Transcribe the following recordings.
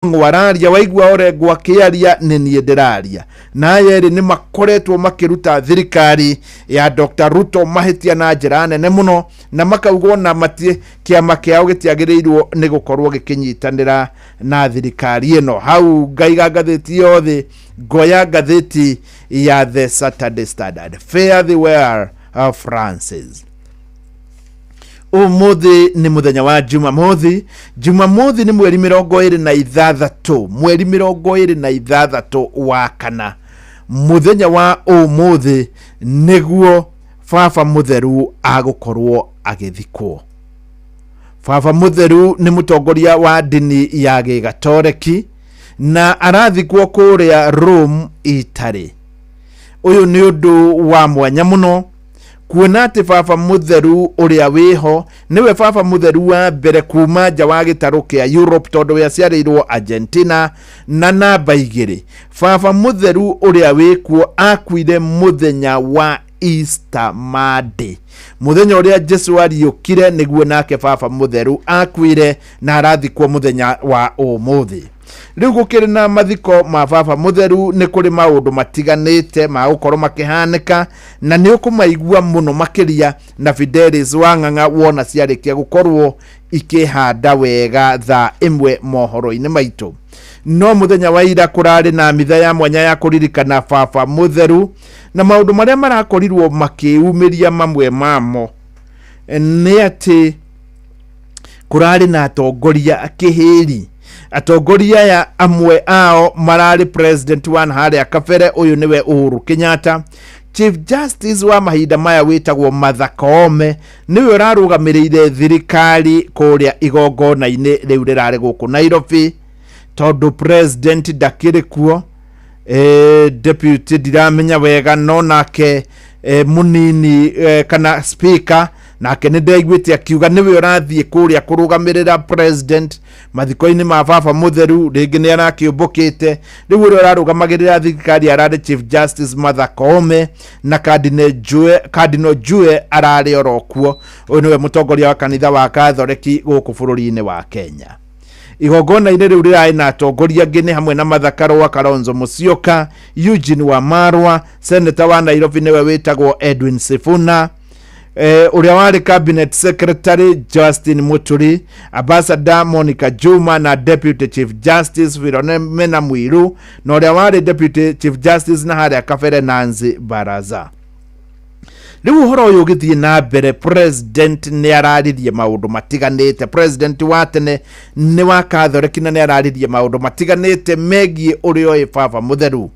wararia waigua orengwa kiaria ni nie ndiraria na yeri ni makoretwo makiruta thirikari ya Dr. Ruto mahitia na njira nene muno na makaugwo na matie kiama kiao gitiagirirwo ni gukorwo gikinyitanira na thirikari ino. Hau ngaiga ngatheti yothe ngoya ngatheti ya The Saturday Standard. Fare thee well, Francis. Umuthi ni muthenya wa Jumamothi. Jumamothi ni mweri 26 mweri 26 wa kana. Muthenya wa umuthi niguo Baba Mutheru agukorwo agithikwo. Baba Mutheru ni mutongoria wa dini ya Gigatoreki na arathikwo kuria Rome, Italy. Uyu ni undu wa mwanya muno kuona ati Baba Mutheru uria wiho niwe Baba Mutheru wa mbere kuma nja wa gitaro kia Europe tondu we aciarirwo Argentina na namba 2. Baba Mutheru uria wikuo akuire muthenya wa Easter Monday, muthenya uria Jesu ariukire niguo nake Baba Mutheru akuire na arathikwo muthenya wa umuthi. Riu gukiri na mathiko ma Baba Mutheru ni kuri maundu matiganite ma gukorwo makihanika na ni ukumaigua muno makiria na Fidelis Wang'ang'a wona ciarikia gukorwo ikihanda wega thaa 1 mohoro-ini maitu. No muthenya wa ira kurari na mitha ya mwanya ya kuririkana Baba Mutheru na maundu maria marakorirwo makiumiria mamwe mamo ni ati kurari na atongoria akihiri. Atongoria ya amwe ao marari President wa haria kabere uyu niwe Uhuru Kenyatta. Chief Justice wa mahinda maya witagwo Martha Koome niwe urarugamiriire thirikari kuria igongona-ini riu rirari guku Nairobi tondu President ndakiri kuo. Deputy ndiramenya wega no nake munini kana speaker nake ni ndaiguite akiuga niwe urathie kuria kurugamirira President mathiko-ini ma Baba Mutheru. Ringi ni arakiumbukite riu uri urarugamagirira thirikari arari Chief Justice Martha Koome na Cardinal Jue arari orokuo. Uyu niwe mutongoria wa kanitha wa Catholic guku bururi-ini wa Kenya. Igongona-ini riu rirai na atongoria ngini hamwe na Martha Karua, Kalonzo Musyoka, Eugene Wamalwa, Senator wa Nairobi niwe witagwo Edwin Sifuna, uria wari Cabinet Secretary Justin Muturi, Ambassador Monica Juma na Deputy Chief Justice Philomena Mwilu na uria wari Deputy Chief Justice na haria kabere Nancy Baraza. Riu uhoro uyu githie na mbere President ni araririe maundu matiganite. President wa tene ni wa Catholic na ni araririe maundu matiganite megie urio Baba Mutheru.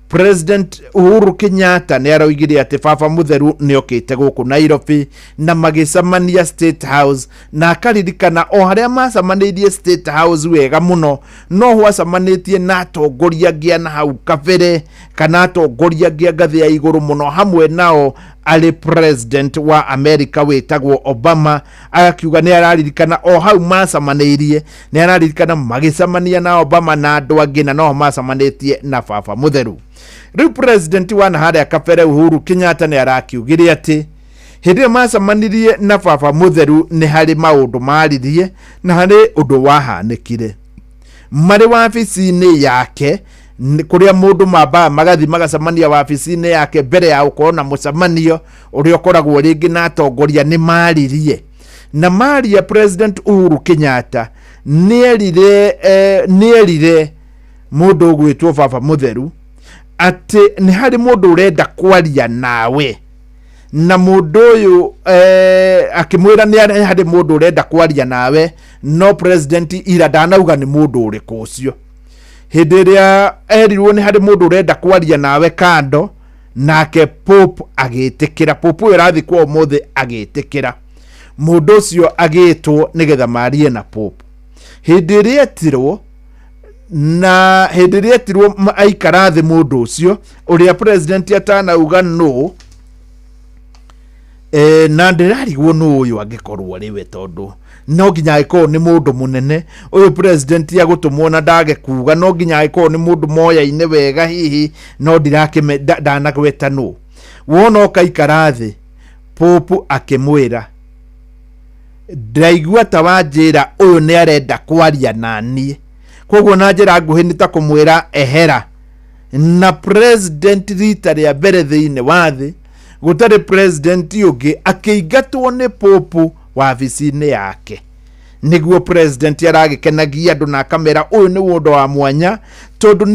President Uhuru Kenyatta ni aroigire ati Baba Mutheru ni okite guku Nairobi na magicamania State House na akaririkana o haria macamanirie State House wega muno no hwacamanitie na atongoria ngia na hau kabere kana atongoria ngia ngathi ya iguru muno hamwe nao ali President wa America witagwo Obama. Akiuga ni araririkana o hau macamanirie ni araririkana magicamania na Obama na andu angi na no macamanitie na Baba Mutheru. Riu President wa haria kabere Uhuru Kenyatta ni arakiugire ati hindi macamanirie na Baba Mutheru ni hari maundu maririe na hari undu wahanikire mari wabici-ini yake kuria mundu mamba magathi magacamania wabici-ini yake mbere ya ukorwo na mucamanio uria ukoragwo ringi na atongoria ni maririe na maria. President Uhuru Kenyatta nierire mundu gwitwo Baba Mutheru ati ni hari mundu urenda kwaria nawe na mundu uyu akimwira ni hari mundu urenda kwaria nawe no President ira ndanauga ni mundu uriku ucio. Hindi ria erirwo ni hari mundu urenda kwaria nawe kando nake Pope agitikira. Pope uyu arathikwo umuthi agitikira. Mundu ucio agitwo nigetha marie na Pope. Hindi ria etirwo na hindi ria etirwo aikara thi mundu ucio uria President atanauga no na ndirarigwo no uyu angikorwo riwe tondu no nginya agikorwo ni mundu munene uyu President agutumwo na ndage kuga no nginya agikorwo ni mundu moya-ine wega hihi no ndirakime ndanagweta no wona okaikara thi Pope akimwira ndaigua ta wanjira uyu ni arenda kwaria nanie koguo na njira nguhi ni ta kumwira ehera. Na president rita ria mbere thiini wa thi gutari president ungi akiingatwo ni popu wabici-ini yake. Niguo president aragikenagia andu na kamera uyu ni undu wa mwanya tondu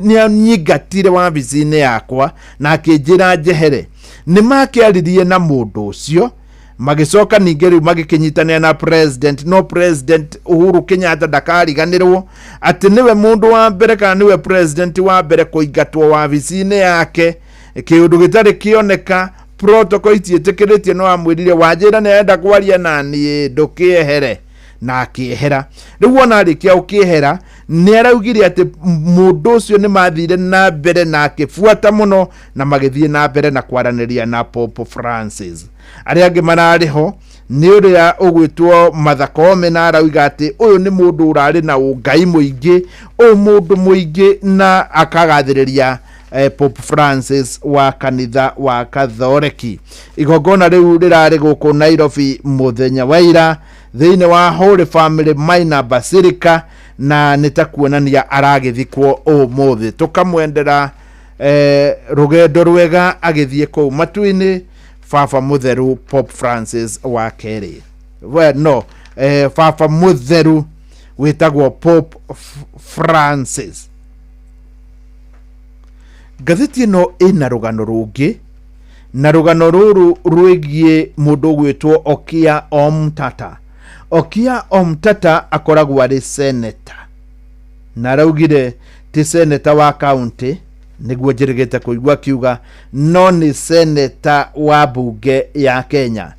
ni anyingatire wabici-ini yakwa na akinjira njehere. Ni makiaririe na mundu ucio magicoka ninge riu magikinyitania na president. No president Uhuru Kenyatta ndakariganirwo ati niwe mundu wa mbere kana niwe president wa mbere kuingatwo wabici-ini yake. Kiundu gitari kioneka, protocol itiitikiritie, no amwirire Wanjira ni enda kwaria nani ndukiehere na akiehera. Riu ona arikia ukihera ni araugire ati mundu ucio ni mathire na mbere na akifuata muno na magithie na mbere na kwaraniria na Pope Francis. Aria angi marariho ni uria ugwitwo Martha Koome na arauga ati uyu ni mundu urari na ungai muingi, uyu mundu muingi na akagathiriria Pope Francis wa kanitha wa Kathoreki. Igongona riu rirari guku Nairobi muthenya wa ira thiini wa Holy Family Minor Basilica na nitakuonania aragithikwo umuthi. Tukamwendera rugendo rwega agithie kuu matu-ini Baba Mutheru Pope Francis wa keri. Baba Mutheru witagwo Pope Francis. Gatheti no ina rugano rungi, na rugano ruru rwigie mundu gwitwo Okiya Omtata. Okiya Omtata akoragwo ari senator na araugire ti senator wa county niguo njirigite kuigua kiuga, no ni senator wa bunge ya Kenya.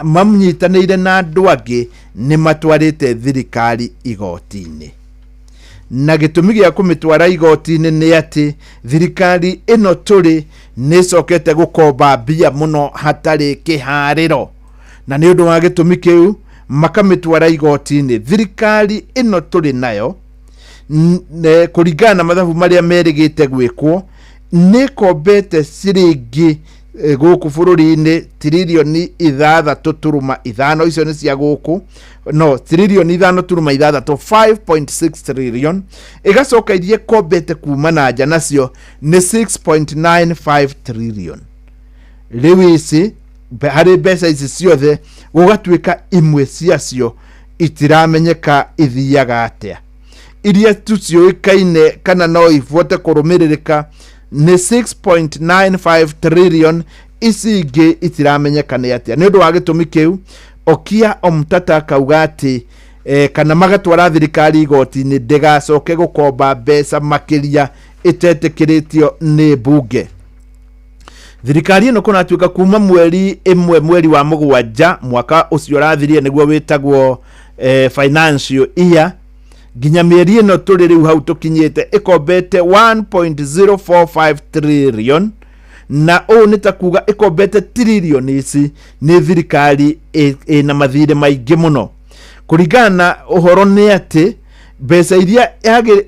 Mamnyitanire na andu angi ni matwarite thirikari igoti-ini. Na gitumi gia kumitwara igoti-ini ni ati thirikari ino turi ni cokete gukomba mbia muno hatari kihariro, na ni undu wa gitumi kiu makamitwara igoti-ini. Thirikari ino turi nayo kuringana na mathabu maria merigite gwikwo ni kombete ciringi guku bururi-ini trilioni 6.5. icio ni cia guku, no trilioni 5.6, 5.6 trillion. Igacoka irie kombete kuma na nja nacio ni 6.95 trillion. Riu ici hari mbeca ici ciothe gugatuika imwe ciacio itiramenyeka ithiaga atia. Iria tucioikaine kana no ivote kurumiririka ni 6.95 trillion, ici ingi itiramenyeka ni atia. Ni undu wa gitumi kiu Okiya Omtata kauga ati kana magatwara thirikari igoti-ini ndigacoke gukomba mbeca makiria itetikiritio ni bunge. Thirikari ino kunatuika kuma mweri wa mugwanja mwaka ucio rathirie niguo witagwo financial year ginya mieri ino turi riu hau tukinyite ikombete 1.045 trillion, na o nitakuga ikombete trillion ici ni thirikari na mathire maingi muno. Kuringana uhoro ni ati mbeca iria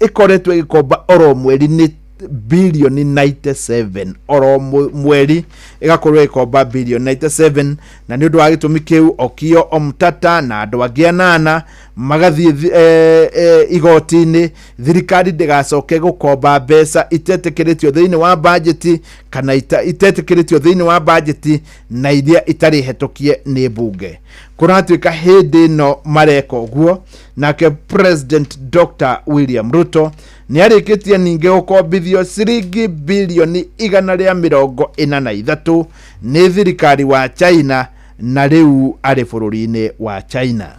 ikoretwo ikomba oro mweri ni bilioni 97 oro mweri igakorwo ikomba bilioni 97, na ni undu wa gitumi kiu Okiya Omtata na andu angi 8 magathie igoti-ini thirikari ndigacoke gukomba mbeca itetikiritio thiini wa budget kana itetikiritio thiini wa budget na iria itari hetokie ni bunge. Kuratuika hindi no mareko guo, nake President Dr. William Ruto ni arikitie ninge gukombithio ciringi bilioni 143 ni thirikari wa China, na riu ari bururi-ini wa China.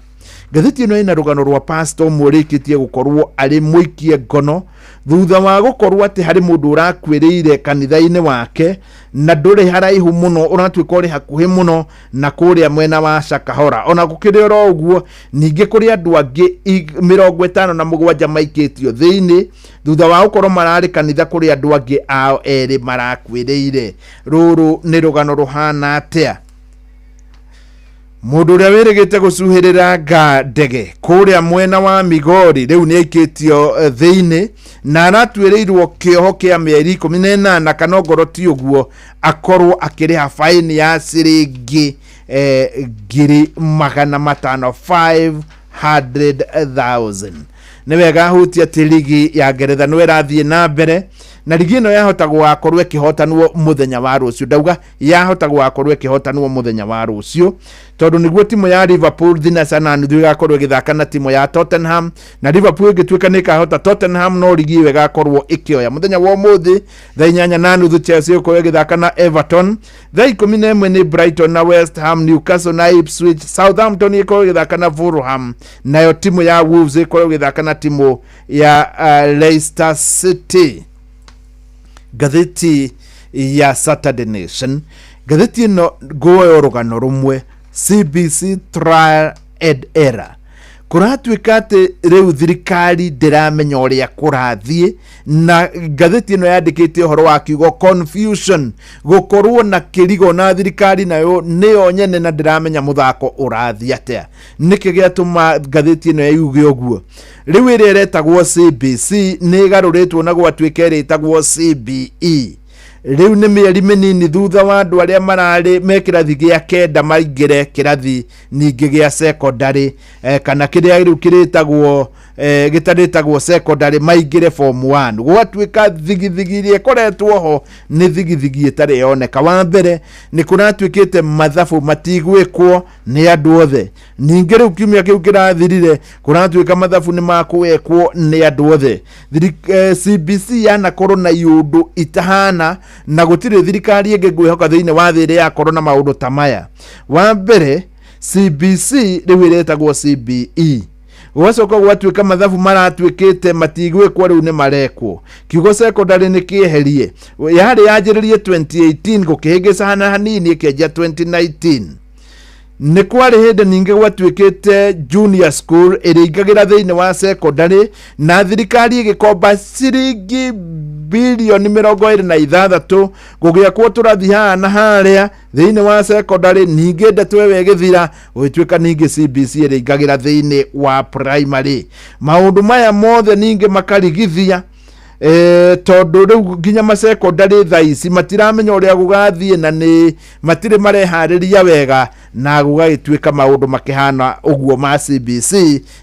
Gatheti ino ina rugano rwa pastor murikitie gukorwo ari muikie ngono thutha wa gukorwo ati hari mundu urakwiriire kanitha-ini wake na nduri haraihu muno, uratuika uri hakuhi muno na kuria mwena wa Shakahora. Ona gukiri oro uguo ninge kuri andu angi 57 maikitio thiini thutha wa gukorwo marari kanitha kuri andu angi ao eri marakwiriire. Ruru ni rugano ruhana atia? Mundu uria wirigite gucuhirira ndege kuria mwena wa Migori riu ni aikitio thiini na aratuirirwo kioho kia mieri 18 kana ngoro ti uguo akorwo akiriha faini ya ciringi 500,000. nĩ wega hutia ati ligi ya Ngeretha no ĩrathiĩ na mbere na ligi ĩno yahota gũgakorwo ĩkĩhotanwo muthenya wa rũciũ. Ndauga yahota gũgakorwo ĩkĩhotanwo muthenya wa rũciũ tondũ nĩguo timu ya Liverpool thinacara na nuthu ĩgakorwo ĩgĩthaka na timu ya Tottenham, na Liverpool ĩgĩtuĩka nĩ ĩkahota Tottenham, no ligi ĩyo ĩgakorwo ĩkĩoya. Muthenya wa ũmũthĩ thaa 8:30 Chelsea ĩgũkorwo ĩgĩthaka na Everton, thaa 11 nĩ Brighton na West Ham, Newcastle na Ipswich, Southampton ĩgũkorwo ĩgĩthaka na Fulham, nayo timu ya Wolves ĩgũkorwo ĩgĩthaka na timu ya Leicester City. Gatheti ya Saturday Nation, gatheti ĩno nguoya rũgano rumwe, CBC trial and error. Kuratuĩka atĩ rĩu thirikari ndĩramenya ũrĩa kũrathiĩ, na gatheti ĩno yandĩkĩte ũhoro wa kiugo confusion, gũkorwo na kĩrigo na thirikari nayo nĩyo nyene na ndĩramenya mũthako ũrathiĩ atĩa. Nĩkĩ gĩatũma gatheti ĩno yuge ũguo? Rĩu ĩrĩa ĩretagwo CBC nĩ ĩgarũrĩtwo na gwatuĩka ĩretagwo CBE. Rĩu nĩ mĩeri mĩnini thutha wa andũ arĩa mararĩ me kĩrathi gĩa kenda maingĩre kĩrathi ningĩ gĩa secondary, kana kĩrĩa rĩu kĩrĩtagwo gĩtarĩtagwo secondary maingĩre form 1. Gwatuĩka thigithigi iria ĩkoretwo ho nĩ thigithigi ĩtarĩ yoneka. Wa mbere nĩ kũratuĩkĩte mathabu matigwĩkwo nĩ andũ othe. Ningĩ rĩu kiumia kĩu kĩrathirire kũratuĩka mathabu nĩ makwĩkwo nĩ andũ othe. CBC yanakorwo na iũndũ itahana na gũtirĩ thirikari ĩngĩ ngwĩhoka thĩinĩ wa thĩ ĩrĩa yakorwo na maũndũ ta maya. Wa mbere CBC rĩu ĩretagwo CBE. Gwacoka gwatuĩka mathabu maratuĩkĩte matigwĩkwo rĩu nĩ marekwo. Kiugo secondary nĩ kĩeherie. Yarĩ yanjĩrĩrie 2018 gũkĩhĩngĩca hana hanini ĩkĩanjia 2019. Nĩ kwarĩ hĩndĩ ningĩ gwatuĩkĩte junior school ĩrĩingagĩra thĩinĩ wa secondary na thirikari ĩgĩkomba ciringi bilioni 26 gũgĩakwo tũrathi haha na harĩa thĩinĩ wa secondary. Ningĩ ndeto ĩyo ĩgĩthira gũgĩtuĩka ningĩ CBC ĩrĩingagĩra thĩinĩ wa primary. Maũndũ maya mothe ningĩ makarigithia tondũ rĩu nginya ma secondary thaa ici matiramenya ũrĩa gũgathiĩ na nĩ matirĩ mareharĩria wega, na gũgagĩtuĩka maũndũ makĩhana ũguo ma CBC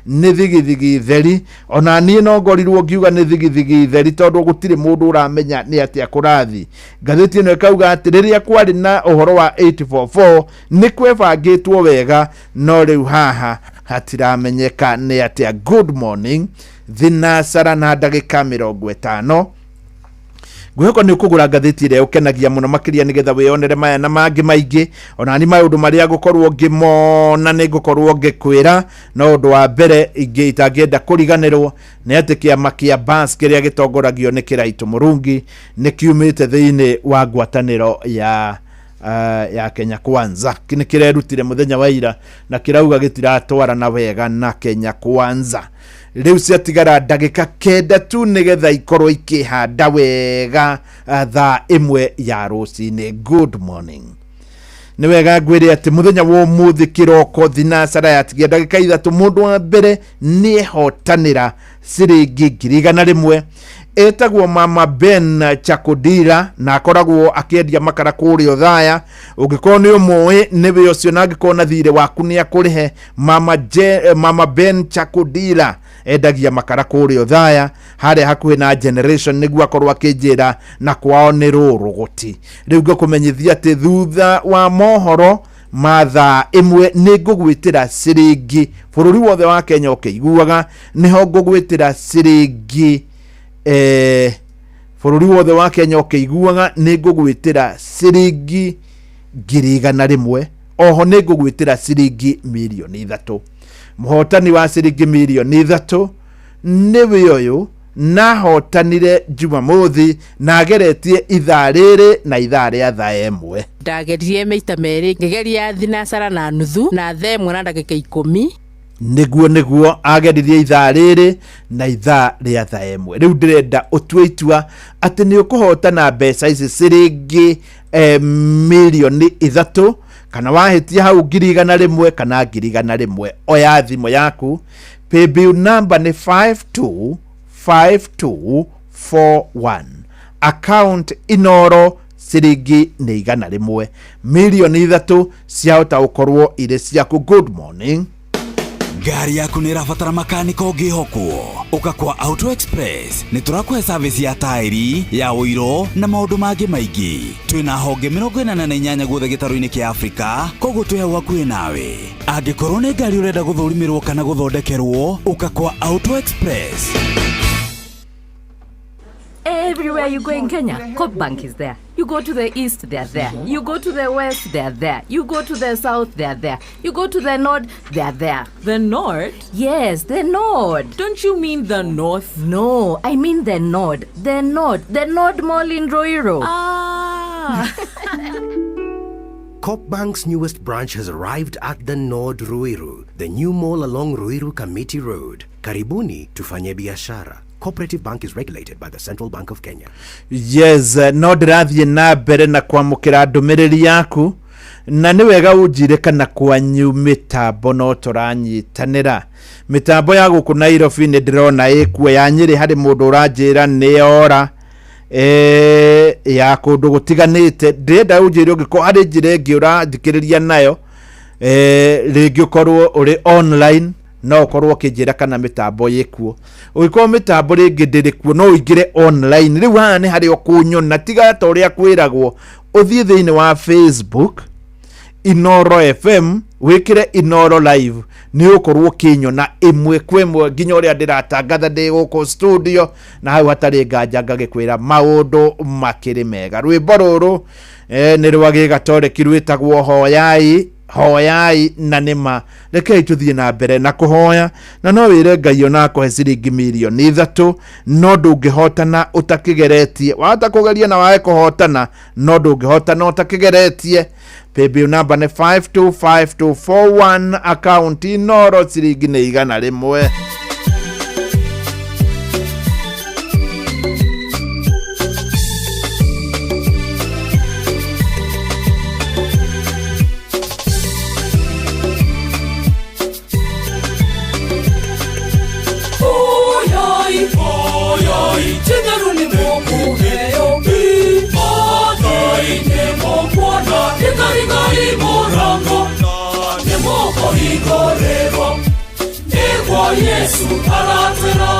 nĩ thigithigi theri. Ona niĩ no ngorirwo ngiuga nĩ thigithigi theri tondũ gũtirĩ mũndũ ũramenya nĩ atĩa kũrathi. Gatheti ĩno ĩkauga atĩ rĩrĩa kwarĩ na ũhoro wa 844 nĩ kwebangĩtwo wega, no rĩu haha hatiramenyeka nĩ atĩa. Good morning thinacara na ndagĩka 50. Gwĩhoka nĩ ũkũgũra ngathĩti ĩrĩa ũkenagia mũno makĩria nĩgetha wĩonere maya na mangĩ maingĩ. Ona ni maũndũ marĩa ngũkorwo ngĩmona nĩ ngũkorwo ngĩkwĩra. No ũndũ wa mbere ingĩ itangĩenda kũriganĩrwo nĩ atĩ kĩama kĩa BAS kĩrĩa gĩtongoragio nĩ Kĩraitũ Mũrungi nĩ kiumĩte thĩinĩ wa ngwatanĩro ya Kenya Kwanza. Nĩ kĩrerutire mũthenya wa ira na kĩrauga gĩtiratwarana wega na Kenya Kwanza. Rĩu ciatigara ndagĩka 9 tu nĩgetha ikorwo ikĩhanda wega thaa 1 ya rũcinĩ. Good morning. Nĩ wega ngwĩre atĩ mũthenya wa ũmũthĩ kĩroko thinacara yatigia ndagĩka 3 mũndũ wa mbere nĩ ehotanĩra ciringi 100,000. Etagwo Mama Ben Chakudira na akoragwo akĩendia makara kũrĩa Othaya. Ũngĩkorwo nĩ ũmũĩ nĩwe ũcio, na angĩkorwo na thirĩ waku nĩ akũrĩhe. Mama Ben Chakudira endagia makara kũrĩa Othaya harĩa hakuhĩ na Generation, nĩguo akorwo akĩnjĩra na kwao nĩ rũrũgũti. Rĩu ngũkũmenyithia atĩ thutha wa mohoro ma thaa 1 nĩ ngũgwĩtĩra ciringi bũrũri wothe wa Kenya ũkĩiguaga, nĩho ngũgwĩtĩra ciringi bũrũri wothe wa Kenya ũkĩiguaga nĩ ngũgwĩtĩra ciringi 100,000. Oho nĩ ngũgwĩtĩra ciringi 3,000,000. Mũhotani wa ciringi 3,000,000 nĩwe ũyũ na hotanire Jumamothi na ageretie ithaa rĩrĩ na ithaa rĩa thaa 1. Ndageririe maita merĩ, ngegeria thinacara na nuthu na thaa 1 na ndagĩka 10. Nĩguo ageririe ithaa rĩrĩ na ithaa rĩa thaa 1. Rĩu ndĩrenda ũtue itua atĩ nĩ ũkũhotana mbeca ici ciringi 3,000,000, kana wahĩtia hau 100,000 kana 100,000. Oya thimũ yaku, paybill number nĩ 525241, account Inoro, ciringi nĩ 100,000. 3,000,000 ciahota gũkorwo irĩ ciaku. Good morning. Ngari yaku nĩ ĩrabatara makaniko ngĩhokwo. Ũka kwa Auto Express nĩ tũrakũhe service ya tairi, ya ũiro na maũndũ mangĩ maingĩ. Twĩna honge 48 guothe gĩtarũ-inĩ kĩa Afrika, koguo twĩ hau hakuhĩ nawe. Angĩkorwo nĩ ngari ũrenda gũthũrimĩrwo kana gũthondekerwo, ũka kwa Auto Express. Everywhere you go in Kenya, Coop Bank is there. You go to the east, they are there. You go to the west, they are there. You go to the south, they are there. You go to the north, they are there. The north? Yes, the north. Don't you mean the north? No, I mean the nod. The nod. The nod mall in Ruiru. Ah. Coop Bank's newest branch has arrived at the Nod Ruiru, the new mall along Ruiru Kamiti Road. Karibuni tufanye biashara. Cooperative Bank is regulated by the Central Bank of Kenya. Yes, no ndirathie na mbere na kwamukira ndumiriri yaku na ni wega unjire kana kwanyu mitambo no turanyitanira. Mitambo ya guku Nairobi ni ndirona ikuo ya Nyeri hari mundu uranjira ni ora ya kundu gutiganite. Ndirenda unjire ungiko hari njire ngi urathikiriria nayo ringi ukorwo uri online no ukorwo kinjira kana mitambo yikuo. Ugikorwo mitambo ringi ndirikuo no uingire online. Riu haha ni hari okunyona tiga ta uria kwiragwo uthie thiini wa Facebook Inoro FM wikire Inoro live ni ukorwo kinyona imwe kwemwe nginya uria ndiratangatha ndi guku studio na hau hatari nganja ngagikwira maundu makiri mega. Rwimbo ruru ni rwagi gatoreki rwitagwo hoyai hoyai na nima. Rekei tuthie na mbere na kuhoya na no wire Ngai ona akohe ciringi milioni 3 no ndungihotana utakigeretie. Wahota kugeria na wae kuhotana no ndungihotana utakigeretie. Paybill number ni 525241 account Inoro ciringi ni 100. Yesu aratera Yesu aratera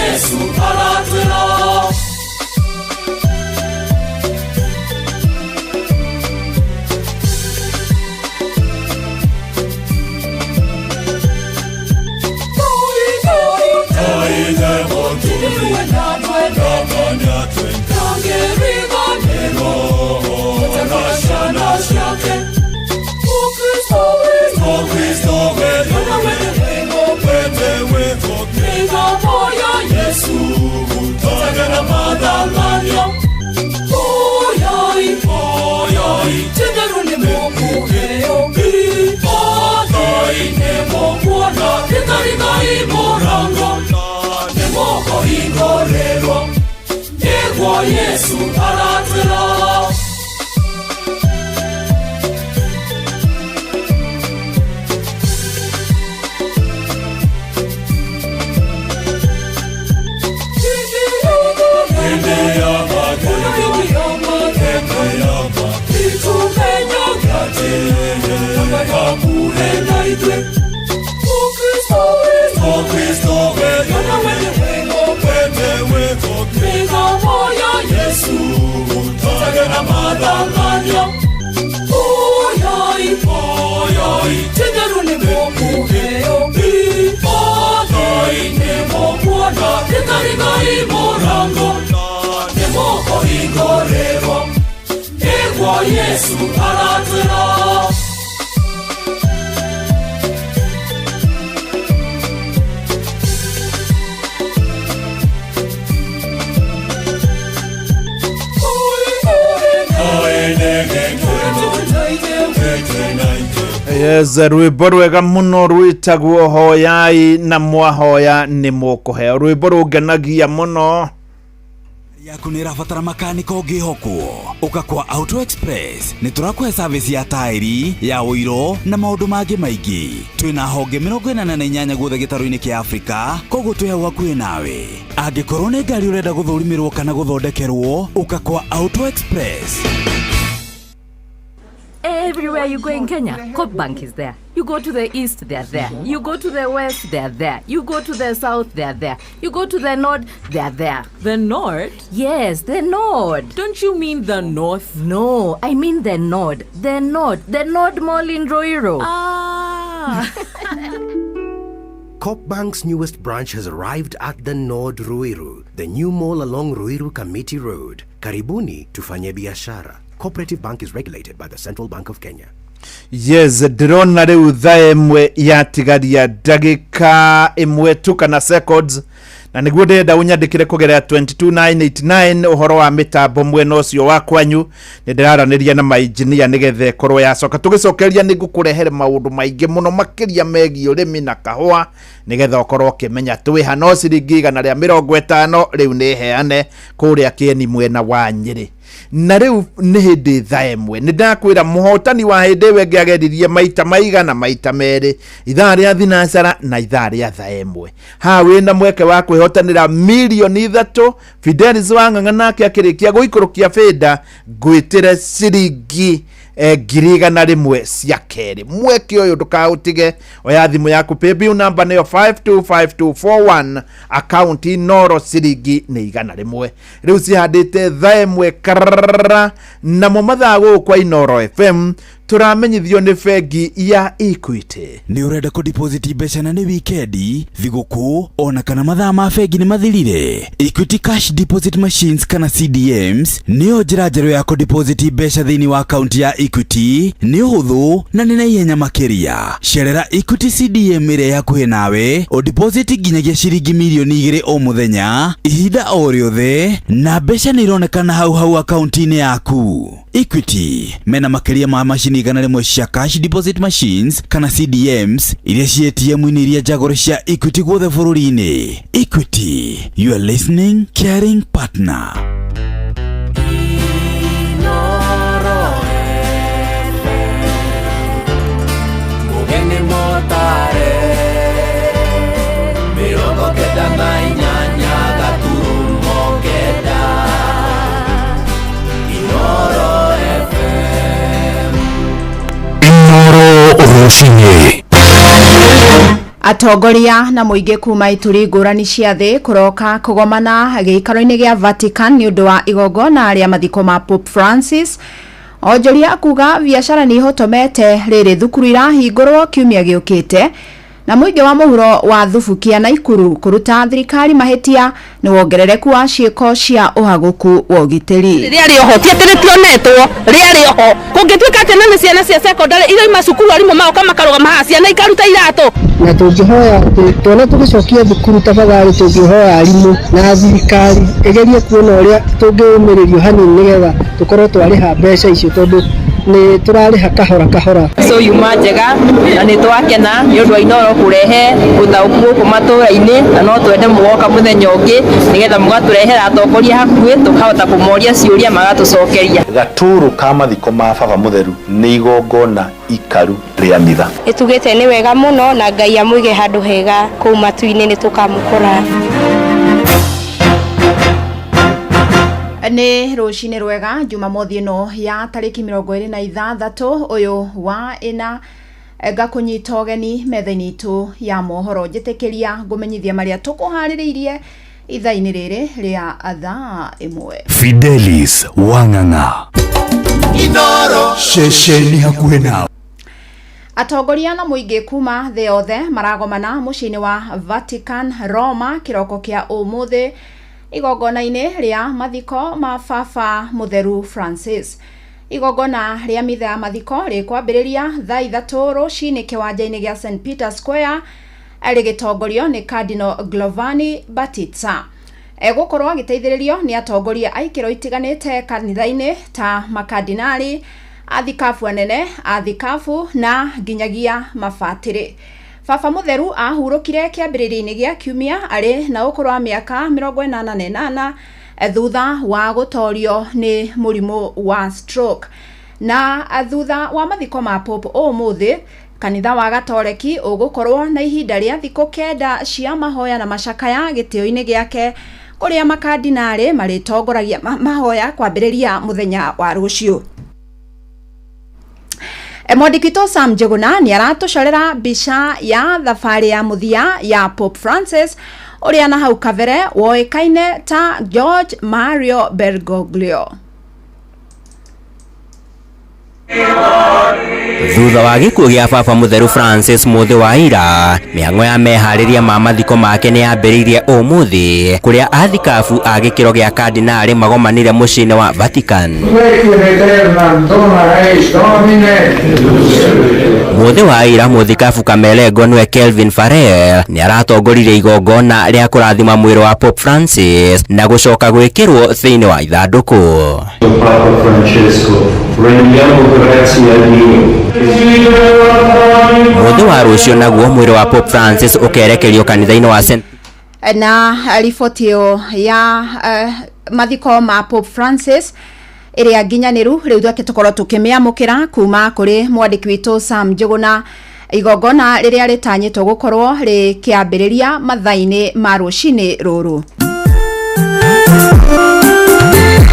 Yesu aratera Yesu aratera itwe Ukristo Yana wego Migomo ya Yesu Tagana madanganya Oyai Tigaruni moku heo Oyai nemo kuana Tikarigai morango Nemo oigorero Egwa Yesu aratera Yes, rwimbo rwega muno rwitagwo hoyai na mwahoya ni mukuheo rwimbo rungenagia muno yaku nä rabatara makaniko ngihokwo uka kwa Auto Express nä tũrakũhe service ya tairi ya ũiro na maũndũ mangĩ maingĩ twĩna honge 48 guothe gĩtarũ-inĩ kĩa Afrika koguo twĩ hau hakuhĩ nawe angĩkorwo nĩ ngari ũrenda gũthũrimĩrwo kana gũthondekerwo uka kwa Auto Express. Everywhere you go in Kenya, Coop Bank is there. You go to the east, they are there. You go to the west, they are there. You go to the south, they are there. You go to the north, they are there. The north? Yes, the north. Don't you mean the north? No, I mean the north. The north. The Nord Mall in Ruiru. Ah. Coop Bank's newest branch has arrived at the Nord Ruiru, the new mall along Ruiru Kamiti Road. Karibuni tufanye biashara. Cooperative Bank is regulated by the Central Bank of Kenya. Yes, drona riu thaa imwe yatigaria ndagika imwe tu kana seconds na niguo ndenda unyandikire kugerera 22989 uhoro wa mitambo mwena ucio wa kwanyu ni ndiraraniria na mainjinia nigethe korwo yacoka tugicokeria ni ngukurehere maundu maingi muno makiria megi urimi na kahua nigethe okorwo kimenya twiha no ciringi igana ria 50 riu ni heane kuria kieni mwena wa Nyeri na riu ni hindi thaa imwe ni ndakwira muhotani wa hindi wengi ageririe maita maigana maita meri ithaa ria thinacara na ithaa ria thaa imwe ha wina mweke wa kwihotanira milioni 3 Fidelis Wang'ang'a nake akirikia guikurukia feda gwitire ciringi ngiri igana rimwe cia keri mweke uyu ndukautige oya thimu yaku paybill number nayo 525241 account noro ciringi ni igana rimwe riu cihandite thaa imwe na momathaa gukwa Inoro FM turamenyithio ni bengi ya Equity. Ni urenda ku deposit mbeca na ni weekendi thiguku ona kana mathaa ma bengi ni mathirire Equity Cash Deposit Machines kana CDMs niyo njira njerũ ya ku deposit mbeca thĩinĩ wa account ya Equity ni ũhũthũ na nĩ naihenya makĩria cerera Equity CDM ĩrĩa yakuhĩ nawe o deposit nginyagia ciringi milioni 2 o mũthenya ihinda o rĩothe na mbeca nĩ ironekana hau account-inĩ yaku. Equity mena makĩria ma machini igana rĩmwe cia cash deposit machines kana CDMs iria ci ATM-inĩ iria njagũre cia Equity guothe bũrũri-inĩ. Equity, you are listening caring partner. Atongoria na muingi kuma ituri ngurani cia thi kuroka kugomana giikaro-ini gia Vatican ni undu wa igongona aria mathiko ma Pope Francis onjoria kuga biashara ni hotomete riri thukuru irahingurwo kiumia giukite na muingi wa muhuro wa Thubukia na Ikuru kuruta thirikari mahetia ni wongerereku wa ciiko cia uhaguku wa ugitiri riari oho tieteretionetwo riari oho kungituika tena ni ciana cia secondary ira ima cukuru arimo mao kama karugama ha ciana ikaruta irato na tungihoya tuone tugicokia thukuru tafadhali tungihoya arimu na thirikari egerie kuona uria tungiumiririo hanini nigetha tukorwo twariha mbeca icio tondu ni turariha kahora so yuma njega na ni twakena ni undu wa Inoro kurehe utauku guku matura-ini na no twende mugoka muthenya ungi nigetha mugaturehera atongoria hakuhi tukahota kumoria ciuria magatucokeria. Gaturu ka mathiko ma baba mutheru ni igongona ikaru ria mitha itugite ni wega muno na Ngai amuige handu hega kuu matu-ini ni tukamukora. Ni rucini rwega Jumamothi ino ya tariki 26 uyu wa ina ngakunyita ũgeni metha-inĩ itu ya mohoro njĩtĩkĩria ngũmenyithia marĩa tũkũharĩrĩirie ithaa-inĩ rĩrĩ rĩa thaa 1. Fidelis Wang'ang'a, Inoro ceceni hakuhĩ nao. Atongoria na mũingĩ kuma thĩ yothe maragomana mũciĩ-inĩ wa Vatican Roma kĩroko kĩa ũmũthĩ igongona-inĩ rĩa mathiko ma Baba Mũtheru Francis. Igongona rĩa mitha ya mathiko rĩkwambĩrĩria thaa 3 rũcinĩ kĩwanja-inĩ gĩa St Peter Square rĩgĩtongorio nĩ Cardinal Giovanni Battista. Egũkorwo agĩteithĩrĩrio nĩ atongoria a ikĩro itiganĩte kanitha-inĩ ta makardinali, athikabu anene, athikabu na nginyagia mabatĩrĩ. Baba Mũtheru ahurũkire kĩambĩrĩria-inĩ gĩa kiumia arĩ na ũkũrũ wa mĩaka 88 thutha wa gũtorio nĩ mũrimũ wa stroke. Na thutha wa mathiko ma Pope ũmũthĩ, kanitha wa Gatoleki ũgũkorwo na ihinda rĩa thikũ 9 cia mahoya na macakaya gĩtĩo-inĩ gĩake, kũrĩa makardinali marĩtongoragia mahoya kwambĩrĩria mũthenya wa rũciũ. Mwandĩkitwo Sam Njuguna nĩ aratũcorera mbica ya thabarĩ ya mũthia ya Pope Francis ũrĩa na hau kabere woĩkaine ta George Mario Bergoglio. Thutha wa gĩkuũ gĩa Baba Mũtheru Francis mũthĩ wa ira, mĩhang'o ya meharĩria ma mathiko make nĩ yambĩrĩirie ũmũthĩ, kũrĩa athikabu a gĩkĩro gĩa kardinali magomanire mũciĩ-inĩ wa Vatican. Mũthĩ wa ira mũthikabu Kamelengo nĩwe Kelvin Farrell nĩ aratongoririe igongona rĩa kũrathima mwĩrĩ wa Pope Francis na gũcoka gwĩkĩrwo thĩinĩ wa ithandũkũ. Mũthĩ wa rũciũ naguo mwĩrĩ wa Pope Francis ũkerekerio kanitha-inĩ wa St. Na riboti ĩyo ya mathiko ma Pope Francis ĩrĩa nginyanĩru rĩu twake tũkorwo tũkĩmĩamũkĩra kuma kũrĩ mwandĩki witũ Sam Njuguna. Igongona rĩrĩa rĩtanyĩtwo gũkorwo rĩkĩambĩrĩria mathaa-inĩ ma rũcinĩ rũrũ.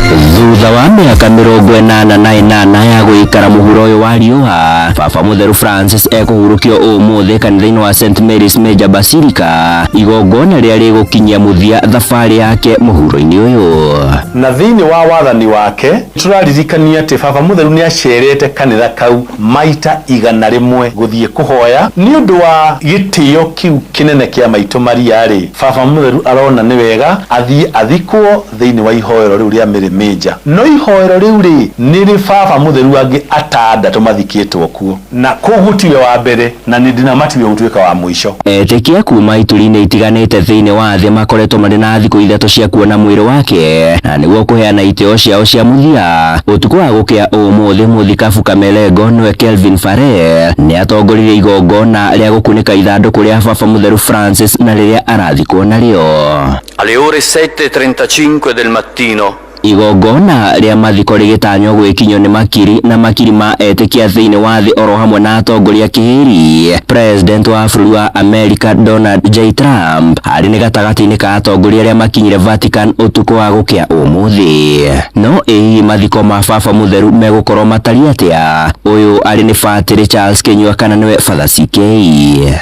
Thutha wa mĩaka 88 ya gũikara mũhuro ũyũ wa riũa, Baba Mũtheru Francis ekũhurũkio ũmũthĩ kanitha-inĩ wa St Mary's Major Basilica, igongona rĩrĩa rĩgũkinyia mũthia thabarĩ yake mũhuro-inĩ ũyũ. Na thĩinĩ wa wathani wake tũraririkania atĩ Baba Mũtheru nĩ acerete kanitha kau maita 100 gũthiĩ kũhoya nĩ ũndũ wa gĩtĩo kiu kĩnene kĩa maitũ Maria-rĩ. Baba Mũtheru arona nĩ wega athiĩ athikwo thĩinĩ wa ihoero rĩu rĩa Mary Major. No ihoero riu ri niri Baba Mũtheru angi atandatũ mathikĩtwo kuo, na kũgutiwe wa mbere na nĩndinamatiwe gũtuĩka wa mũico. Etĩkia kuma ituri-inĩ itiganĩte thĩinĩ wa thĩ makoretwo marĩ na thikũ 3 cia kuona mwĩrĩ wake, na nĩguo kũheana itĩo ciao cia mũthia. Ũtukũ wa gũkĩa ũmũthĩ mũthikabu Kamelengo nĩwe Kelvin Farrell nĩ atongoririe igongona rĩa gũkunĩka ithandũkũ rĩa Baba Mũtheru Francis na rĩrĩa arathikwo narĩo. Alle ore 7:35 del mattino, igongona rĩa mathiko rĩgĩtanywo gwĩkinywo nĩ makiri ma etĩkia thĩinĩ wa thĩ oro hamwe na atongoria kĩhĩri. President wa bũrũri wa America Donald J. Trump arĩ nĩ gatagatĩ-inĩ ka atongoria arĩa makinyire Vatican ũtukũ wa gũkĩa ũmũthĩ. No ĩ mathiko ma Baba Mũtheru megũkorwo matariĩ atĩa? Ũyũ arĩ nĩ Batĩrĩ Charles Kenyua kana nĩwe Father CK.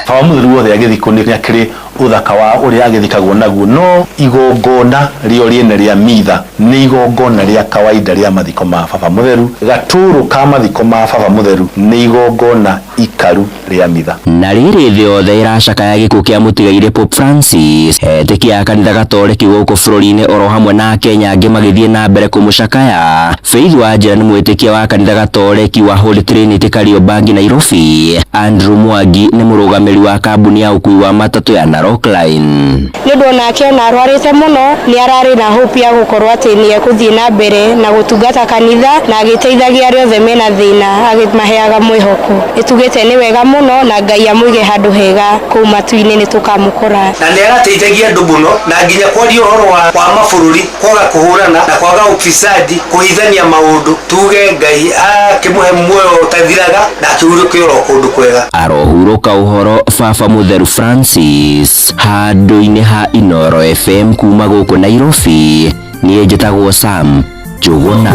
Baba Mũtheru wothe agĩthikwo nĩ akĩrĩ uthaka wa ũrĩa agĩthikagwo naguo, no igongona rĩo rĩene rĩa mitha nĩ igongona rĩa kawaida rĩa mathiko ma Baba Mũtheru. Gatũrũ ka mathiko ma Baba Mũtheru nĩ igongona ikaru rĩa mitha. Na rĩrĩ thĩ yothe ĩracakaya gĩkuũ kĩa mũtigaire Pope Francis, etĩkia a kanitha Gatoleki gũkũ bũrũri-inĩ oro hamwe na Kenya angĩ magĩthiĩ na mbere kũmũcakaya. Faith Wanjĩra nĩ mwĩtĩkia wa kanitha Gatoleki wa Holy Trinity Kariobangi Nairobi. Andrew Mwangi nĩ mũrũgamĩrĩri wa kambuni ya ũkui wa matatũ ya Rockline. Nĩ ũndũ onake ona arwarĩte mũno, nĩ ararĩ na hope ya gũkorwo atĩ nĩ egũthiĩ na mbere na gũtungata kanitha na agĩteithagia arĩa othe mena thĩna agĩmaheaga mwĩhoko. Nĩtugĩte nĩ wega mũno na Ngai amũige handũ hega kũu matu-inĩ nĩ tũkamũkora. Na nĩ arateithagia andũ mũno na nginya kwaria ũhoro wa mabũrũri, kwaga kũhũrana na kwaga ũfisadi, kũhithania maũndũ. Tuge Ngai akĩmũhe muoyo ũtathiraga na akĩhurũkia oro kũndũ kwega. Arohurũka ũhoro Baba Mũtheru Francis handũ-inĩ ha Inoro FM kuma gũkũ Nairobi. Niĩ njĩtagwo Sam Njuguna.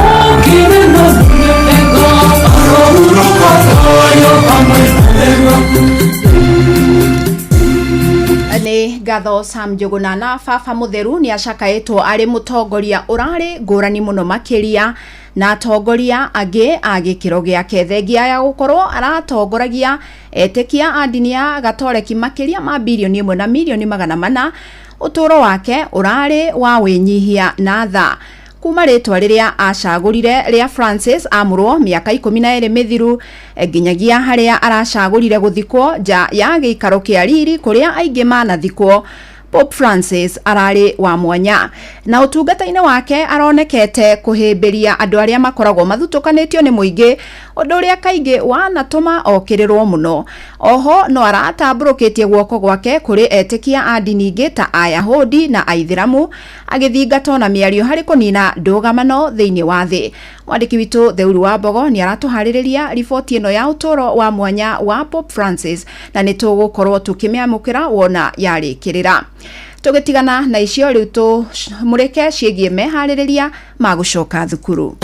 Arahurũka thayũ hamwe na ngatho Sam Njuguna na baba mutheru ni acakaitwo ari mutongoria urari ngurani muno makiria na atongoria angi a gikiro giake thengia ya gukorwo aratongoragia etekia a dini ya gatoreki makiria ma bilioni 1 na milioni 400 uturo wake urari wa winyihia na tha kuma ritwa riria acagurire ria Francis amurwo miaka 12 mithiru nginyagia haria aracagurire guthikwo nja ya giikaro kia riri kuria aingi manathikwo. Pope Francis arari wa mwanya na utungata-ini wake aronekete kuhimbiria andu aria makoragwo mathutukanitio ni muingi undu uria kaingi wanatuma okirirwo muno. Oho no aratamburukitie guoko gwake kuri etikia a dini ingi ta Ayahudi na Aithiramu agithingatwo na miario hari kunina ndugamano thiini wa thi. Mwandiki witu Theuru wa Mbogo ni aratuhaririria riboti ino ya utoro wa mwanya wa Pope Francis na nitugukorwo tukimiamukira wona yarikirira. Tugitigana na icio riu tu mureke ciigie mehaririria magucoka thukuru.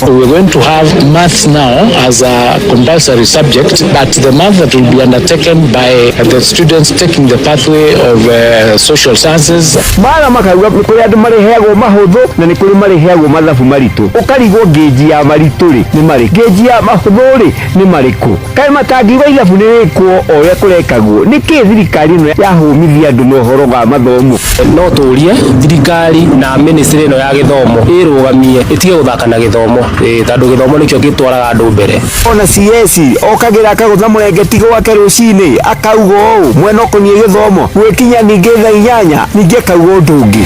We're going to have maths now as a compulsory subject, but the math that will be undertaken by the students taking the pathway of social sciences. Mara makauga kuri andu mariheagwo mahuthu na ni kuri mariheagwo mathabu maritu. Ukarigwo geji ya maritu ri ni mari. Geji ya mahuthu ri ni mariku. Kai matangiwa ithabu ni rikwo oria kurekagwo. Niki thirikari no yahumithia andu mohoro ga mathomo. No turie thirikari na ministry no ya githomo irugamie itige guthaka na githomo. Tando githomo nikyo gitwaraga andu mbere. Ona CS okagira akagutha murengeti gwake rucini akaugo mwena konie githomo gwikinya ninge tha 8 ninge akaugo ndungi.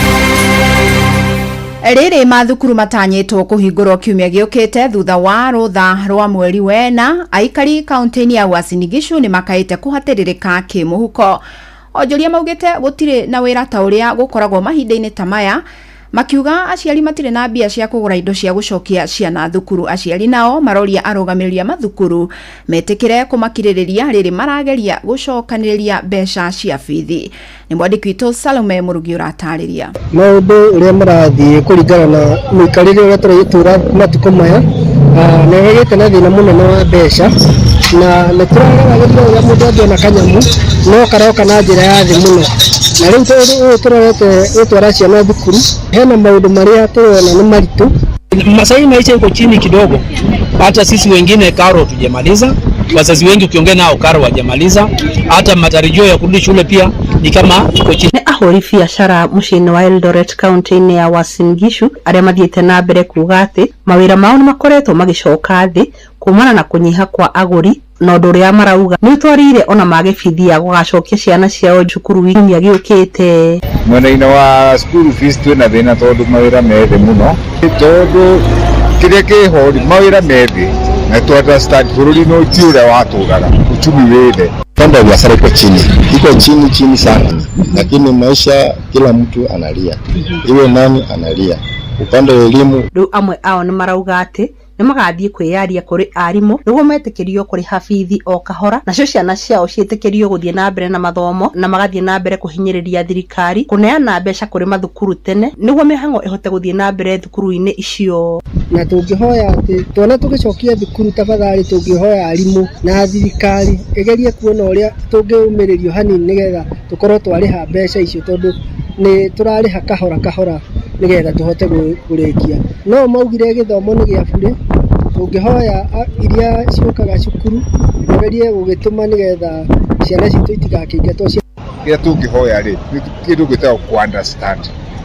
Riri mathukuru matanyitwo kuhingurwo kiumia giukite thutha wa rutha rwa mweri wena. Aikari kaunti-ini ya Uasin Gishu ni makaite kuhatiririka kimuhuko. Onjoria maugite gutire na wira ta uria gukoragwo mahinda-ini ta maya, makiuga aciari matire na mbia cia kugura indo cia gucokia ciana thukuru. Aciari nao maroria arugamiria mathukuru metikire kumakiririria riri marageria gucokaniria mbeca cia bithi. Ni mwandiki witu Salome Murugi uratariria maundu uria marathie kuringana na muikarire uria turayitura matuko maya na hegete na thina munene wa mbeca na turagerageria uria mundu angiona kanyamu no karoka na njira ya thi muno. Na riu turorete gutwara ciana thukuru hena maundu maria turona ni maritu. Masai maisha iko chini kidogo, hata sisi wengine karo tujamaliza, wazazi wengi ukiongea nao karo wajamaliza, hata matarajio ya kurudi shule pia ni kama iko chini. Ni ahori biashara muciini wa Eldoret county-ini ya Uasin Gishu aria mathiete na mbere kuga ati mawira mao ni makoretwo magicoka thi kumana na kunyiha kwa aguri na undu uria marauga ni utwarire ona magibithia gugacokia ciana ciao cukuru wiki giukite. Mwena-ini wa school fees twina thina tondu mawira methe muno tondu kiria kihori mawira methe na tu understand bururi no tiura waturaga uchumi wethe. Pande ya biashara iko chini sana, lakini maisha kila mtu analia, iwe nani analia. Upande wa elimu riu amwe ao ni marauga ati ni magathie kwiyaria kuri arimu niguo metikirio kuri hafithi o kahora nacio ciana ciao cietikirio guthie na mbere na mathomo na magathie na mbere kuhinyiriria thirikari kuneana mbeca kuri mathukuru tene niguo mihango ihote guthie na mbere thukuru-ini icio. Na tungihoya ati twana tugicokia thukuru tafadhali tungihoya arimu na thirikari igerie kuona uria tungiumiririo hanini nigetha tukorwo twariha mbeca icio tondu ni turariha kahora nigetha tuhote kurikia. No maugire githomo ni gia bure, tungihoya iria ciukaga cukuru igerie gugituma nigetha ciana citu itigakingatwo. Kia tungihoya ri kindu gitao ku understand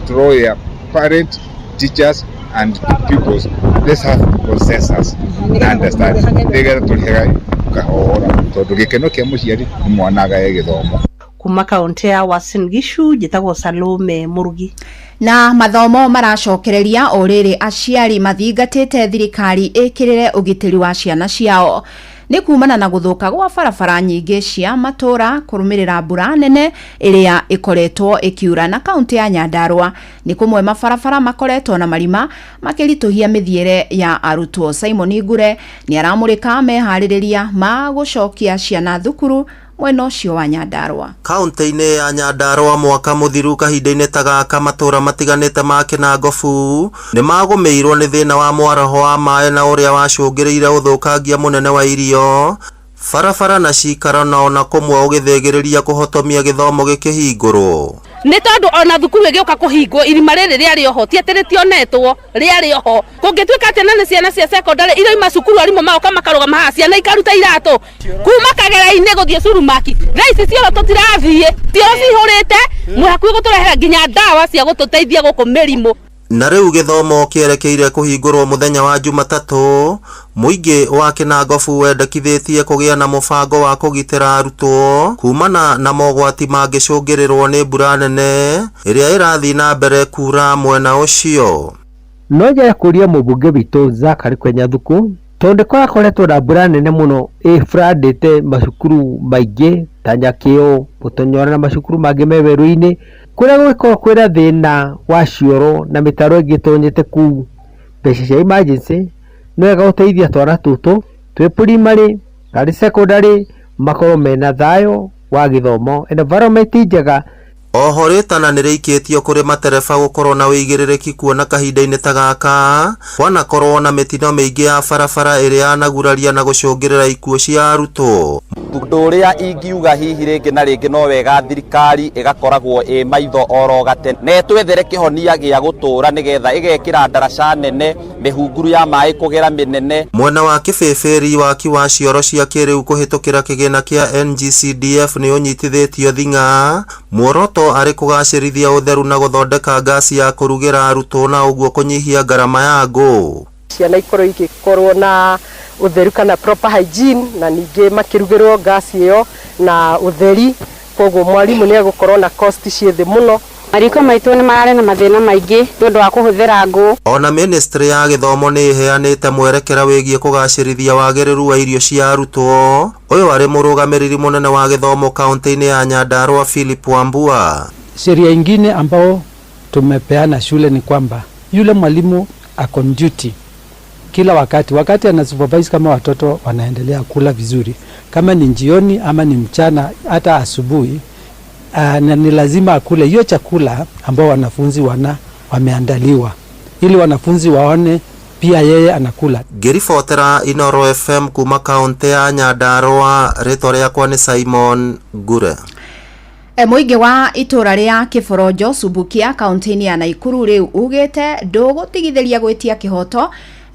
turoya parent, teachers and pupils. Let's have consensus and understand nigetha tulihe kahora tondu gikeno kia muciari ni mwanaga ye githomo. Kuma kaunti ya Uasin Gishu njitagwo Salome Murugi. Na mathomo maracokereria oriri aciari mathingatite thirikari ikirire ugitiri wa ciana ciao. Ni kumana na guthuka gwa barabara nyingi cia matura kurumirira mbura nene iria ikoretwo ikiura na kaunti ya Nyandarua. Ni kumwe mabarabara makoretwo na marima makirituhia mithiere ya arutwo. Simon Ngure ni aramurika mehaririria ma gucokia ciana thukuru mwena ucio wa Nyandarua. Kaunti-ini ya Nyandarua mwaka muthiru kahinda-ini ta gaka matura matiganite ma Kinangofu ni magumirwo ni thina wa mwaraho wa maĩ na uria wacungiriire uthukangia munene wa irio. barabara na cikaro na ona kumwe ugithegereria kuhotomia githomo gikihingurwo. Nĩ tondu ona thukuru ĩgĩũka kũhingwo irima rĩrĩ rĩarĩ oho ti atĩ rĩtionetwo rĩarĩ oho kũngĩtuĩka atĩ nĩ ciana cia secondary iroima cukuru arimũ maoka makarũgama haha ciana ikaruta iratũ kuma kagera-inĩ gũthiĩ curumaki thaa ici ciothe tũtirathiĩ tio cihũrĩte mwĩ hakuhĩ gũtũrehera nginya ndawa cia gũtũteithia gũkũ mĩrimũ. Na rĩu gĩthomo kĩerekeire kũhingũrwo mũthenya wa Jumatatũ, mũingĩ wa Kinangofu wendekithĩtie kũgĩa na mũbango wa kũgitĩra arutwo kumana na mogwati mangĩcũngĩrĩrwo nĩ mbura nene ĩrĩa ĩrathiĩ na mbere kura mwena ũcio. No nja kũria mũmbunge witũ Zakari Kwenyathũku tondũ kwakoretwo na mbura nene mũno ĩfradĩte macukuru maingĩ ta Nyakĩo, Mũtonyora na macukuru mangĩ me werũ-inĩ kuria gũgĩkorwo kwĩna thĩna wa cioro na mĩtaro ĩngĩ tonyete kuu. Mbeca cia emergency no wega gũteithia twana tũtũ twĩ primary kana secondary makorwo mena thayũ wa gĩthomo environment njega. Oho rĩtana nĩ rĩikĩtio kũrĩ matereba gũkorwo na wĩigĩrĩrĩki kuona kahinda-inĩ ta gaka kwanakorwo na mĩtino mĩingĩ ya barabara ĩrĩa yanaguraria na gũcũngĩrĩra ikuũ cia arutwo. Ũndũ ũrĩa ingiuga hihi rĩngĩ na rĩngĩ no wega thirikari ĩgakoragwo ĩ maitho oro gatene na twethere kĩhonia gĩa gũtũra nĩgetha ĩgekĩra ndaraca nene mĩhunguru ya maĩ kũgera mĩnene. Mwena wa Kĩbĩbĩri waki wa cioro cia kĩrĩu kũhĩtũkĩra kĩgĩna kĩa NGCDF nĩ ũnyitithĩtio thing'a, muoroto arĩ kũgacĩrithia ũtheru na gũthondeka ngasi ya kũrugĩra arutwo na ũguo kũnyihia ngarama ya ngũ. Ciana ikorwo igĩkorwo na utheru kana proper hygiene na ningĩ makĩrugĩrwo ngasi ĩyo na utheri, koguo mwarimũ nĩ egũkorwo na cost ciĩ thĩ mũno. Ariko maitũ nĩ mararĩ na mathĩna maingĩ nĩ ũndũ wa kũhũthĩra ngũ. Ona ministry ya gĩthomo nĩ ĩheanĩte mwerekera wĩgiĩ kũgacĩrithia wagĩrĩru wa irio cia arutwo. Ũyũ arĩ mũrũgamĩrĩri mũnene wa gĩthomo kaunti-inĩ ya Nyandarua Philip Wambua. Sheria ingine ambao tumepeana shule ni kwamba yule mwalimu ako duty kila wakati ana supervise kama watoto wanaendelea kula vizuri, kama ni jioni ama ni mchana hata asubuhi, na ni lazima akule hiyo chakula ambao wanafunzi wameandaliwa ili wanafunzi waone pia yeye anakula. Ngĩribotera Inooro FM kuma kaunti ya Nyandarua, rĩtwa rĩakwa nĩ Simon Ngure. Mũingĩ wa itũra rĩa Kĩborojo Subukia kaunti-inĩ ya Naikuru rĩu ugĩte ndũgũtigithĩria gwĩtia kĩhoto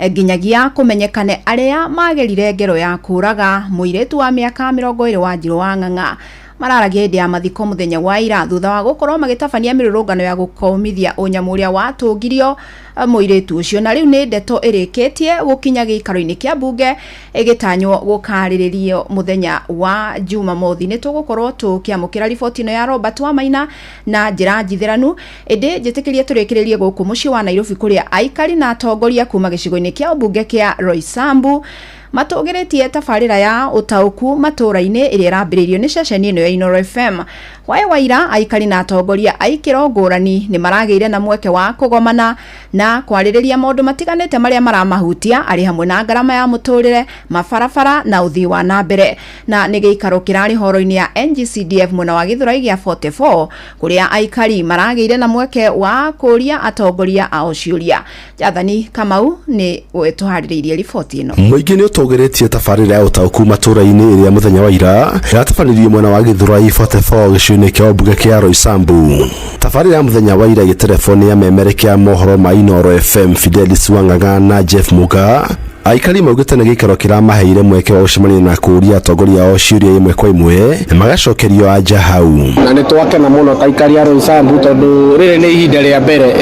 nginyagia kũmenyekane arĩa magerire ngero ya kũraga mũirĩtu wa mĩaka 20 wa Njirũ wa Ng'ang'a. Mararagia hĩndĩ ya mathiko mũthenya wa ira thutha wa gũkorwo magĩtabania mĩrũrũngano ya gũkomithia ũnyamũ ũrĩa watũngirio mũirĩtu ũcio, na rĩu nĩ ndeto ĩrĩkĩtie gũkinya gĩikaro-inĩ kĩa mbunge ĩgĩtanywo gũkarĩrĩrio mũthenya wa Jumamothi. Nĩ tũgũkorwo tũkĩamũkĩra riboti ĩno ya Robert Wamaina na njĩra njithĩranu, ĩndĩ njĩtĩkĩrie tũrĩkĩrĩrie gũkũ mũciĩ wa Nairobi kũrĩa aikari na atongoria kuma gĩcigo-inĩ kĩa mbunge kĩa Roysambu matũgĩrĩtie tabarĩra ya ũtaũku matũra-inĩ ĩrĩa ĩrambĩrĩirio nĩ ceceni ĩno ya Inooro FM. Waira aikari na atongoria aikĩro ngũrani nĩ maragĩire na mweke wa kũgomana na kwarĩrĩria maũndũ matiganĩte marĩa maramahutia arĩ hamwe na ngarama ya mũtũrĩre, mabarabara na ũthii wa nambere. Na nĩ gĩikaro kĩrarĩ horo-inĩ ya NGCDF mwena wa Gĩthũrai gĩa 44 kũrĩa aikari maragĩire na mweke wa kũria atongoria ao ciũria. Jathani Kamau nĩ tũharĩrĩirie riboti ĩno. Mũingĩ nĩ ũtũgĩrĩtie tabarĩra ya ũtaũku matũra-inĩ ĩrĩa mũthenya wa ira yatabanĩrio mwena wa Gĩthũrai 44 gĩcigo-inĩ kĩa mbunge kĩa Roysambu. Tabarĩra ya mũthenya wa ira gĩterefoni ya memerekia mohoro ma Inooro FM Fidelis Wang'ang'a na Jeff Muga. Aikari maugĩte nĩ gĩikaro kĩramaheire mweke wa gũcemania na kũria atongoria ao ciũria ĩmwe kwa ĩmwe na magacokerio anja hau. Na nĩ twakena mũno ta aikari a Roysambu tondũ rĩrĩ nĩ ihinda rĩa mbere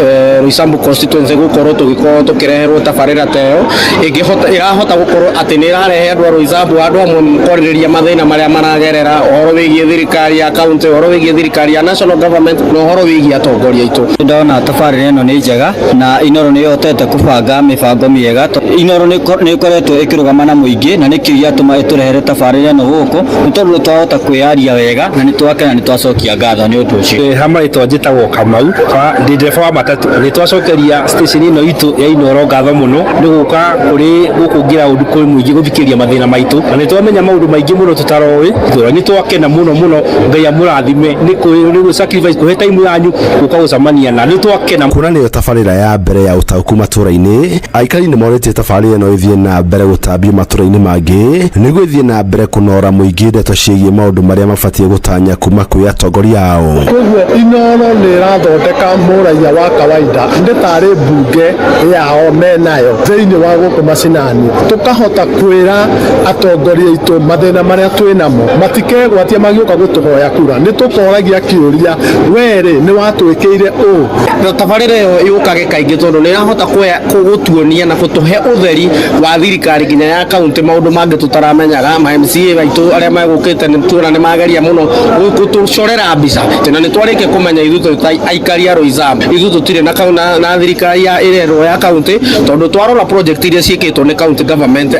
Roysambu constituency gũkorwo tũkĩreherwo tabarĩra ta ĩyo ĩrahota gũkorwo atĩ nĩ ĩrarehe andũ a Roysambu andũ amwe kwarĩrĩria mathĩna marĩa maragerera, ũhoro wĩgiĩ thirikari ya county, ũhoro wĩgiĩ thirikari ya national government na ũhoro wĩgiĩ atongoria aitũ. Ndona tabarĩra ĩno nĩ njega na Inooro nĩ yotete kũbanga mĩbango mĩega. Inooro nĩ ĩkoretwo ĩkĩrũgama na mũingĩ na nĩkĩo gĩatũma ĩtũrehere tabarĩra ĩno gũkũ nĩ tondũ twahota kwĩyaria wega na nĩ twakena nĩ twacokia ngatho nĩ ũndũ ũcio. Hama rĩtwa njĩtagwo Kamau, ndĩ ndereba wa matatũ. Nĩ twacokeria station ĩno itũ ya Inooro ngatho mũno nĩ gũka kũrĩ gũkũ Gĩraũndũ kũrĩ mũingĩ gũthikĩria mathĩna maitũ na nĩ twamenya maũndũ maingĩ mũno tũtaroĩ. Nĩ twakena mũno Ngai amũrathime nĩ sacrifice kũhe time yanyu gũka gũcemania na nĩ twakena. Kuona nĩyo tabarĩra ya mbere ya ũtaũku matũra-inĩ, aikari nĩ morĩtie tabarĩra ĩno ithie na mbere gutambio matũra-inĩ mangĩ nĩguo ithie na mbere kũnora mũingĩ ndeto ciĩgiĩ maũndũ marĩa mabatie gũtanya kuma kwĩ atongoria ao. Koguo Inooro nĩ ĩrathondeka mũraia wa kawaida ndĩ tarĩ mbunge yao menayo thĩinĩ wa gũkũ macinani, tũkahota kwĩra atongoria aitũ mathĩna marĩa twĩnamo matikegwatia magĩũka gũtũhoya kura, nĩ tũkoragia kĩũria were nĩ watwĩkĩire ũũ. Tabarĩra ĩyo yũkage kaingĩ tondũ nĩ ĩrahota gũtuonia na gũtũhe ũtheri wa thirikari nginya ya kaunti maũndũ mangĩ tũtaramenyaga. Ma MCA baitũ arĩa megũkĩte nĩ tuona nĩ mageria mũno gũtũcorera mbica na nĩ twarĩkia kũmenya ithuĩ aikari a Roysambu ithuĩ tũtirĩ na thirikari ya ĩrerwo ya kaunti tondũ twarora project iria ciĩkĩtwo nĩ county government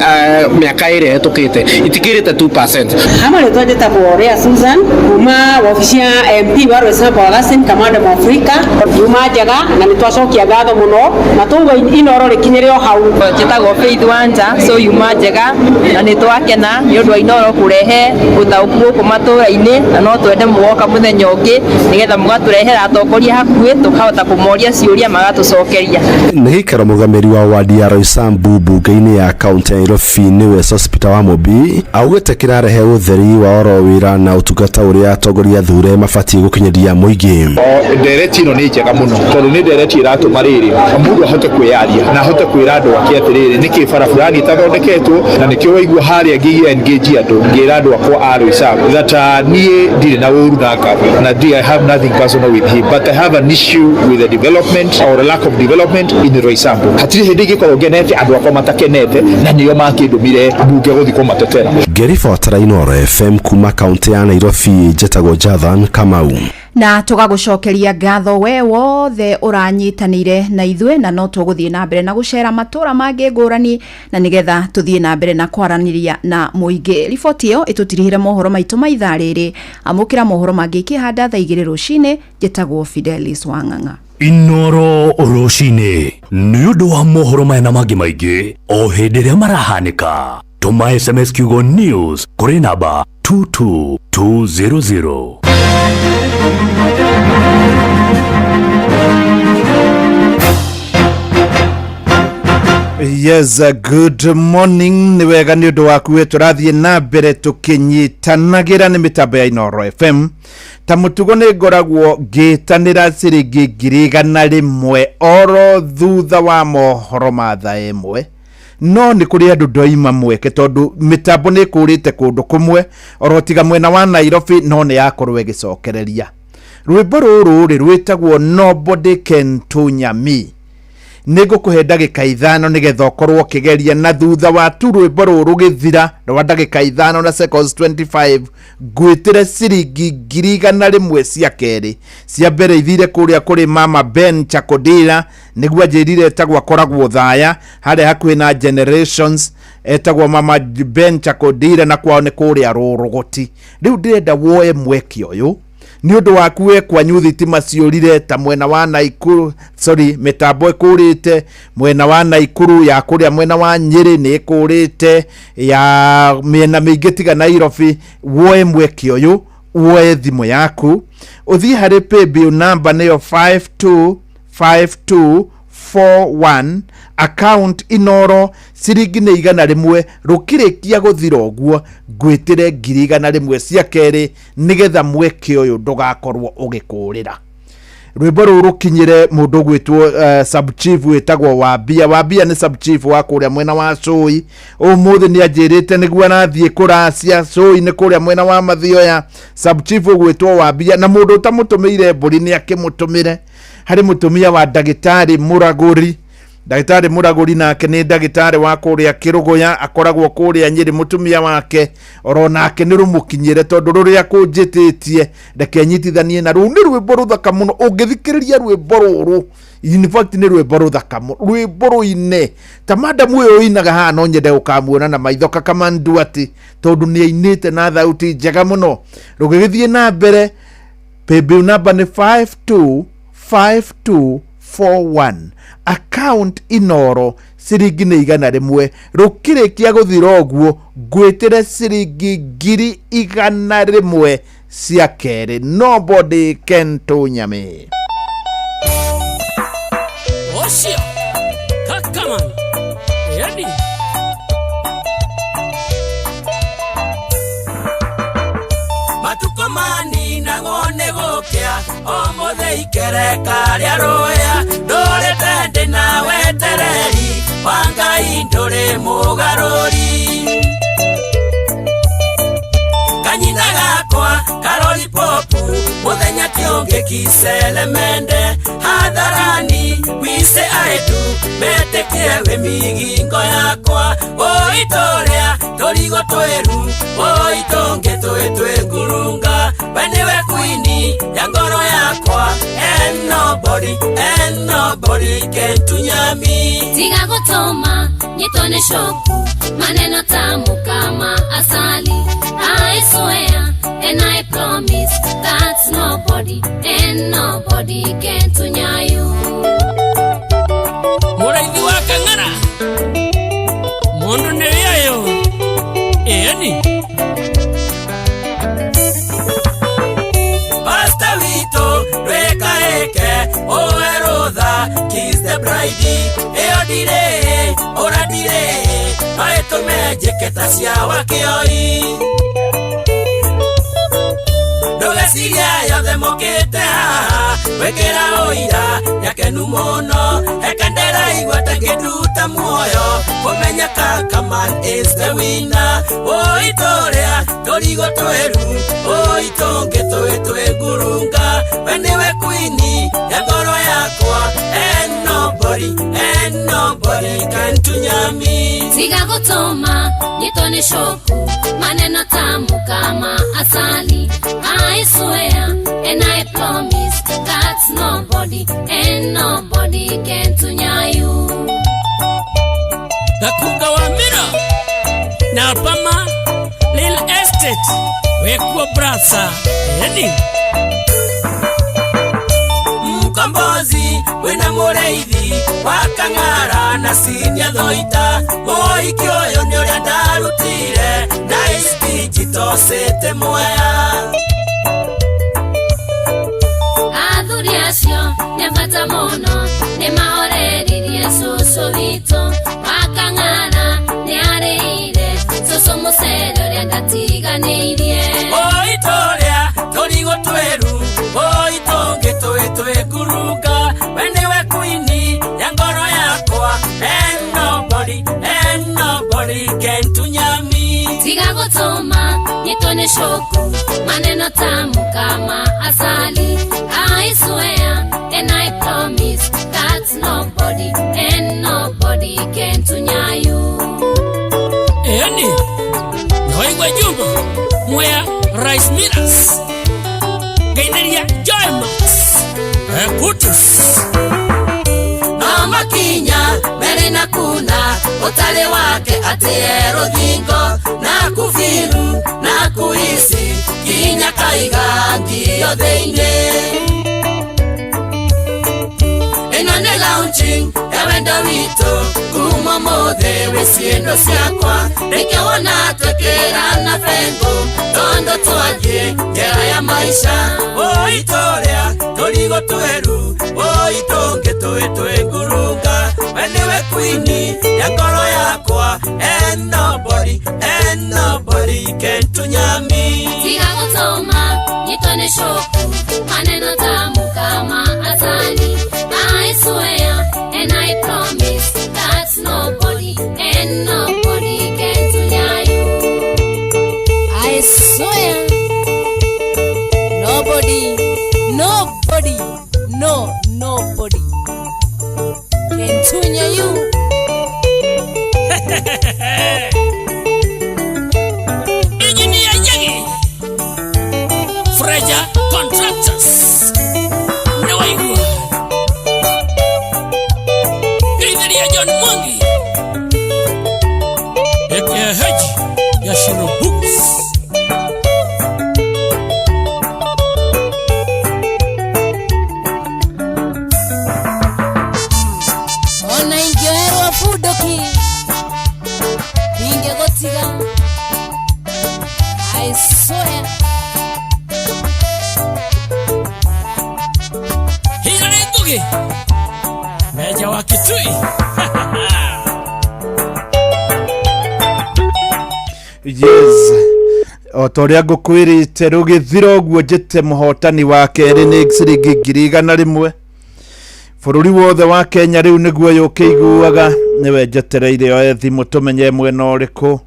mĩaka ĩrĩa ĩhetũkĩte itikĩrĩte 2%. Ama nĩ twandĩtagwo Rea Susan kuma wabici ya MP wa Roysambu Agasin Kamanda Mwafrika Juma njega na nĩ twacokia ngatho mũno na tũgwo Inooro rĩkinyĩre o hau. Njĩtagwo Faith Wanja so Juma njega na nĩ twakena nĩ ũndũ wa Inooro kũrehe ũtaũku gũkũ matũra-inĩ na no twende mũgoka mũthenya ũngĩ nĩgetha mũgatũrehera atongoria hakuhĩ tũkahota kũmoria ciũria magatũcokeria. Nĩ gĩikaro mũgamĩri wa wadi ya Roysambu mbunge-inĩ ya kaunti ya Nairobi nĩwe Sospeter Wamobi augĩte kĩrarehe ũtheri wa oro wĩra na ũtungata ũrĩa atongoria thure mabatie gũkinyĩria mũingĩ. Ndereti ĩno nĩ njega mũno tondũ nĩ ndereti ĩratũma rĩrĩ mũndũ ahote kwĩyaria na ahote kwĩra andũ ake atĩrĩrĩ nĩkĩ bara fulani ĩtathondeketwo na nĩkĩo waigua harĩa ngĩengage andũ ngĩra andũ akwa a Roysambu that niĩ ndirĩ na ũru na Ngabũ na I have nothing personal with him but I have an issue with the development or a lack of development in Roysambu. Hatirĩ hĩndĩ ĩngĩkorwo ngenete andũ akwa matakenete na nĩo makĩndũmire mbunge gũthiĩ kũmatetera. Ngĩribotera Inooro FM kuma kaunti ya Nairobi, njĩtagwo Jathan Kamau. Na tũgagũcokeria ngatho we wothe ũranyitanĩire na ithuĩ na no tũgũthiĩ na mbere na gũcera matũra mangĩ ngũrani na nĩgetha tũthiĩ na mbere na kwaranĩria na mũingĩ. Riboti ĩyo ĩtũtirihire mohoro maitũ ma ithaa rĩrĩ, amũkĩra mohoro mangĩ kĩhanda thaa 2 rũcinĩ. Njĩtagwo Fidelis Wang'ang'a. Inooro rũcinĩ nĩ ũndũ wa mohoro maya na mangĩ maingĩ o hĩndĩ ĩrĩa marahanĩka. Tũma SMS kiugo news kũrĩ namba 22200. Yes, good morning. Ni wega ni undu waku we turathie na mbere tukinyitanagira ni mitambo ya Inooro FM. Ta mutugo ni ngoragwo ngitanira ciringi 100 oro thutha wa mohoro ma thaa ĩmwe. No ni kuri andu ndoima mweke tondu mitambo ni kurite kundu kumwe oro tiga mwena wa Nairobi no ni yakorwo igicokereria. Rwimbo ruru rwitagwo Nobody Can Tunya Me. Nego kuhe ndagĩka 5 nigetha ũkorwo kigeria na thutha wa tu rwimbo ruru gĩthira rwa ndagĩka 5 na seconds 25 gwĩtire ciringi 100 cia kerĩ cia mbere ithire kũrĩa kũrĩ mama Ben Chakodira nĩguo njĩrire etagwo akoragwo thaya harĩa hakuhĩ na Generations etagwo mama Ben Chakodira na kwao nĩ kũrĩa Rũrũgũti. Rĩu ndĩrenda woe mweke ũyũ ni undu waku we kwanyu thitima ciũrire ta mwena wa Naikuru, mitambo ĩkũrĩte mwena wa Naikuru ya kũrĩa mwena wa Nyĩrĩ nĩ ĩkũrĩte ya mĩena mĩingĩ tiga Nairobi. Woe mweke ũyũ, woe thimũ yaku ũthiĩ harĩ paybill number nĩyo 525241 account Inooro ciringi nĩ 100 rũkĩrĩkia gũthira ũguo ngwĩtire 100 cia kerĩ nĩgetha mweke ũyũ ndũgakorwo ũgĩkũrĩra. Rwimbo rũrũ rũkinyire mũndũ gwĩtwo sub chief wĩtagwo Wambia. Wambia nĩ sub chief wa kũrĩa mwena wa Cũi. Ũmũthĩ nĩ anjĩrĩte nĩguo arathiĩ kũracia Cũi nĩ kũrĩa mwena wa Mathioya. Sub chief gwĩtwo Wambia na mũndũ ũtamũtũmĩire mbũri nĩ akĩmũtũmĩre harĩ mũtumia wa ndagĩtarĩ Mũragũri. Ndagĩtarĩ Mũragũri nake nĩ ndagĩtarĩ wa kũrĩa Kĩrũgũya akoragwo kũrĩa Nyĩrĩ. Mũtumia wake oro nake nĩ rũmũkinyĩre tondũ rũrĩa kũnjĩtĩtie reke nyitithanie na rũu nĩ rwĩmbo rũthaka mũno. Ũngĩthikĩrĩria rwĩmbo rũrũ in fact nĩ rwĩmbo rũthaka mũno, rwĩmbo rũine ta madam ũyũ inaga haha no nyende ũkamuona na maitho Kamandu ati tondũ nĩ ainĩte na thauti njega mũno. Rũgĩgĩthiĩ na mbere paybill number nĩ 525241 account Inooro ciringi nĩ 100 rũkĩrĩkia gũthira ũguo ngwĩtire ciringi 100 cia kerĩ. Nobody can tunya me. Oshia Kakaman Ready omothe ikereka ria roya ndore tende na wetereri wangai ndore mugaruri kanyina gakwa karori popu muthenya tionge kiselemende hadharani wise aitu metekie we migingo yakwa oitorea torigo tweru oitonge twetwe ngurunga baniwe kwini ya ngoro yakwa and nobody can tunyami tiga gutoma nyitone shoku maneno tamu kama asali I swear and I promise that nobody and nobody can tunyayu Muraithi wa Kang'ara mundu neyayo eni Pasta wito reka eke oerotha kiss the bride eodire oradire aeto mejeketa cia wakioi Dogasiria yothe mokete haha wekera oira yakenu muno ekandera igwata ngiduta muoyo kumenya Kakaman is the winner oitorea torigo tweru oitonge twetwe ngurunga baniwe kwini ya ngoro yakwa and nobody can tunyami tiga gutoma nyitone shoku maneno tamu kama asali I swear and I promise that nobody and nobody can tunyayu Dakuga wa mira na pama Lil Estate wekwa brasa eni Mkombozi wena mureithi wa Kang'ara na sinia dhoita moi kioyo ni uria ndarutire na ispiji tosete moya athuri acio nebata muno nimahoreririe cucu witũ wa Kang'ara nĩarĩire cucu mũcere ũrĩa ndatiganĩirie oitoria torigo tweru oitonge twetwe ngurunga baniwe kwini ya ngoro yakwa and nobody can tunyami tiga gutuma nyitone shoku maneno tamu kama asali I swear and I promise that nobody and nobody can tunyayu eni noigwe jumbo mwea Rice Millers Gaineria Joymax Kutus Makinya merena kuna utale wake ate rodingo na kufiru na kuisi kinya kaiga ndio deine enane launching ewenda wito kuma mothe wesiendo siakwa rekewana twekera na fengo tondo twaje njera ya maisha oitorea torigo tweru oitonge twetwe ngurunga baniwe kwini ya ngoro yakwa and nobody can tunyami tiga gutoma nyitone shoku maneno tamu kama asali I swear and I promise that nobody and nobody can tunyayu I swear nobody can tunyayu Engineer Yagi Freja Contractors Noigwa Gaineria John Mwangi Heji Yashiro Books ona ingioherwa fudoki inge gotiga I swear Hilary Ngugi Meja wa Kitui Yes. o toria ngukwirite rugithira uguo njite muhotani wa keri ni ciringi 100,000 bururi wothe wa Kenya riu niguo yukiguaga niwe njetereire o thimu tumenye mwena uriku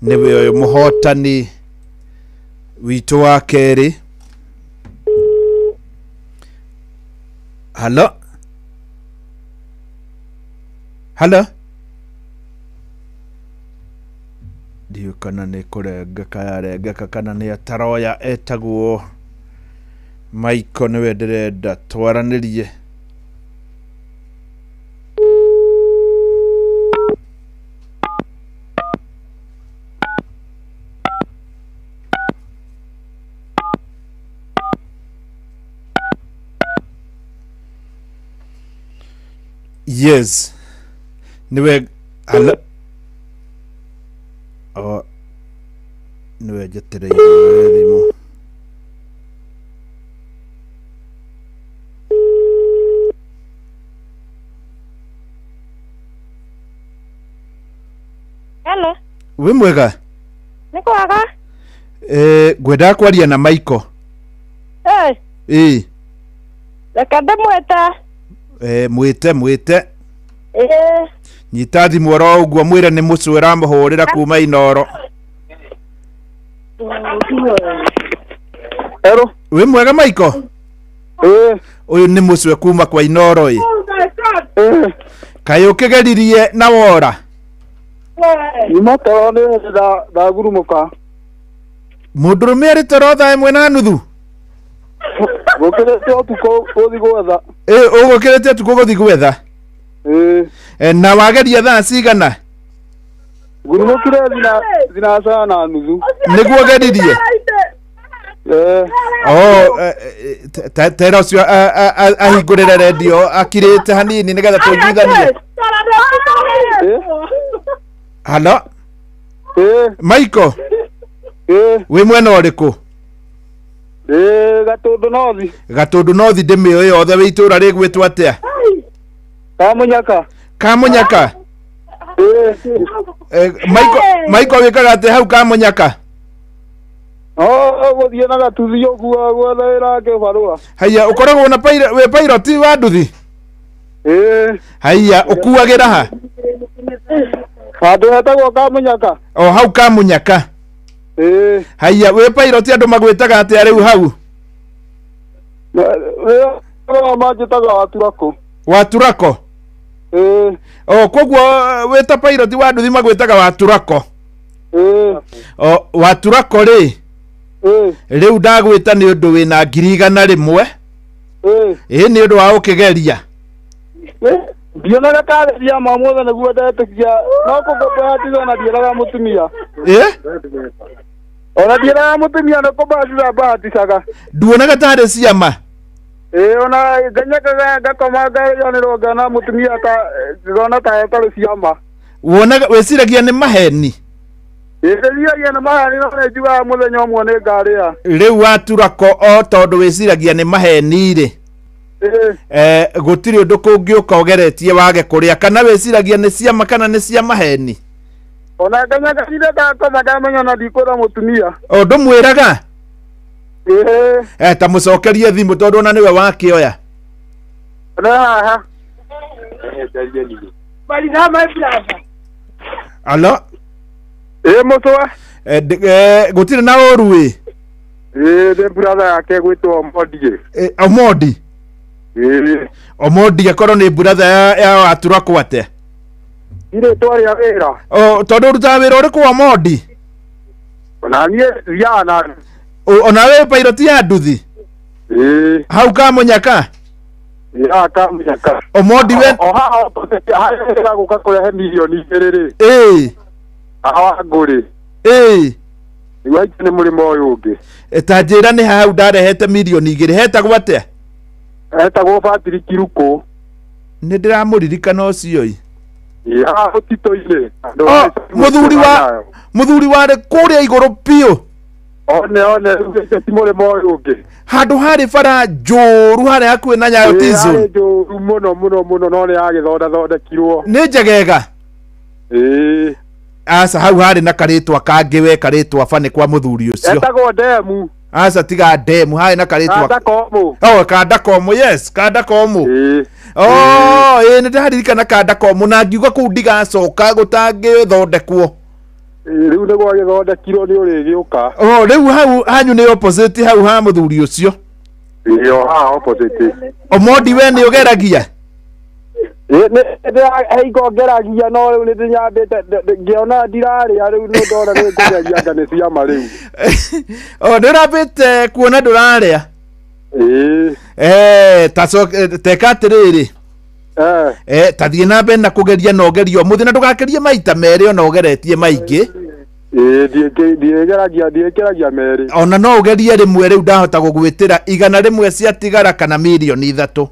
niwe uyu muhotani witu wa keri. Hello ndiyo kana nä kå rengeka yarengeka kana nä ataroya etagwo Maiko nä we ndä renda twaranä rie. Yes niwe ala niwe jetereire thimu. Hello we mwega niko aga ngwenda kwaria na Maiko. Reka ndamweta. Mwite nyita thimu oro uguo mwire ni mucwe ramuhurira kuma Inoro. Hello we mwega Maiko? Uyu ni mucwe kuma kwa Inoro kayo kigeririe na wora imoto ni da gurumuka mundurume ari torotha imwe na nuthu gukirete otuko uthi gwetha ugukirete otuko guthi gwetha na wageria thaa cigana? Gurumukire thina saa na nuthu niguo geririe tera ucio ahingurire radio akirite hanini nigetha tujithanie. Hello Maiko we mwena uriku? Gatundu nothi ndimio yothe we itura rigwitwo atia? Kamunyaka Maiko wikaga atia hau Kamunyaka? Guthie na gatuthi uguo gwetha ke barua. Haya ukoragwo na we pilot wa nduthi? Haya ukuagira ha? Handu hetagwo Kamunyaka. Hau Kamunyaka. Haya we pilot andu magwitaga atia riu hau? Manjitaga Waturako. Waturako? Koguo we ta pilot wa nduthi magwitaga Waturako? Waturako ri riu ndagwita ni undu wina 100,000 ni undu wa ukigeria ndionaga kareria mamothe niguo ndetikia no kukobatithana na ndieraga mutumia ona ndieraga mutumia no kubatithana bahaticaga nduonaga tarĩ ciama ona nganyakaga ngakoma ngayanĩrwo ngana mutumia ngona ta etarĩ ciama wonaga weciragia nĩ maheni ĩciragia nĩ maheni no nĩ njugaga mũthenya ũmwe nĩ ngarĩa rĩu Waturako o tondũ weciragia nĩ maheni rĩ gutiri undu kungiuka ugeretie wage kuria kana weciragia ni ciama kana ni cia maheni ona kanyaga cire ndakoma ndamenya na ndikura mutumia undu mwiraga ta mucokerie thimu tondu ona niwe wakioya haha alo mutwa gutiri na oru the brother yake gwitwo Omodi Omodi Omodi akorwo ni brother ya Waturako atia ire twaria wira tondu ruta wira uriku Omodi ona nie yana ona we pilot ya nduthi hau Kamunyaka Kamunyaka Omodi we ha guka kurehe milioni 2 awa nguri iwaiti ni murimo uyu ungi etanjira ni hau ndarehete milioni 2 hetagwo atia etagwo Patrick Kiruko ni ndiramuririkana ucio ya utito-ini muthuri ware kuria iguru piu one ti murimo uyu ungi handu hari bara njuru hari hakuhi na Nyayo Tizo njuru muno no ni agithondekirwo ni njegega asa hau hari na karitwa kangi we karitwa bane kwa muthuri ucio etagwo Demu asa tiga Demu hari na karitwa Kandakomo Kandakomo yes Kandakomo ni ndaririkana Kandakomo na ngiuga ku ndigacoka gutangi thondekwo riu niguo githondekirwo ni urigiuka riu hau hanyu ni opposite hau ha muthuri ucio iyo ha opposite Omondi we ni ugeragia Heigo ngeragia no riu ni nyambite ngiona ndiraria riu no ndona ni ngeragia ngane cia ma riu ndirambite kuona nduraria taso tekatiriri tathie na mbere na kugeria na ugerio muthi na ndugakerie maita meri ona ugeretie maingi ndiegeragia meri ona no ugerie rimwe riu ndahota gugwitira 100 cia tigara kana milioni 3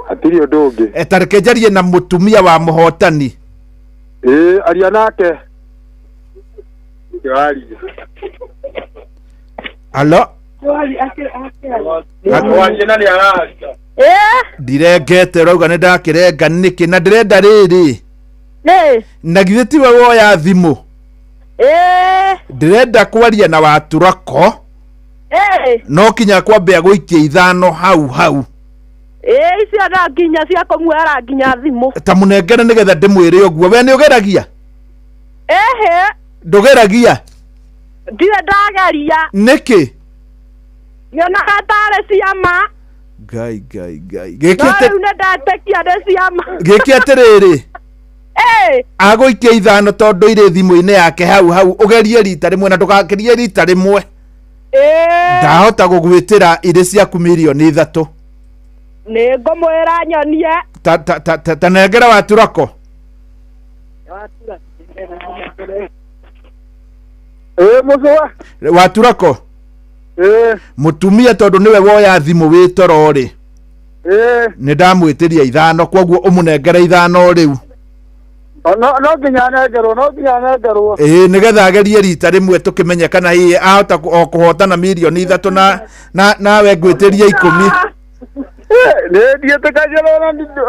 atiri ndungi tareke njarie na mutumia wa muhotani aria nake alo ndirengete rauga nĩ ndakirenga nĩkĩ na ndĩrenda rĩrĩ na githĩ tiwe woya thimũ ndĩrenda kwaria na Waturako no kinya kwambia gũikia ithano hau icio na nginya cia kũmuara nginya thimũ ta mũnengere nĩgetha ndĩmwĩre ũguo we nĩ ũgeragia ndũgeragia ndirĩ ndageria nĩkĩ nyonaga tarĩ ciama Gai gĩkĩ atĩrĩrĩ agũikia ithano tondũ irĩ thimũ-inĩ yake hau ũgerie rita rĩmwe na ndũgakerie rita rĩmwe ndahota gũgwĩtĩra irĩ ciaku milioni 3 nĩ ngũmwĩra nyonie ta nengera Waturako mũcũa Waturako mutumia tondu niwe woya thimu witorori ni ndamwitiria ithano kwoguo umunengere ithano riu no nginya nengerwo nigetha agerie rita rimwe tukimenye kana hihi ahota kuhotana milioni 3 nawe ngwitiria 10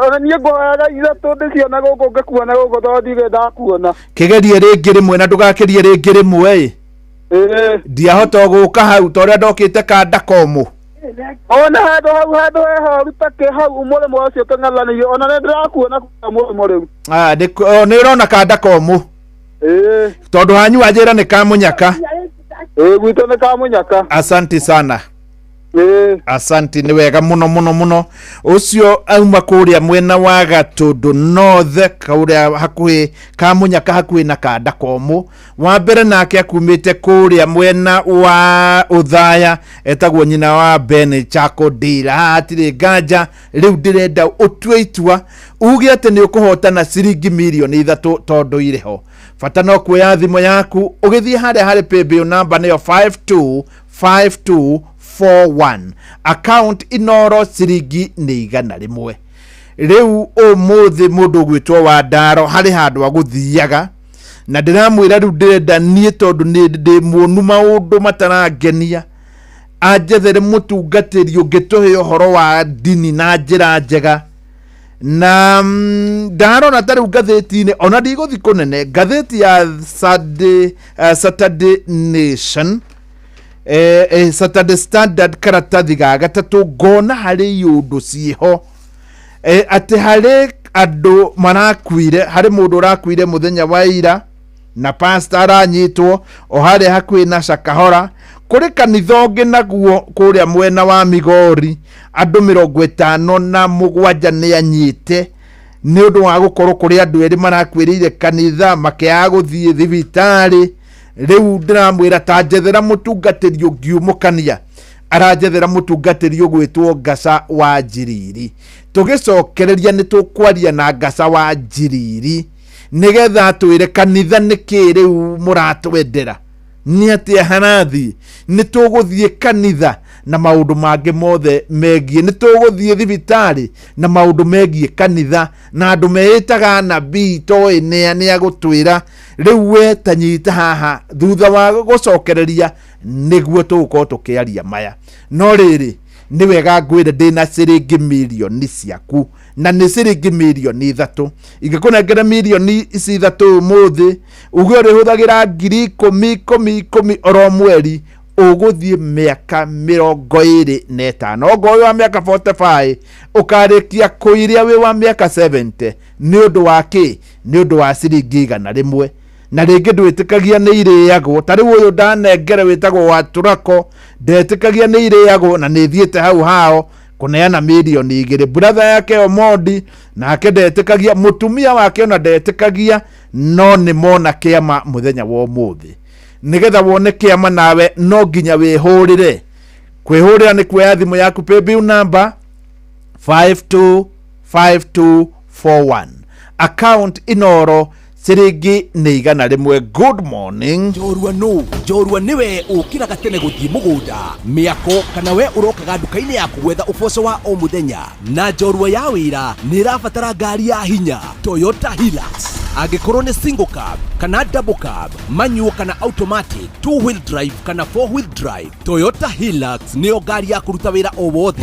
ona niĩ ngwaga 3 ndĩciona gũkũ ngĩkuona gũkũ tondũ ndirĩ ndakuona kigerie rĩngĩ rĩmwe na ndũgakerie rĩngĩ rĩmwe ndiahota gũka hau ta ũrĩa ndokĩte Kandakomo ona handũ heho rutake hau mũrĩmo ũcio tũng'ethanĩire ona nĩ ndĩrakuona mũrĩmo rĩu nĩ ũrona Kandakomo tondũ hanyu wanjĩra nĩ Kamunyaka gwitũ nĩ Kamunyaka asante sana asanti ni wega muno ucio auma kuria mwena wa Gatundu North kuria hakuhi Kamunyaka hakuhi na Kandakomo wa mbere nake akumite kuria mwena wa Uthaya etagwo nyina wa Ben Chako Dira atire ganja riu ndirenda utue itua uge ati ni ukuhotana ciringi milioni 3 tondu ireho fata no kuoya thimo yaku ugithie harĩa paybill number niyo 525241 account inoro ciringi nĩ 100 riu umuthi mundu gwitwo wa Ndaro hari handu aguthiaga na ndiramwira riu ndirenda nie tondu ni ndi muonu maundu matarangenia anjethere mutungatiri ungituhe uhoro wa dini na njira njega na ndarona tari ngatheti-inĩ ona ndiguthi kunene ngatheti ya Saturday Nation Saturday Standard karatathi ga gatatu ngona hari yundu ciho ati hari andu marakuire hari mundu urakuire muthenya wa ira na pastor aranyitwo o hari hakuhi na Shakahora kuri kanitha ungi naguo kuria mwena wa Migori andu 57 ni anyite ni undu wa gukorwo kuri andu eri marakwirire kanitha makiaga guthie thibitari riu ndiramwira ta njethera mutungatiri ungiumukania aranjethera mutungatiri ugwitwo Ngasa wa Njiriri tugicokereria ni tukwaria na Ngasa wa Njiriri nigetha twire kanitha niki riu muratwendera ni atia hanathi ni tuguthie kanitha na maundu mangi mothe megie ni tuguthie thibitari na maundu megie kanitha na andu meitaga nabii toi ni agutwira riu we tanyita haha thutha wa gucokereria niguo tugukorwo tukiaria maya no riri nĩ wega ngwĩre ndĩna ciringi milioni ciaku na nĩ ciringi milioni 3 ingĩkũnengera milioni ici 3 ũmũthĩ uge ũrĩhũthagĩra 10,000 oro mweri ũgũthiĩ mĩaka 25 ongo wĩ wa mĩaka 45 ũkarĩkia kũiria wĩ wa mĩaka 70 nĩ ũndũ wa kĩ nĩ ũndũ wa ciringi 100 na rĩngĩ ndwĩtĩkagia nĩ irĩagwo ta rĩu ũyũ ndanengere wĩtagwo wa Turako ndetĩkagia nĩ irĩagwo na nĩ thiĩte hau hao kuneana milioni 2 brother yake Omondi nake ndetĩkagia mũtumia wake ona ndetĩkagia no nĩ mona kĩama mũthenya wa ũmũthĩ nigetha wone kĩama nawe no nginya wĩhũrĩre kwĩhũrĩra nĩ kuoya thimũ yaku pay bill number 525241 account Inoro ciringi nĩ 100. Good morning. Njorua niwe ukiraga tene guthii mugunda miako kana we urokaga nduka-inĩ yaku gwetha uboco wa o muthenya na njorua ya wira nĩ irabatara ngari ya hinya Toyota Hilux angikorwo nĩ single cab kana double cab manual kana automatic 2-wheel drive kana 4-wheel drive Toyota Hilux nĩyo ngari ya kuruta wira o wothe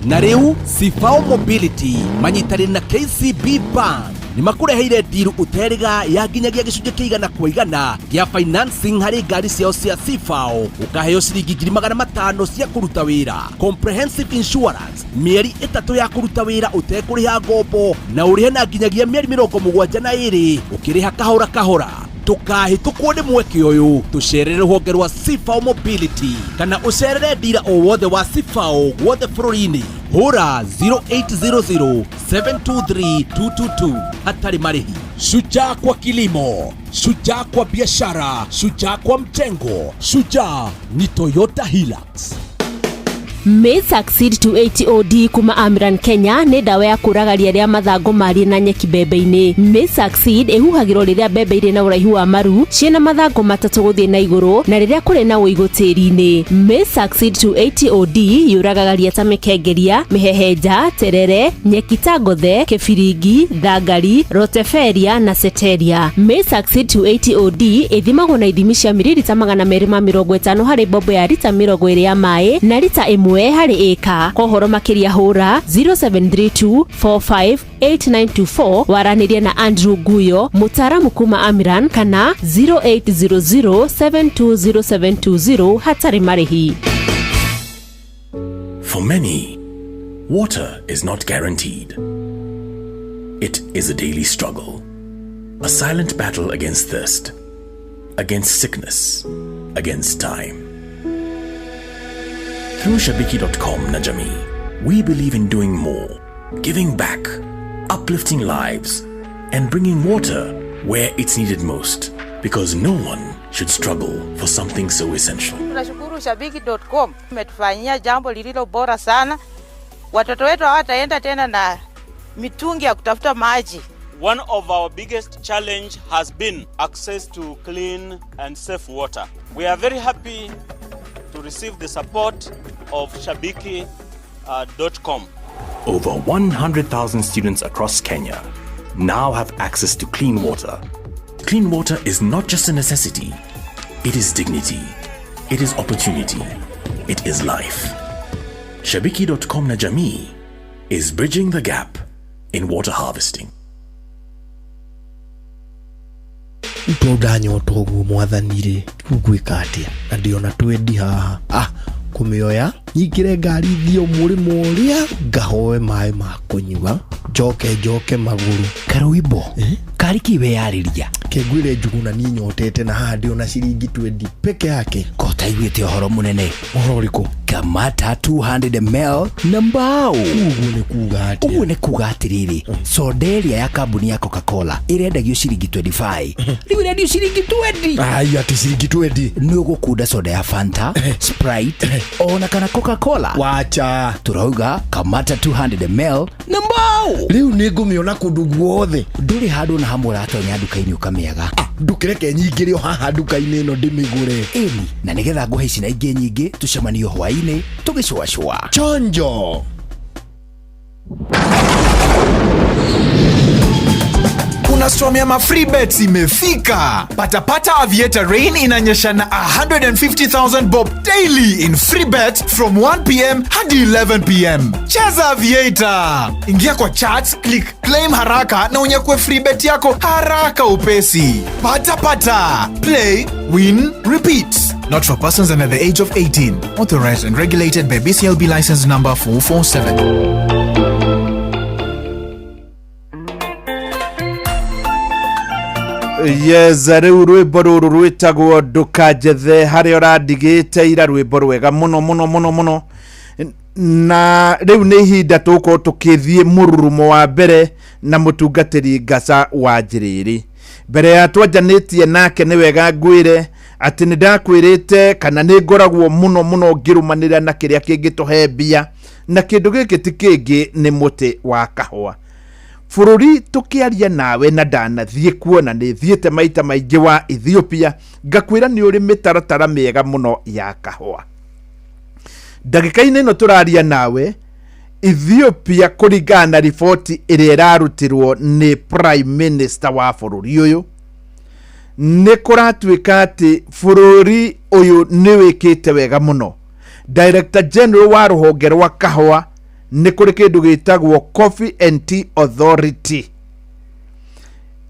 na riu Sifao Mobility manyitanĩire na KCB Bank ni makureheire deal uteriga ya nginyagia gicunjĩ kĩa 100% gĩa financing harĩ ngari ciao cia Sifao ukaheo ciringi 500 cia kuruta wira comprehensive insurance mieri 3 ya kuruta wira utekũrĩha ngombo na ũrĩhe na nginyagia mieri 72 ukĩrĩha kahora kahora tukahĩtũkwo nĩ mweke ũyũ tucerere rũhonge rwa Sifao Mobility kana ucerere dira o wothe wa Sifao wothe bũrũri-inĩ hũra 0800-723-222 hatari marĩhi. Shujaa kwa kilimo, shujaa kwa biashara, shujaa kwa mjengo, shujaa ni Toyota Hilux. May Succeed 280 OD kuma Amiran Kenya nĩ ndawa ya kũragaria rĩa mathango marĩ na nyeki bebe-inĩ. May Succeed ĩhuhagĩrwo rĩrĩa bebe irĩ na ũraihu wa maru ciĩna mathango 3 gũthiĩ na igũrũ na rĩrĩa kũrĩ na ũigũ tĩri-inĩ. May Succeed 280 OD yũragaga ria ta mĩkengeria, mĩhehenja, terere, nyeki ta ngothe, kĩbiringi, thangari, roteferia na seteria. May Succeed 280 OD ĩthimagwo na ithimi cia mililita 250 harĩ bobo ya lita 20 ya maĩ na lita 1 harĩ ĩka. Kohoro makĩria hũra 0732458924 waranĩria na Andrew Guyo mũtaaramu kuma Amiran kana 0800720720 hatarĩ marĩhi. For many, water is not guaranteed. It is a daily struggle, a silent battle against thirst, against sickness, against time. Through Shabiki.com na Jamii, we believe in doing more, giving back, uplifting lives, and bringing water where it's needed most, because no one should struggle for something so essential. Tunashukuru Shabiki.com, umetufanyia jambo lililo bora sana. Watoto wetu hawataenda tena na mitungi ya kutafuta maji. One of our biggest challenge has been access to clean and safe water. We are very happy to receive the support of Shabiki.com. Over 100,000 students across Kenya now have access to clean water. Clean water is not just a necessity, it is dignity, it is opportunity, it is life. Shabiki.com na Jamii is bridging the gap in water harvesting. Ndanyota ũguo mwathanire ngwĩka atĩa na ndĩona twendi haha kũmĩoya nyingĩre ngari thio mũrĩmo ũrĩa ngahoe maĩ ma kũnyua njoke magũrũ Karũimbo kari kiwe yarĩria kengwĩre njuguna niĩ nyotete na haha ndĩona ciringi 20 peke yake kota iguĩte ũhoro mũnene. Ũhoro ũrĩkũ? Kamata 200 ml na mbao. Ũguo nĩ kuga atĩrĩrĩ soda ĩrĩa ya kambuni ya Coca-Cola ĩrendagio ciringi 25 rĩu ĩrendio ciringi 20. Ai ati ciringi 20 nĩ ũgũkunda soda ya Fanta, Sprite ona kana Coca-Cola. Wacha turauga kamata 200 ml na mbao. Rĩu nĩ ngũmĩona kũndũ guothe. Ndũrĩ handũ na hamwe ratonya nduka-inĩ ũkamĩaga. Ndũkĩreke nyingĩre o haha nduka-inĩ ĩno ndĩmĩgũre. Ĩni na nĩgetha ngũhe ici na ingĩ nyingĩ tucemanio hwaĩ-inĩ tũgĩcũacũa. Chonjo. Kuna storm ya free bets imefika. Pata Aviator Rain inanyesha na 150,000 bob daily in free bets from 1 p.m. hadi 11 p.m. Cheza Aviator. Ingia kwa charts, click claim haraka na unyakue free bet yako haraka upesi. Pata. Play, win, repeat. Not for persons under the age of 18. Authorized and regulated by BCLB license number 447. Yes, rwimbo ruru rwitagwo ndukanjethe haria uradigite ira rwimbo rwega muno na riu ni ihinda tuko tukithie mururumo wa mbere na mutungatiri Ngasa wa Njiriri. Mbere ya twanjanitie nake ni wega ngwire ati ni ndakwirite kana ni ngoragwo muno ngirumanira na kiria kingituhe mbia na kindu giki ti kingi ni muti wa kahua. Fururi tukiaria nawe na ndanathie kuona ni thiete maita maingi wa Ethiopia ngakwira ni uri mitaratara miega muno ya kahua. Ndagika-ini no turaria nawe Ethiopia kurigana riboti iria irarutirwo ni Prime Minister wa fururi uyu ni kuratwika ati fururi uyu ni wikite wega muno. Director General wa ruhonge rwa kahua ni kuri kindu gitagwo Coffee and Tea Authority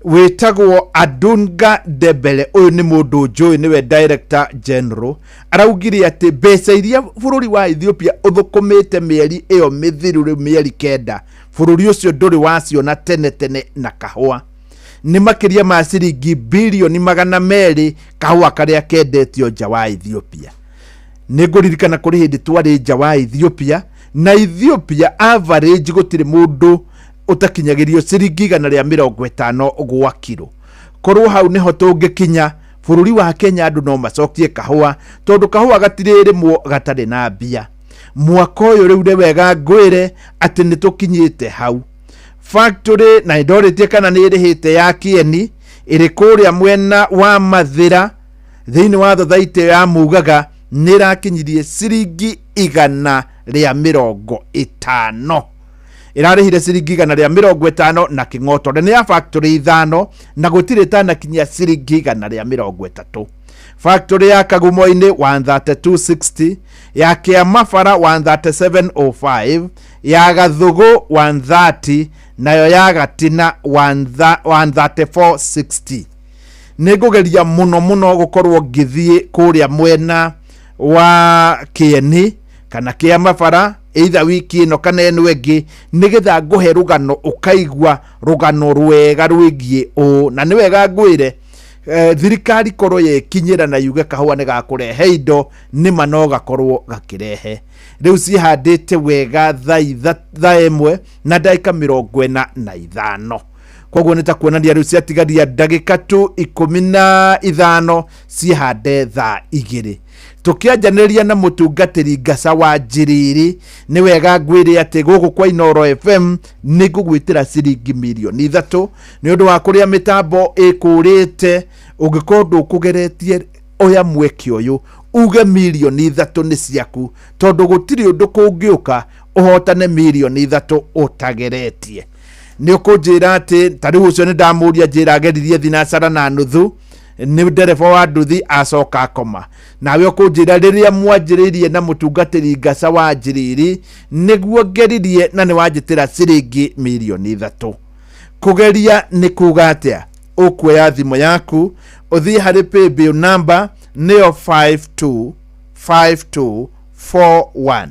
witagwo Adunga Debele. Uyu ni mundu njui niwe Director General araugire ati mbeca iria bururi wa Ethiopia uthukumite mieri iyo mithiru riu mieri kenda bururi ucio nduri wacio na tene na kahua ni makiria ma ciringi bilioni 200 kahua karia kendetio nja wa Ethiopia. Ni nguririkana kuri hindi twari nja wa Ethiopia na Ethiopia average gutire mundu utakinyagirio ciringi 150 gwa kilo. Korwo hau niho tungikinya bururi wa Kenya andu no macokie kahua tondu kahua gatiririmo gatari na mbia. Mwaka uyu riu ni wega ngwire ati ni tukinyite hau. Factory na indoritie kana ni irihite ya Kieni iri kuria mwena wa Mathira thiini wa thothaite ya Mugaga ni rakinyirie ciringi 150 irarihire ciringi 150 na kingoto ni ya factory ithano na gutire tana kinya ciringi 130. Factory ya Kagumo-ini 13260 ya Kiamafara 13705 ya Gathugu 130 nayo ya Gatina 13460. Nigugeria muno gukorwo ngithie kuria mwena wa Kieni kana Kiamafara either wiki ino kana eno engi nigetha nguhe rugano ukaigwa rugano rwega rwigie o na ni wega ngwire thirikari korwo yekinyira na yuge kahua ni gakurehe indo ni manoga korwo gakirehe. Riu cihandite wega thaa imwe na ndagika 45. Koguo nitakuonania riu ciatigaria ndagika tu 15 cihande thaa 2. Tukianjaniria na mutungatiri Ngasa wa Njiriri ni wega ngwire ati guku kwa Inoro FM ni ngugwitira ciringi milioni 3 ni undu wa kuria mitambo ikurite ugikorwo kugeretie oya mweke uyu uge milioni 3 ni ciaku tondu gutiri undu kungiuka uhotane milioni 3 utageretie. Ni ukunjira ati tariu ucio ni ndamuria njira ageririe thinacara na nuthu ni ndereba wa nduthi acoka koma nawe ukunjira riria mwanjiririe na mutungatiri Ngasa wa Njiriri niguo ngeririe na ni wanjitira ciringi milioni 3. Kugeria ni kuga atia ukuoya thimo yaku uthie hari paybill number neo 525241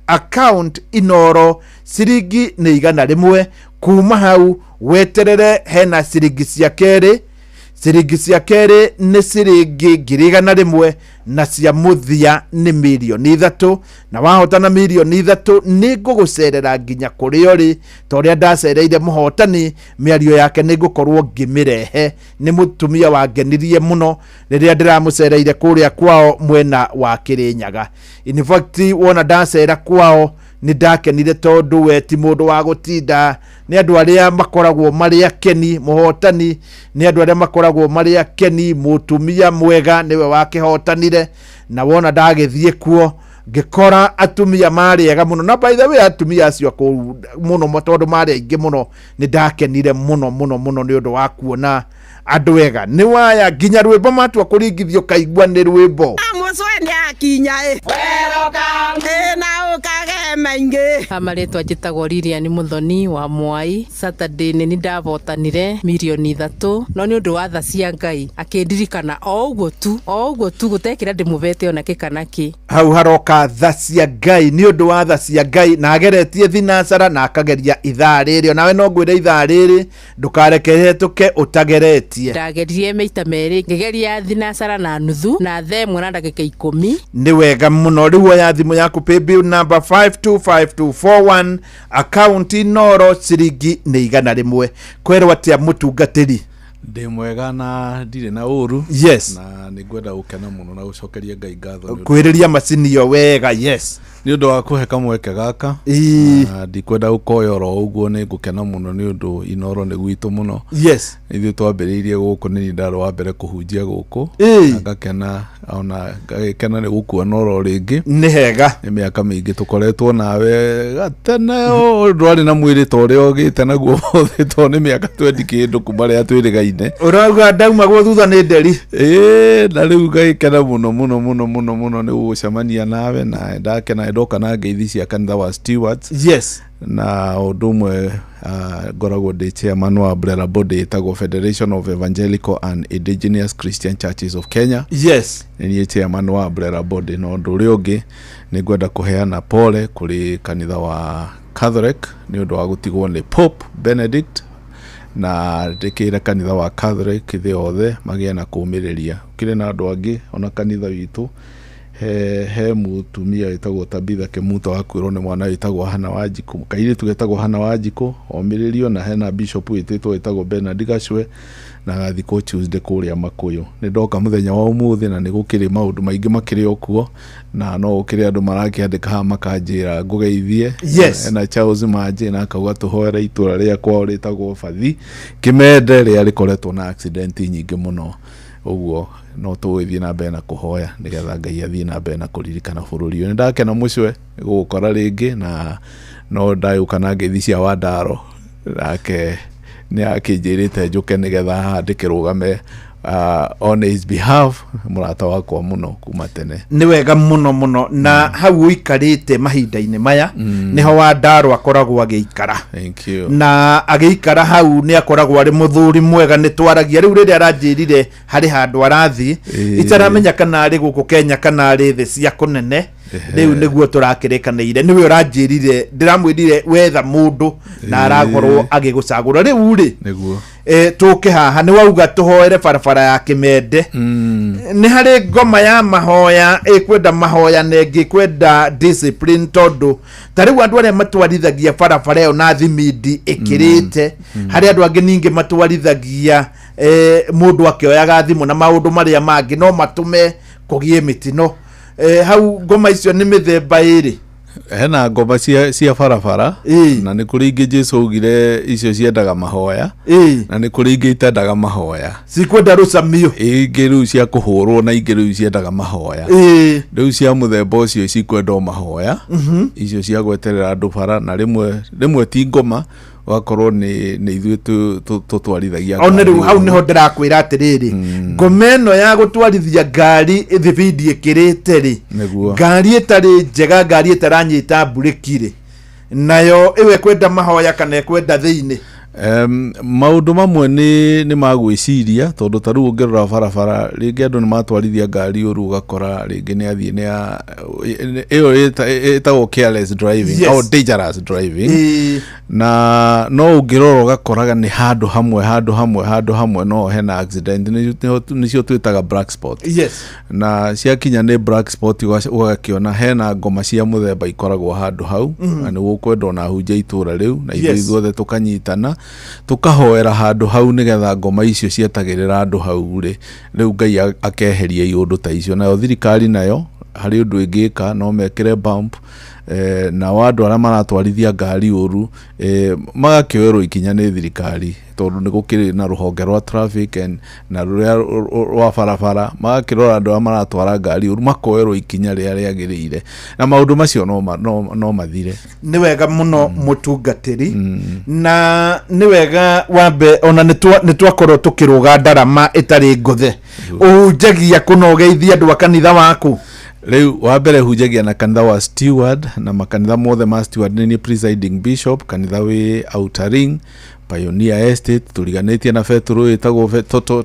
account Inoro ciringi ni 100 kuma hau weterere hena ciringi cia keri. Ciringi cia keri ni ciringi 100 na cia muthia ni milioni 3 na wahotana milioni 3 ni ngugucerera nginya kuri ori toria ndacereire muhotani miario yake ni ngukorwo ngimirehe ni mutumia wangenirie muno riria ndiramucereire kuria kwao mwena wa Kirinyaga. In fact wona ndacera kwao ni ndakenire tondu we ti mundu wa gutinda ni andu aria makoragwo mari akeni muhotani ni andu aria makoragwo mari akeni mutumia mwega niwe wakihotanire na wona ndagithie kuo ngikora atumia mari ega muno na by the way atumia acio ko muno motondo mari aingi muno ni ndakenire muno ni undu wa kuona andu ega ni waya nginya rwimbo matua kuringithio kaigua ni rwimbo muswende akinya welcome na ukage maingi amaretwa njitagwo Lilian Muthoni wa Mwai. Saturday ni ndavotanire milioni 3 no ni undu wa tha cia Ngai akindirikana o uguo tu gutekira ndimuvete ona kikanaki hau haroka tha cia Ngai ni undu wa tha cia Ngai na ageretie thinacara na akageria ithaa riri nawe no ngwire ithaa riri ndukarekere tuke utageretie ndagerie meita meri ngegeria thinacara na nuthu na themwe na ndagika 10 ni wega muno riu ya thimu yaku paybill number 525241 account Inoro ciringi ni 100 kwerwo atia mutungatiri ndi mwega na ndire na uru yes na ningwenda gukena muno na gucokeria Ngai ngatho kwiriria macini yo wega yes ni undu wa kuhe kamweke gaka ndikwenda gukoyora uguo ni ngukena muno ni undu Inoro ni gwitu muno yes ithu twambiriirie guku ni ndaro wa mbere kuhunjia guku ngakena ona ngakena ni gukuona oro ringi ni hega ni miaka mingi tukoretwo nawe gatene ndwari na mwiri tore ogite naguo thito ni miaka 20 kindu kuma ria twirigaine urauga ndauma gwo thutha ni nderi na riu ngakena muno ni gucemania nawe na ndakena ndoka na ngeithi cia kanitha wa Stewards yes na udumwe ngoragwo ndi chairman wa umbrella body itagwo Federation of Evangelical and Indigenous Christian Churches of Kenya yes ni chairman wa umbrella body no nduri ungi ni ngwenda kuheana pole kuri kanitha wa Catholic ni undu wa gutigwo ni Pope Benedict na ndikira kanitha wa Catholic thi othe magia na kumiriria kire na andu angi ona kanitha witu he mutumia itagwo Tabitha Kimuta wa kwirwo ni mwana itagwo Hana Wanjiku kaire tugetagwo Hana Wanjiku omiririo na hena bishop wititwo itagwo Bernard Gashwe na gathiko Tuesday kuria Makuyu ni ndoka muthenya wa umuthi na ni gukiri maundu maingi makiri okuo na no ukiri andu marakiandika ha makanjira ngugeithie yes na Charles Manje na akauga tuhoera itura ria kwa ritagwo Fathi Kimende ria rikoretwo na accident nyingi muno uguo no tuwithie na mbere na kuhoya nigetha Ngai athie na mbere na kuririkana bururi uyu ndakena mucwe gukora ringi na no ndayuka na ngeithi cia Wandaro nake ni akinjirite njuke nigetha handike rugame on his behalf murata wakwa muno kuma tene ni wega muno na hau ikarite mahinda-ini maya niho Wandaro akoragwo agiikara thank you na agiikara hau ni akoragwo ari muthuri mwega ni twaragia riu riri aranjirire hari handu arathi itaramenya kana ari guku Kenya kana ari thi cia kunene riu niguo turakirikanire niwe uranjirire ndiramwirire wetha mundu na aragorwo agigucagura riu ri niguo tuke haha ni wauga tuhoere barabara ya Kimende ni hari ngoma ya mahoya ikwenda mahoya nengi kwenda discipline tondu tariu andu aria matwarithagia barabara yo na thimindi ikirite hari andu angi ningi matwarithagia mundu akioyaga thimu na maundu maria mangi no matume kugie mitino hau ngoma icio ni mithemba iri hena ngoma cia barabara na ni kuri ingi Jesu augire icio ciendaga mahoya na ni kuri ingi itendaga mahoya cikwenda rucamio ingi riu cia kuhurwo na ingi riu ciendaga mahoya riu cia muthemba ucio cikwenda mahoya icio cia gweterera andu bara na rimwe ti ngoma wakorwo ni ithuĩ tutwarithagia ona riu hau niho ndirakwira atiriri ngomeno ya gutwarithia ngari thibindi ikirite ri ngari itari njega ngari itaranyita burikire nayo iwe kwenda mahoya kana kwenda thiini maundu mamwe ni magwiciria tondu taru ngirora barabara ringi andu ni matwarithia ngari uru gakora ringi ni athie ni iyo etagwo careless driving or dangerous driving na no ngirora gakoraga ni handu hamwe no hena accident nicio twitaga black spot yes na cia kinya ni black spot ugakiona hena ngoma cia muthemba ikoragwo handu hau na ni gukwenda na hunjia itura riu na ithuothe tukanyitana tukahoera handu hau nigetha ngoma icio cietagirira andu hau ri riu Ngai akeheria iundu ta icio nayo thirikari nayo hari undu ingika no mekire bump na wandu ara maratwarithia ngari uru magakioerwo ikinya ni thirikari tondu ni gukiri na ruhonge rwa traffic na ruria rwa barabara magakirora andu ara maratwara ngari uru makoerwo ikinya ria riagirire na maundu macio no mathire. Ni wega muno mutungatiri na ni wega wambe ona ni twakorwo tukiruga ndarama itari nguthe ujagia kunogeithia andu a kanitha waku. Leo wabere hujagia na kanitha wa Steward na makanitha mothe ma Steward ni presiding bishop kanitha we Outer Ring, Pioneer Estate tuliganetie na Petro itago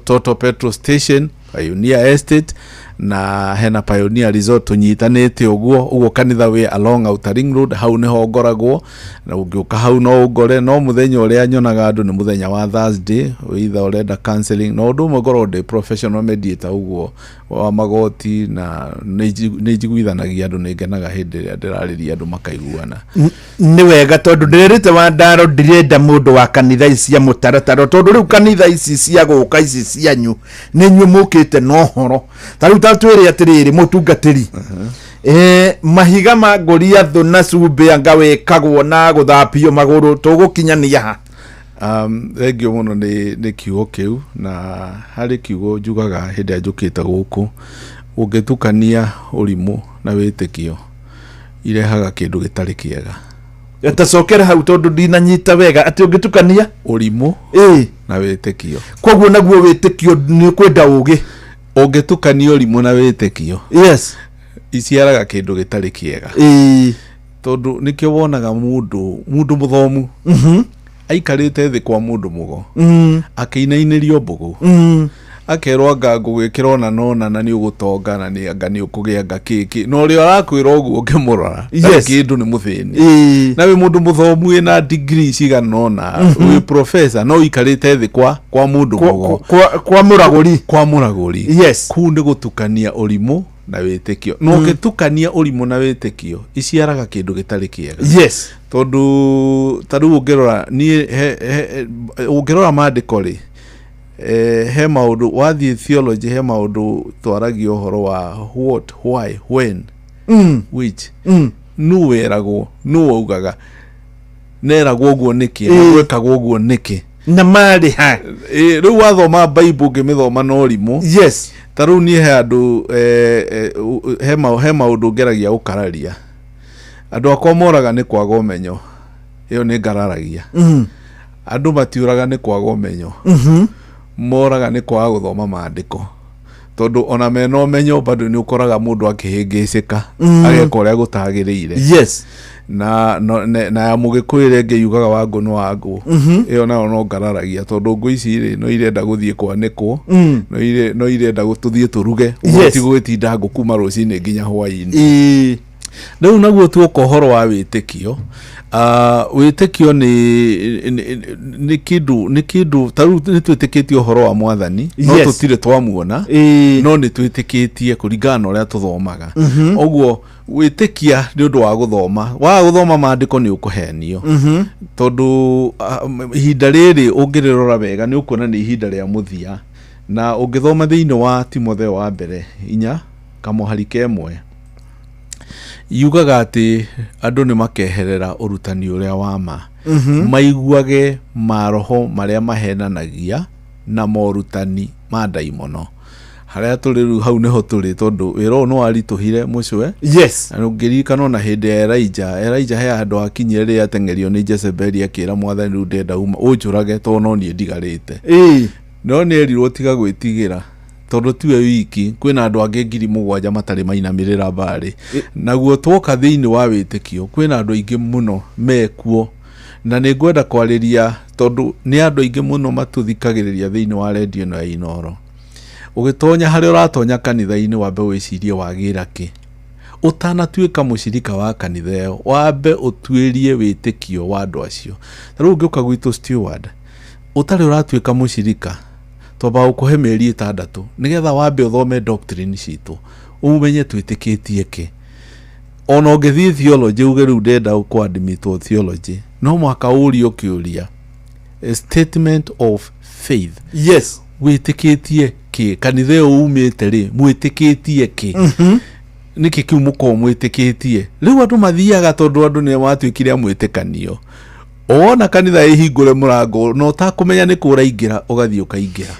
Toto Petrol Station, Pioneer Estate na hena Pioneer Resort tunyitanete uguo kanitha we along Outer Ring Road hau neho ngoragwo na ungiuka hau no ungore no muthenya uria nyonaga andu ni muthenya wa Thursday either urenda counseling no ndu mugoro de professional mediator uguo wa magoti na nijiguithanagia andu ningenaga hindi ria ndirariria andu makaiguana. Ni wega tondu ndirite wa ndaro ndirenda mundu wa kanitha ici ya mutaratara tondu riu kanitha ici cia guka ici cianyu ni nyumukite no horo tariu tatwire atiriri mutungatiri mahiga ma ngoria thu na cumbi anga wikagwo na guthapio maguru tugukinyania ha. Thengio muno ni kiugo kiu na hari kiugo njugaga hindi njukite guku ungitukania urimu na witikio irehaga kindu gitari kiega. Etacokera hau tondu ndinanyita wega ati ungitukania urimu na witikio koguo naguo witikio ni kwenda ugi ungitukania urimu na witikio yes iciaraga kindu gitari kiega tondu nikio wonaga mundu muthomu aikarite thi kwa mundu mugo akinainirio mbugu akerwa ngangu gwikirona nona na ni ugutonga na ni anga ni ukugia ngakiki no ri arakwira uguo ukimurora kindu ni muthini na we mundu muthomu ina degree ciga nona we professor no ikarite thi kwa mundu mugo kwa muraguri yes ku ndi gutukania urimu na witikio no gitukania urimu na witikio iciaraga kindu gitari kiega yes tondu taru ungerora ni ungerora maandiko ri he maundu wathie theology he maundu twaragio horo wa what why when which nu weragwo nu ugaga neragwo guo niki gwekagwo guo niki na mari ha riu wathoma Bible ngimithoma no rimu yes taru ni he andu he maundu ngeragia ukararia andu akwa moraga ni kwaga umenyo iyo ni ngararagia andu matiuraga ni kwaga umenyo moraga ni kwaga guthoma maandiko tondu ona meno menyo bado ni ukoraga mundu akihingicika agekoria gutagirire yes na ya mugikwire ngiyugaga wangu no wangu iyo nayo no ngararagia tondu ngu ici ri no irenda guthie kwanikwo no irenda gututhie turuge uti gwitinda ngukuma rucini nginya hwaini riu naguo tu ukohoro wa witikio witikio ni kindu taru ni twitikitie uhoro wa mwathani no tutire twamuona no ni twitikitie kuringana uria tuthomaga oguo witikia ni undu wa guthoma maandiko ni ukuhenio tondu ihinda riri ungirirora wega ni ukuona ni ihinda ria muthia na ungithoma thiini wa Timotheo wa mbere 4 kamuhari kemwe yugaga ati andu ni makeherera urutani uria wama maiguage maroho maria mahenanagia na morutani ma daimono haria turi ru hau neho turi tondu wiro no arituhire mucwe yes ngirikana na hindi Elijah he andu akinyire atengerio ni Jezebel akira mwathani ru ndenda uma unjurage to no ni ndigarite no ni erirwo tiga gwitigira tondu tiwe wiki kwina andu angi 7,000 matari mainamirira bari naguo twoka thiini wa witikio kwina andu aingi muno mekuo na ni ngwenda kwariria tondu ni andu aingi muno matuthikagiriria thiini wa radio na Inoro ugitonya hari uratonya kanitha-ini wambe wicirie wagira ki utanatuika mushirika wa kanitha iyo wambe utwirie witikio wa andu acio taru ngiuka gwitu Steward utari uratuika mushirika toba ukuhe meri 6 nigetha wambe uthome doctrine citu umenye twitikitie ki ona ngithie theology uge riu ndenda ukwadmitwo theology no mwaka urio kiuria a statement of faith yes witikitie ki kanitha umite ri mwitikitie ki niki kiu muko mwitikitie riu andu mathiaga tondu andu ni matuikire mwitikanio ona kanitha ihingure murango no ta kumenya ni kuraingira ugathii ukaingira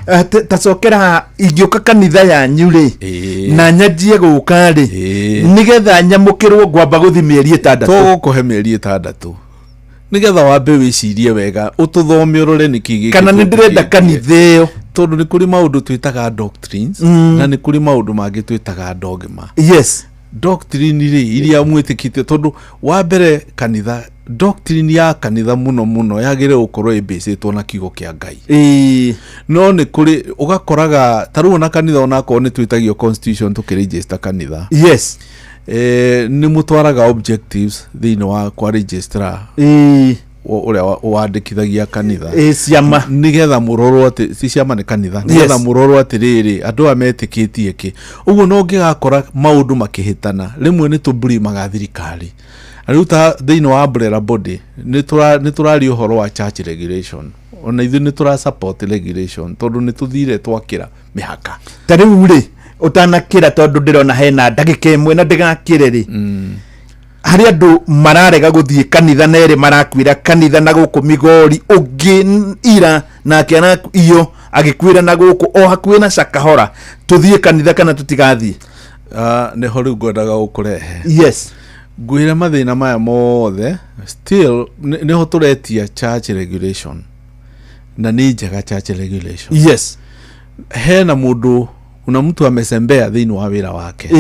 tacokera ingioka kanitha yanyu ri na nyajie guka ri nigetha nyamukirwo ngwamba guthi mieri 6 tugukuhe mieri 6 nigetha wambe wicirie wega ututhome urore niki kana ni ndirenda kanitha iyo tondu ni kuri maundu twitaga doctrines na ni kuri maundu mangi twitaga dogma. Yes, doctrine ri iria mwitikite tondu wa mbere kanitha doctrine ya kanitha muno yagire ukorwo ibicitwo na kigo kia Ngai. No ni kuri ugakoraga taru na kanitha onako ni twitagio constitution tukiregister kanitha. Yes, ni mutwaraga objectives thini wa kwa registrar uria wandikithagia kanitha ciama nigetha murorwo ati si ciama ni kanitha nigetha murorwo ati riri andu ametikitie ki uguo no ngigakora maundu makihitana rimwe ni tuburi magathirikari aruta thini wa umbrella body ni turari uhoro wa church regulation ona ithu ni tura support regulation tondu ni tuthire twakira mihaka tariu ri utanakira tondu ndirona hena ndagika imwe na ndigakire ri hari andu mararega guthie kanitha nere marakwira kanitha na guku Migori ungi ira na kiana iyo agikwira na guku o hakuwe na Shakahora tuthie kanitha kana tutigathie ne hori ngwendaga gukurehe. Yes, ngwira mathina maya mothe still ne ho turetia church regulation na ni njega church regulation. Yes, hena mundu una mtu amesembea thini wa wira wake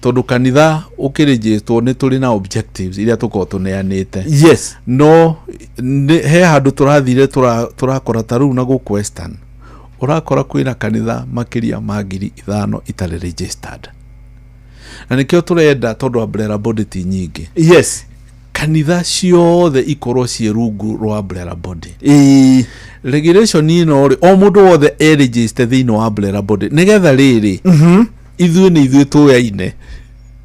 tondu kanitha ukiregistrwo ni turi na objectives iria tuko tuneanite. Yes, no he handu turathire turakora taru na guku Western urakora kwina kanitha makiria ma 5,000 itari registered na nikio turenda tondu umbrella body ti nyingi. Yes, kanitha ciothe ikorwo cie rungu rwa umbrella body. Regulation ino ri o mundu wothe e register thini wa umbrella body nigetha riri ithuĩ nĩ ithuĩ tũyaine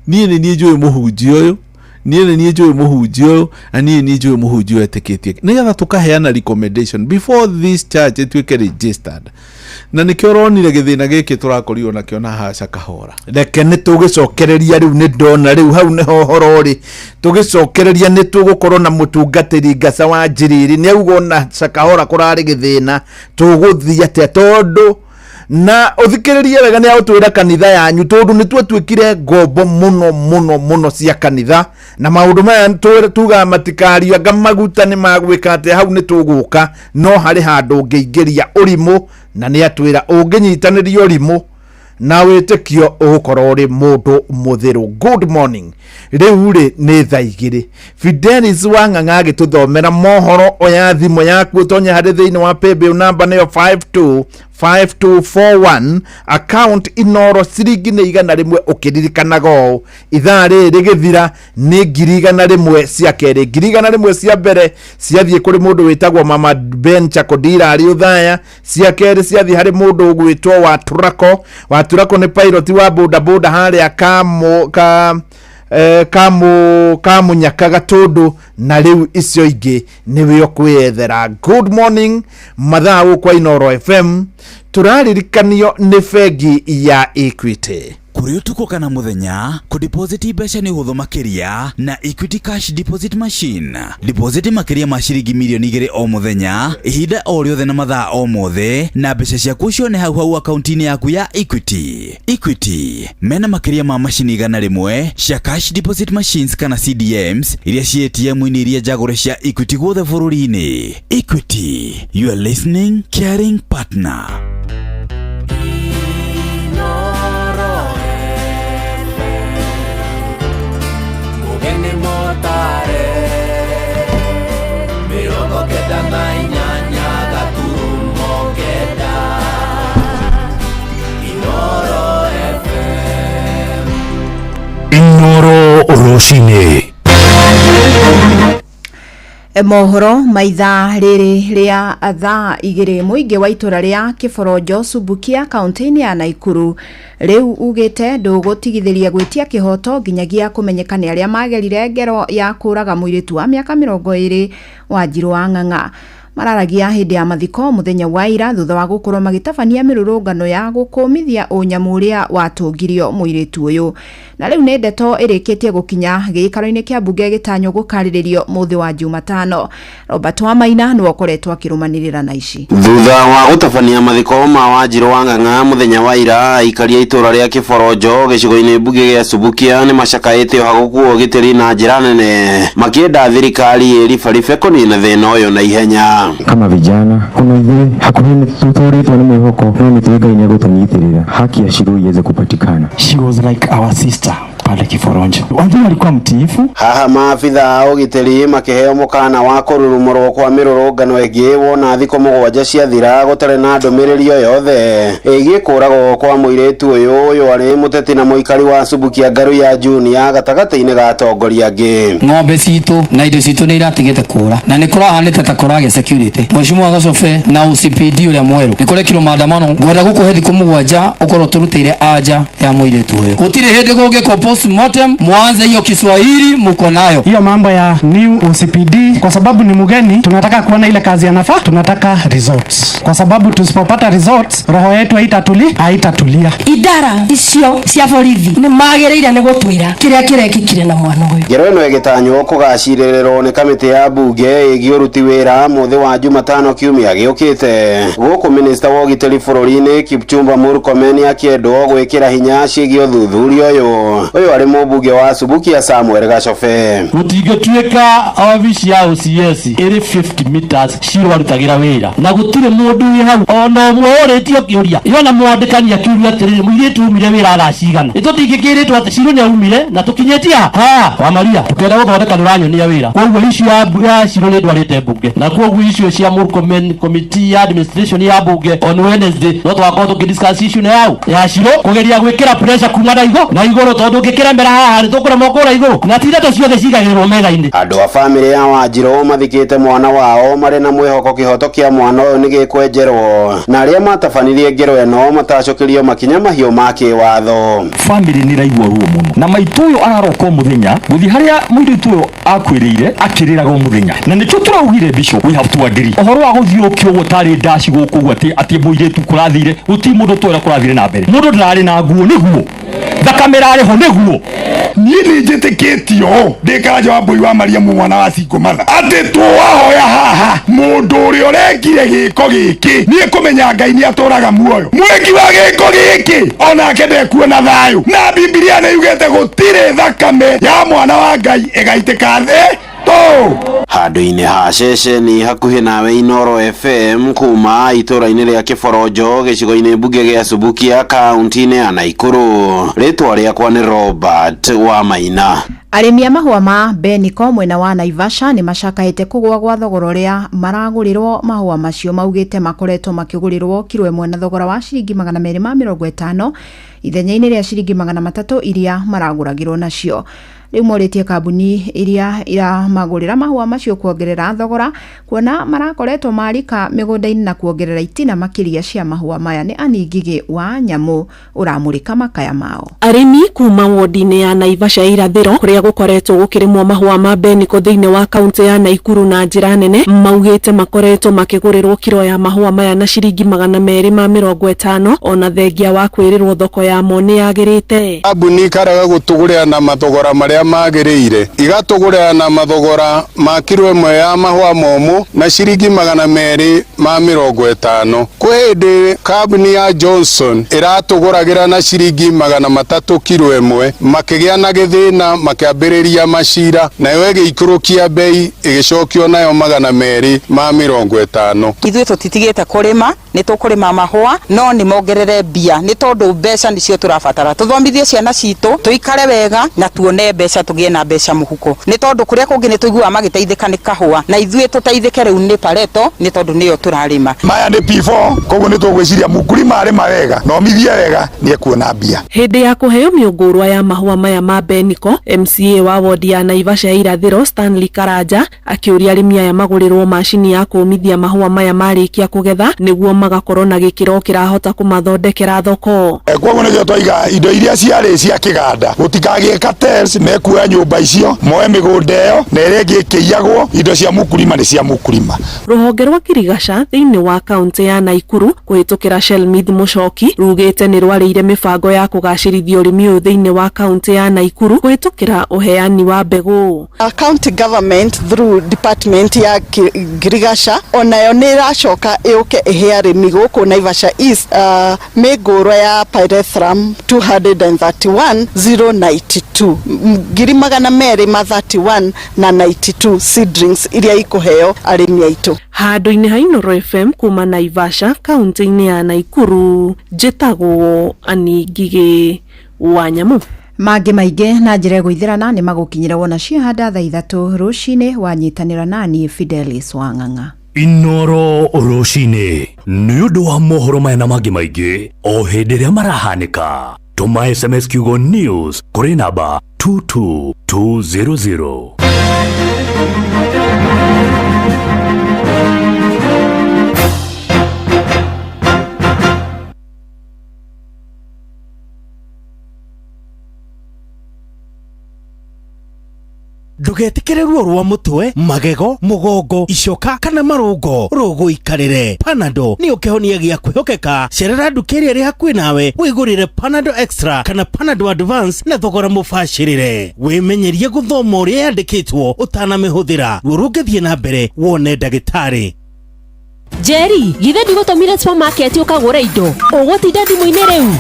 niĩ nĩ niĩ njũĩ mũhunjia ũyũ niĩ nĩ niĩ njũĩ mũhunjia ũyũ na niĩ nĩ njũĩ mũhunjia ũyũ etĩkĩtie nigetha tũkaheana recommendation before this church ĩtuĩke registered na nĩkĩo ũronire gĩthĩna gĩkĩ tũrakorirwo nakĩo na ha Shakahora. Reke nĩ tũgĩcokereria rĩu nĩ ndona rĩu hau nĩho ũhoro ũrĩ tũgĩcokereria nĩ tũgũkorwo na mũtungatĩri Ngaca wa Njiriri nĩ auga na Shakahora kũrarĩ gĩthĩna tũgũthiĩ atĩa tondu na uthikiririe wega ni autwira kanitha yanyu tondu ni twetwikire ngombo muno cia kanitha na maundu maya tuga matikario anga maguta ni magwika ati hau ni tuguka no hari handu ngeingiria urimu na ni atwira unginyitaniria urimu na witikio ugukorwo uri mundu muthiru. Good morning, riu ri ni thaa 2 Fidelis Wang'ang'a agituthomera mohoro oya thimo yaku utonye hari thiini wa paybill number niyo 5241 account inoro ciringi ni 100 ukiririkanaga ithaa riri githira ni 100 cia keri 100 cia mbere ciathie kuri mundu witagwo Mama Ben Chakodira ari uthaya cia keri ciathie hari mundu ugwitwo wa Turako ni pilot wa boda haria kamunyakaga tondu na riu icio ingi niwe okwethera. Good morning, mathaa ukwa Inoro FM turaririkanio ni bengi ya Equity. Kuri utuko kana muthenya ku deposit mbeca ni huthu makiria na Equity Cash Deposit Machine. Deposit makiria ma ciringi milioni 2 o muthenya ihinda o riothe na mathaa o mothe na mbeca ciaku cio ni hau akaunti-ini yaku ya Equity. Equity mena makiria ma machine 100 cia cash deposit machines kana CDMs iria ci ATM-ini iria jagore cia Equity guothe bururi-ini. Equity, you are listening, caring partner. Inoro Roshine mohoro maitha riri ria athaa 2 muingi wa itura ria Kiborojo Subukia kaunti-ini ya Naikuru riu ugite ndugutigithiria gwitia kihoto nginyagia kumenyekana aria magerire ngero ya kuraga muiritu wa miaka 20 wa Njirũ wa Ng'ang'a. mararagia hindi ya mathiko muthenya wa ira thutha wa gukorwo magitabania mirurungano ya gukumithia unyamu uria watungirio muiritu uyu. Na riu ne ndeto irikitie gukinya giikaro-ini kia mbunge gitanyo gukariririo muthi wa Jumatano. Robert Wamaina niwe ukoretwo akirumanirira na ici. Thutha wa gutabania mathiko ma Wanjiru wa Ng'ang'a muthenya wa ira, ikaria itura ria Kiborojo gicigo-ini mbunge gia Subukia ni macakaite hagukuo gitiri na njira nene makienda thirikari iribaribe kunina thina uyu na ihenya. Kama vijana kuna ile hakuna tutoretwa ni mwihoko no nituigaine gutunyitirira haki ya Shiro iweze kupatikana. She was like our sister pale Kiborojo. Wanjiru alikuwa mtiifu. Haha maabitha ugitiri makiheo mukana wa kururumurwo kwa mirurungano ingi wona thiko mugwanja cia thira gutare na ndumiriri o yothe igikurago kwa muiritu uyu ari muteti na muikari wa Subukia Ngaru ya Junior gatagati-ini ga atongoria angi. Ng'ombe citu na indo citu ni iratigite kura na ni kurahanite ta kurage security. Mheshimiwa Gacobe na OCPD uria mweru ni kurekirwo maandamano ngwenda gukuhe thiko mugwanja ukorwo turutire anja ya muiritu uyu. Gutire hindi gungiko postmortem mwanze hiyo Kiswahili muko nayo. Hiyo mambo ya new OCPD kwa sababu ni mgeni tunataka kuona ile kazi yanafaa, tunataka results. Kwa sababu tusipopata results roho yetu haitatulia. Idara icio cia borithi ni magereire ni gutwira kiria kirekikire na mwana uyu. Ngero ino igitanywo kugacirirwo ni kamiti ya bunge igiuruti wira muthi wa Jumatano kiumia giukite. Guku minister wa ugitiri bururi-ini Kipchumba Murkomen akiendwo gwikira hinya ciigi uthuthuria uyu ari mubunge wa Subukia Samuel Gacobe. Gutingituika ofici ya OCS iri 50 meters Shiro arutagira wira na gutire mundu wi hau ona umwe uritio kiuria yona mwandikani akiuria atiriri muiritu umire wira aracigana itutingikiritwo ati Shiro ni aumire na tukinyetia Wamaria tukenda guthondeka nuranyonia wira koguo issue ya Shiro ni ndwarite bunge na koguo issue cia Murkomen committee ya administration ya bunge on Wednesday no twakorwo tukidiscuss issue ya Shiro kugeria gwikira pressure kuma na igoro tondu ngikira mbera haha ni tukura mokora igoro na tindato ciothe cigagirwo metha-ini. Andu a family ya Wanjiru mathikite mwana wao mari na mwihoko kihoto kia mwana uyu ni gikwenjerwo na aria matabanirie ngero eno matacokirio makinya mahio ma kiwatho. Family ni raigua ruo muno na maitu uyu araroko muthenya guthi haria muiritu uyu akwirire akiriraga muthenya na nikio turaugire bisho we have to agree ohoro wa guthiukio gutari ndaci guku ati muiritu kurathire guti mundu twera kurathire na mbere mundu ndarari na nguo niguo thakamera ari ho niguo ni njitikitio ndikanja wa mbui wa Mariamu mwana wa Singomana ati twahoya haha mundu uri urekire giko giki ni kumenya Ngai ni aturaga muoyo mweki wa giko giki ona kende kuona thayu na Biblia ni yugete gutire thakame ya mwana wa Ngai igaitika thi handu-ini ha ceceni hakuhi nawe Inoro FM kuma itura-ini ria Kiborojo gicigo-ini mbunge gia Subukia kaunti-ini ya Naikuru. Ritwa riakwa ni Robert Wamaina. Arimi a mahua ma Beniko mwena wa Naivasha ni macakaite kugwa gwa thogora ria maragurirwo mahua macio maugite makoretwo makigurirwo kilo imwe na thogora wa ciringi 250 ithenya-ini ria ciringi 300 iria maraguragirwo nacio. Riu moritie kambuni iria iramagurira mahua macio kuongerera thogora kuona marakoretwo marika migunda-ini na kuongerera itina makiria cia mahua maya ni Aningigi wa Nyamu uramurika makaya mao. Arimi kuma wodi-ini ya Naivasha irathiro kuria gukoretwo gukirimwo mahua ma Beniko thiini wa kaunti ya Naikuru na njira nene maugite makoretwo makigurirwo kilo ya mahua maya na ciringi 250 ona thengia wa kwirirwo thoko ya mo ni yagirite. Kambuni karaga gutugurira na mathogora maria magirire igatugurira na mathogora ma kilo imwe ya mahua momo na ciringi 250 kwende kambuni ya Johnson iratuguragira na ciringi 300 kilo imwe makigia na githina makiambiriria macira nayo igikurukia bei igicokio nayo 250. Ithuĩ tutitigite kurima ni tukurima mahua no ni mongerere mbia ni tondu mbeca nicio turabatara tuthomithie ciana citu tuikare wega na tuone mbeca tugie na mbeca muhuko ni tondu kuria kungi ni tuigua magiteithika ni kahua na ithuĩ tutaithike riu ni pareto ni tondu niyo turarima maya ni P4 koguo ni tugwiciria mukulima arima wega no mithia wega ni ekuona mbia. Hindi ya kuheo miungurwa ya mahua maya ma Beniko MCA wa wodi ya Naivasha irathiro Stanley Karanja akiuria arimi aya magurirwo mashini ya kumithia mahua maya marikia kugetha niguo magakorwo na gikiro kirahota kumathondekera thoko. Kwa nĩkĩo twaiga indo iria ciarĩ cia kĩganda gũtikagĩe cartels mekuoya nyũmba icio moe mĩgũnda ĩyo na ĩrĩa ĩngĩ ĩkĩiyagwo indo cia mũkurima nĩ cia mũkurima. Rũhonge rwa Kirigasha thĩinĩ wa kaunti ya Naikuru kũhĩtũkĩra Shelmith Mũchoki rugĩte nĩ rwarĩire mĩbango ya kũgacĩrithia ũrĩmi ũyũ thĩinĩ wa kaunti ya Naikuru kũhĩtũkĩra uheani wa mbegũ. County government through department ya Kirigasha onayo nĩ iracoka ĩũke ĩhe arĩmi gũkũ Naivasha East mĩngũrwa ya pyrethrum 231,092 ngiri magana merĩ ma 31 na 92 seedlings iria ikuheo arĩmi aitũ. Handũ-inĩ ha Inooro FM kuma Naivasha kaunti-inĩ ya Naikuru njĩtagwo Ani Ngigĩ wa Nyamu. Mangĩ maingĩ na njĩra gũithĩrana nĩ magũkinyĩra wona ciahanda thaa 3 rũcinĩ wanyitanĩra nani Fidelis Wang'ang'a. Inooro rũcinĩ nĩ ũndũ wa mohoro maya na mangĩ maingĩ o hĩndĩ ĩrĩa marahanĩka. Tũma SMS kiugo news kũrĩ namba 22200. Ndugetikire ruo rwa mutwe, magego, mugongo, icoka kana marungo. Rogo ikarire. Panado ni ukihonia gia kwihokeka. Cerera nduka iri hakuhi nawe wigurire Panado Extra kana Panado Advance na thogora mubashirire. Wimenyerie guthoma uria yandikitwo utanamihũthĩra. Ruo rũngĩthiĩ na mbere wone ndagĩtarĩ. Jerry, githe ndigũtũmire supermarket ukagũra indo. Ũgũtinda thimũ-inĩ rĩu.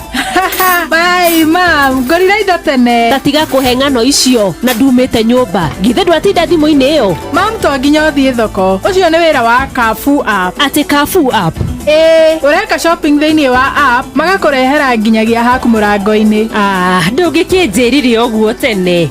Bye mam, ngorire indo tene. Tatiga kũhe ng'ano icio na ndumĩte nyũmba. Githe ndwatinda thimũ-inĩ ĩyo. Mam, to nginya ũthiĩ thoko. Ũcio nĩ wĩra wa Carrefour app. Ati Carrefour app? Ũreka shopping thĩinĩ wa app magakũrehera nginyagia haku mũrango-inĩ. Ndũngĩkĩnjĩrire ũguo tene.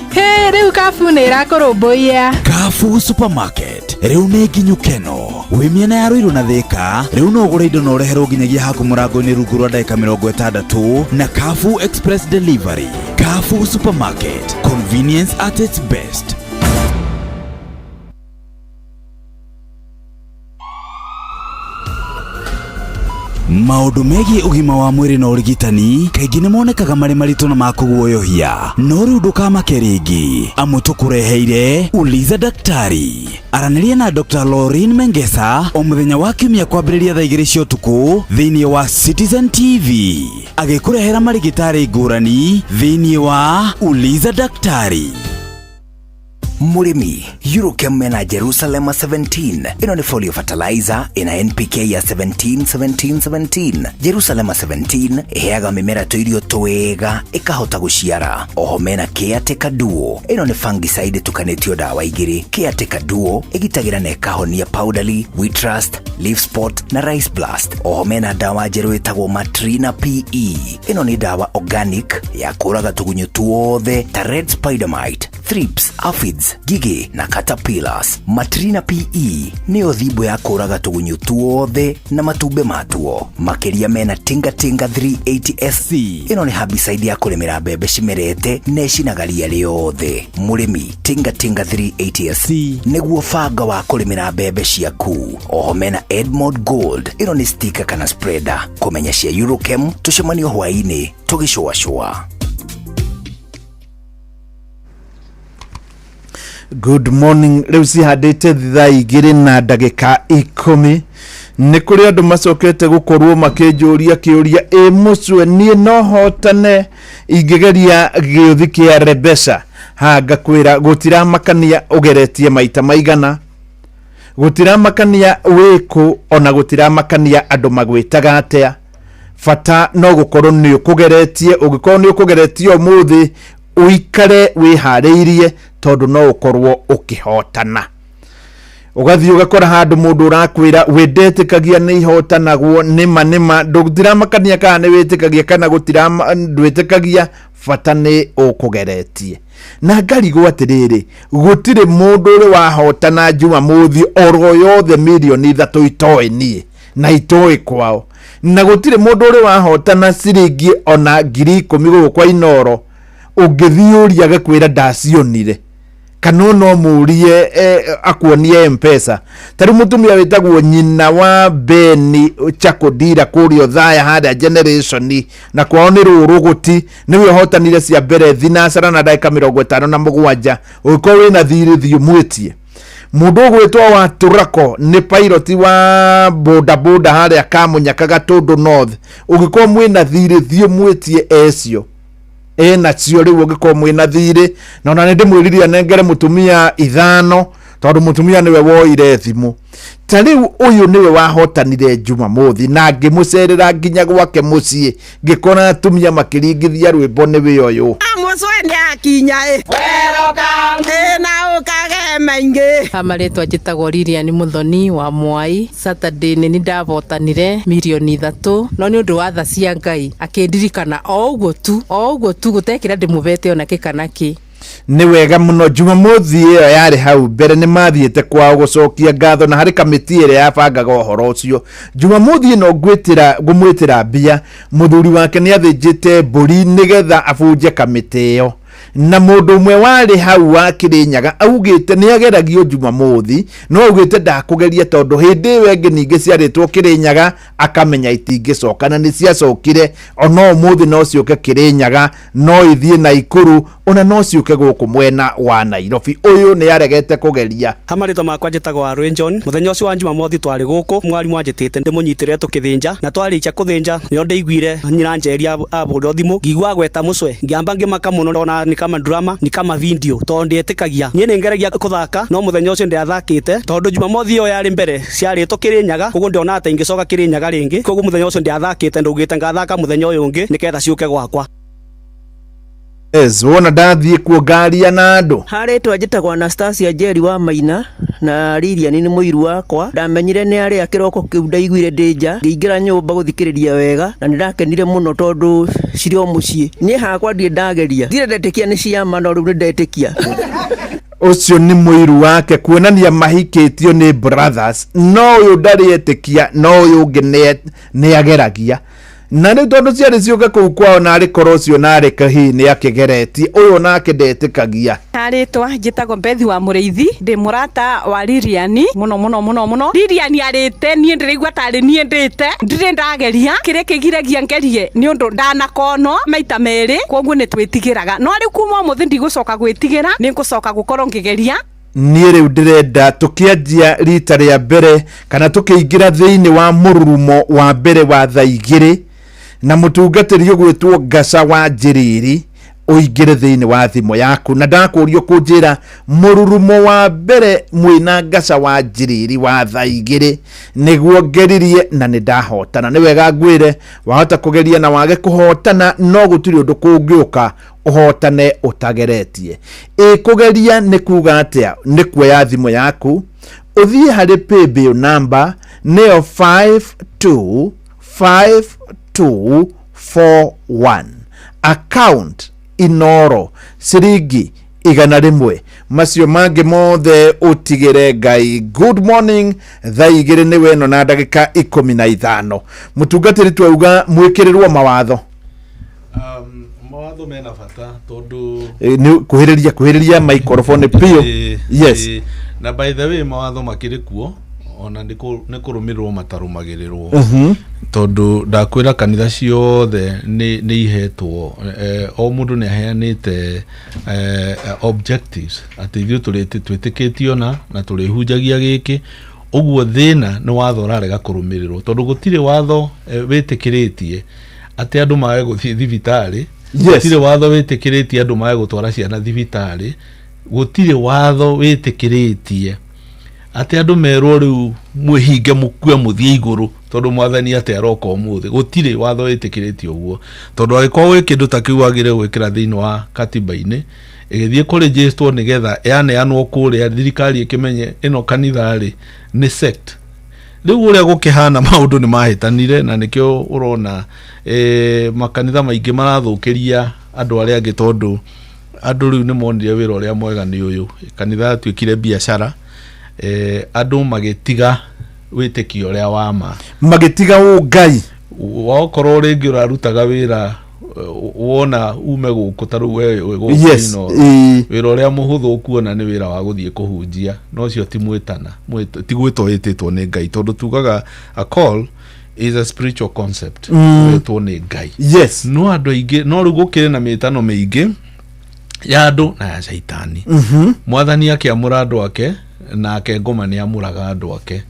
Rĩu Carrefour nĩ ĩrakũrũmbũiya. Carrefour Supermarket rĩu nĩ nginyũkeno. Wĩ mĩena ya Ruiru na Thika rĩu no ũgũre indo na ũreherwo nginyagia haku mũrango-inĩ rungu rwa ndagĩka 60 na Carrefour Express Delivery. Carrefour Supermarket, convenience at its best. Maũndũ megiĩ ũgima wa mwĩrĩ na ũrigitani kaingĩ nĩ monekaga marĩ maritũ na makũguoyohia, no rĩu ndũkamake rĩngĩ, amu tũkũreheire Uliza Daktari. Aranĩria na Dr. Lauren Mengesa o mũthenya wa Kiumia kwambĩrĩria thaa 2 cia ũtukũ thĩinĩ wa Citizen TV, agĩkũrehera marigitari ngũrani thĩinĩ wa Uliza Daktari. Murimi, Eurochem mena Jerusalem 17. Ino ni folio fertilizer ina NPK ya 17. Jerusalem 17 iheaga mimera tuirio twega ikahota guciara. Oho mena Caretaker Duo. Ino ni fungicide tukanitio dawa igiri. Caretaker Duo igitagira na ikahonia powdery, wheat rust, leaf spot na rice blast. Oho mena dawa jeru itagwo Matrina PE. Ino ni dawa organic ya kuraga tugunyo tuothe ta red spider mite, thrips, aphids, gigi na caterpillars. Matrina PE ni othibo ya kuraga tugunyo tuothe na matumbe matuo. Makeria mena Tingatinga 380 SC. Ino ni herbicide ya kurimira mbembe cimerete necinagaria riothe. Murimi, Tingatinga 380 SC niguo banga wa kurimira mbembe ciaku. Oho mena Edmond Gold. Ino ni sticker kana spreader. Kumenya cia Eurochem tucemanio hwaini tugicua. Good morning. Rĩu cihandĩte thaa 2 na ndagĩka 10 nĩ kũrĩ andũ macokete gũkorwo makĩnjũria kĩũria mũcwe niĩ no hotane ingĩgeria gĩũthi kĩa Rebesha hanga kwĩra gũtiramakania ũgeretie maita maigana, gũtiramakania wĩkũ ona gũtiramakania andũ magwĩtaga atĩa, bata no gũkorwo nĩ ũkũgeretie. Ũngĩkorwo nĩ ũkũgeretie ũmũthĩ uikare wiharĩirie tondu no ukorwo ukihotana. Ugathii ugakora handu mundu urakwira wendetikagia ni ihotanagwo nima ndutiramakania kana ni wetikagia kana ndwetikagia, bata ni ukugeretie. Na ngarigwo atiriri gutire mundu uri wahotana Jumamothi oro yothe milioni 3 itoe nie na itoe kwao, na gutire mundu uri wahotana ciringi ona 10,000 kwa Inooro ungithiuria gakwira ndacionire kana no murie akuonie mpesa tari mutumia witagwo nyina wa Beni Chakodira kurio thaya hada generation na kwao ni ruruguti niwe hotanire cia mbere thinasara na dakika 57 uko wina thiri thiumwitie mundu gwitwa wa Turako ni pilot wa boda boda haria Kamunyaka Gatundu North ugiko mwina thiri thiumwitie ecio na cio riu ugiko mwina thiri na na ndimwiriria nengere mutumia 5 tondu mutumia niwe woire thimu tariu uyu niwe wahotanire Jumamothi na ngimucerera nginya gwake mucii ngikora atumia makiringithia rwimbo niwe uyu muswende akinya na ukage maingi amaretwa njitagwo Lilian Muthoni wa Mwai. Saturday ni ndavotanire milioni 3 no ni undu wa tha cia Ngai akindirikana o uguo tu gutekira ndimuvete ona kikanaki ni wega muno. Jumamothi iyo yari hau mbere ni mathiete kwao gucokia ngatho na hari kamiti ire yabangaga uhoro ucio. Jumamothi no ngumwitira mbia muthuri wake ni athinjite mburi nigetha abunje kamiti iyo na mundu umwe wari hau wa Kirinyaga augite ni ageragio Jumamothi no augite ndakugeria tondu hindi wenge ninge ciaritwo Kirinyaga akamenya itingicoka na ni ciacokire ono muthi no ciuke Kirinyaga no ithie Naikuru ona no ciuke guku mwena wa Nairobi. Uyu ni aregete kugeria hamarito makwa njitagwo Arwen John. Muthenya ucio wa Jumamothi twari guku mwarimu anjitite ndimunyitire tukithinja na twarikia kuthinja nio ndeiguire nyina njeria aburo thimu ngigwa gweta mucwe ngiamba ngimaka muno ndona ni kama drama ni kama video tondu etikagia nyene ngeragia kuthaka no muthenya ucio ndiathakite tondu Jumamothi iyo yari mbere ciari Kirinyaga koguo ndiona ata ingicoka Kirinyaga ringi koguo muthenya ucio ndiathakite ndugite ngathaka muthenya uyu ungi niketha ciuke gwakwa. Wona ndathie kuo ngaria na andu haretwa njitagwo Anastasia Jerry wa Maina na Lilian ni muiru wakwa ndamenyire ni ari akiroko kiu ndaiguire ndinja ngiingira nyumba guthikiriria wega na ndirakenire muno tondu cirio mucii ni hakwa ndie ndageria ndire ndetikia ni ciama no riu ndetikia ucio ni muiru wake kuonania mahikitio ni brothers no uyu ndarietikia no uyu ungi ni ageragia na ni tondu ciari ciuka kuu kwao na ari korocio na ari kahi ni akigeretie uyu nake ndetikagia. Haritwa njitagwo Bethi wa Mureithi ndi murata wa Lilian muno Lilian arite nie ndirigwa tari nie ndite ndire ndageria kire kigiragia ngerie ni undu ndanakono maita meri koguo ni twitigiraga no ari kuma muthi ndigucoka gwitigira ni ngucoka gukorwo ngigeria nie riu ndirenda tukianjia rita ria mbere kana tukiingira thiini wa mururumo wa mbere wa thaa 2 na mutungatiri ugwitwo Gaca wa Njiriri uingire thiini wa thimu yaku na ndakurio kunjira mururumo wa mbere mwina Gaca wa Njiriri wa thaa 2 niguo ngeririe na ni ndahotana. Ni wega ngwire wahota kugeria na wage kuhotana no gutiri undu kungiuka uhotane utageretie. Kugeria ni kuga atia ni kuoya thimu yaku uthie hari paybill number neo 5241 account Inoro ciringi 100 macio mangi mothe utigire Ngai. Good morning thaa 2 ni weno na ndagika 15 mutungatiri twauga mwikirirwo mawatho mawatho mena bata tondu ni kuhiriria microphone pio. Yes na by the way mawatho makiri kuo ona ni kurumirwo matarumagirirwo tondu ndakwira kanitha ciothe ni ihetwo o mundu ni aheanite objectives ati ithuĩ twĩtĩkĩtio na tũrĩhunjagia gĩkĩ ũguo thĩna nĩ watho ũrarega kũrũmĩrĩrwo tondu gũtirĩ watho wĩtĩkĩrĩtie atĩ andũ mage gũthiĩ thibitarĩ gũtirĩ watho wĩtĩkĩrĩtie andũ mage gũtwara ciana thibitarĩ gũtirĩ watho wĩtĩkĩrĩtie ati andu merwo riu mwihinge mukue muthie iguru tondu mwathani ati aroka umuthi gutire watho witikiritio uguo tondu agikwa wi kindu ta kiu agire gwikira thiini wa katiba-ini igithie ku register nigetha yaneanwo kuria thirikari ikimenye ino kanitha ri ni sect riu uria gukihana maundu ni mahitanire na nikio urona makanitha maingi marathukiria andu aria angi tondu andu riu ni monire wira uria mwega ni uyu kanitha atuikire biashara andu magitiga witikio ria wama magitiga Ngai wakorwo ringi urarutaga wira wona ume guku taru we Yes, wira uria muhuthu kuona ni wira wa guthie kuhunjia no cio ti mwitana ti gwitwo ititwo ni Ngai tondu tugaga a call is a spiritual concept gwitwo ni Ngai. Yes, no andu aingi no rugukire na mitano mingi ya andu na ya shaitani. Mwathani akiamura andu ake na ake ngoma ni amuraga andu ake.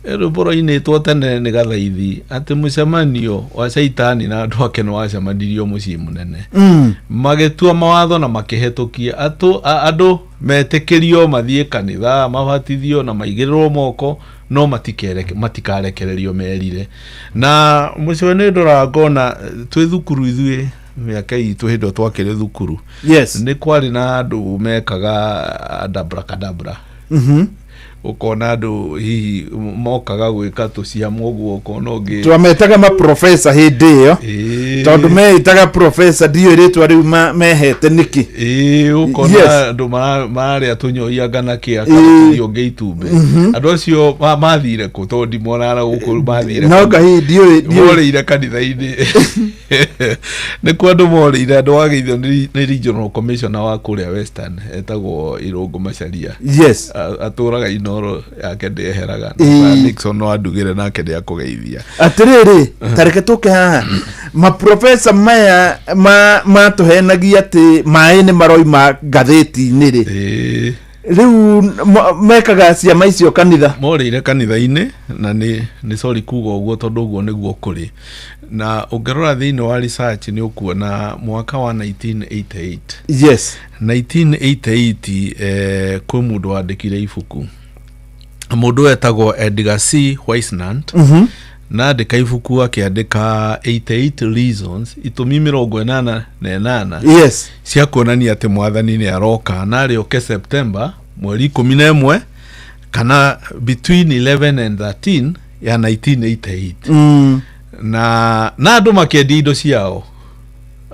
Ruboro-ini twotene ni gathaithi ati mucemanio wa shaitani na andu ake no wacemanirio mucii munene magitua mawatho na makihetukia andu metikirio mathie kanitha mabatithio na maigirirwo moko no matikarekererio merire na mucio ni ndurangona twi thukuru ithui miaka itu hindo twakire thukuru. Yes, ni kwari na andu mekaga dabrakadabra ukona andu hihi mokaga gwika tuciamo guo ukona ungi twametaga ma professor hindi yo tondu meitaga professor dio ritwa riu mehete niki ukona andu mari atunyoia ngana kia kathio ngeitumbe andu acio mathire ku tondi monara guku mathire no gahi dio ire kanitha-ini ni kwa andu morire andu wageithio ni regional commissioner wa kuria Western etagwo Irungu Macharia. Yes, aturaga inoro yake ndeheraga Nixon no andugire nake ndi akugeithia atiriri tareke tuke haha ma professor maya matuhenagia ati mai ni maroima gatheti-ini ri riu mekaga ciama icio kanitha morire kanitha-ini na ni sorry kuga uguo tondu uguo niguo kuri na ungerora thiini wa research ni ukuona mwaka wa 1988. Yes, 1988 kwi mundu wandikire ibuku mundu etagwo Edgar C. Weisnant na andika ibuku akiandika 88 reasons itumi 88 yes cia kuonania ati mwathani ni aroka na rioke September mweri 11 kana between 11 and 13 ya 1988 na andu makendi indo ciao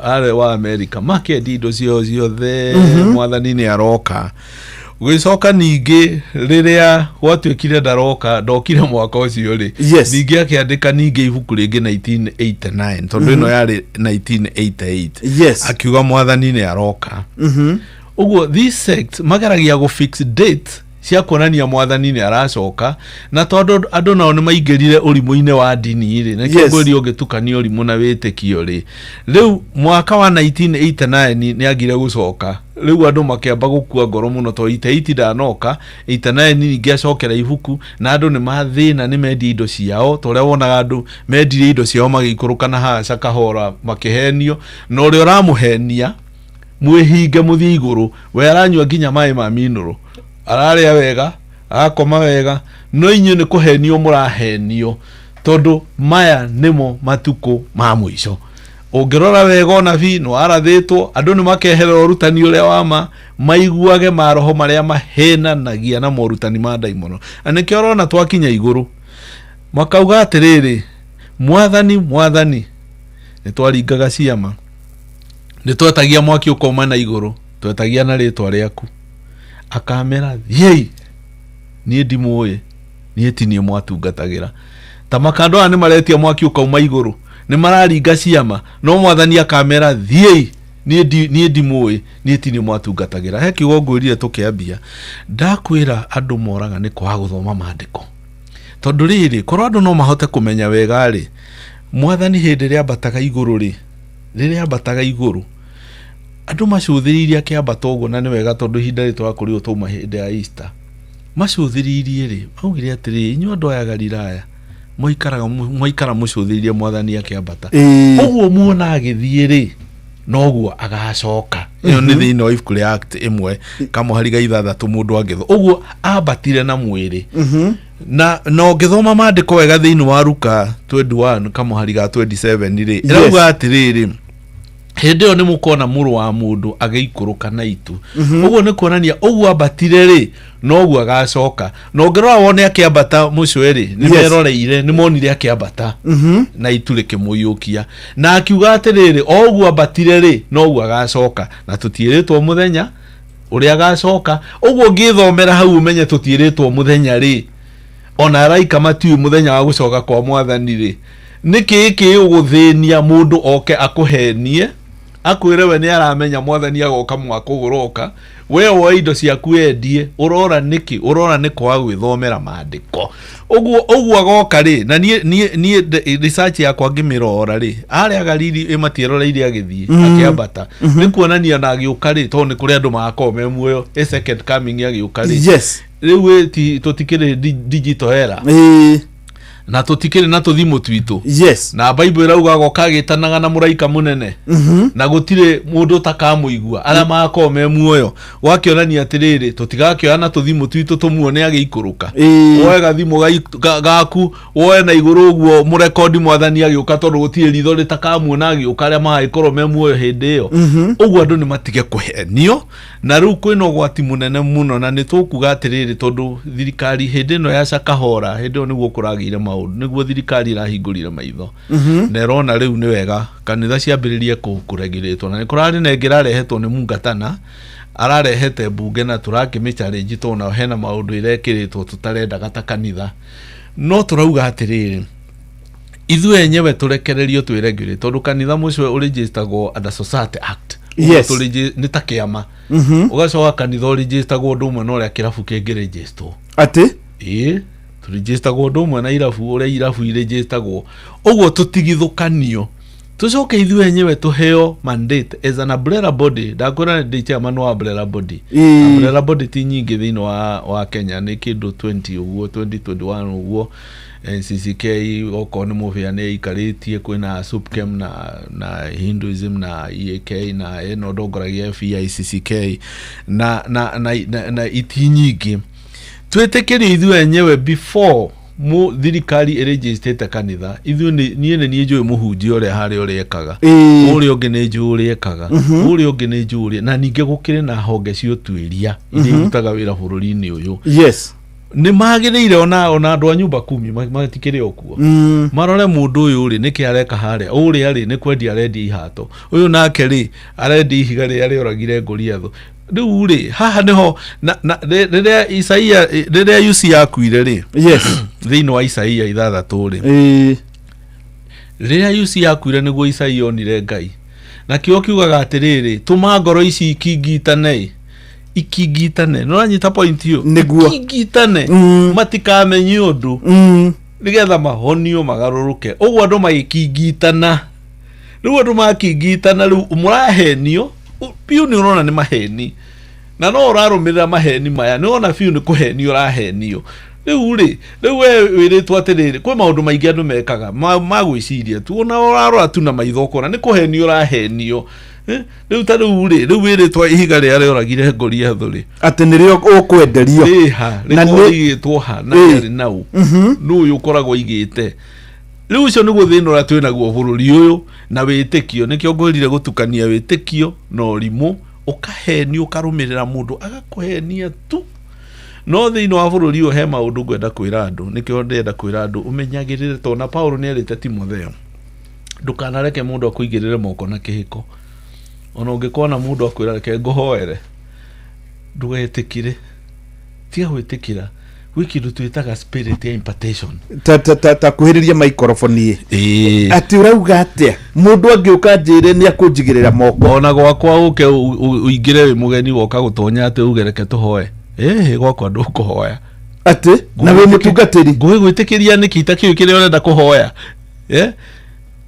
are wa America makendi indo ciao ciothe mwathani ni aroka ugicoka ningi riria gwatuikire ndaroka ndokire mwaka ucio ri ningi akiandika ningi ibuku ringi 1989 tondu ino yari 1988 yes akiuga mwathani ni aroka uguo this sect magaragia go fix date cia kuonania mwathani ni aracoka na tondu andu nao ni maingirire urimu-ini wa dini ri na kigori ugitukanio urimu na witikio ri riu mwaka wa 1989 ni agire gucoka riu andu makiamba gukua ngoro muno to 88 ndanoka 89 ningi acokera ibuku na andu ni mathina ni mendi indo ciao to ria wonaga andu mendire indo ciao magikuruka na haca kahora makihenio no ri uramuhenia mwihinge muthie iguru we aranyua nginya mai ma minuru araria wega akoma wega no inyu ni kuhenio murahenio tondu maya nimo matuko ma mwisho ungirora wega ona vi no arathitwo andu ni makehera urutani uria wama maiguage maroho maria mahena nagia na morutani ma daimono anike orona twakinya iguru makauga atiriri mwathani ni twaringaga ciama ni twetagia mwaki ukoma na iguru twetagia na ritwa riaku akamera thiei nie ndimuye nie tinie mwatungatagira ta makando ani maretia mwaki ukauma iguru ni mararinga ciama no mwathani akamera thiei nie ndimuye nie tinie mwatungatagira he kiugo ngwirire tukiambia ndakwira andu moraga ni kwa guthoma maandiko tondu riri korwo andu no mahote kumenya wega ri mwathani hindi ria bataga iguru ri riria bataga iguru andu macuthiriria kiambata uguo na ni wega tondu hinda ritwa kurio tuma hindi ya Easter macuthiririe ri augire atiri inyu andu aya Galilaya moikara mucuthiririe mwathani akiambata uguo muona agithie ri noguo agacoka iyo ni thiini wa ibuku ria Act imwe kamuhariga 6 mundu angitho uguo ambatire na mwiri na no ngithoma maandiko wega thiini wa Luka 21 kamuhariga 27 ri irauga atiriri hindi yo ni mukona muru wa mundu ageikuruka na itu uguo ni kuonania uguo ambatire ri noguo agacoka no ngirora wone akiambata mucweri ni meroreire ni monire akiambata na itu rikimuyukia na akiuga atiriri uguo ambatire ri noguo agacoka na tutiiritwo muthenya uria agacoka uguo ngithomera hau umenye tutiiritwo muthenya ri ona araika matiu muthenya wa gucoka kwa mwathani ri niki uguthenia mundu oke akuhenie akwire we ni aramenya mwathani agoka mwaka uguroka we wo indo ciaku endie urora niki urora niko agwithomera maandiko uguo agoka ri na nie research yakwa ngimirora ri ari agariri imatieroreire agithie akiambata ni kuonania na agiuka ri to ni kuri andu makome muoyo a second coming agiuka ri yes riu tutikire digital era na tutikire na tuthimu twitu yes na bible irauga agoka gitanaga na muraika munene na gutire mundu takamuigua ara makome muoyo wakionania atiriri tutigakioya na tuthimu twitu tumuone agikuruka woe gathimu gaku woe na iguru guo murekodi mwathani agiuka tondu gutire ritho ritakamuona agiuka ara magikoro me muoyo hindi iyo uguo andu ni matige kuhenio na riu kwina gwati munene muno na nitukuga atiriri tondu thirikari hindi no ya Shakahora hindi o niguo kuragire niguo thirikari irahingurire maitho na irona riu ni wega kanitha ciambiririe kuregiritwo na nikurari nengera rehetwo ni Mungatana ararehete bunge na turakimi challenge to na hena maundu irekiritwo tutarenda gata kanitha no turauga atiriri ithu enyewe turekererio twiregire tondu kanitha mucwe uregisteragwo under Society Act yes ni takiama ugacoka kanitha uregisteragwo ndumwe no ria kirabu kengeregistrwo ati turegisteragwo ndumwe na irabu uria irabu iregisteragwo uguo tutigithukanio tucoke ithu enyewe tuheo mandate as an umbrella body ndakora ndi chairman wa umbrella body umbrella body ti nyingi thino wa Kenya ni kindu 20 uguo 2021 uguo NCCK oko ni muvia ne ikaritie kwina SUPKEM na Hinduism na EAK na eno dongoragia FICCK na iti nyingi twetekeri ithu enyewe before mu thirikari iregistrate kanitha ithu nie njui muhunji ore hari ore ekaga uri onge ne njuri ekaga uri onge ne njuri na ninge gukire na honge cio twiria iri utaga wira bururi-ini uyu yes ni magiriire ona andu a nyumba 10 matikire okuo marore mundu uyu ri niki areka haria uri ari ni kwendia rendi ihato uyu nake ri arendi ihiga ri ari oragire Goliath riu ri haha niho na riria Isaia riria yusi yakuire ri yes thino wa Isaia 6 ri riria yusi yakuire niguo Isaia onire Ngai na kio kiugaga atiriri tuma ngoro ici ikigitane no anyita point yo niguo ikigitane matikamenye undu nigetha mahonio magaruruke uguo andu magikigitana riu andu makigitana riu murahenio piu ni urona ni maheni na no urarumira maheni maya ni ona piu ni kuhenio rahenio riu we wiritwa atiriri kwi maundu maingi andu mekaga magwiciria tu ona urarora tu na maithoko na ni kuhenio rahenio riu ta riu wiritwa ihiga ria rioragire Goliath ri ati nirio ukwenderio na ni igitwo ha na ri nau nu uyu koragwo igite riu ucio niguo thina uria twina guo bururi uyu na witikio nikio ngorire gutukania witikio no rimu ukaheni ukarumirira mundu agakuhenia tu no thina wa bururi uyu he maundu ngwenda kwira andu nikio ndenda kwira andu umenyagirire to na Paulo ni erite Timotheo ndukanareke mundu akuigirire moko na kihiko ona ungikona mundu akwira reke nguhoere ndugetikire tiga gwitikira wikindu twitaga spirit ya impartation ta kuhiriria microphone ati urauga atia mundu angiuka njire ni akunjigirira moko ona gwakwa uke uingire wi mugeni woka gutonya ati ugereke tuhoe gwakwa ndukuhoya ati na we mutungatiri ngui gwitikiria niki itakiu kire urenda kuhoya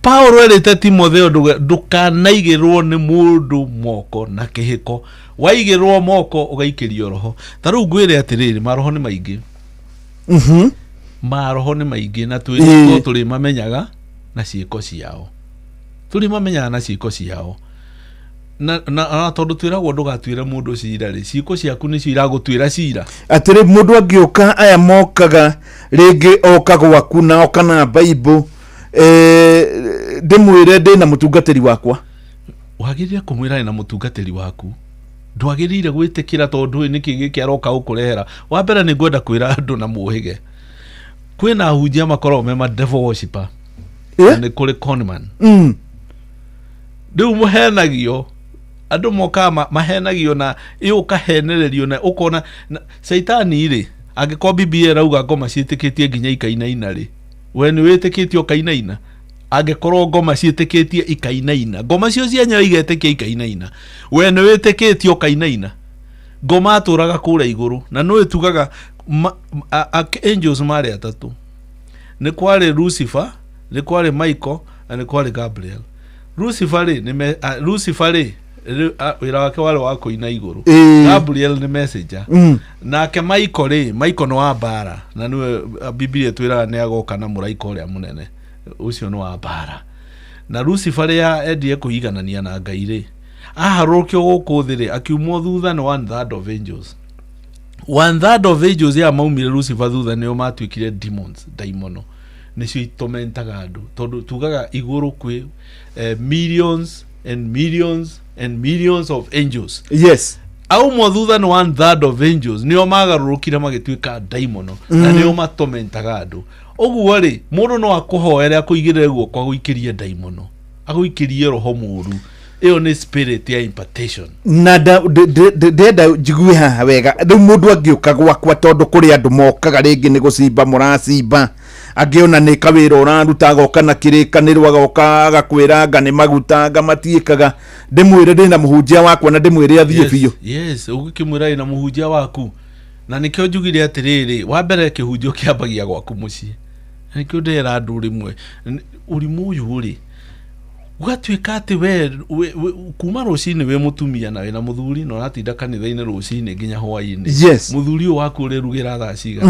Paulo erite Timotheo ndukanaigirwo ni mundu moko na kihiko waigirwo moko ugaikirio roho taru ngwire atiriri maroho ni maingi maroho ni maingi na twirwo turi mamenyaga na ciiko ciao turi mamenyaga na ciiko ciao na tondu twiragwo ndugatwire mundu cira ri ciiko ciaku ni ciragutwira cira atiri mundu angiuka aya mokaga ringi oka gwaku na oka na Bible ndimwire ndina mutungatiri wakwa wagirire kumwira na mutungatiri waku ndwagirire gwitikira tondu niki giki aroka ukurehera wa mbere ni ngwenda kwira andu na muhige kwina hunjia makoro mema devil worshipper ni kuri conman ndu muhenagio andu moka mahenagio na iukahenererio na ukona Saitani ri angikwa Biblia rauga ngoma ciitikitie nginya ikainaina ri we ni witikitio kainaina angekorwo ngoma ciĩtĩkĩtie ikainaina ngoma cio cianya igetĩkia ikainaina we nĩ wĩtĩkĩtio kainaina ngoma atũraga kũrĩa igũrũ na nĩ tugaga angels marĩ atatũ nĩ kwarĩ Lucifer nĩ kwarĩ Michael na nĩ kwarĩ Gabriel Lucifer rĩ wĩra wake warĩ wa kũina igũrũ Gabriel nĩ messenger nake Michael nĩ wa mbara na nĩwe Biblia twĩraga nĩ agoka na mũraika ũrĩa mũnene ucio nĩ wa mbara na Lucifer endie kũiganania na Ngai rĩ aharũkio gũkũ thĩ rĩ akiumwo thutha nĩ 1/3 of angels 1/3 of angels ya maumire Lucifer thutha nĩo matuĩkire demons daimono nĩcio itomentaga andũ tondũ tugaga igũrũ kwĩ millions and millions and millions of angels yes aumwo thutha nĩ 1/3 of angels nĩo magarũrũkire magĩtuĩka daimono na nĩo matomentaga andũ ũguo rĩ mũndũ no akũhoere akũigĩrĩre guoko agũikĩrie daimono agũikĩrie roho mũru iyo nĩ spirit ya impartation na ndenda njigue haha wega rĩu mũndũ angĩũka gwakwa tondũ kũrĩ andũ mokaga rĩngĩ nĩ gũcimba mũracimba angĩona nĩ kawĩra ũraruta agoka na kĩrĩkanĩro agoka agakwĩranga nĩ maguta matiĩkaga ndĩmwĩre ndĩna mũhunjia wakwa na ndĩmwĩre athiĩ biũ yes ũgĩkĩmwĩra na mũhunjia waku na nĩkĩo njugire atĩrĩrĩ wa mbere kĩhunjio kĩambagia gwaku mũciĩ nĩkĩo ndĩra andũ rĩmwe ũrimũ ũyũ rĩ ũgatuĩka atĩ we kuma rũcinĩ we mũtumia na wĩna mũthuri na ũratinda kanitha-inĩ rũcinĩ nginya hwaĩ-inĩ yes mũthuri ũyũ waku ũrerugĩra thaa ciga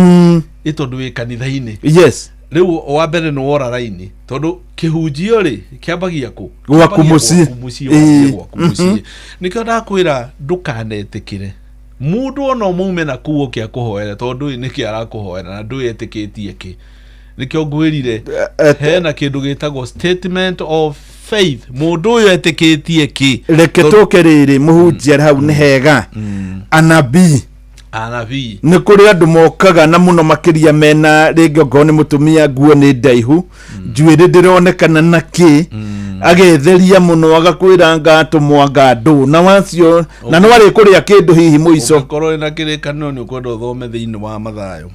tondũ wĩ kanitha-inĩ yes rĩu wa mbere nĩ wora raini tondũ kĩhunjio rĩ kĩambagia kũ gwaku mũciĩ nĩkĩo ndakwĩra ndũkanetĩkĩre mũndũ ona mũume na kuo kĩa kũhoera tondũ nĩkĩ arakũhoera na ndũĩetĩkĩtie kĩ nĩkĩo ngwĩrire hena kĩndũ gĩtagwo statement of faith mũndũ ũyũ etĩkĩtie kĩ reke tũke rĩrĩ mũhunjia hau nĩ hega anabii nĩ kũrĩ andũ mokaga na mũno makĩria mena rĩngĩ okorwo nĩ mũtumia nguo nĩ ndaihu njuĩrĩ ndĩronekana na kĩ agetheria mũno agakwĩra ngatũmwa ngandũ na wacio na no arĩ kũrĩa kĩndũ hihi mũico ũkorwo na kĩrĩkanĩro nĩ ũkwenda ũthome thĩinĩ wa Mathayo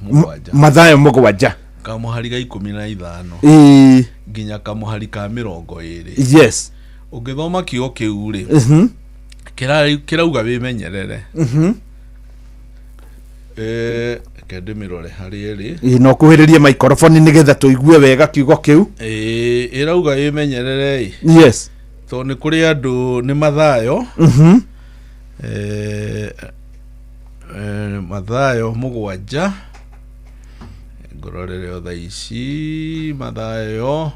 7 kamuhari ga 15 nginya kamuhari ka 20 yes ũngĩthoma kiugo kĩu rĩ kĩrauga wĩmenyerere kĩndĩmĩrore harĩ ĩrĩ no kuhĩrĩrie microphone nĩgetha tũigue wega kiugo kĩu ĩrauga wĩmenyerere yes tondũ nĩ kũrĩ andũ nĩ Mathayo Mathayo 7 ngororere otha ici Mathayo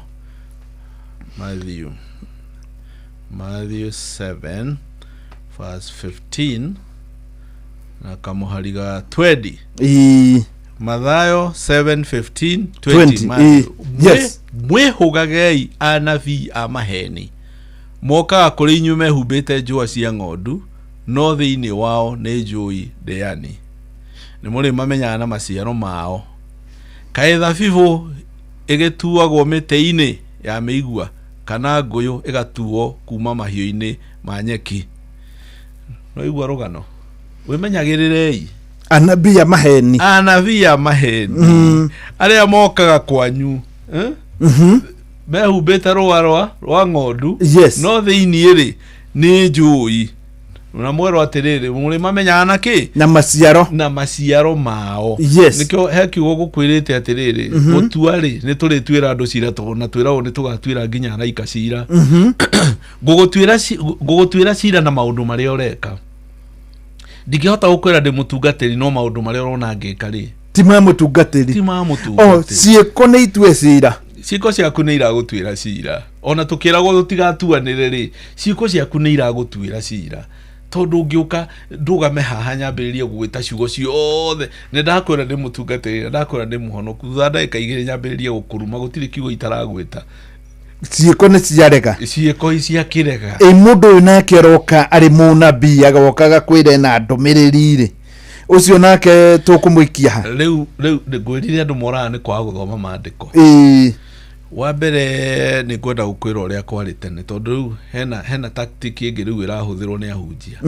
Matthew 7 verse 15 na kamuhari ga 20 Mathayo 7:15 20 yes mwĩhũgagei anabii a maheni mokaga kũrĩ inyuĩ mehumbĩte njũa cia ng'ondu no thĩinĩ wao nĩ njũi ndĩani nĩ mũrĩ mamenyaga na maciaro mao kaĩ thabibũ ĩgĩtuagwo mĩtĩ-inĩ ya mĩigua kana ngũyũ ĩgatuo kuma mahiũ-inĩ ma nyeki no igua rũgano wĩmenyagĩrĩrei anabii a maheni arĩa mokaga kwanyu mehumbĩte rũa rwa ng'ondu no thĩinĩ rĩ nĩ njũi na mwero atĩrĩrĩ mũrĩ mamenyaga na kĩ na maciaro mao nĩkĩo he kiugo gũkwĩrĩte atĩrĩrĩ gũtua rĩ nĩ tũrĩtuĩra andũ cira na twĩragwo nĩ tũgatuĩra nginya araika cira ngũgũtuĩra cira na maũndũ marĩa ũreka ndingĩhota gũkwĩra ndĩ mũtungatĩri no maũndũ marĩa ũrona ngĩka rĩ ti ma mũtungatĩri ciĩko nĩ itue cira ciĩko ciaku nĩ iragũtuĩra cira ona tũkĩragwo tũtigatuanĩre rĩ ciĩko ciaku nĩ iragũtuĩra cira tondũ ũngĩũka ndũgame haha nyambĩrĩrie gũgwĩta ciugo ciothe nĩ ndakwĩra ndĩ mũtungatĩri ndakwĩra ndĩ mũhonoku thutha ndagĩka 2 nyambĩrĩrie gũkũruma gũtirĩ kiugo itaragwĩta ciĩko nĩ ciarega ciĩko iciakĩrega mũndũ ũyũ nake aroka arĩ mũnabii agoka agakwĩra na ndũmĩrĩri rĩ ucio nake tũkũmũikia ha rĩu ngwĩrire andũ moraga nĩ kwaga gũthoma maandĩko wa mbere nĩ kwenda gũkwĩra ũrĩa kwarĩ tene tondũ rĩu hena tactic ĩngĩ rĩu ĩrahũthĩrwo nĩ ahunjia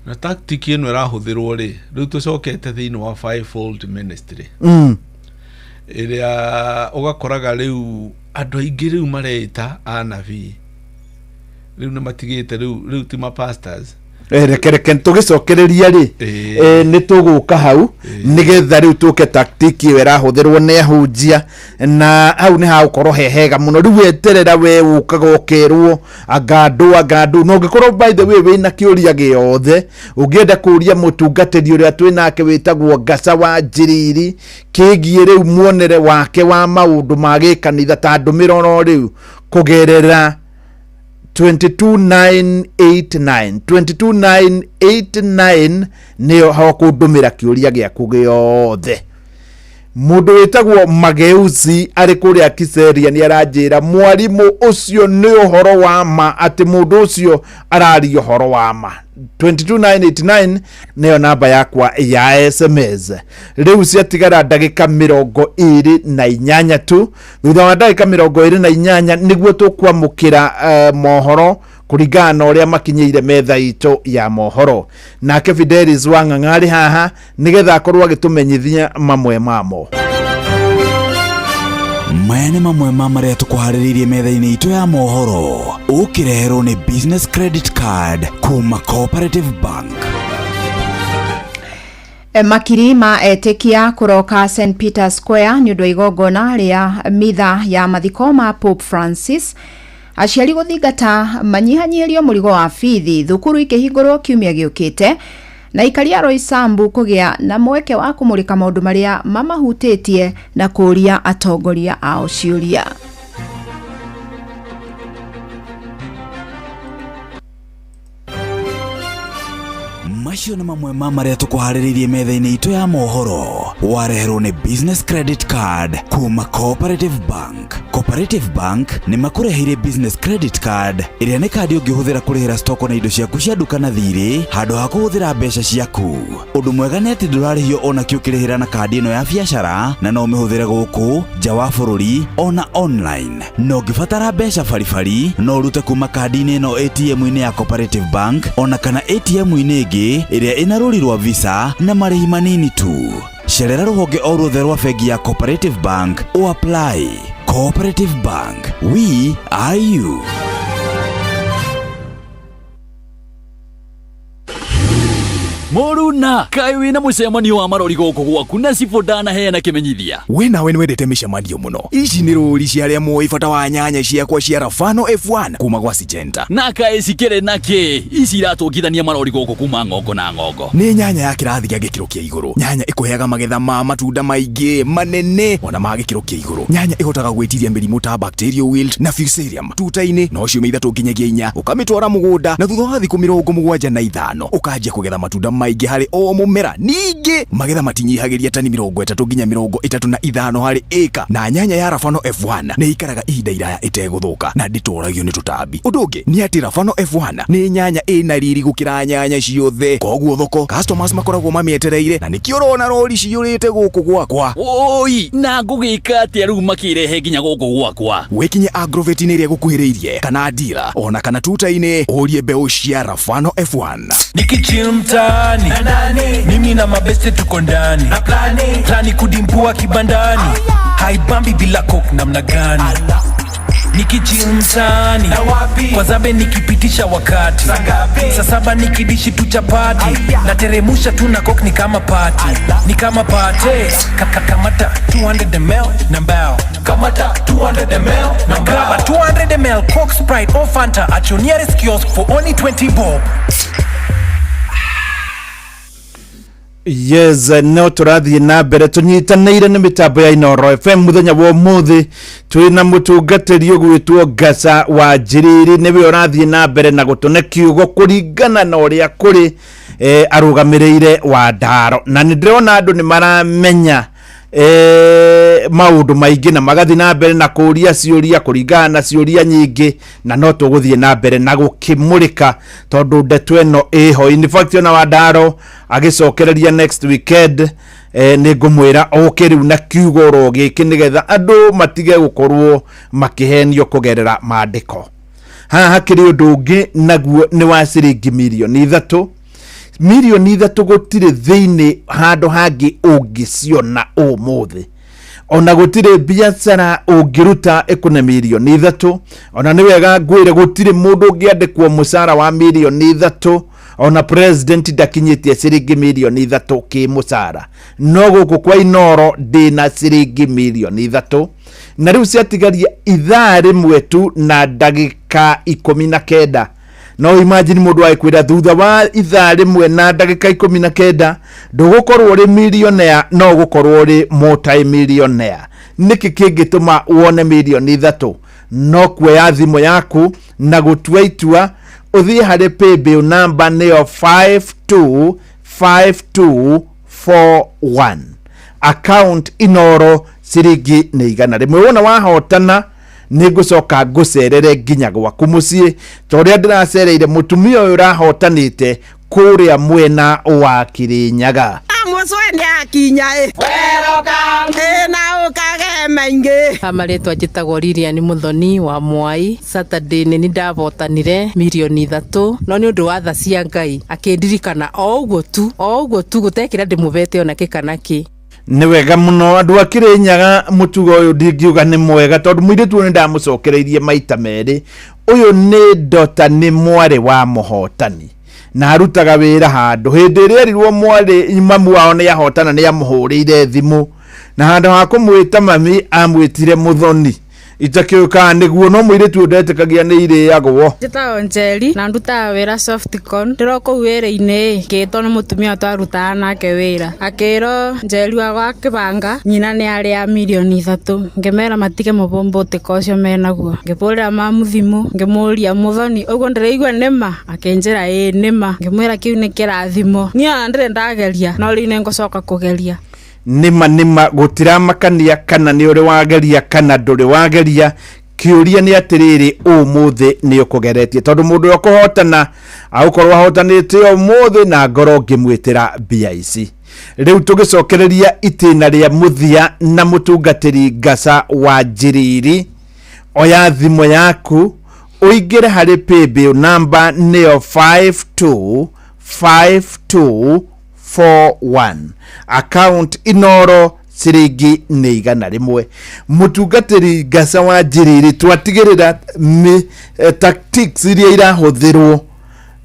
na tactic ĩno ĩrahũthĩrwo rĩ rĩu tũcokete thĩinĩ wa fivefold ministry iria ugakoraga riu andu aingi riu mareita anabii riu ni matigite riu ti ma pastors reke tugicokereria ri ni tuguka hau nigetha riu tuke taktiki wera huthirwo ne hunjia na hau ni ha ukorwo hehega muno riu weterera we ukaga ukirwo agandu no gikorwo by the way we na kiuria giothe ungienda kuria mutungatiri uria twinake witagwo Ngasa wa Njiriri kigie riu muonere wake wa maundu ma gikanitha ta ndumiro riu kugerera 22989 niyo hakundumira kiuria giaku giothe. Mundu witagwo Mageuzi ari kuria Kiseria ni aranjira mwarimu ucio ni uhoro wa ma ati mundu ucio arari uhoro wa ma. 22989 niyo namba yakwa ya SMS. Riu ciatigara ndagika 28 tu thutha wa ndagika 28 niguo tukwamukira mohoro kurigana uria makinyeire metha ito ya mohoro nake Fidelis Wang'ang'ari haha nigetha akorwo agitumenyithia mamwe mamo. Maya nĩ mamwe ma marĩa tũkũharĩrĩirie metha-inĩ itũ ya mohoro. Ũkĩreherwo nĩ business credit card kuma Cooperative Bank. Makiri ma etikia kuroka St. Peter Square ni ũndũ igongona rĩa mitha ya mathiko ma Pope Francis. Aciari guthingata manyihanyirio mũrigo wa bithi thukuru ikihingũrwo kiumia gĩũkĩte na ikaria Roysambu kugia na mweke wa kumurika maundu maria mamahutĩtie na kũria atongoria ao ciũria. Macio nĩ mamwe ma marĩa tũkũharĩrĩirie metha-inĩ itũ ya mohoro. Wareherwo nĩ business credit card kuma Cooperative Bank. Cooperative Bank nĩ makũreheire business credit card ĩrĩa nĩ kandi ũngĩhũthĩra kũrĩhĩra stoko na indo ciaku cia duka na thirĩ handũ ha kũhũthĩra mbeca ciaku. Ũndũ mwega nĩ atĩ ndũrarĩhio ona kĩ ũkĩrĩhĩra na kandi ĩno ya biacara na no ũmĩhũthĩre gũkũ nja wa bũrũri ona online. No ũngĩbatara mbeca baribari no ũrute kuma kandi-inĩ ĩno ATM-inĩ ya Cooperative Bank ona kana ATM-inĩ ĩngĩ ĩrĩa ĩna rũri rwa Visa na marĩhi manini tu. Cerera rũhonge o ruothe rwa bengi ya Cooperative Bank o apply. Cooperative Bank, we are you. Moruna kai wina mucemanio wa marori goko gwaku na cibodana heana kimenyithia we nawe ni wendete micemanio muno. Ici ni ruri cia ria moi bata wa nyanya ciakwa cia Rafano F1 kuma gwa Syngenta na kai cikere nake ici iratungithania marori goko kuma ngongo na ngongo. Ni nyanya ya kirathi gia gikiro kia iguru. Nyanya ikuheaga magetha ma matunda maingi manene ona ma gikiro kia iguru. Nyanya ihotaga gwitiria mirimu ta bacterial wilt na fusarium tuta-ini no ciumia 3 nginyagia 4 ukamitwara mugunda na thutha wa thiku 75 ukanjia kugetha matunda maingi hari o mumera. Ningi magetha matinyihagiria tani 30 nginya 35 hari eka na nyanya ya Rafano F1 ni ikaraga ihinda iraya iteguthuka na nditoragio ni tutambi. Undu ungi ni ati Rafano F1 ni nyanya ina riri gukira nyanya ciothe koguo thoko customers makoragwo mamietereire na nikio rona rori ciyurite guku gwakwa. Oi na ngugika ati riu makirehe nginya guku gwakwa. Wikinye Agrovet ni ria gukuhiriirie kana dealer ona kana tuta-ini urie mbeu cia Rafano F1. Nikichill mtaani mimi na mabeste tuko ndani plani kudimpua kibandani haibambi bila coke namna gani. Nikichill mtaani kwa zabe nikipitisha wakati saa 7 nikidishi tu chapati na teremusha tu na coke ni kama party kamata 200 ml na mbao kamata 200 ml na graba 200 ml Coke, Sprite or Fanta at your nearest kiosk for only 20 bob. Yes, no turathie na mbere tunyitanĩire nĩ mitambo ya Inooro FM muthenya wa umuthi twina mutungatĩri ũgwĩtwo Ngasa wa Njiriri niwe ũrathie na mbere na gũtũne kiugo kũringana na ũrĩa kũrĩ arũgamĩrĩire wa Ndaro na nĩndĩrona andũ nĩ maramenya maundu maingi na magathi na mbere na kuria ciuria kuringana na ciuria nyingi na no tuguthie na mbere na gukimurika tondu ndeto eno iho. In fact ona wa Ndaro agicokereria next weekend ni ngumwira oke riu na kiugo ro giki nigetha andu matige gukorwo makihenio kugerera maandiko. Haha kiri undu ungi naguo ni wa ciringi milioni 3 gutire thiini handu hangi ungiciona umuthi ona gutire biacara ungiruta ikune milioni 3 ona ni wega ngwire gutire mundu ungiandikwo musara wa milioni 3 ona president ndakinyitie ciringi milioni 3 ki musara no guku kwa Inoro ndina ciringi milioni 3 na riu ciatigaria ithaa rimwe tu na ndagika 19 no imagine mundu aikwira thutha wa ithaa rimwe na ndagika 19 ndugukorwo ri millionaire no gukorwo ri multi-millionaire niki kingituma wone milioni 3 no kuoya thimu yaku na gutua itua uthie hari paybill number niyo 525241 account Inoro ciringi ni igana rimwe wona wahotana ni gucoka ngucerere nginya gwaku mucii toria ndiracereire mutumia uyu rahotanite kuria mwena wa Kirinyaga muswende akinya welcome na ukage maingi amaretwa njitagwo Lilian Muthoni wa Mwai. Saturday ni ndavotanire milioni 3 no ni undu wa tha cia Ngai akindirikana o uguo tu gutekira ndimuvete ona kikanaki ni wega muno andu a Kirinyaga mutugo uyu ndingiuga ni mwega tondu muiritu ni ndamucokereirie maita meri uyu ni Dota ni mwari wa muhotani na arutaga wira handu hindi ria erirwo mwari mamu wao ni ahotana ni amuhurire thimu na handu ha kumwita mami amwitire Muthoni itakiuka niguo no muiritu ndetekagia ni iriagwo njitagwo Njeri na ndutaga wira Softcon ndiroko wira-ini ngitwo ni mutumia twarutaga nake wira akiro Njeri wa Kibanga nyina ni aria milioni 3 ngimera matige mubombote kocio menaguo ngipurira mamu thimu ngimuria Muthoni uguo ndiraigua nima akinjira nima ngimwira kiu ni kirathimo nia ndire ndageria no ri ni ngucoka kugeria nima gutiramakania kana ni uri wageria kana nduri wageria kiuria ni atiriri umuthi ni ukugeretie tondu mundu ukuhotana aukorwo ahotanite umuthi na ngoro ngimwitira mbia ici riu tugicokereria itina ria muthia na mutungatiri Ngasa wa Njiriri oya thimu yaku uingire hari paybill number niyo 525241 account Inoro ciringi ni igana rimwe mutungatiri Ngasa wa Njiriri twatigirira tactics iria irahuthirwo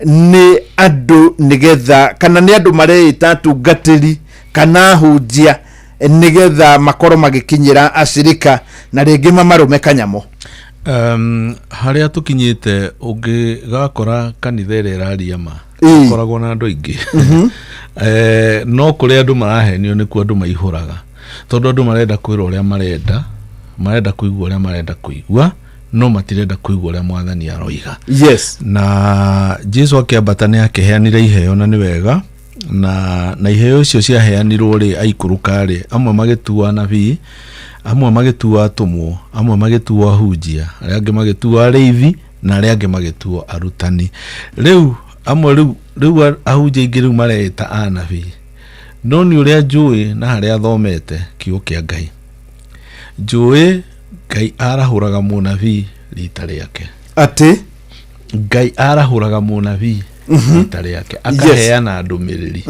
ni andu nigetha kana ni andu mareita tungatiri kana hunjia nigetha makoro magikinyira acirika na ringi mamarume kanyamo haria tukinyite ungigakora kanitha ira iraria ma koragwo na andu ingi no kuri andu marahenio ni ku andu maihuraga tondu andu marenda kwira uria marenda kuigua uria marenda kuigua no matirenda kuigua uria mwathani aroiga yes na Jesu akiambata ni akiheanire iheo na ni wega na iheo icio ciaheanirwo ri aikuruka ri amwe magituwa nabii amwe magituwa atumwo amwe magituwa hunjia aria angi magituwa ariithi na aria angi magituwa arutani riu amwe riu ahunjia ingi riu mareita anabii no ni uria njui na haria thomete kiugo kia Ngai njui Ngai arahuraga munabii rita riake ati Ngai arahuraga munabii rita riake akaheana ndumiriri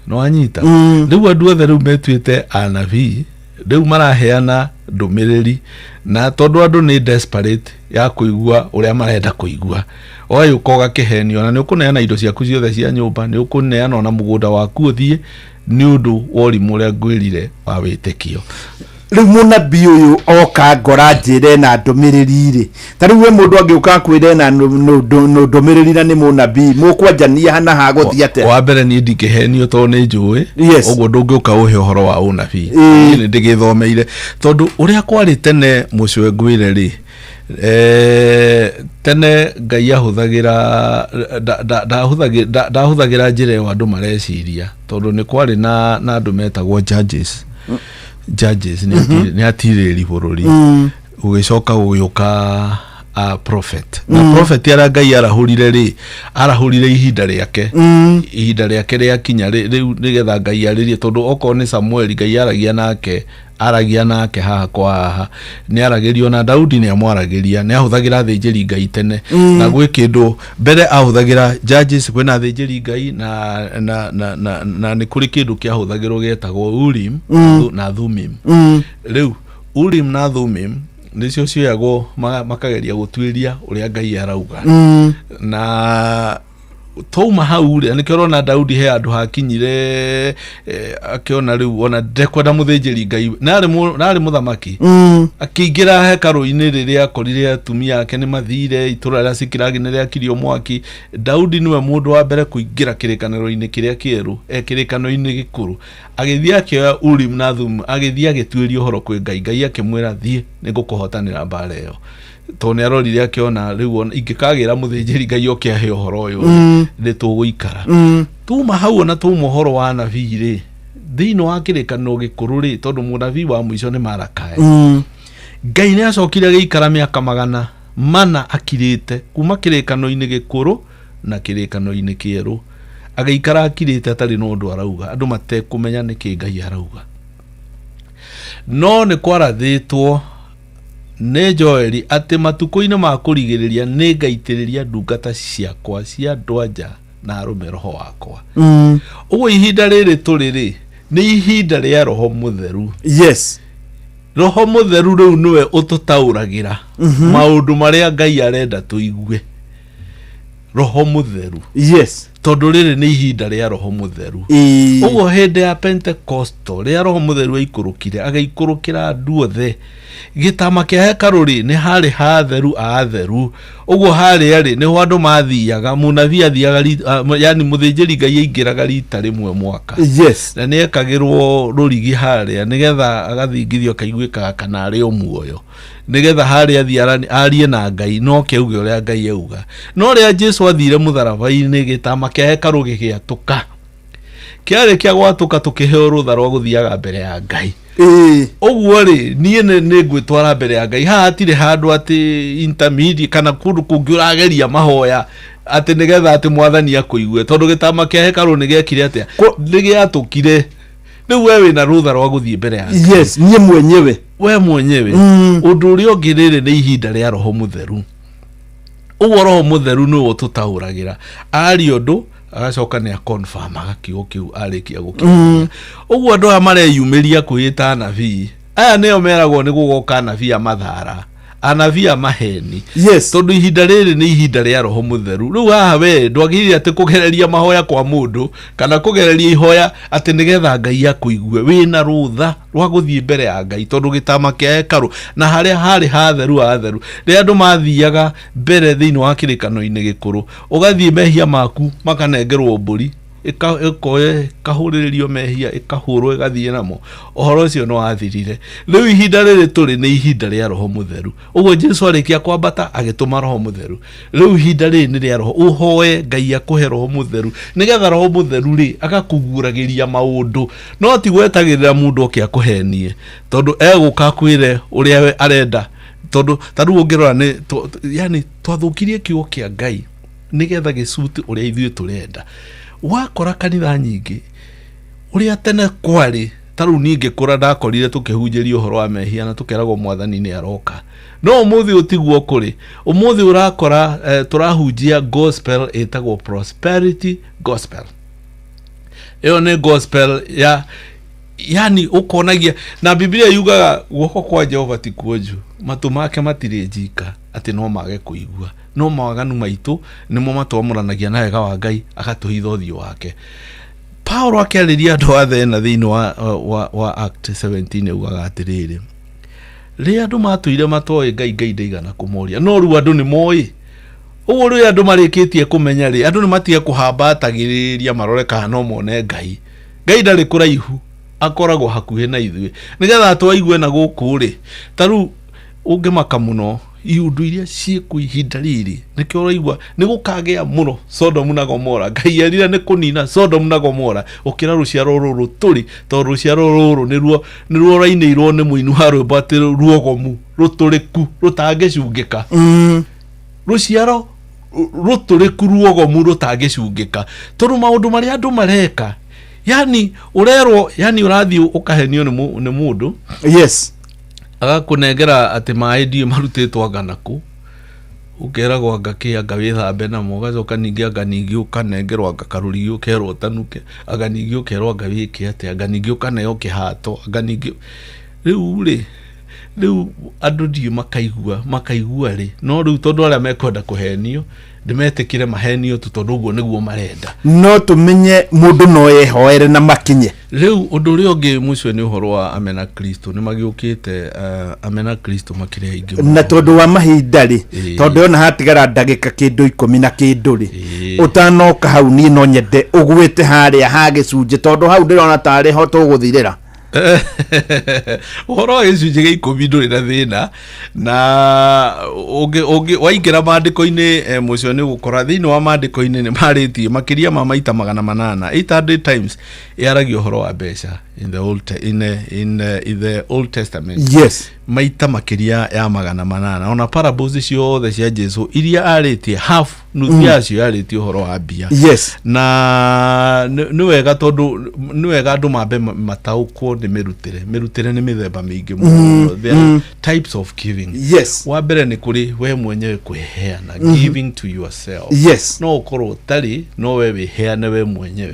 no anyita riu andu othe riu metuite anabii riu maraheana ndumiriri na tondu andu ni desperate ya kuigua uria marenda kuigua oyo koga kihenio na ni ukuneana indo ciaku ciothe cia nyumba ni ukuneana ona mugunda waku uthie ni undu worimu uria ngwirire wa witikio riu munabii uyu oka ngora njire na ndumiriri ri tariu we mundu angiuka kwire na ndumiriri na ni munabii mukwanjania hana ha guthia te wa mbere ni ndingihenio to ni njui uguo ndungiuka uhe uhoro wa unabii ni ndigithomeire tondu uria kwari tene mucwe ngwire ri tene Ngai ahuthagira ndahuthagira njira ya andu mareciria tondu ni kwari na andu metagwo judges ni atiriri bururi ugicoka ugiuka prophet na prophet ara Ngai arahurire ihinda riake ria kinya riu nigetha Ngai aririe tondu oko ni Samuel Ngai aragia nake aragia nake haha kwa haha nä aragerio na Daudi nä amwarageria nä ahå ra thĩnjĩri Ngai tene na gwä kä ndå mbere ahå ra judges kwä na thĩnjĩri Ngai na nä kå rä kä ndå kä ahå rwo getagwo Urim na Thummim rä u Urim na Thummim nĩcio cioyagwo makageria gũtuĩria ũrĩa Ngai arauga na toma hau rĩ nĩkĩo ũrona Daudi he andũ hakinyire akĩona rĩu ona ndekwenda mũthĩnjĩri Ngai narĩ mũthamaki akĩingĩra hekarũ-inĩ rĩrĩa akorire atumia ake nĩ mathire itũra rĩa Sikilagi nĩ rĩakirio mwaki. Daudi nĩwe mũndũ wa mbere kũingĩra kĩrĩkanĩro-inĩ kĩrĩa kĩerũ kĩrĩkanĩro-inĩ gĩkũrũ agĩthiĩ akĩoya Urim na Thummim agĩthiĩ agĩtuĩria ũhoro kwĩ Ngai. Ngai akĩmwĩra thiĩ nĩngũkũhotanĩra mbara ĩyo to nä arorire akiona riu ingĩkagĩra mũthĩnjĩri Ngai oke ahe ũhoro ũyũ nĩ tũgũikara tuma hau ona tuma ũhoro wa nabii rĩ thĩinĩ wa kĩrĩkanĩro gĩkũrũ rĩ tondũ mũnabii wa mũico nĩ Malakaĩ Ngai nĩ acokire agĩikara mĩaka 400 akirĩte kuma kĩrĩkanĩro-inĩ gĩkũrũ na kĩrĩkanĩro-inĩ kĩerũ agĩikara akirĩte atarĩ na ũndũ arauga andũ matekũmenya nĩkĩ Ngai arauga no nĩ kwarathĩtwo nĩ Joeli atĩ matukũ-inĩ ma kũrigĩrĩria nĩ ngaitĩrĩria ndungata ciakwa cia andũ-a-nja na arũme Roho wakwa ũguo ihinda rĩrĩ tũrĩ rĩ nĩ ihinda rĩa Roho Mũtheru. Yes, Roho Mũtheru rĩu nĩwe ũtũtaũragĩra maũndũ marĩa Ngai arenda tũigue. Roho Mũtheru, yes, tondũ rĩrĩ nĩ ihinda rĩa Roho Mũtheru. Ũguo hĩndĩ ya Pentecostal rĩa Roho Mũtheru aikũrũkire agaikũrũkĩra andũ othe gĩtama kĩa hekarũ rĩ nĩ harĩ hatheru atheru. Ũguo harĩ rĩ nĩho andũ mathiaga mũnabii athiaga yani mũthĩnjĩri Ngai aingĩraga rita rĩmwe mwaka. Yes, na nĩ ekagĩrwo rũrigi harĩa nĩgetha agathingithio kaiguĩkaga kana arĩ o muoyo nĩgetha harĩa athiĩ arie na Ngai no keuge ũrĩa Ngai auga. No rĩa Jesu athire mũtharaba-inĩ gĩtama kĩa hekarũ gĩgĩatũka kĩarĩ kĩa gwatũka tũkĩheo rũtha rwa gũthiaga mbere ya Ngai. Ũguo rĩ niĩ nĩ ngwĩtwara mbere ya Ngai haha hatirĩ handũ atĩ intermediate kana kũndũ kũngĩ ũrageria mahoya atĩ nĩgetha atĩ mwathani akũigue tondũ gĩtama kĩa hekarũ nĩ gĩekire atĩa nĩ gĩatũkire rĩu we wĩna rũtha rwa gũthiĩ mbere ya Ngai. Yes, niĩ mwenyewe we mwenyewe ũndũ ũrĩa ũngĩ rĩrĩ nĩ ihinda rĩa Roho Mũtheru. Ũguo Roho Mũtheru nĩwe ũtũtaũragĩra aria ũndũ agacoka nĩ confirm agakiugo kĩu arĩkia gũkiuga. Ũguo andũ aya mareyumĩria kwĩĩta anabii aya nĩo meragwo nĩ gũgoka anabii a mathara anabii a maheni. Yes, tondũ ihinda rĩrĩ nĩ ihinda rĩa Roho Mũtheru. Rĩu haha we ndwagĩrĩire atĩ kũgereria mahoya kwa mũndũ kana kũgereria ihoya atĩ nĩgetha Ngai akũigue wĩna rũtha rwa gũthiĩ mbere ya Ngai tondũ gĩtama kĩa hekarũ na harĩa harĩ hatheru atheru rĩrĩa andũ mathiaga mbere thĩinĩ wa kĩrĩkanĩro-inĩ gĩkũrũ ũgathiĩ mehia maku makanengerwo mbũri ĩkoye ĩkahũrĩrĩrio mehia ĩkahũrwo ĩgathiĩ namo. Ũhoro ũcio nĩ wathirire. Rĩu ihinda rĩrĩ tũrĩ nĩ ihinda rĩa Roho Mũtheru. Ũguo Jesu arĩkia kwambata agĩtũma Roho Mũtheru. Rĩu ihinda rĩrĩ nĩ rĩa Roho ũhoe Ngai akũhe Roho Mũtheru nĩgetha Roho Mũtheru rĩ agakũguũragĩria maũndũ no ti gwetagĩrĩra mũndũ oke akũhenie tondũ egũka kwĩre ũrĩa we arenda tondũ tarĩu ũngĩrora nĩ yani twathũkirie kiugo kĩa Ngai nĩgetha gĩcuti ũrĩa ithuĩ tũrenda. Wakora kanitha nyingĩ ũrĩa tene kwarĩ tarĩu niĩ ngĩkũra ndakorire tũkĩhunjĩrio ũhoro wa mehia na tũkeragwo mwathani nĩ aroka no ũmũthĩ ũtiguo kũrĩ. Ũmũthĩ ũrakora tũrahunjia gospel ĩtagwo prosperity gospel. Ĩyo nĩ gospel ya yani ũkonagia na Biblia yugaga guoko kwa Jehova ti kuonju matũ make matirĩ njika atĩ no mage kũigua no mawaganu maitũ nĩmo matwamũranagia na wega wa Ngai agatũhitha ũthiũ wake. Paulo akĩarĩria andũ a Athena thĩinĩ wa Act 17 augaga atĩrĩrĩ rĩrĩa andũ matũire matoĩ Ngai Ngai ndaigana kũmoria no rĩu andũ nĩ moĩ. Ũguo rĩrĩa andũ marĩkĩtie kũmenya rĩ andũ nĩ matige kũhambatagĩrĩria marore kana no mone Ngai. Ngai ndarĩ kũraihu akoragwo hakuhĩ na ithuĩ nĩgetha twaigue na gũkũ rĩ tarĩu ũngĩmaka mũno iundu iria ciĩkwo ihinda rĩrĩ nĩkĩo ũraigua nĩ gũkagĩa mũno Sodomu na Gomora. Ngai erira nĩ kũnina Sodomu na Gomora ũkĩra rũciaro rũrũ tũrĩ tondũ rũciaro rũrũ nĩruo rainĩirwo nĩ mũini wa rwĩmbo atĩ ruogomu rũtũrĩku rũtangĩcungĩka. Rũciaro rũtũrĩku ruogomu rũtangĩcungĩka tondũ maũndũ marĩa andũ mareka yani urerwo yani urathi ukahenio ni mundu yes agakunengera ati mai ndio marutitwo nganaku ukeragwo ngaki anga withambe namo gacoka ningi anga ningi ukanengerwo anga karuri ukerwo tanuke anga ningi ukerwo anga wiki ati anga ningi ukaneo kihato anga ningi riu andu ndio makaigua ri no riu tondu aria mekwenda kuhenio ndimetikire mahenio tondu guo niguo marenda no tumenye mundu no yehoere na makinye riu undu uri ungi mucio ni uhoro wa Amena Kristo ni magiukite Amena Kristo makire ingi na tondu wa mahinda ri tondu ona hatigara ndagika kindu 10 na kindu ri utanoka hau ni no nyende ugwite haria ha gicunje tondu hau ndirona tari ho tuguthirira uhoro gicunje gia 10 nduri na thina na ungi waingira mandiko-ini mucio ni gukora thiini wa mandiko-ini ni maritie makiria ma maita 800 800 times yaragio uhoro wa mbeca in the Old Testament. Yes. Maita makiria ya 800 ona parables ciothe cia Jesu iria aritie half nuthu yacio aritie uhoro wa mbia. Yes. Na ni wega tondu ni wega andu mambe mataukwo ni mirutire ni mithemba mingi muno. There are types of giving. Yes. Wa mbere ni kuri we mwenyewe kweheana, giving to yourself. Yes. No ukorwo tari no we wiheane we mwenyewe.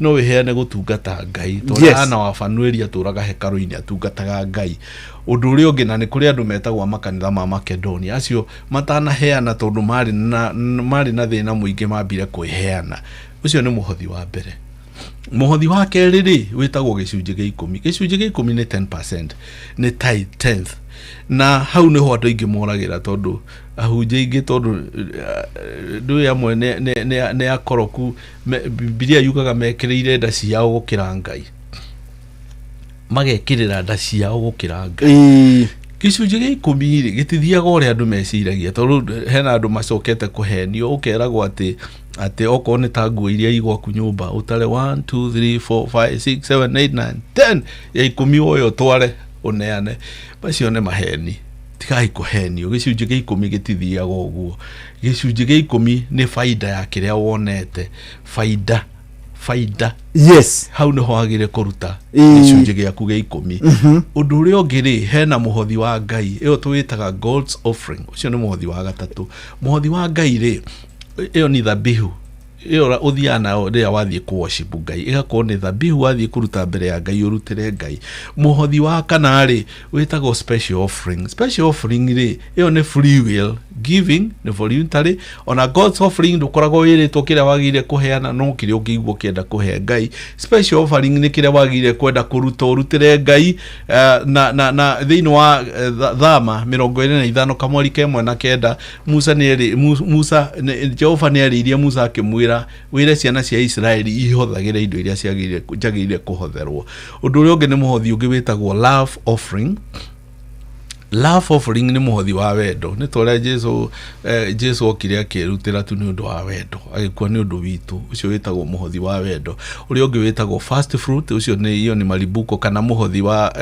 No wiheane gutungata Ngai tondu ana wa Fanueli aturaga hekaru-ini atungataga Ngai. Undu uri ungi na ni kuri andu metagwo makanitha ma Makedonia acio matanaheana tondu mari na thina muingi mambire kweheana. Ucio ni muhothi wa mbere. Muhothi wa keri ri witagwo gicunje gia 10. Gicunje gia 10 ni 10%, ni tithe 10th. Na hau ni ho andu ingi moragira tondu ahunje ingi tondu ndu yamwe ne akoroku Biblia yugaga mekiriire nda ciao gukira Ngai, magekirira nda ciao gukira Ngai. Gicunje gia 10 ri gitithiaga uria andu meciragia tondu hena andu macokete kuhenio ukeragwo ati oko ni ta nguo iria igwaku nyumba utare 1 2 3 4 5 6 7 8 9 10 ya 10 oyo tware uneane bacio ne maheni tikai kuhenio. Gicunje gia 10 gitithiaga uguo. Gicunje gia 10 ni faida ya kiria wonete, faida. Yes. Hau ni ho agire kuruta gicunje giaku gia 10. Undu uria ungi ri hena muhothi wa Ngai iyo tuwitaga God's offering. Ucio ni muhothi wa gatatu. Muhothi wa Ngai ri iyo ni dhabihu iyo uthiana ria wathie ku worship Ngai igakorwo ni dhabihu wathie kuruta mbere ya Ngai urutire Ngai. Muhothi wa kana ri witagwo special offering. Special offering ri iyo ni free will giving, ni voluntary. Ona God's offering ndukoragwo wiritwo kiria wagire kuheana no kiria ungiigwo kienda kuhe Ngai. Special offering ni kiria wagire kwenda kuruta urutire Ngai na thiini wa Thama 25 kamweri kemwe na kenda Musa Jehova ni aririe Musa akimwira wire ciana cia Israeli ihothagire indo iria ciagire kuhotherwo. Undu uria ungi ni muhothi ungi witagwo love offering. Love offering ni muhothi wa wendo. Ni tore Jesu okire akirutira tu ni undu wa wendo, agikwa ni undu witu. Ucio witagwo muhothi wa wendo. Uria ungi witagwo first fruit. Ucio ni malibuko kana muhothi wa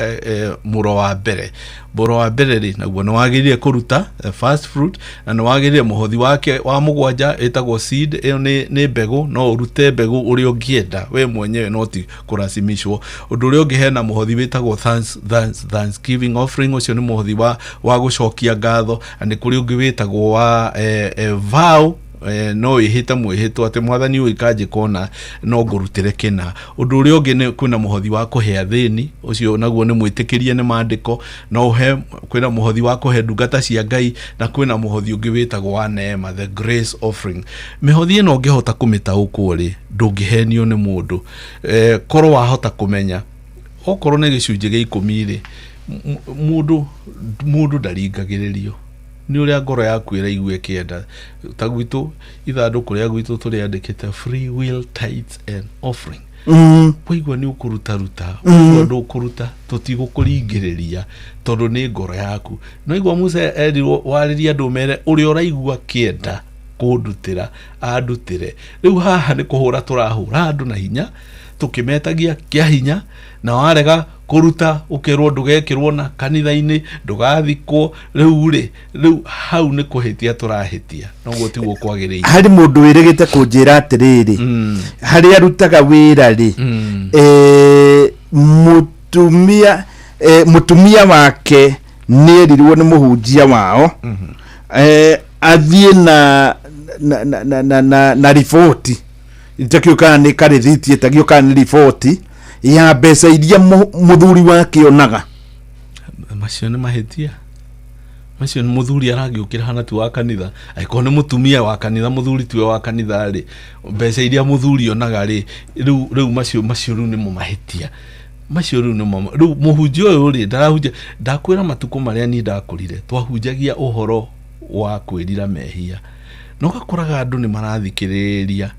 muro wa mbere. Muro wa mbere ri naguo ni wagirire kuruta first fruit, na ni wagirire muhothi wake wa mugwanja etagwo seed. Iyo ni mbegu, no urute mbegu uria ungienda we mwenyewe, no ti kurasimishwo. Undu uria ungi hena muhothi witagwo thanksgiving offering. Ucio ni muhothi wa gucokia ngatho. Ani kuri ungi witagwo wa vow, no ihita mwihitwo ati mwathani uyu ikaje kona no ngurutire kina. Undu uria ungi ni kwina muhothi wa kuhe thini. Ucio naguo ni mwitikirie ni mandiko. No he kwina muhothi wa kuhe ndungata cia Ngai, na kwina muhothi ungi witagwo wa neema, the grace offering. Mihothi ino ngihota kumitaukwo ri ndungihenio ni mundu korwo wahota kumenya okorwo ni gicunje gia 10 ri mundu ndaringagiririo ni uria ngoro yaku iraigua kienda. Ta gwitu ithanduku ria gwitu turiandikite free will tithes and offering. Waigua ni ukuruta waigua ndukuruta tutigukuringiriria tondu ni ngoro yaku. No igua Musa erirwo wariria ndumere uria uraigua kienda kundutira andutire. Riu haha ni kuhura turahura andu na hinya tukimetagia kia hinya, na warega kuruta ukirwo ndugekirwo na kanitha-ini ndugathikwo riu hau ni kuhitia turahitia noguo tiguo kwagiriire. Hari mundu wirigite kunjira atiriri hari arutaga wira ri mutumia wake nierirwo ni muhunjia wao athie na riboti itakio kana ni karithiti itakio kana ni riboti ya mbeca iria muthuri wake onaga. Macio ni mahitia, macio ni muthuri aragiukira hana tu wa kanitha aiko ni mutumia wa kanitha muthuri tu wa kanitha ri mbeca iria muthuri onaga ri riu macio ni mu mahitia macio ni muhunjia uyu ri ndakwira matuko maria ni ndakurire twahunjagia uhoro wa kwirira mehia no gakuraga andu ni marathikiriria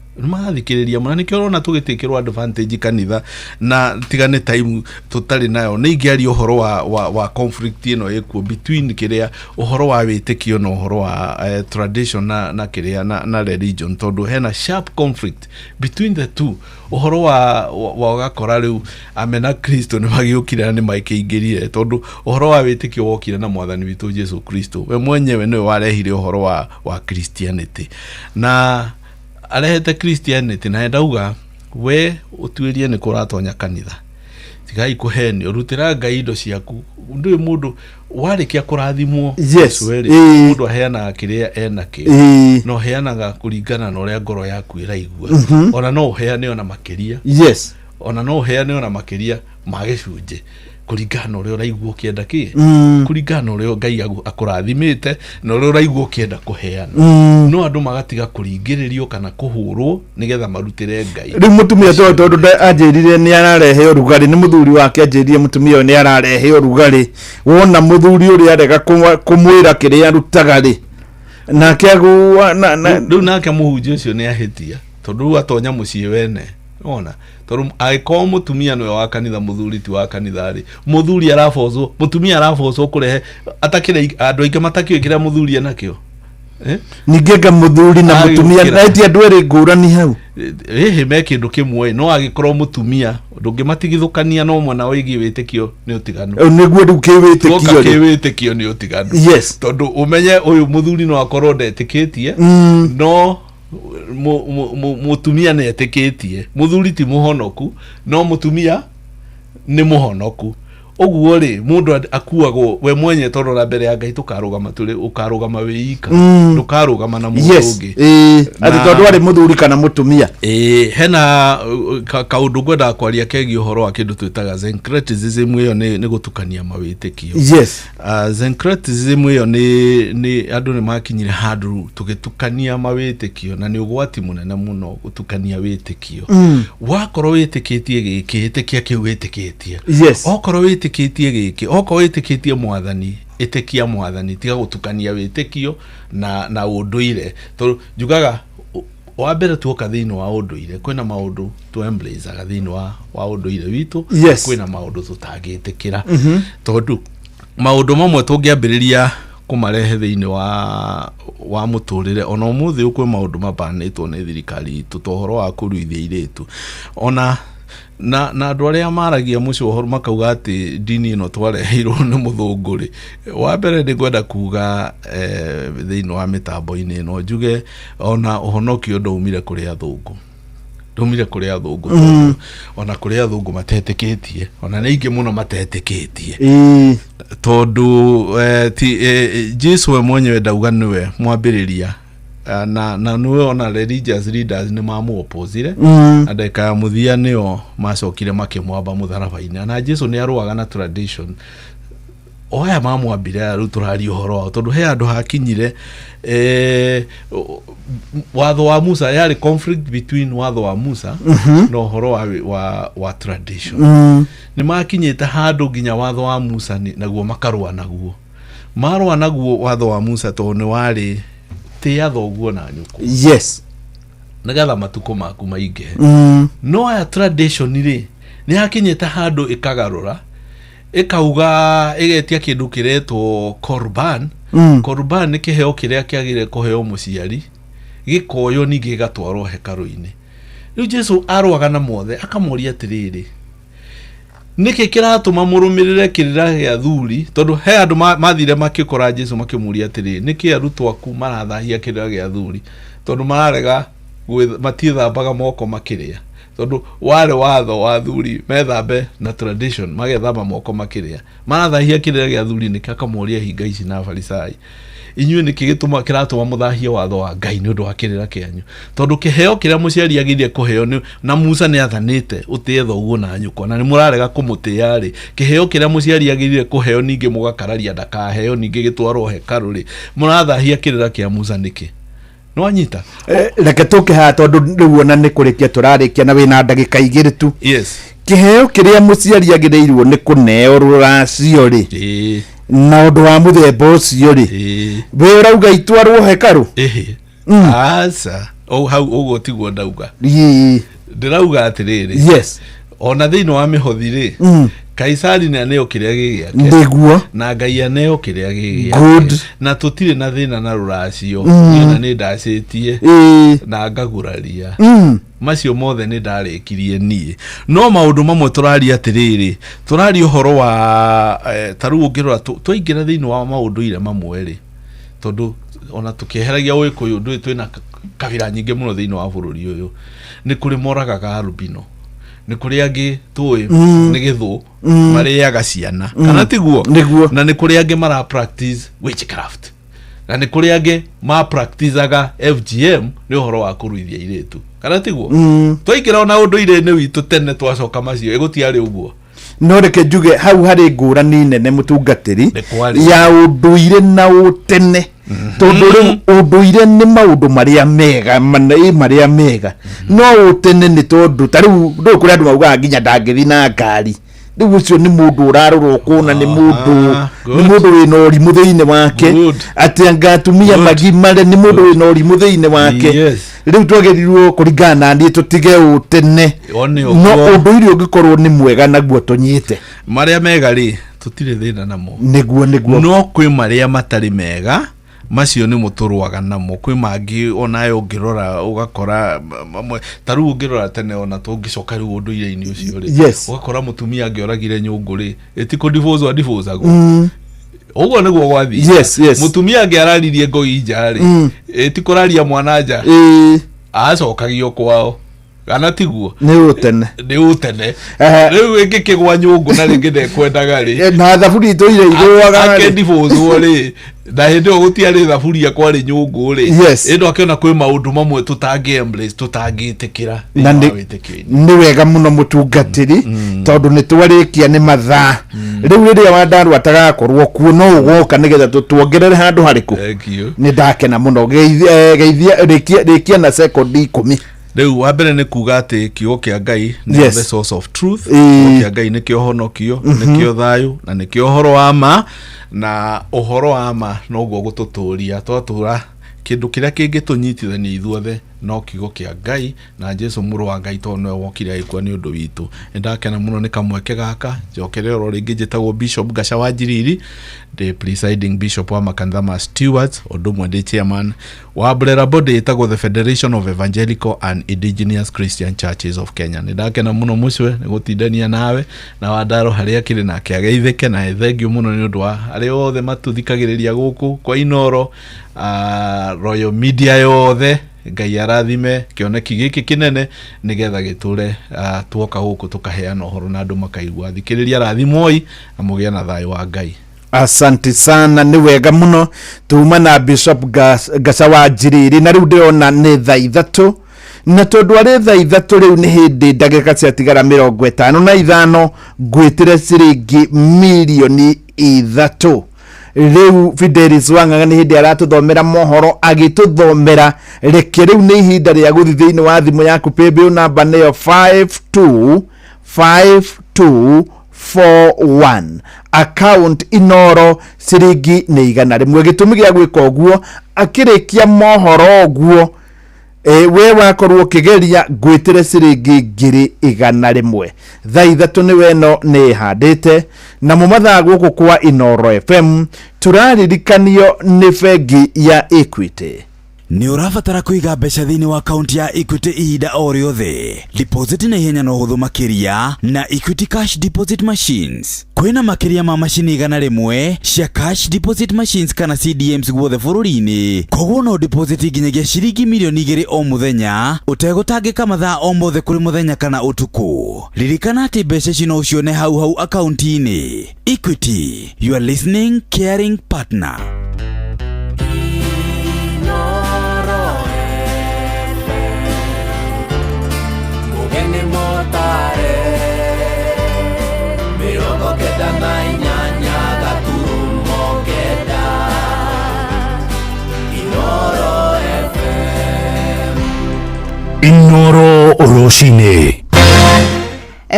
muna nikio rona tugitikirwa advantage kanitha na tigane time tutari nayo ni ngiari uhoro wa conflict ino ekuo between kiria uhoro wa witikio na uhoro wa tradition na kiria na religion tondu hena sharp conflict between the two. Uhoro wa gakora riu amena Kristo ni magiukira ni maikingirire tondu uhoro wa witikio wokira na mwathani witu Yesu Kristo we mwenyewe niwe warehire uhoro wa Christianity na arehete Christianity na ndauga we utuirie ni kuratonya kanitha tigai kuheni urutira Ngai indo ciaku ndu mundu warikia kurathimwo mundu aheana kiria enake no heanaga kuringana na uria ngoro yaku iraigua ona no uheane ona makiria ona no uheane ona makiria magicunje kuringana uria uraigua ukienda ki kuringana uria Ngai akurathimite na uria uraigua ukienda kuheana no andu magatiga kuringiririo kana kuhurwo nigetha marutire Ngai. Riu mutumia tondu anjirire ni ararehe urugari ni muthuri wake anjirire mutumia ni ararehe urugari wona muthuri uri arega kumwira kiria arutaga ri nake agua riu nake muhunjia ucio ni ahitia tondu atonya mucii wene ona tondu aiko mutumia no wa kanitha muthuri ti wa kanitha ri muthuri arafozo mutumia arafozo kurehe atakire andu aingi matakio kira muthuri nakio nigega muthuri na mutumia naiti andu eri ngurani hau me kindu kimwe no agikorwo mutumia ndungimatigithukania no mwana wigi witikio ni utiganu niguo ndu kiwitikio ni utiganu tondu umenye uyu muthuri no akorwo ndetikitie no mutumia ne etikitie muthuri ti muhonoku no mutumia ni muhonoku oguo ri mundu akuagwo we mwenye tondu na mbere ya Ngai tukarugama tuli ukarugama wiika tukarugama na mundu ungi ati tondu ari muthuri kana mutumia hena kaundu gwenda kwaria kegi uhoro wa kindu twitaga syncretism iyo ni gutukania mawitikio syncretism iyo ni andu ni makinyire handu tugitukania mawitikio na ni ugwati munene muno gutukania witikio wakorwo witikitie gikitikia kiu witikitie okorwo witikitie giki okorwo witikitie mwathani itikia mwathani tiga gutukania witikio na unduire to jugaga wa mbere tuoka thiini wa unduire kwina maundu tu embrace thiini wa unduire witu kwina maundu tutagitikira tondu maundu mamwe tungiambiriria kumarehe thiini wa muturire ona umuthi ukwe maundu mabanitwo ni thirikari itu tohoro wa kuruithia iritu ona na andu aria maragia mucio horo makauga ati dini ino twareheirwo ni muthunguri wa mbere ni gwenda kuga thiini wa mitambo-ini ino njuge ona uhonokio ndaumire kuri athungu ona kuri athungu matetikitie ona ningi muno matetikitie tondu Jesu we mwenyewe ndauga niwe mwambiriria na niwe ona religious leaders ni mamu opposite adeka ya muthia nio macokire makimwamba mutharaba-ini na Jesu ni aruaga na tradition oya mamu ambire ru turari uhoro tondu he andu hakinyire watho wa Musa yari conflict between watho wa Musa no uhoro wa tradition ni makinyite handu nginya watho wa Musa naguo makarua naguo marua naguo watho wa Musa tondu ni wari tia thoguo na nyuko nagatha matuko maku mainge no ya tradition ri ni hakinyite handu ikagarura ikauga igetia kindu kiretwo korban korban ni kiheo kiria kiagire kuheo muciari gikoyo ningi gigatwarwo hekaru-ini riu Jesu arwaga na mothe akamoria atiriri niki kiratuma murumirire kirira gia thuri tondu he andu mathire makikora Jesu makimuria atiri niki arutwo aku marathahia kirira gia thuri tondu mararega matithambaga moko makiria tondu wale watho wa thuri methambe na tradition magethamba moko makiria marathahia kirira gia thuri niki akamuria hinga ici na Farisai inyuĩ niki gituma kiratuma muthahia watho wa Ngai ni undu wa kirira kianyu tondu kiheo kiria muciari agirie kuheo na Musa ni athanite utie thoguo na nyuko na ni murarega kumutia ri kiheo kiria muciari agirie kuheo ninge mugakararia ndakaheo ninge gitwarwo hekaru ri murathahia kirira kia Musa niki no anyita reke tuke ha tondu riu ona ni kurikia turarikia na wina ndagika igiri tu yes kiheo kiria muciari agirirwo ni kuneo ruracio ri na undu wa muthemba ucio ri we urauga itwarwo hekaru asa hau ugo tiguo ndauga ndirauga atiriri yes ona thiini wa mihothi ri Kaisari ni aneo kiria gigiake ndiguo na Ngai aneo kiria gigiake na tutire na thina na ruracio na ni ndacitie na ngaguraria macio mothe ni ndarikirie nie no maundu mamwe turaria atiriri turaria uhoro wa taru ngirora twaingira thiini wa maundu ire mamwe ri tondu ona tukiheragia Ugikuyu ndu twina kabira nyingi muno thiini wa bururi uyu ni kuri moragaga albino ni kuri angi tui ni githu mariaga ciana kana tiguo na ni kuri angi mara practice witchcraft na ni kuri angi ma practiceaga FGM ni uhoro wa kuruithia iretu kana tiguo twaikira na undu ire ni witu tene twacoka macio igutiari uguo no reke njuge hau hari ngurani nene mutungatiri ya unduire na utene tondu riu unduire ni maundu maria mega maria mega no utene ni tondu tariu ndu kuri andu mauga nginya ndangithi na ngari riu ucio ni mundu urarorwo kuna ni mundu wina urimu thiini wake ati angatumia magimare ni mundu wina urimu thiini wake riu twagerirwo kuringana ni tutige utene no unduire ungikorwo ni mwega naguo tunyite maria mega ri tutire thina namo niguo no kwi maria matari mega macio ni muturwaga namo kwi mangi onayo ngirora ugakora taru ngirora tene ona tungicoka riu unduire-ini ucio ri ugakora mutumia angioragire nyungu ri etiko divorce ago ugo niguo gwathi mutumia angiararirie ngoi nja ri etikuraria mwana nja acokagio kwao kana tiguo ni utene riu ingikigwa nyungu na ringi ndekwendaga ri na thaburi tuire igwaga ri divorce ri na hindi o gutiari thaburi akwa ri nyungu ri endo akiona kwi maundu mamwe tutangi embrace tutangitikira ni wega muno mutungatiri tondu ni twarikia ni mathaa riu riria wandaru atagakorwo kuo no ugoka nigetha tuongerere handu hariku ni ndakena muno geithia rikia na second 10 riu wa mbere ni kuga ati kiugo kia Ngai ni the source of truth kia Ngai ni kio honokio ni kio thayu na ni kio horo wa ma na uhoro wa ma no guo gututuria twatura kindu kiria kingitunyitithania ithuothe no kiugo kia Ngai na Jesu muru wa Ngai to no wokire aikwa ni undu witu ndakena muno ni kamweke gaka njokerero ringi njitagwo Bishop Gasha wa Njiriri the presiding bishop wa Makanthama Stewards odumwe ndi chairman wa Brera Body itagwo the Federation of Evangelical and Indigenous Christian Churches of Kenya ndakena muno mucwe ni gutindania nawe na wadaro haria kiri na kiageitheke na thengio muno ni undu wa ari othe matuthikagiriria guku kwa Inoro Royal Media yothe Ngai arathime kioneki giki kinene nigetha giture tuoka guku tukaheana uhoro na andu makaigua thikiriria rathimoi na mugia na thayo wa Ngai. Asante sana ni wega muno tuma na Bishop Gasha wa Njiriri na riu ndirona ni thaa 3 na tondu ari thaa 3 riu ni hindi ndagika cia tigara 55 ngwitire ciringi milioni 3 riu Fidelis Wang'ang'a ni hindi aratuthomera mohoro agituthomera reke riu ni ihinda ria guthi thiini wa thimu yaku paybill number nayo 5241 account Inoro ciringi ni igana rimwe gitumi gia gwika uguo akirikia mohoro uguo we wakorwo kigeria gwitire ciringi ngiri igana rimwe thaa 3 ni weno ni handite na mumathaa guku kwa Inoro FM turaririkanio ni bengi ya Equity Ni urabatara kuiga mbeca thiini wa akaunti ya Equity ihinda o riothe. Deposit na ihenya na uhuthu makiria na Equity Cash Deposit Machines. Kwina makiria ma machini igana rimwe cia Cash Deposit Machines kana CDMs guothe bururi-ini. Koguo no deposit nginyagia ciringi mirioni 2 o muthenya utegutangika mathaa o mothe kuri muthenya kana utuku. Ririkana ati mbeca ici no ucione hau akaunti-ini. Equity, you are listening caring partner. Inoro Oroshine.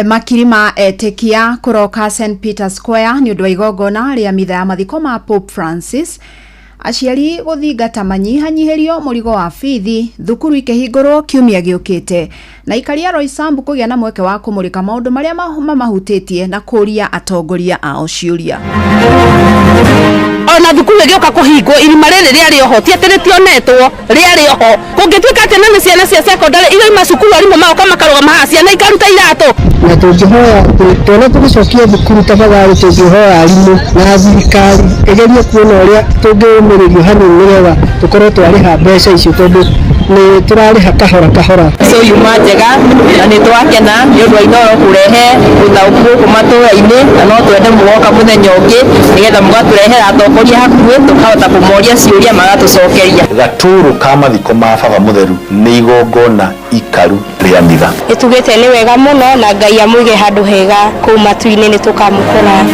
Makirima etekia kuroka St. Peter's Square ni undu wa igongona ria mitha ya mathiko ma Pope Francis. Aciari guthingata manyihanyiherio murigo wa bithi thukuru ikihingurwo kiumia giukite na ikaria Roysambu kugia na mweke wa kumurika maundu maria mamahutitie na kuria atongoria ao ciuria. Ona thukuru igioka kuhingwo irima riri riari oho tieteretionetwo riari oho kungituika ati nani ciana cia secondary iga macukuru arimu mao kama karugama hacia na ikaruta irato na tujihoya tuna tugicokia thukuru tafadhali tujihoya arimu na thirikari igerie kuona uria tungimiririo hanini nigetha tukorwo twariha mbeca icio tondu ni turariha kahora so yuma njega na ni twakena ni undu wa Inoro kurehe uthauku kumatũra-ini na no twende mugoka muthenya ungi nigetha mugaturehera atongoria hakuhi tukahota kumoria ciuria magatucokeria. Gaturu ka mathiko ma baba mutheru ni igongona ikaru ria mitha. Itugite ni wega muno na Ngai amuige handu hega kuu matu-ini ni tukamukora.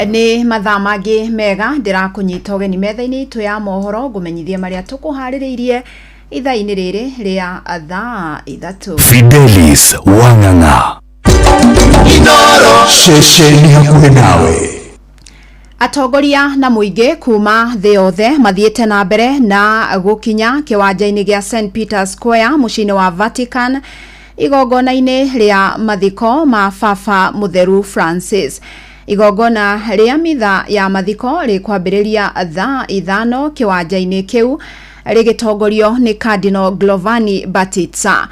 Ni mathaa mangi mega ndirakunyita ugeni metha-ini itu ya mohoro ngumenyithie maria tukuhaririirie ithaa-ini riri ria thaa 3. Fidelis Wang'ang'a. Inoro shesheni hakuhe nawe. Atongoria na muingi kuma thi yothe mathiete na mbere na gukinya kiwanja-ini gia St. Peter's Square mucini wa Vatican igongona-ini ria mathiko ma Baba Mutheru Francis. Igongona ria mitha ya mathiko rikwambiriria thaa 5 kiwanja-ini kiu rigitongorio ni Cardinal Giovanni Battista.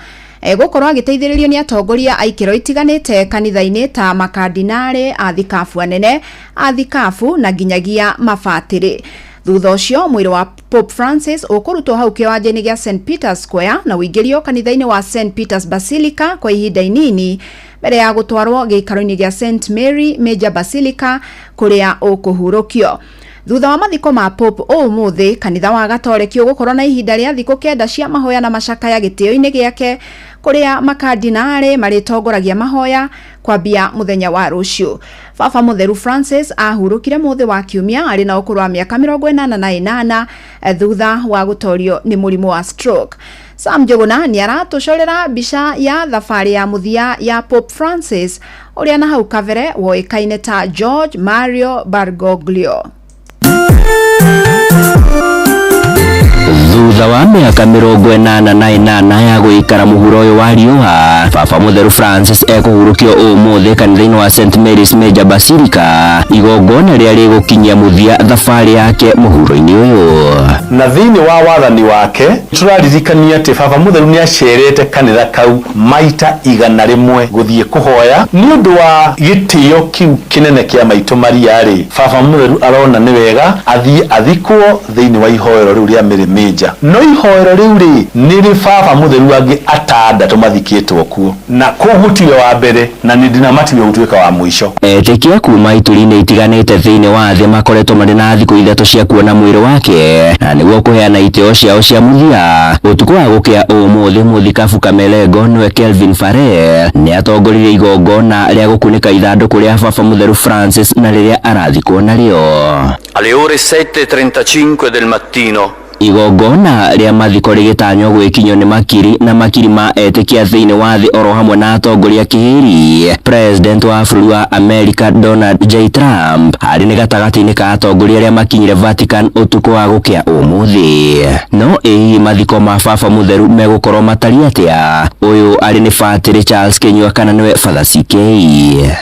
Gukorwo agiteithiririo ni atongoria aikiro itiganite kanitha-ini ta makardinali, athikafu anene, athikafu na nginyagia mabatiri. Thutha ucio mwiri wa Pope Francis ukurutwo hau kiwanja-ini gia St. Peter's Square na uingirio kanitha-ini wa St. Peter's Basilica kwa ihinda inini mbere ya gutwarwo giikaro-ini gia St. Mary Major Basilica kuria ukuhurukio. Thutha wa mathiko ma Pope umuthi kanitha wa Gatoreki ugukorwo na ihinda ria thikũ 9 cia mahoya na macakaya gitio-ini giake kuria makardinali maritongoragia mahoya kwambia muthenya wa rucio. Baba Mutheru Francis ahurukire muthi wa kiumia ari na ukuru wa miaka 88 thutha wa gutorio ni murimu wa stroke. Sam Njuguna ni aratucorera mbica ya thabari ya muthia ya Pope Francis uria na hau kavere woikaine ta George Mario Bergoglio. Thutha wa miaka 88 ya guikara muhuro uyu wa riua, Baba Mutheru Francis ekuhurukio umuthi kanitha-ini wa St. Mary's Major Basilica igongona ria rigukinyia muthia thabari yake muhuro-ini uyu. Na thiini wa wathani wake turaririkania ati Baba Mutheru ni acerete kanitha kau maita 100 guthie kuhoya ni undu wa gitio kiu kinene kia maitu Maria ri. Baba Mutheru arona ni wega athie athikwo thiini wa ihoero riu ria Mary Major. No ihoero riu ri ni ri Baba Mutheru angi atandatu mathikitwo kuo na kugutiwe wa mbere na ni ndinamatiwe gutuika wa mwisho. Etekia kuma ituri-ini itiganite thiini wa thĩ makoretwo marĩ na thikũ 3 cia kuona mwĩrĩ wake na nĩguo kũheana itĩo ciao cia muthia. Ũtukũ wa gũkĩa ũmũthĩ mũthikabu Kamelengo niwe Kelvin Farrell nĩ atongoririe igongona rĩa gũkunĩka ithandũkũ rĩa Baba Mutheru Francis na rĩrĩa arathikwo narĩo. Alle ore 7:35 del mattino igongona ria mathiko rigitanywo gwikinyo ni makiri ma etekia thiini wa thi oro hamwe na atongoria kihiri. President wa bũrũri wa America Donald J. Trump ari ni gatagati-ini ka atongoria aria makinyire Vatican utuku wa gukia umuthi. No mathiko ma Baba Mutheru megukorwo matari atia? Uyu ari ni Fatiri Charles Kinyua kana niwe Father CK.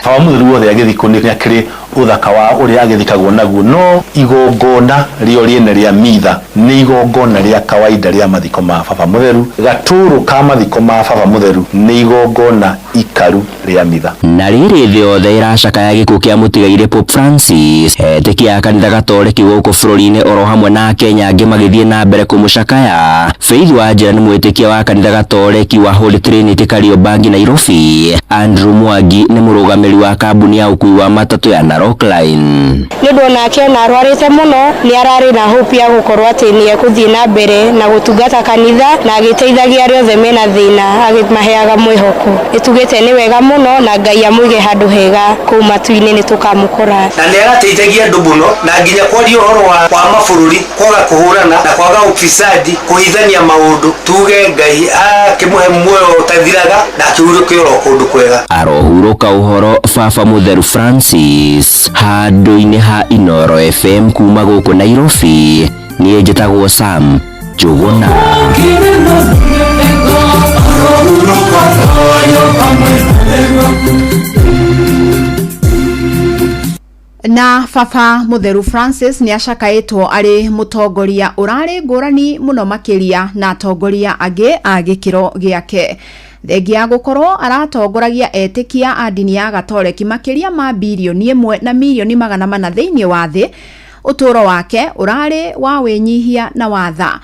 Baba Mutheru wothe agithiko ni akiri uthaka wa uria agithikagwo naguo no igongona rio riene ria mitha ni igongona ria kawaida ria mathiko ma baba mutheru gaturu ka mathiko ma baba mutheru ni igongona ikaru ria mitha na riri thĩ yothe iracakaya gĩkuũ kĩa mũtigaire Pope Francis etĩkia kanitha gatoleki gũkũ bũrũri-inĩ oro hamwe na Kenya angĩ magĩthiĩ na mbere kũmũcakaya. Faith Wanjĩra nĩ mwĩtĩkia wa kanitha gatoleki wa Holy Trinity Kariobangi Nairobi. Andrew Mwangi nĩ mũrũgamĩrĩri wa kambuni ya ũkui wa matatũ ya Narok Line. Nĩ ũndũ onake ona arwarĩte mũno nĩ ararĩ na hope ya gũkorwo atĩ nĩ egũthiĩ na mbere na gũtungata kanitha na agĩteithagia arĩa othe mena thĩna agĩmaheaga mwĩhoko. Nĩtugĩte nĩ wega mũno na Ngai amũige handũ hega kũu matu-inĩ nĩ tũkamũkora. Na nĩ arateithagia andũ mũno na nginya kwaria ũhoro wa mabũrũri kwaga kũhũrana na kwaga ũfisadi kũhithania maũndũ tuge Ngai akĩmũhe muoyo ũtathiraga na akĩhurũkia oro kũndũ kwega. Arohurũka ũhoro baba mutheru Francis handũ-inĩ ha Inoro FM kuma gũkũ Nairobi. Niĩ njĩtagwo Sam Njũgũna. Na baba mutheru Francis ni acakaĩtwo arĩ mũtongoria ũrarĩ ngũrani mũno makĩria na atongoria angĩ a gĩkĩro gĩake. Thengia gũkorwo aratongoragia etĩkia a ndini ya gatoleki makĩria ma bilioni 1 na milioni 400 thĩinĩ wa thĩ, ũtũũro wake ũrarĩ wa wĩnyihia na watha.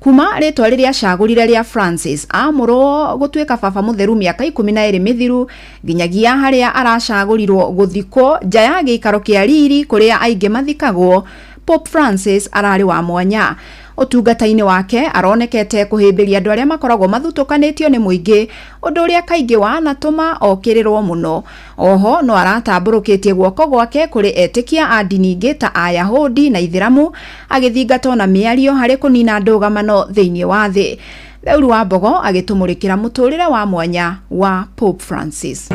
Kuma rĩtwa rĩrĩa acagũrire rĩa Francis amũrwo gũtuĩka baba mutheru mĩaka 12 mĩthiru nginyagia harĩa aracagũrirwo gũthikwo nja ya gĩikaro kĩa riri kũrĩa aingĩ mathikagwo. Pope Francis ararĩ wa mwanya. Ũtungata-inĩ wake aronekete kũhĩmbĩria andũ arĩa makoragwo mathutũkanĩtio nĩ mũingĩ, ũndũ ũrĩa kaingĩ wanatũma okĩrĩrwo mũno. Oho no aratambũrũkĩtie guoko gwake kũrĩ etĩkia a ndini ingĩ ta Ayahudi na Ithĩramu, agĩthingata na mĩario harĩ kũnina ndũgamano thĩinĩ wa thĩ. Theuru wa Mbogo agĩtũmũrĩkĩra mũtũrĩre wa mwanya wa Pope Francis.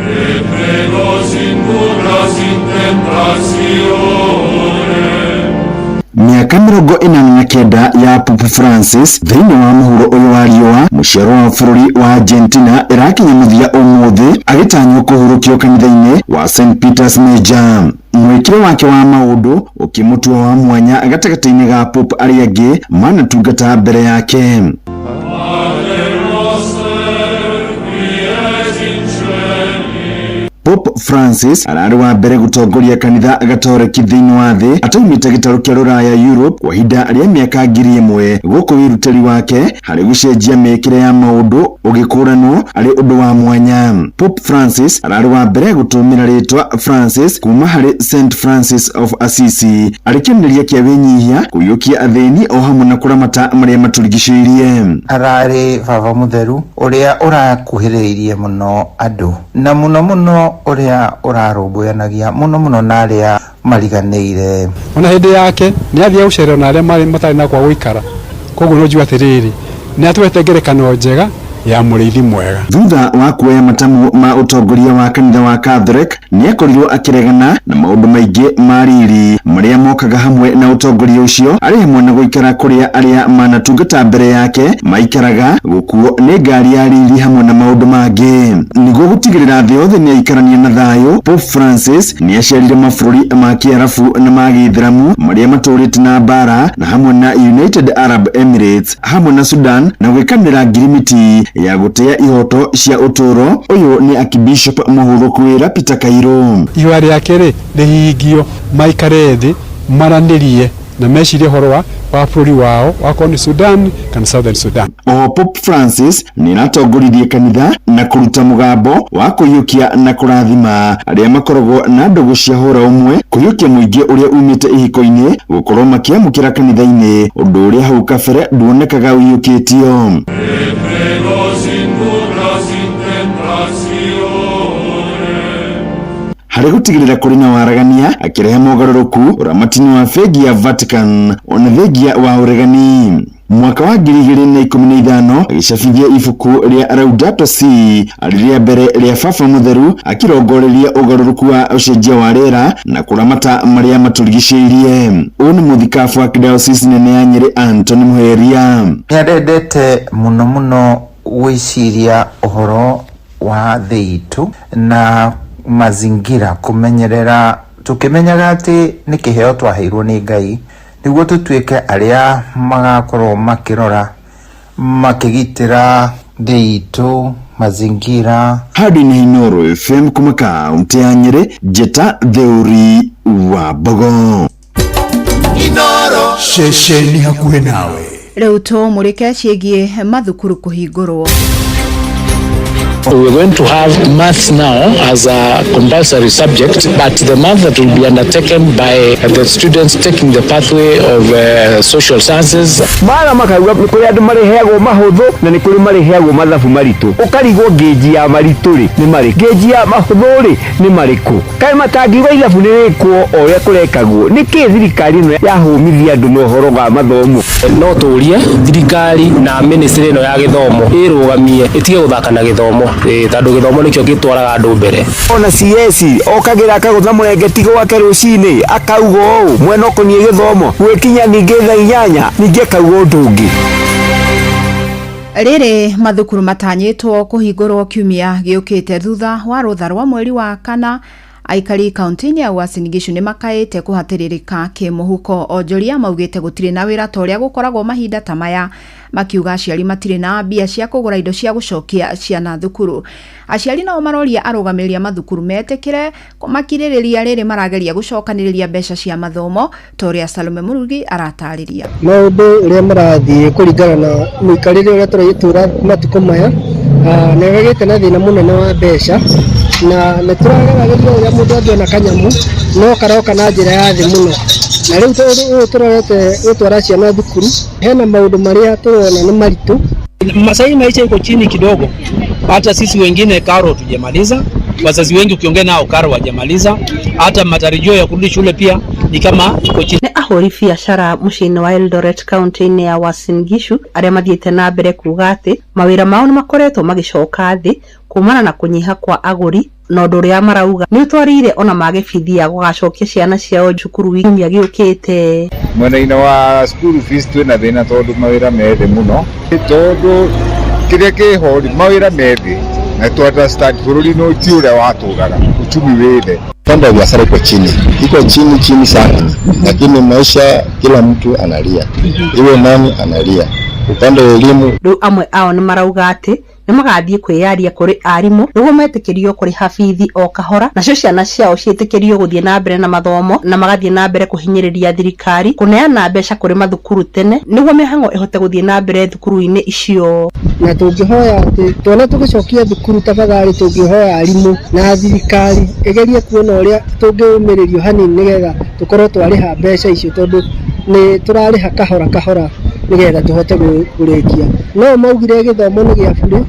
Miaka 49 ya Pope Francis thĩinĩ wa mũhuro ũyũ wa riũa mũciaro wa bũrũri wa Argentina ĩrakinya mũthia ũmũthĩ agĩtanywo kũhurũkio kanitha-inĩ wa St Peter's Major. Mwĩkĩre wake wa maũndũ ũkĩmũtua wa mwanya gatagatĩ-inĩ ga Pope arĩa angĩ manatungata mbere yake. Pope Francis ararĩ wa mbere gũtongoria kanitha gatoleki thĩinĩ wa thĩ ataumĩte gĩtarũ kĩa rũraya Europe kwa ihinda rĩa mĩaka 1000 gũkũ wĩrutĩri wake harĩ gũcenjia mĩĩkĩre ya maũndũ ũgĩkũranwo arĩ ũndũ wa mwanya. Pope Francis ararĩ wa mbere gũtũmĩra rĩtwa Francis kuma harĩ St Francis of Assisi arĩ kĩonereria kĩa wĩnyihia kũiyũkia athĩni o hamwe na kũramata marĩa matũrigicĩirie. Ararĩ baba mutheru ũrĩa ũrakuhĩrĩirie mũno andũ na mũno ũrĩa ũrarũmbũyanagia mũno na arĩa mariganĩire. Ona hĩndĩ yake nĩ athiĩ gũcerera na arĩa matarĩ na kwa gũikara, koguo no njuga atĩrĩrĩ nĩ atwete ngerekano njega ya mũrĩithi mwega. Thutha wa kuoya matamu ma ũtongoria wa kanitha wa Catholic nĩ akorirwo akĩregana na maũndũ maingĩ ma riri marĩa mokaga hamwe na ũtongoria ũcio, arĩ hamwe na gũikara kũrĩa arĩa manatungata mbere yake maikaraga, gũkuo nĩ ngari ya riri hamwe na maũndũ mangĩ. Nĩguo gũtigĩrĩra thĩ yothe nĩ aikarania na thayũ, Pope Francis nĩ acerire mabũrũri ma Kiarabu na ma Gĩithĩramu marĩa matũrĩte na mbara na hamwe na United Arab Emirates hamwe na Sudan na gwĩkanĩra ngirimiti ya gũteya ihoto cia ũtũũro. Ũyũ nĩ Archbishop mũhurũku wĩra Peter Kairũ. Ihua rĩake rĩ rĩhingio maikare thĩ maranĩrie na mecirie ũhoro wa bũrũri wao wakorwo nĩ Sudan kana Southern Sudan. O Pope Francis nĩ aratongoririe kanitha na kũruta mũgambo wa kũiyũkia na kũrathima arĩa makoragwo na ndũgũ cia hũra ũmwe, kũiyũkia mũingĩ ũrĩa umĩte ihiko-inĩ gũkorwo makĩamũkĩra kanitha-inĩ, ũndũ ũrĩa hau kabere nduonekaga ũiyũkĩtio. Harĩ gũtigĩrĩra kũrĩ na waragania akĩrehe mogarũrũku ũramati-inĩ wa bengi ya Vatican ona thengia wa ũregani. Mwaka wa 2015 agĩcabithia ibuku rĩa Laudato Si arĩ rĩa mbere rĩa baba mutheru akĩrongoreria ũgarũrũku wa ũcenjia wa rĩera na kũramata marĩa matũrigicĩirie. Ũyũ nĩ mũthikabu wa Diocese nene ya Nyeri Anthony Muheria. Nĩendete mũno gwĩciria ũhoro wa thĩ itũ na mazingira, kumenyerera tukimenyaga ati ni kiheo twaheirwo ni Ngai niguo tutuike aria magakorwo makirora makigitira theitu mazingira. Hadi ni Inooro FM kuma kaunti ya Nyeri, Jeta Theuri wa Bogo. Inooro shesheni hakuhe nawe. Riu to murike ciigie mathukuru kuhingurwo. We're going to have maths now as a compulsory subject, but the math that will be undertaken by the students taking the pathway of social sciences. Mara makauga ni kuri andu mareheagwo mahuthu na ni kuri mareheagwo mathabu maritu. Ukarigwo geji ya maritu ri ni mari. Geji ya mahuthu ri ni mariku. Kai matangiwa ithabu ni rikwo oria kurekagwo. Niki thirikari no yahumithia andu no horo ga mathomo. No turie thirikari na ministry no ya githomo irugamie itige guthaka na githomo. Tandå gä thomo nä kä o gä twaraga andå mbere. Ona CS okagira akagutha mũrengeti gwake rũcinĩ akauga ũũ mwena ũkoniĩ gĩthomo gwĩkinya ningĩ thaa 8 ningĩ akauga ũndũ ũngĩ. Rĩrĩ mathukuru matanyĩtwo kũhingũrwo kiumia gĩũkĩte thutha wa rũtha rwa mweri wa kana. Aikari kaunti-inĩ ya Uasin Gishu nĩ makaĩte kũhatĩrĩrĩka kĩmũhuko. Onjoria maugĩte gũtirĩ na wĩra ta ũrĩa gũkoragwo mahinda ta maya, makiuga aciari matirĩ na mbia cia kũgũra indo cia gũcokia ciana thukuru. Aciari nao maroria arũgamĩrĩri mathukuru metĩkĩre makirĩrĩria rĩrĩ marageria gũcokanĩrĩria mbeca cia mathomo ta ũrĩa Salome Murugi aratarĩria. Maũndũ ũrĩa marathiĩ kũringana na mũikarĩre ũrĩa tũraitũra matukũ maya nĩ gagĩte na thĩna mũnene wa mbeca na nĩtũrageragĩria ũrĩa mũndũ angĩona kanyamu no karoka na njĩra ya thĩ mũno. Na rĩu tũrorete gũtwara ciana thukuru, hena maũndũ marĩa tũrona nĩ maritũ. Masai maisha iko chini kidogo, hata sisi wengine karo tujamaliza, wazazi wengi ukiongea nao karo wajamaliza, hata matarajio ya kurudi shule pia ni kama iko chini. Ni ahori biashara muciini wa Eldoret county-inĩ ya Uasin Gishu aria mathiĩte na mbere kuuga atĩ mawĩra mao nĩ makoretwo magicoka thĩ kumana na kunyiha kwa agũri, na ũndũ ũrĩa marauga nĩ ũtwarĩire ona magĩbithia gũgacokia ciana ciao cukuru kiumia gĩũkĩte. Mwena-inĩ wa school fees twĩna thĩna tondũ mawĩra me thĩ mũno, tondũ kĩrĩa kĩho mawĩra me thĩ na tu understand bũrũri-inĩ ti ũrĩa watũraga, uchumi wĩ thĩ. Upande wa biashara iko chini sana, lakini maisha kila mtu analia, iwe nani analia. Upande wa elimu rĩu amwe ao nĩ marauga atĩ nĩ magathiĩ kwĩyaria kũrĩ arimũ nĩguo metĩkĩrio kũrĩha bithi o kahora, nacio ciana ciao ciĩtĩkĩrio gũthiĩ na mbere na mathomo na magathiĩ na mbere kũhinyĩrĩria thirikari kũneana mbeca kũrĩ mathukuru tene nĩguo mĩhang'o ĩhote gũthiĩ na mbere thukuru-inĩ icio. Na tũngĩhoya atĩ tuona tũgĩcokia thukuru tafadhali, tũngĩhoya arimũ na thirikari ĩgerie kuona ũrĩa tũngĩũmĩrĩrio hanini nĩgetha tũkorwo twarĩha mbeca icio, tondũ nĩ tũrarĩha kahora nĩgetha tũhote kũrĩkia. No maugire gĩthomo nĩ gĩa bure,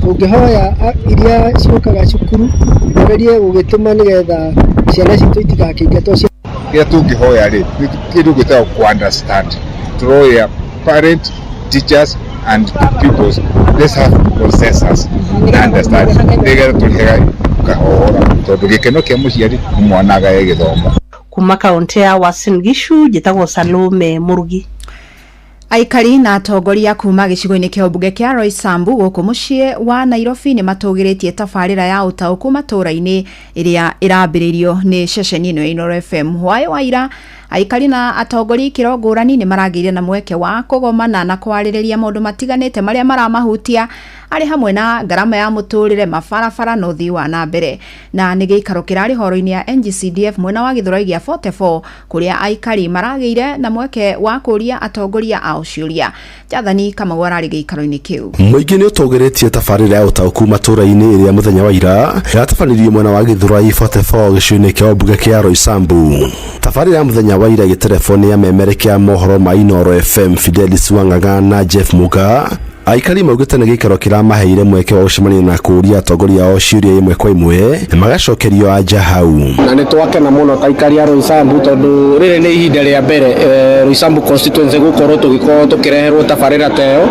tũngĩhoya iria ciũkaga cukuru magerie gũgĩtũma nĩgetha ciana citũ itigakĩingatwo. Kĩrĩa tũngĩhoya rĩ kĩndũ gĩtagwo ku understand, tũroya parents, teachers and pupils, let's have consensus na understand nĩgetha tũrĩhe kahora, tondũ gĩkeno kĩa mũciari nĩ mwana agae gĩthomo. Kuma kaunti ya Uasin Gishu, njĩtagwo Salome Murugi. Aikari na atongoria kuma gĩcigo-inĩ kĩa ũmbunge kĩa Roysambu gũkũ mũciĩ wa Nairobi nĩ matũgĩrĩtie tabarĩra ya ũtaũku matũra-inĩ ĩrĩa ĩrambĩrĩirio nĩ ceceni ĩno ya Inooro FM. Hwaĩ wa ira aikari na atongoria ikĩro ngũrani nĩ maragĩire na mweke wa kũgomana na kwarĩrĩria maũndũ matiganĩte marĩa maramahutia arĩ hamwe na ngarama ya mũtũrĩre, mabarabara na ũthii wa na mbere. Na nĩ gĩikaro kĩrarĩ horo-inĩ ya NGCDF mwena wa Gĩthũrai gĩa 44 kũrĩa aikari maragĩire na mweke wa kũria atongoria ao ciũria. Jathani Kamau ararĩ gĩikaro-inĩ kĩu. Mũingĩ nĩ ũtũgĩrĩtie tabarĩra ya ũtaũku matũra-inĩ ĩrĩa mũthenya wa ira yatabanĩrio mwena wa Gĩthũrai 44 gĩcigo-inĩ kĩa ũmbunge kĩa Roysambu. Tabarĩra ya mũthenya wa ira gĩtelefoni ya memerekia mohoro ma Inooro FM Fidelis Wangaga na Jeff Muga. Aikari maugĩte nĩ gĩikaro kĩramaheire mweke wa gũcemania na kũria atongoria ao ciũria ĩmwe kwa ĩmwe na magacokerio anja hau. Na nĩ twakena mũno ta aikari a Roysambu tondũ rĩrĩ nĩ ihinda rĩa mbere Roysambu constituency gũkorwo tũkĩreherwo tabarĩra ta ĩyo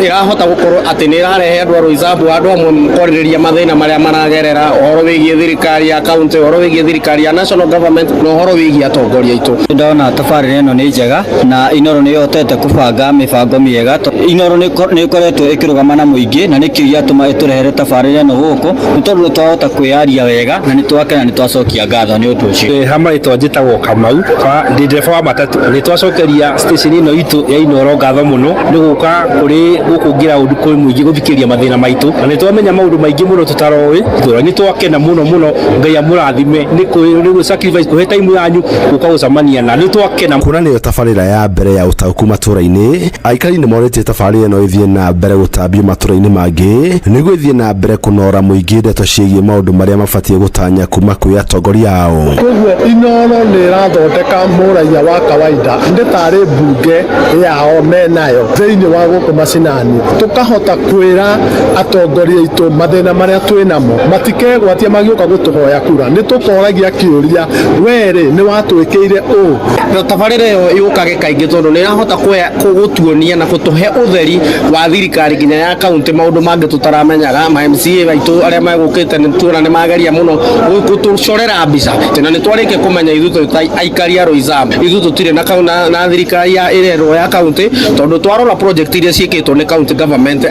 ĩrahota gũkorwo atĩ nĩ ĩrarehe andũ a Roysambu andũ amwe kwarĩrĩria mathĩna marĩa maragerera, ũhoro wĩgiĩ thirikari ya county, ũhoro wĩgiĩ thirikari ya national government na ũhoro wĩgiĩ atongoria aitũ. Ndona tabarĩra ĩno nĩ njega na Inooro nĩ ĩhotete kũbanga mĩbango mĩega. Inooro nĩ nä ikoretwo ä kä rå gama na må ingä na nä kä gäatåma ä tå rehere tabarä no gå kå nä tondå nä twahota kwä yaria wega na nä twakena nä twacokia ngatho nä å ndå å cio. Hama rä twa njä tagwo Kamau ndereba wa matatå nä twacokeria station ä no itå ya Inoro ngatho må no nä gå ka kå rä gå kå ngä ra å ndå kå må ingä gå thikä ria mathä na maitå na nä twamenya maå ndå maingä må no tå taroä nä twakena må no Ngai amå rathime nä gå sacrifice kå he taimu yanyu gå ka gå camania na nä twakena kuna nä yo tabarä ra ya mbere ya ũtaũku matũra-inĩ. Aikari nĩ morĩtie tabarĩra ĩno ĩthiĩ na mbere gũtambio matũra-inĩ mangĩ nĩguo ĩthiĩ na mbere kũnora mũingĩ ndeto ciĩgiĩ maũndũ marĩa mabatiĩ gũtanya kuma kwĩ atongoria ao. Koguo Inoro nĩ ĩrathondeka mũraia wa kawaida nĩ tarĩ mbunge yao menayo thĩinĩ wa gũkũ macinani tũkahota kwĩra atongoria aitũ mathĩna marĩa twĩnamo matikegwatia magĩũka gũtũhoya kura nĩ tũkoragia kĩũria werĩ nĩ watwĩkĩire ũũ. Tabarĩra ĩyo yũkage kaingĩ tondũ nĩ ĩrahota gũtuonia na gũtũhe ũtheri wa thirikari nginya ya kaunti maũndũ mangĩ tũtaramenyaga ma MCA baitũ arĩa megũkĩte nĩ tuona nĩ mageria mũno gũtũcorera mbica na nĩ twarĩkia kũmenya ithuĩ aikari a Roysambu ithuĩ tũtirĩ na thirikari ĩrerwo ya kaunti tondũ twarora project iria ciĩkĩtwo nĩ county government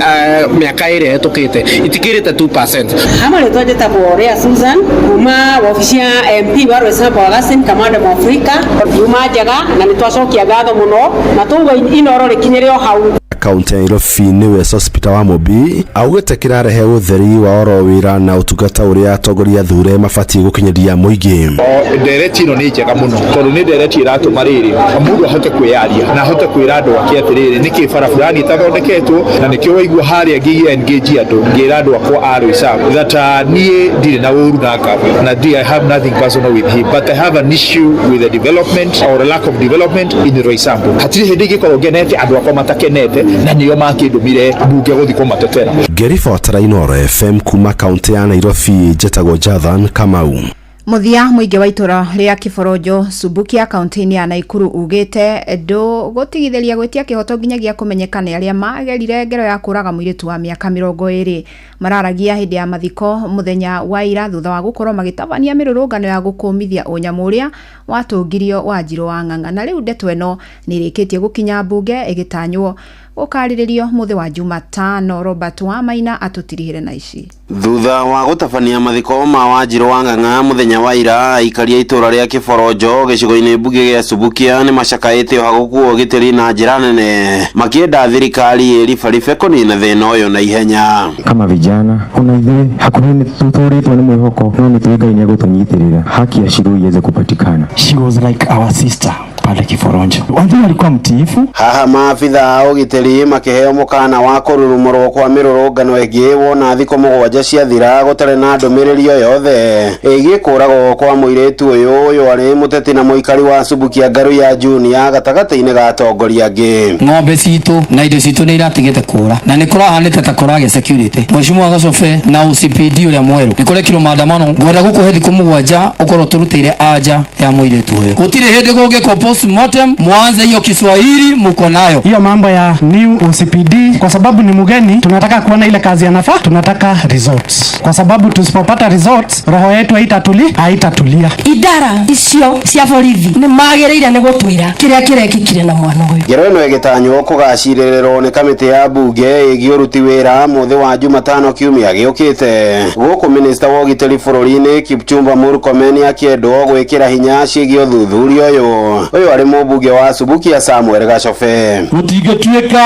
mĩaka ĩrĩa ĩhĩtũkĩte itikĩrĩte 2%. Hama rĩtwa njĩtagwo Rea Susan kuma wabici ya MP wa Roysambu Augustine Kamande Mwafrika yuma njega na nĩ twacokia ngatho mũno na tũgwo Inoro rĩkinyĩre o hau. Kaunti ya Nairobi nĩwe Hospital wa Mobi augĩte kĩrarehe ũtheri wa oro wĩra na ũtungata ũrĩa atongoria athure mabatiĩ gũkinyĩria mũingĩ. Ndereti ĩno nĩ njega mũno tondũ nĩ ndereti ĩratũma rĩrĩ mũndũ ahote kwĩyaria na ahote kwĩra andũ ake atĩrĩrĩ nĩkĩ bara fulani ĩtathondeketwo na nĩkĩo waigua harĩa ngĩgia engage andũ ngĩra andũ akwa a Roysambu that niĩ ndirĩ na ũru na ngavana na I have nothing personal with him but I have an issue with the development or a lack of development in Roysambu. Hatirĩ hĩndĩ ĩngĩkorwo ngenete andũ akwa matakenete na niyo makindumire mbunge guthi kumatetera. Ngĩribotera Inoro FM kuma kaunti ya Nairobi njĩtagwo Jathan Kamau. Muthia muingi wa itura ria Kiborojo Subukia kaunti ya Naikuru ugite gutigithĩria gwetia kihoto nginyagia kumenyekana aria magerire ngero ya kuraga muiritu wa miaka 20 mararagia hindi ya mathiko muthenya wa ira thutha wa gukorwo magitabania mirurungano ya gukumithia unyamuria watungirio Wanjiru wa Ng'ang'a na riu ndeto eno nirikitie gukinya mbunge igitanywo ukariririo muthi wa Jumatano. Robert wa Maina atutirihire na ici thutha wa gutabania mathiko ma Wanjiru wa Ng'ang'a muthenya wa ira aikaria itura ria Kiborojo gicigo-ini mbunge gia Subukia ni macakaite hagukuo gitiri na njira nene makienda thirikari iribaribe kunina thina uyu na ihenya. Kama vijana kuna ile hakuhini tutoretwo ni mwihoko no ni tuikaine gutunyitirira haki ya Shiru iweze kupatikana. She was like our sister pale Kiborojo. Wanjiru alikuwa mtiifu. Haha maabitha ugitiri makiheo mukana wa kururumurwo kwa mirurungano ingi wona thiko 7 ciathira gutare na ndumiriri o yothe igikuragwo kwa muiritu uyu ari muteti na muikari wa Subukia Ngaru ya Junior gatagati-ini ga atongoria angi. Ng'ombe citu na indo citu ni iratigite kura na ni kurahanite ta kurage security. Mheshimiwa Gacobe na OCPD uria mweru ni kurekirwo maandamano ngwenda gukuhe thiku 7 ukorwo turutire anja ya muiritu uyu gutire hindi gungikwo postmortem mwanze hiyo Kiswahili muko nayo hiyo mambo ya new OCPD kwa sababu ni mgeni tunataka kuona ile kazi yanafaa tunataka results kwa sababu tusipopata results roho yetu haitatulia. Idara icio cia borithi ni magereire ni gutwira kiria kirekikire na mwana uyu. Ngero ino igitanywo kugacirĩrĩrwo ni kamiti ya mbunge ĩgiĩ ũruti wĩra muthi wa Jumatano kiumia gĩũkĩte gũkũ minister wa ũgitĩri bũrũri-inĩ Kipchumba Murkomen akĩendwo gwĩkĩra hinya ciĩgiĩ ũthuthuria ũyũ arĩ mũmbunge wa Subukia Samuel Gacobe. Gũtingĩtuĩka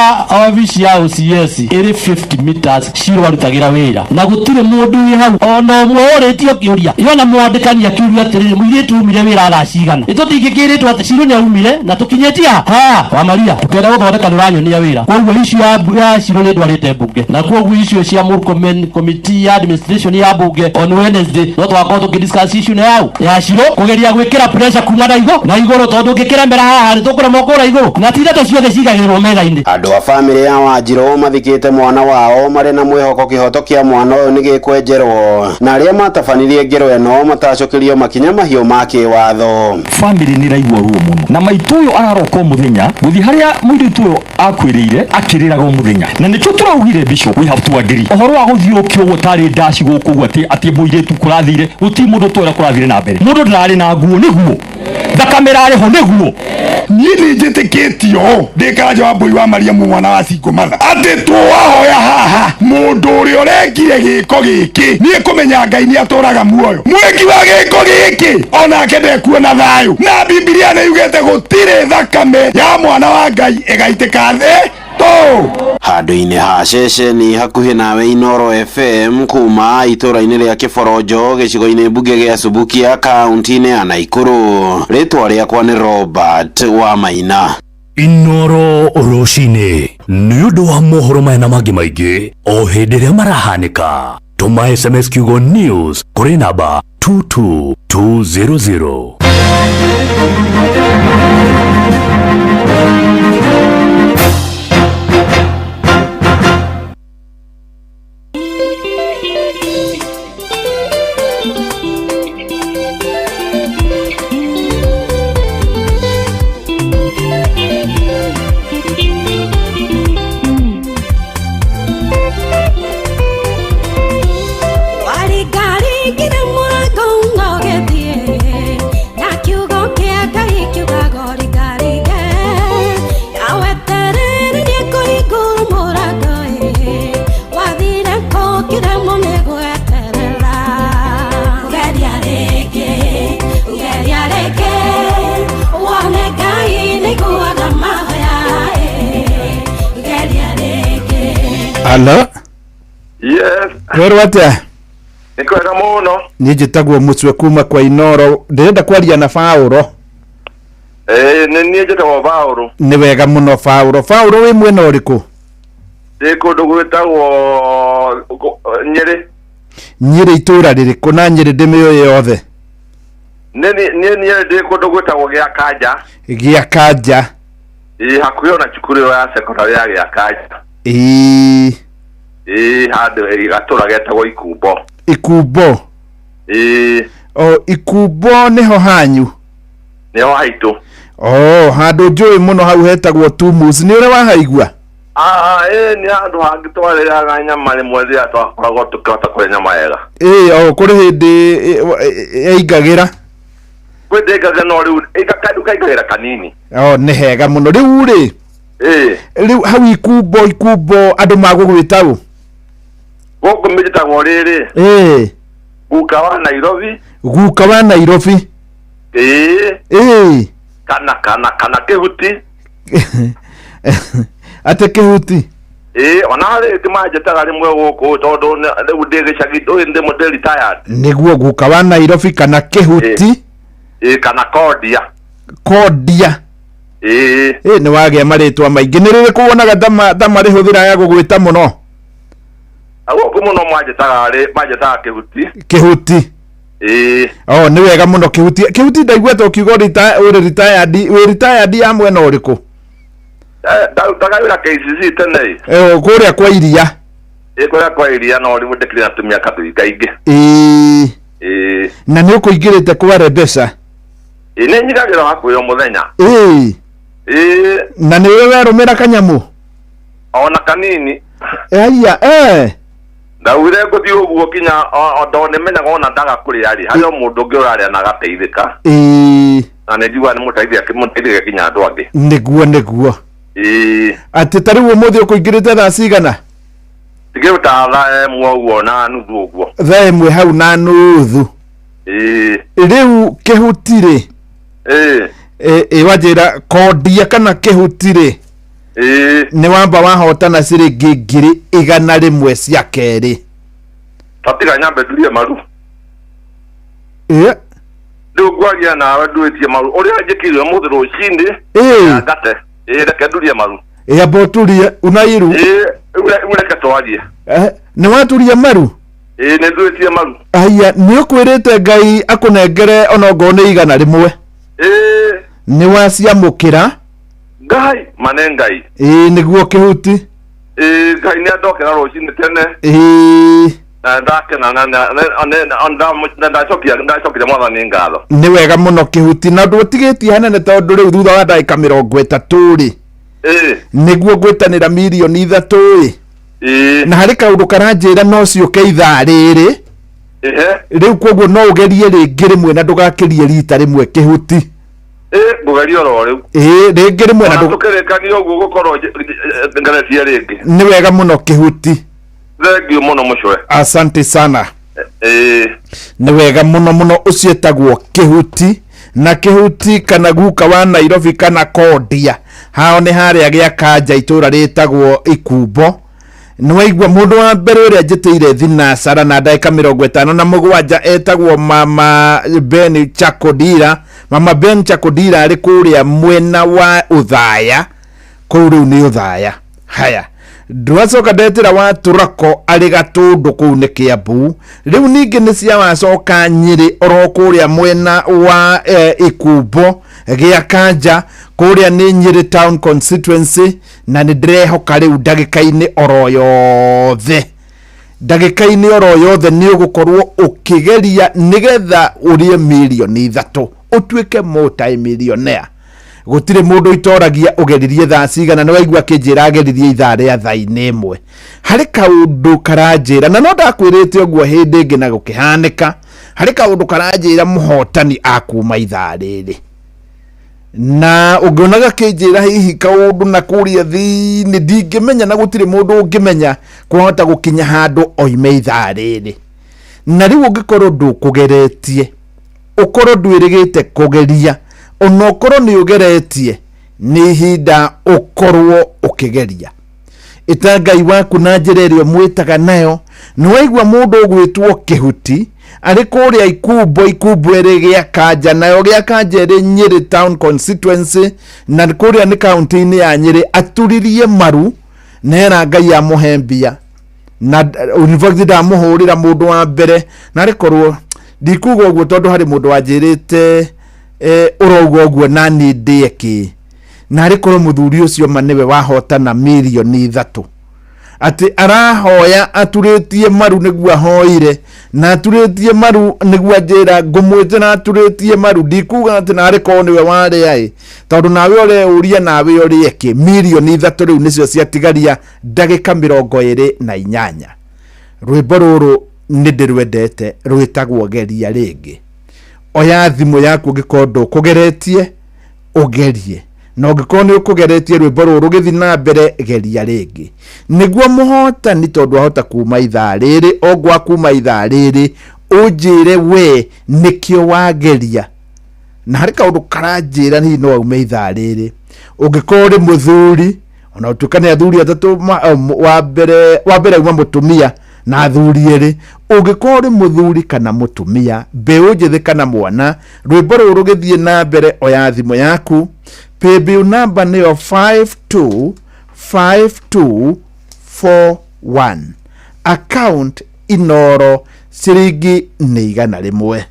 obici ya OCS ĩrĩ 50 meters Shiru arutagira wĩra na gũtirĩ mũndũ wĩ hau ona ũmwe ũrĩtio kĩũria yona mwandĩkani akiuria atĩrĩrĩ mũirĩtu umire wĩra aracigana ĩtũtingĩkĩrĩtwo atĩ Shiru nĩ aumire na tũkinyĩtia wa Maria tukenda gũthondeka nĩũranyonia wĩra koguo icio ya Shiru nĩ ndwarĩte mbunge na koguo icio cia Murkomen committee ya administration ya mbunge on Wednesday no twakorwo tũkĩdiscuss issue ya Shiru kũgeria gwĩkĩra pressure kuma na igũrũ tondũ ngĩkĩremera haha nĩ tũkũremwo kũra igũrũ na tireto ciothe cigagĩrĩrwo metha-inĩ. Andũ a bamĩrĩ ya Wanjiru mathikĩte mwana wao marĩ na mwĩhoko kĩhoto kĩa mwana ũyũ nĩ gĩkwenjerwo na arĩa matabanirie ngero ĩno matacokerio makinya mahiũ ma kĩwatho. Bamĩrĩ nĩ ĩraigua ruo mũno na maitũ ũyũ araroka mũthenya gũthiĩ harĩa mũirĩtu ũyũ akwĩrĩire akĩrĩraga mũthenya na nĩkĩo tũraugire Bishop we have to agree ũhoro wa gũthiũkio gũtarĩ ndaci gũkũ atĩ mũirĩtu kũrathire gũtirĩ mũndũ twĩra kũrathire na mbere mũndũ ndararĩ na nguo nĩguo that kamera ariho niguo nini njitikitio ndikanja wa mbui wa Mariamu mwana wa Singo Matha ati twahoya haha mundu uri urekire giko giki nie kumenya Ngai ni aturaga muoyo mweki wa giko giki onake ndekuona thayu na Biblia ni yugete gutire thakame ya mwana wa Ngai igaitika thi handu-inĩ ha ceceni hakuhĩ nawe Inoro FM kuma itũra-inĩ rĩa Kĩborojo gĩcigo-inĩ mbunge gĩa Subukia kaunti-inĩ ya Naikuru. Rĩtwa rĩakwa nĩ Robert wa Maina. Inoro rũcinĩ nĩ ũndũ wa mohoro maya na mangĩ maingĩ o hĩndĩ ĩrĩa marahanĩka. Tũma SMS kiugo news kũrĩ namba 22200. Hello? Yes. Werwate? Nikwega muno. Niĩ njĩtagwo Mũcwe kuma kwa Inoro. Ndĩrenda kwaria na Paulo. Niĩ njĩtagwo Paulo. Nĩ wega mũno Paulo. Paulo wĩ mwena ũrĩkũ? Ndĩ kũndũ gwĩtagwo Nyeri. Nyeri itũra rĩrĩkũ na Nyeri ndĩmĩũĩ yothe? Niĩ ndĩ kũndũ gwĩtagwo Gĩakanja. Gĩakanja. Hakuhĩ na cukuru ya secondary ya Gĩakanja. Handũ gatũra getagwo Ikumbo. Ikumbo? Ikumbo nĩho hanyu? Nĩho haitũ. Handũ njũĩ mũno hau hetagwo Tumus. Nĩ ũrĩ wahaigua? Nĩ handũ hangĩ twarĩaga nyama rĩmwe rĩrĩa twakoragwo tũkĩhota kũrĩa nyama wega. Kũrĩ hĩndĩ yaingagĩra? Kwĩ ndĩngagĩra no rĩu kaingagĩra kanini. Nĩ hega mũno. Rĩu rĩ? Rĩu hau Ikumbo andũ magũgwĩta ũ? Gũkũ mĩjĩtagwo rĩrĩ. Guka wa Nairobi. Guka wa Nairobi? Kana Kĩhuti. Ate Kĩhuti? Ona rĩngĩ manjĩtaga rĩmwe gũkũ tondũ rĩu ndĩ gĩcagi ndĩ retired. Nĩguo Guka wa Nairobi kana Kĩhuti? Kana Kondia. Kondia? Nĩ wagĩa marĩtwa maingĩ. Nĩ rĩrĩkũ wonaga ta marĩhũthĩra ya gũgwĩta mũno? Gũkũ mũno manjĩtaga Kĩhuti. Kĩhuti? Nĩ wega mũno Kĩhuti. Kĩhuti ndaiguĩte ũkiuga wĩ retired ya mwena ũrĩkũ? Ndarutaga wĩra KCC tene. Kũrĩa kwa iria? Kũrĩa kwa iria no rĩu ndĩkĩrĩ na tũmĩaka tũingaingĩ. Na nĩ ũkũingĩrĩte kware mbeca? Nĩ nyigagĩra hakuhĩ o mũthenya. Na nĩwe werũmĩra kanyamũ? Ona kanini. Ndaugire ngũthiĩ ũguo kinya tondũ nĩmenyaga ona ndaga kũrĩa rĩ harĩ o mũndũ ũngĩ ũrarĩa na agateithĩka. Na nĩ njiuaga nĩ mũteithĩke kinya andũ angĩ. Nĩguo. Atĩ ta rĩu ũmũthĩ ũkũingĩrĩte thaa cigana? Tigĩruta thaa ĩmwe ũguo na nuthu ũguo. Thaa ĩmwe hau na nuthu? Rĩu Kĩhuti rĩ? Wanjĩra Kondia kana Kĩhuti rĩ? Nĩ wamba wahotana ciringi 100 cia kerĩ. Tatiga nyambe ndurie maru. Rĩu ngwaria nawe nduĩtie maru. Ũrĩa njĩkĩire mũthĩ rũcinĩ. Ngate. Reke ndurie maru. Amba ũturie Unairu. Reke twarie. Nĩ waturia maru? Nĩ nduĩtie maru. Nĩ ũkwĩrĩte Ngai akũnengere onokorwo nĩ 100? Nĩ waciamũkĩra? Ngai mane Ngai. Nĩguo Kĩhuti? Ngai nĩ andokera rũcinĩ tene. Na ndakena na ndacokire mwathani ngatho. Nĩ wega mũno Kĩhuti na ndũtigĩtie hanene tondũ rĩu thutha wa ndagĩka 30 rĩ nĩguo ngwĩtanĩra mirioni 3 na harĩ kaũndũ karanjĩra no ciũke ithaa rĩrĩ rĩu koguo no ũgerie rĩngĩ rĩmwe na ndũgakĩrie rita rĩmwe Kĩhuti. Bugerio rore. Rĩngĩ rĩmwe na tukerekania ũguo gũkorwo ngaracia rĩngĩ. Nĩ wega mũno Kĩhuti. Thengiũ mũno mũcwe. Asante sana. Nĩ wega mũno ũcio etagwo Kĩhuti, na Kĩhuti kana guka wa Nairobi kana Kondia. Hao nĩ harĩa gĩa Kanja itũra rĩtagwo Ikumbo. Nĩwaigua mũndũ wa mbere ũrĩa njĩtĩire thinacara na ndagĩka 57 etagwo Mama Ben Chakodira. Mama Ben Chakodira arĩ kũrĩa mwena wa Uthaya. Kũu rĩu nĩ Uthaya. Haya. Ndwacoka ndetĩra wa Turako arĩ Gatũndũ kũu nĩ Kĩambu. Rĩu ningĩ nĩ cia wacoka Nyĩrĩ oro kũrĩa mwena wa Ikumbo gĩa Kanja kũrĩa nĩ Nyĩrĩ Town Constituency, na nĩ ndĩrehoka rĩu ndagĩka-inĩ oro yothe. Ndagĩka-inĩ oro yothe nĩ ũgũkorwo ũkĩgeria nĩgetha ũrĩe milioni 3 ũtuĩke multi-millionaire. Gũtirĩ mũndũ itoragia ũgeririe thaa cigana. Nĩ waigua kĩnjĩra ageririe ithaa rĩa thaa-inĩ ĩmwe. Harĩ kaũndũ karanjĩra, na no ndakwĩrĩte ũguo hĩndĩ ĩngĩ na gũkĩhanĩka. Harĩ kaũndũ karanjĩra mũhotani akuma ithaa rĩrĩ. Na ũngĩonaga kĩnjĩra hihi kaũndũ na kũrĩa thĩinĩ ndingĩmenya, na gũtirĩ mũndũ ũngĩmenya kwahota gũkinya handũ oime ithaa rĩrĩ. Na rĩu ũngĩkorwo ndũkũgeretie, ũkorwo ndwĩrĩgĩte kũgeria, ona ũkorwo nĩ ũgeretie, nĩ ihinda ũkorwo ũkĩgeria. Ĩta Ngai waku na njĩra ĩrĩa mwĩtaga nayo. Nĩ waigua mũndũ ũgwĩtwo Kĩhuti arĩ kũrĩa Ikumbo ĩrĩ gĩa Kanja, nayo gĩa Kanja ĩrĩ Nyĩrĩ Town Constituency, na kũrĩa nĩ kaunti-inĩ ya Nyĩrĩ. Aturirie maru nera Ngai amũhe mbia, na university ndamũhũrĩra mũndũ wa mbere. Na rĩkorwo ndikuga ũguo tondũ harĩ mũndũ wanjĩrĩte ũrougwo ũguo na niĩ ndĩeki, na rĩkorwo mũthuri ũcio ma nĩwe wahotana milioni 3. Atĩ arahoya aturĩtie maru nĩguo ahoire, na aturĩtie maru nĩguo njĩra ngũmwĩte na aturĩtie maru. Ndikuga atĩ narĩ korwo nĩwe warĩa tondũ nawe ũreuria nawe ũrĩeki. Milioni 3 rĩu nĩcio ciatigaria ndagĩka 28. Rwĩmbo rũrũ nĩ ndĩrwendete, rwĩtagwo Geria Rĩngĩ. Oya thimũ yaku ũngĩkorwo ndũkũgeretie ũgerie, na ũngĩkorwo nĩ ũkũgeretie rwĩmbo rũrũ rũgĩthiĩ na mbere, geria rĩngĩ nĩguo mũhotani tondũ ahota kuma ithaa rĩrĩ. Ogwa kuma ithaa rĩrĩ ũnjĩre we nĩkĩo wageria, na harĩ kaũndũ karanjĩra hihi no aume ithaa rĩrĩ. Ũngĩkorwo ũrĩ mũthuri, ona ũtuĩka nĩ athuri atatũ wa mbere uma mũtumia na athuri erĩ, ũngĩkorwo ũrĩ mũthuri kana mũtumia, mbeũ njĩthĩ kana mwana, rwĩmbo rũrũ rũgĩthiĩ na mbere, oya thimũ yaku. Paybill number nĩyo 525241. Account Inoro ciringi nĩ 100.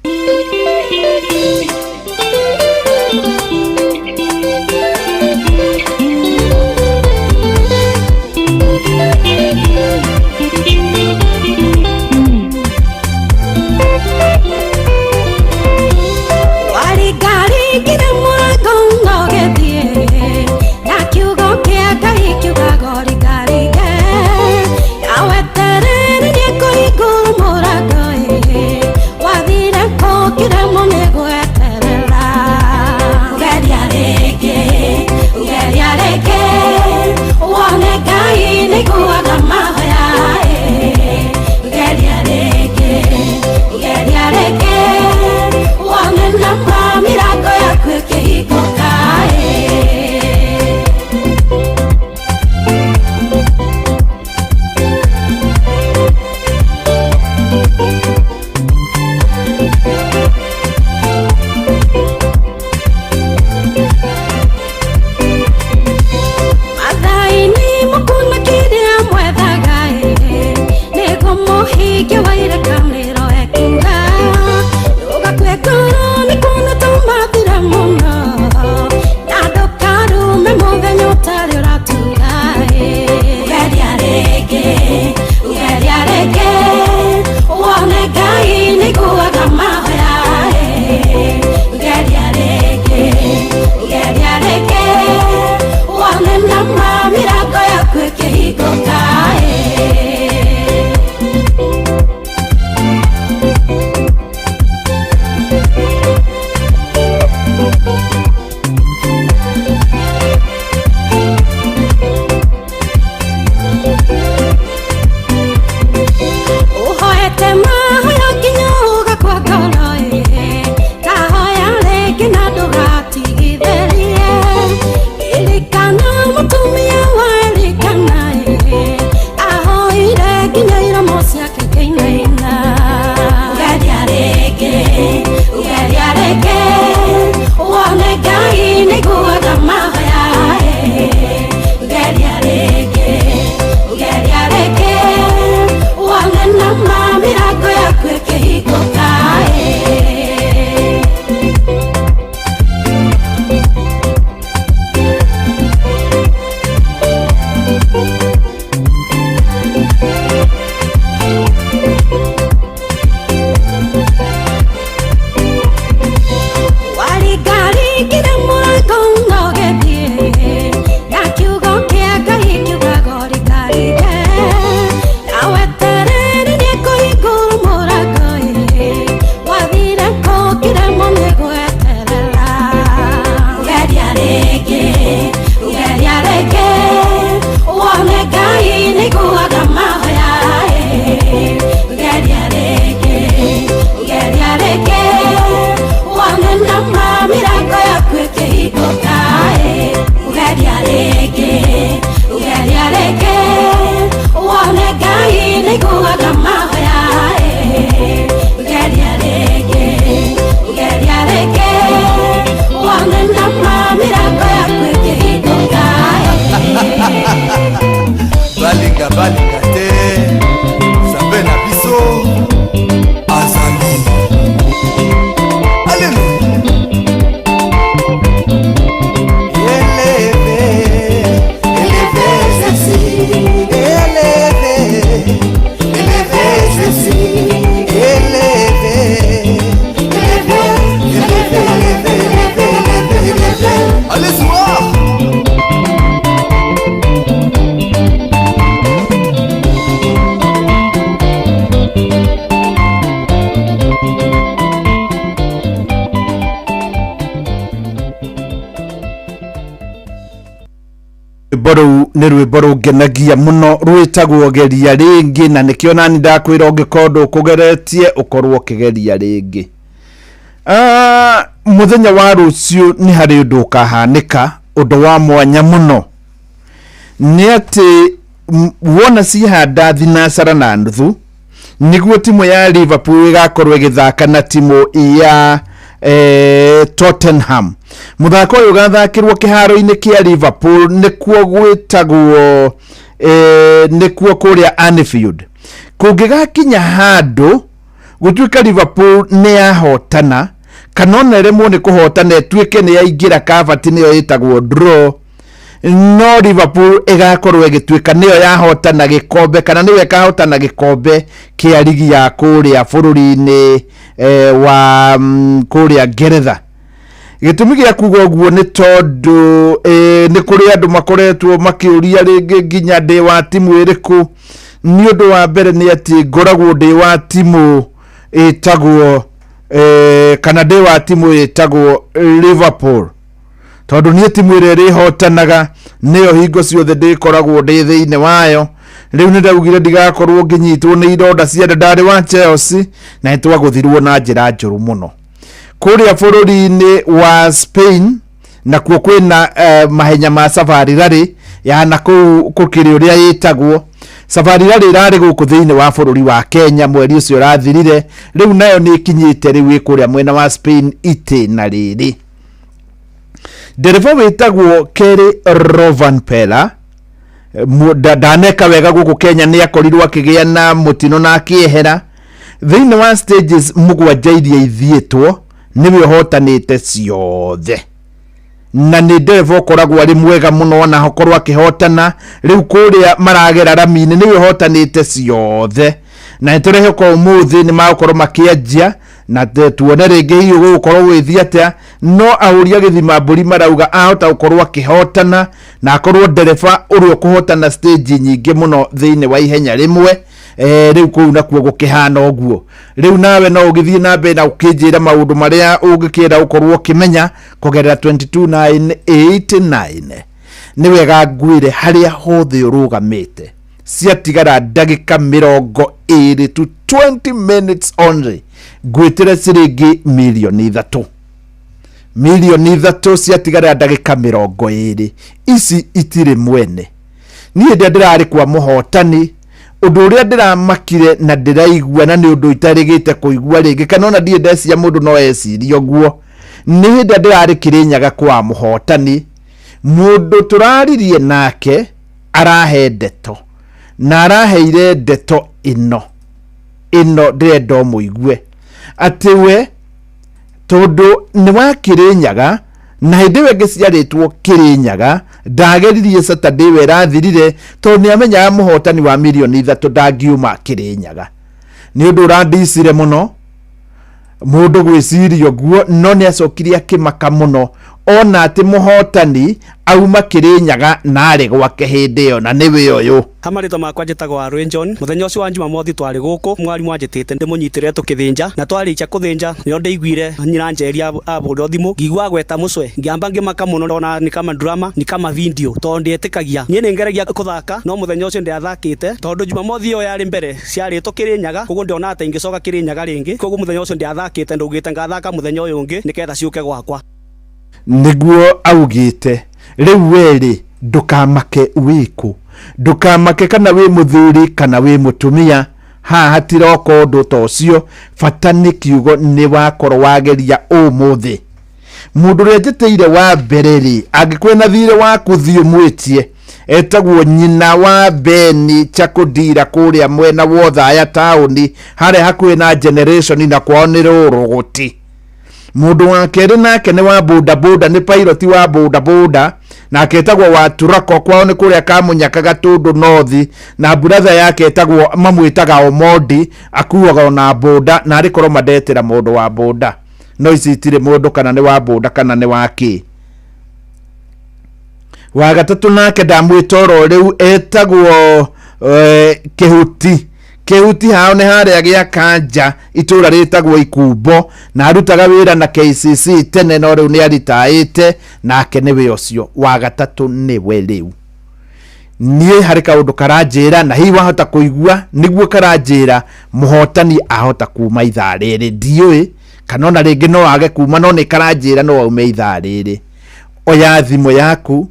boru ni rwimbo rungenagia muno rwitagwo geria ringi na nikio nani ndakwira ungikorwo kugeretie ukorwo kigeria ringi. Muthenya wa rucio ni hari undu ukahanika undu wa mwanya muno ni ati wona cihanda thinacara na nuthu niguo timu ya Liverpool igakorwo igithaka na timu ya Tottenham. Muthako uyu gathakirwo kiharo-ini kia Liverpool nikuo gwitagwo nikuo kuria Anfield. Kungigakinya handu gutuika Liverpool ni yahotana kana ona remwo ni kuhotana etuike ni yaingira kavati niyo yitagwo draw, no Liverpool igakorwo igituika niyo yahotana gikombe kana niyo ikahotana gikombe kia ligi ya kuria bururi-ini wa kuria Ngeretha. Gitumi gia kuga uguo ni tondu ni kuri andu makoretwo makiuria ringi nginya ndi wa timu iriku. Ni undu wa mbere ni ati ngoragwo ndi wa timu itagwo kana ndi wa timu itagwo Liverpool tondu ni timu ire rihotanaga niyo hingo ciothe ndikoragwo ndi thiine wayo. Riu ni ndaugire ndigakorwo nginyitwo ni ironda cia ndari wa Chelsea na itwaguthirwo na njira njuru muno kuria bururi-ini wa Spain na kuo kwina mahenya ma Safari Rally yana kukiri uria yitagwo Safari Rally irari guku thiini wa bururi wa Kenya mweri ucio rathirire. Riu nayo ni kinyite riu kuria mwena wa Spain ite na riri. Dereva witagwo Kelly Rovanpera daneka wega guku Kenya ni akorirwo akigia na mutino na akiehera thiini wa stages mugwanja iria ithietwo niwe hotanite ciothe na ni dereva ukoragwo ari mwega muno na hokorwo akihotana. Riu kuria maragera rami-ini niwe hotanite ciothe na niturehe ko umuthi ni makorwo makianjia na tuone ringi hiyo gukorwo withi atia no auria githima mburi marauga ahota gukorwo akihotana na akorwo dereva urio kuhotana stage nyingi muno thiini wa ihenya rimwe. Riu kuu nakuo gukihana uguo. Riu nawe no ugithie na mbere na ukinjira maundu maria ungikira ukorwo ukimenya kugerera 22989 ni wega ngwire haria hothe urugamite ciatigara ndagika 20 to 20 minutes only gwitire ciringi milioni 3 ciatigara ndagika 20 ici itire mwene. Niĩ ndirari kwa muhotani undu uria ndiramakire na ndiraigua na ni undu itarigite kuigua ringi kana ona ndie ndecia mundu no eciria uguo ni hindi ndirari Kirinyaga kwa muhotani mundu turaririe nake arahe ndeto na araheire ndeto ino ndirenda muigue ati we tondu ni wa Kirinyaga na hindi we ngiciaritwo Kirinyaga ndageririe Saturday we rathirire tondu ni amenya muhotani wa milioni 3 ndangiuma Kirinyaga ni undu urandicire muno mundu gwicirio guo no ni acokirie akimaka muno ona ati muhotani auma Kirinyaga nari gwake hindi yo na niwe uyu Hamarito makwa njitagwo Arwin John muthenya ucio wa Jumamothi twari guku mwarimu anjitite ndimunyitire tukithinja na twarikia kuthinja nio ndeiguire nyina njeria aburo thimu ngigwa gweta mucwe ngiamba ngimaka muno ndona ni kama drama ni kama video tondu etikagia nie ningeragia kuthaka no muthenya ucio ndiathakite tondu Jumamothi iyo yari mbere ciari Kirinyaga koguo ndiona ata ingicoka Kirinyaga ringi koguo muthenya ucio ndiathakite ndugite ngathaka muthenya uyu ungi niketha ciuke gwakwa niguo augite riu weri ndukamake wiku ndukamake kana wi muthuri kana wi mutumia ha hatiroko ndu tocio fata ni kiugo ni wakorwo wageria umuthi mundu rejeteire wa bereri agikwena thire wa kuthio mwitie etagwo nyina wa Beni Chakudira kuria mwena wotha ya tauni hare hakuwe na generation na kwao ni ruruguti mundu wa keri nake ni wa boda boda ni pilot wa boda boda na ketagwo wa Turako kwao ni kuria Kamunyaka Gatundu North na brother yake etagwo mamwitaga Omodi akuaga na boda na ari koroma ndetera mundu wa boda no icitire mundu kana ni wa boda kana ni waki wa gatatu nake ndamwitoro riu etagwo Kehuti hao ni haria gia kanja itura ritagwo Ikumbo na arutaga wira na KCC tene no riu ni aritaite nake niwe ucio wa gatatu niwe riu nie hari kaundu karanjira na hi wahota kuigua niguo karanjira muhotani ahota kuma ithaa riri ndiui kana ona ringi no age kuma no ni karanjira no aume ithaa riri oya thimu yaku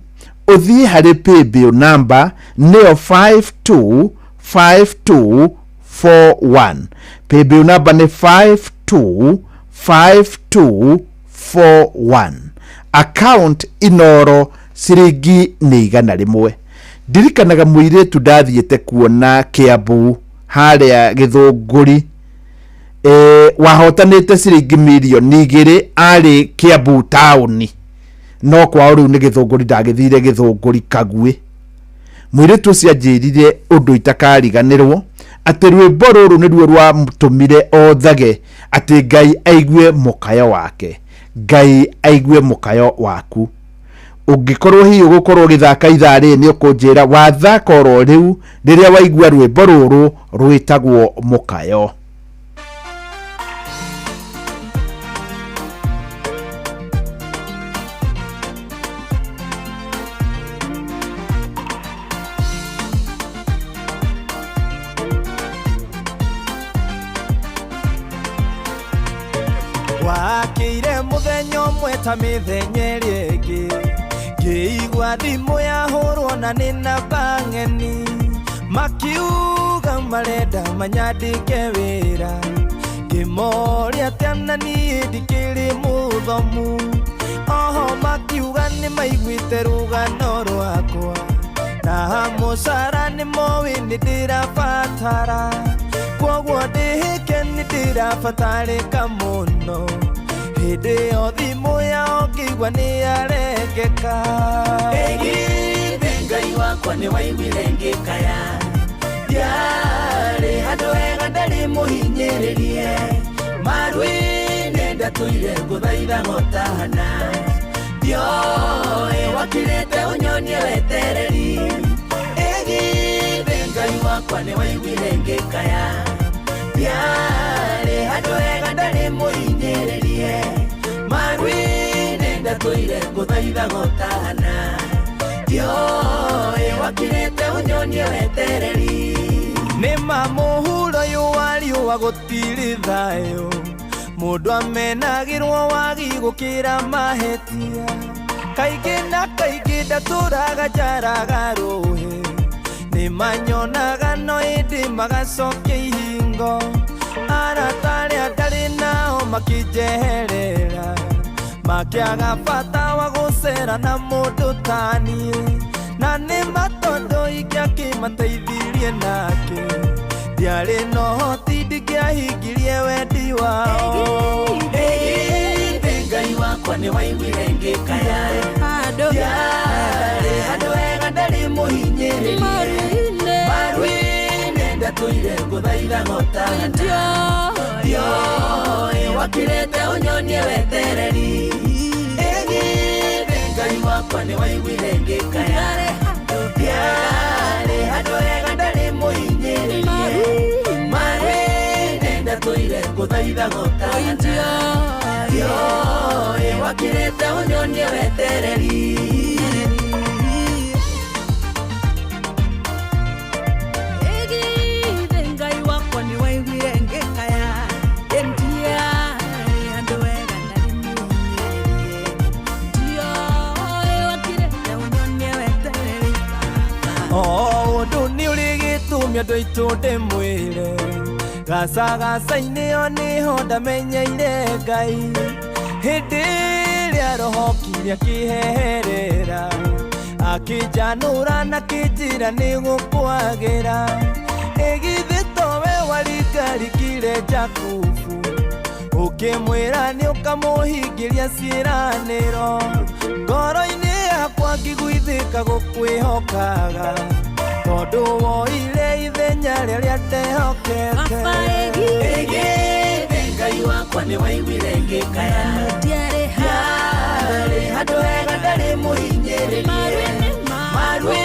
uthie hari paybill number neo 525241 paybill number ni 525241 account Inoro ciringi ni 100 ndirikanaga muiretu ndathiete kuona Kiambu haria Githunguri wahotanite ciringi milioni 2 ari Kiambu tauni no kwa riu ni Githunguri ndagithire Githunguri Kagwe muiretu cia njirire undu itakariganirwo ati rwimbo ruru ni ruo rwa mutumire othage ati Ngai aigue mukayo wake Ngai aigue mukayo waku ungikorwo hi ugukorwo githaka ithari ni ukunjira wathaka oro riu riria waigua rwimbo ruru rwitagwo mukayo wakire muthenya umwe ta mithenya ringi ngiigua thimu yahurwo na ni namba ng'eni makiuga marenda manyandike wira ngimoria ati ana niĩ ndikĩrĩ mũthomu oho makiuga nĩ maiguĩte rũgano rwakwa na mũcara nĩ moĩ nĩ ndĩrabatara kwoguo ndĩhĩke nĩ ndĩrabatarĩka mũno hĩndĩ ĩyo thimũ yao ngĩigua nĩ yarengeka ĩgithĩ Ngai wakwa nĩ waiguire ngĩkaya ndiarĩ handũ hega ndarĩ mũhinyĩrĩrie maru-inĩ ndatũire ngũthaitha gotahana ndioĩ wakirĩte ũnyonie wetereri ĩgithĩ Ngai wakwa nĩ waiguire ngĩkaya ndiarĩ handũ hega ndarĩ mũhinyĩrĩrie maru-inĩ ndatũire ngũthaitha gotahana ndioĩ wakirĩte ũnyonie wetereri nĩ mamũhuro ũyũ wa riũa gũtirĩ thayũ mũndũ amenagĩrwo wagi gũkĩra mahĩtia kaingĩ na kaingĩ ndatũraga njaraga rũhĩ nĩ manyonaga no ĩndĩ magacokia ihingo arata arĩa ndarĩ nao makĩnjeherera makĩaga bata wa gũcera na mũndũ ta niĩ na nĩ matondũ ingĩakĩmateithirie nake ndiarĩ no hoti ndingĩahingirie wendi wao ĩgithĩ Ngai wakwa nĩ waiguire ngĩkaya ndiarĩ handũ hega ndarĩ mũhinyĩrĩrie maru-inĩ ndatũire ngũthaitha gotahana ndioĩ wakirete unyonie wetereri Ngai wakwa ni waiguire ngikaya Yare handũ hega ndarĩ mũhinyĩrĩrie Marĩ nenda tũire ngũthaitha gũtana Yoĩ wakirete unyonie wetereri Ngai wakwa ni waiguire ngikaya Andũ aitũ ndĩmwĩre gaca-gaca-inĩ o nĩho ndamenyeire Ngai hĩndĩ ĩrĩa roho kinya kĩheherera akĩnjanũra na kĩnjĩra nĩ gũkwagĩra ĩgithĩ towe waringarikire Jakubu ũkĩmwĩra nĩ ũkamũhingĩria ciĩranĩro ngoro-inĩ yakwa ngĩgũithĩka gũkwĩhokaga tondũ woire ithenya rĩrĩa ndehokete Ngai wakwa nĩ waiguire ngĩkaya Yarĩ handũ hega ndarĩ mũhinyĩrĩrie Marĩ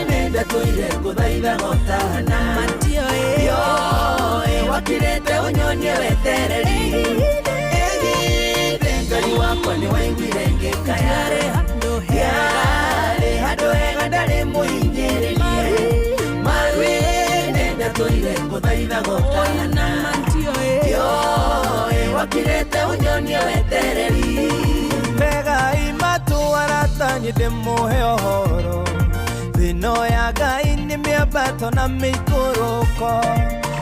nenda tũire ngũthaitha gũtana Yoĩ wakirete unyonie wetereri Ngai wakwa nĩ waiguire ngĩkaya Yarĩ handũ hega ndarĩ mũhinyĩrĩrie Tũire ngũthaitha gũtana Yoĩ wakirete unyonie wetereri Ngai matũ aratanyĩ ndĩmũhe ũhoro thĩno ya Ngai nĩ mĩambato na mĩikũrũko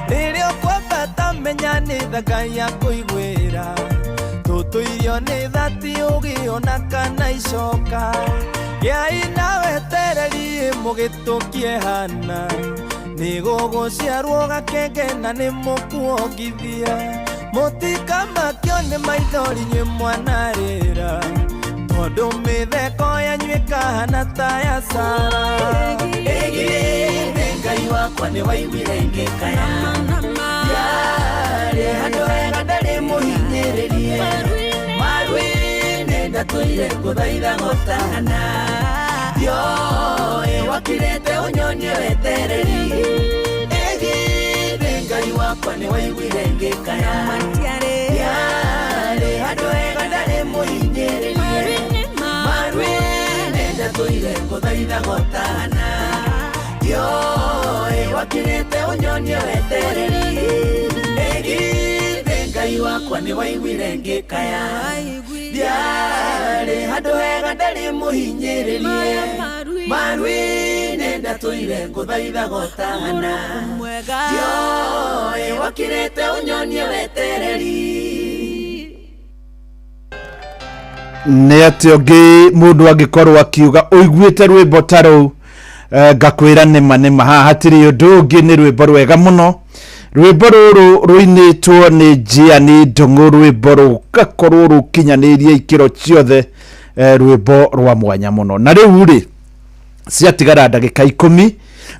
rĩrĩa ũkwambata menya nĩ tha Ngai akũiguĩra tũtũirio nĩ tha ti ũgĩ ona kana icoka Ngai na wetereri mũgĩtũkie hana nĩgũgũciarwo gakenge na nĩ mũkuongithia mũtikamakio nĩ maithori nyuĩ mwanarĩra tondũ mĩtheko yanyu ĩkahana ta ya Sara Ngai wakwa nĩ waiguire ngĩkaya Yarĩ handũ hega ndarĩ mũhinyĩrĩrie Marĩ nenda tũire ngũthaitha gũtana Yoĩ wakirete unyonie wetereri Ngai wakwa nĩ waiguire ngĩkaya Yarĩ handũ hega ndarĩ mũhinyĩrĩrie Marĩ nenda tũire ngũthaitha gũtana Yoĩ wakirete unyonie wetereri Ngai wakwa nĩ waiguire ngĩkaya Yarĩ handũ hega ndarĩ mũhinyĩrĩrie Marĩ nenda tũire ngũthaitha gũtana Yoĩ wakirete unyonie wetereri nĩ atĩ ũngĩ mũndũ angĩkorwo akiuga ũiguĩte rwĩmbo ta rũu ngakwĩra nĩma haha hatirĩ ũndũ ũngĩ nĩ rwĩmbo rwega mũno rwĩmbo rũrũ rũinĩtwo nĩ Jiani Ndung'u rwĩmbo rũgakorwo rũkinyanĩirie ikĩro ciothe rwĩmbo rwa mwanya mũno na rĩu rĩ ciatigara ndagĩka 10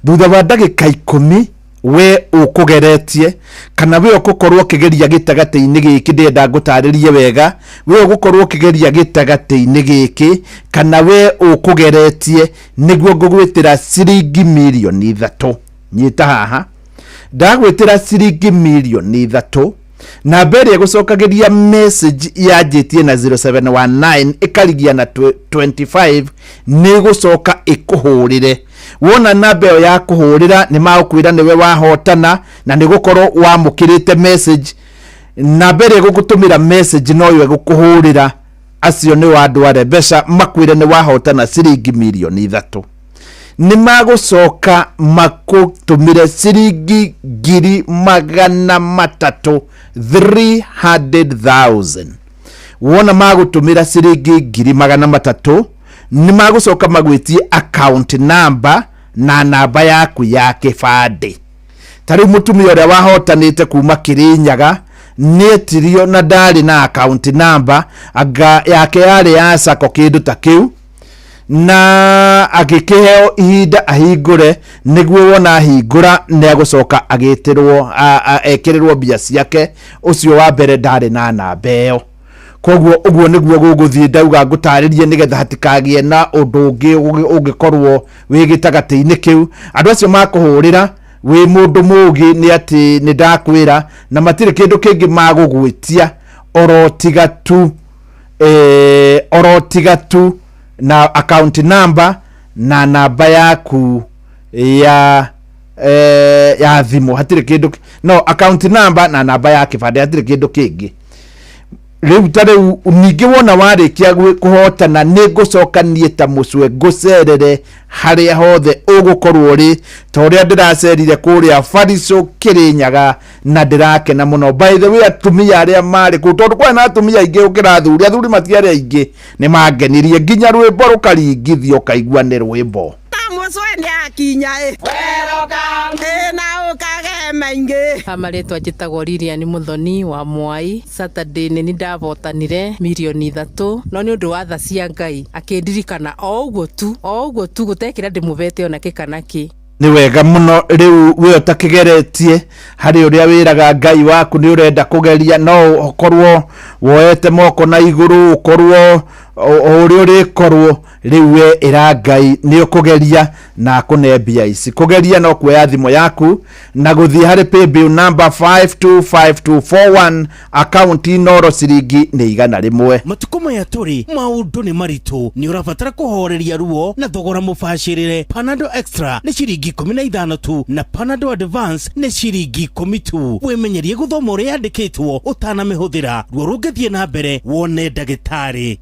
thutha wa ndagĩka 10 we ũkũgeretie kana we ũgũkorwo ũkĩgeria gĩtagatĩ-inĩ gĩkĩ ndĩenda ngũtarĩrie wega we ũgũkorwo ũkĩgeria gĩtagatĩ-inĩ gĩkĩ kana we ũkũgeretie nĩguo ngũgwĩtĩra ciringi mirioni 3 nyita haha ndagwĩtĩra ciringi mirioni 3 na mbere gũcokagĩria message yanjĩtie na 0719 ĩkarigia na 25 nĩ gũcoka ĩkũhũrĩre wona namba ĩyo ya kũhũrĩra nĩ magũkwĩra nĩwe wahotana na nĩ gũkorwo wamũkĩrĩte message na mbere gũgũtũmĩra message no yo gũkũhũrĩra acio nĩ andũ arĩa mbeca makwĩre nĩ wahotana ciringi mirioni 3 nĩ magũcoka makũtũmĩre ciringi 300,000 300,000 wona magũtũmĩra ciringi 300,000 nĩ magũcoka magwĩtie account number na namba yaku ya kĩbandĩ tarĩ mũtumia ũrĩa wahotanĩte kuma Kĩrĩnyaga nĩetirio na ndarĩ na account number anga yake yarĩ ya sako kĩndũ ta kĩu na agikiheo ihinda ahingure niguo wona ahingura ne agucoka agitirwo ekirirwo mbia ciake ucio wa mbere ndari na namba ĩyo koguo uguo niguo guguthie ndauga ngutaririe nigetha hatikagie na undu ungi ungikorwo wigitagati-ini kiu andu acio makuhurira wi mundu mugi ni ati ni ndakwira na matire kindu kingi magugwitia orotiga tu na account number na namba yaku ya thimu hatire kindu no account number na namba ya kibande hatire kindu kingi riu tare ningi wona warikia kuhotana ni gucokanie ta mucwe gucerere haria hothe ugukorwo ri toria ndiracerire kuria Fariso Kirinyaga na ndirakena muno. By the way, atumia aria mari ku tondu kwa na atumia ingi ukira athuri matiari aingi ni mangenirie nginya rwimbo rukaringithio kaigua ni rwimbo muswende akinya na ukage maingi amaretwa njitagwo Lilian Muthoni wa Mwai. Saturday ni ndavotanire milioni 3 no ni undu wa tha cia Ngai akindirikana o uguo tu gutekira ndimuvete ona kikanaki ni wega muno. Riu we utakigeretie hari uria wiraga Ngai waku ni urenda kugeria no ukorwo woete moko na iguru ukorwo uri urikorwo riu we ira Ngai ni ukugeria na kune mbia ici kugeria no kuoya thimo yaku na guthie hari paybill number 525241 account inoro ciringi ni igana rimwe. Matuko ya turi maundu ni maritu ni urabatara kuhoreria ruo na thogora mubashirire. Panadol Extra ni ciringi 15 tu na Panadol Advance ni ciringi 10 tu. Wimenyerie guthoma uria yandikitwo utana mihuthira ruo rungithie na mbere wone ndagitari.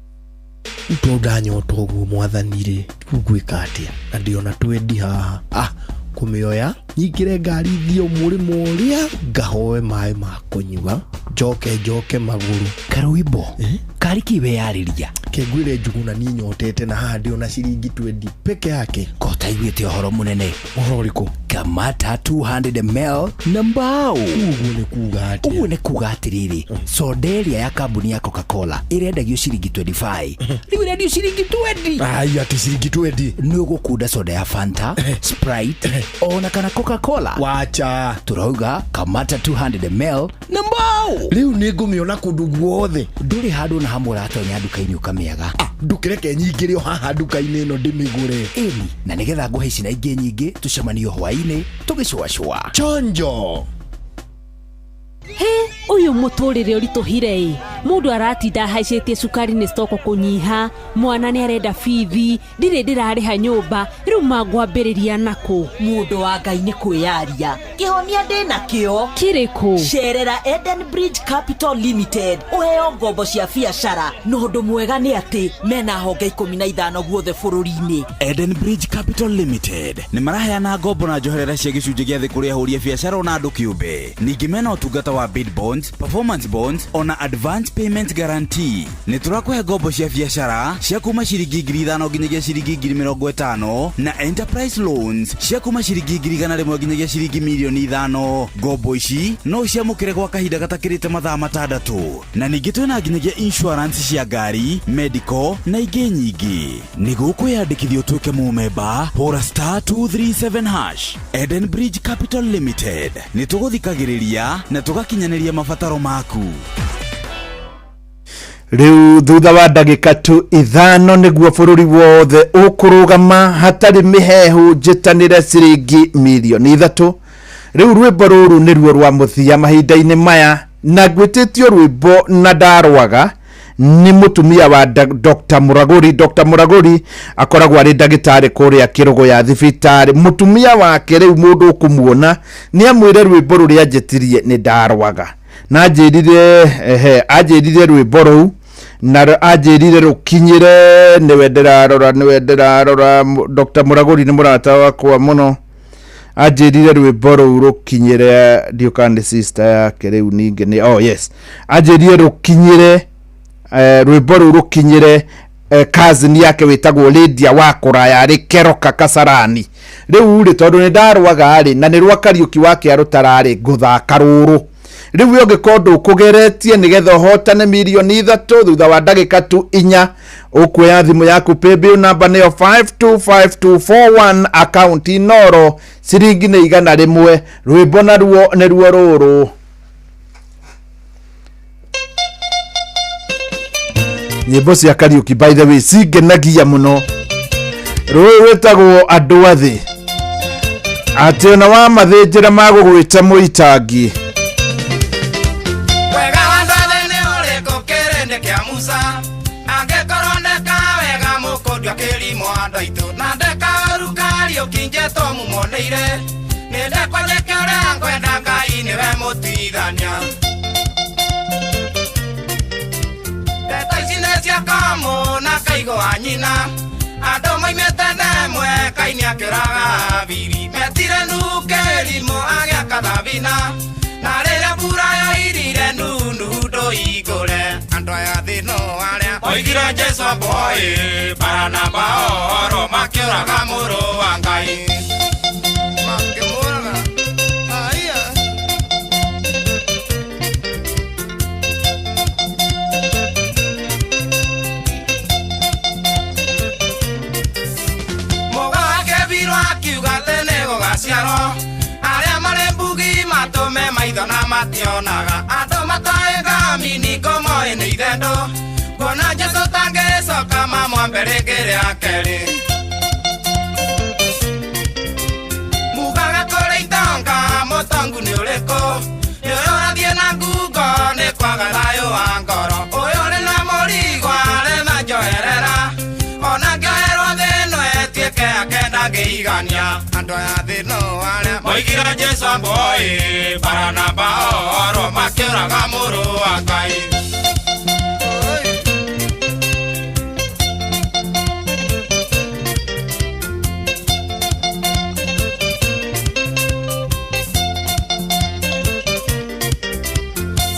Ntodanyoto guo mwathanire kugwika atia na ndiona twendi haha kumioya nyingire ngari thio murimo uria ngahoe mai ma kunyua njoke maguru karwimbo kari kiwe yariria kengwire njuguna ni nyotete na haha ndiona ciringi 20 peke yake kota igwite horo munene uhoriko kamata 200ml na mbao uguo ni kuga atiriri soderia ya kambuni ya Coca-Cola irendagio ciringi 25 riu rendio ciringi 20 ai ati ciringi 20 ni ugukunda soda ya Fanta Sprite ona kana Coca-Cola wacha turauga kamata 200ml na mbao riu ni ngumiona kundu guothe nduri handu na hamwe ratonya nduka-ini ukamiaga ndukireke nyingire haha nduka-ini ino ndimigure eni na nigetha nguhe ici na ingi nyingi tucemanio hwaini tugicwacwa chonjo uyu muturire urituhire mundu aratinda haicetie sukari ni stoko kunyiha mwana ni arenda fithi ndire ndirariha nyumba riu mangwambiriria naku mundu wa Ngai ni kwiyaria kihonia ndina kio kiriku cerera Eden Bridge Capital Limited uheo ngombo cia biashara no undu mwega ni ati mena honge 15 guothe bururi-ini. Eden Bridge Capital Limited ni maraheana ngombo na njoherera cia gicunji gia thi kuri ahuria biashara na andu kiumbe ningi mena utungata wa bid bonds, performance bonds ona advance payment guarantee. Ni turakuhe ngombo cia biashara cia kuma ciringi 5,000 nginyagia ciringi 50,000 na enterprise loans cia kuma ciringi 100,000 nginyagia ciringi 5,000,000. Ngombo ici no ciamukire gwa kahinda gatakirite mathaa 6 na ningi twina nginyagia insurance cia ngari, medical na ingi nyingi. Niguo kwiyandikithia utuike mumemba hora *237#. Eden Bridge Capital Limited ni tuguthikagiriria na tugakinyaniria mabataro maku. Riu thutha wa ndagika tu 5 niguo bururi wothe ukurugama hatari mihehu njitanire ciringi milioni 3. Riu rwimbo ruru niruo rwa muthia mahinda-ini maya na gwititio rwimbo na ndarwaga ni mutumia wa Dr. Muraguri. Dr. Muraguri akoragwo ari ndagitari kuria kirugo ya thibitari. Mutumia wake riu mundu ukumuona ni amwire rwimbo ruria njetirie ni ndarwaga na ajirire rwimbo ruu na ajirire rukinyire ni wenderarora Dr. Muraguri ni murata wakwa muno ajirire rwimbo ruu rukinyire ndiukandi sister yake riu ningi ni ajirire rukinyire rwimbo ruu rukinyire cousin yake witagwo Lydia Wakura ari Keroka Kasarani. Riu ri tondu ni ndarwaga ri na ni rwa Kariuki wake arutarari nguthaka ruru riu yo gikondo kugeretie nigetha hotane milioni 3 thutha wa ndagika tu 4 ukuya thimu yaku paybill number neo 525241 account Inoro ciringi ni 100 rwimbo na ruo ne ruo ruru nyimbo cia Kariuki by the way cingenagia muno rũĩ wĩtagwo andũ athĩ atĩ ona wa mathĩnjĩra magũgwĩta mũitangi wega wa andũ athĩ nĩ ũrĩkũ kĩrĩndĩ kĩa Musa angĩkorwo ndeka wega mũkũndu akĩrimwo andũ aitũ na ndeka ũru Kariuki njetwo mũmoneire nĩ ndekwa njĩke ũrĩa ngwenda Ngai nĩwe mũtuithania ndeto ici nĩ cia kamũ na kaigũ wa nyina andũ maimĩte ndemwe Kaini akĩũraga Habili metire Nuhu kĩrimũ agĩaka thabina na rĩrĩa mbura yoirire nundu ndũhingũre andũ aya thĩ no arĩa moigire Jesũ amboĩ Baranaba ohoro makĩũraga mũrũ wa Ngai makĩmũraga haiya ciaro aria mare mbugi matume maitho na mationaga andu mataega miniko moe ni ithendo ngona Jesũ tangĩcoka mamwambĩrĩngĩrĩ akeri mugaga kũrĩ itonga mũtongu nĩ ũrĩkũ ũyũ ũrathiĩ na ngungo nĩ kwaga thayũ wa ngoro ũyũ ũrĩ na mũrigo aretha njoherera ona ngĩoherwo thĩ ĩno ĩtuĩke akenda ngĩigania andũ aya thĩ no arĩa moigire Jesũ amboĩ Baranaba ohoro makĩũraga mũrũ wa Ngai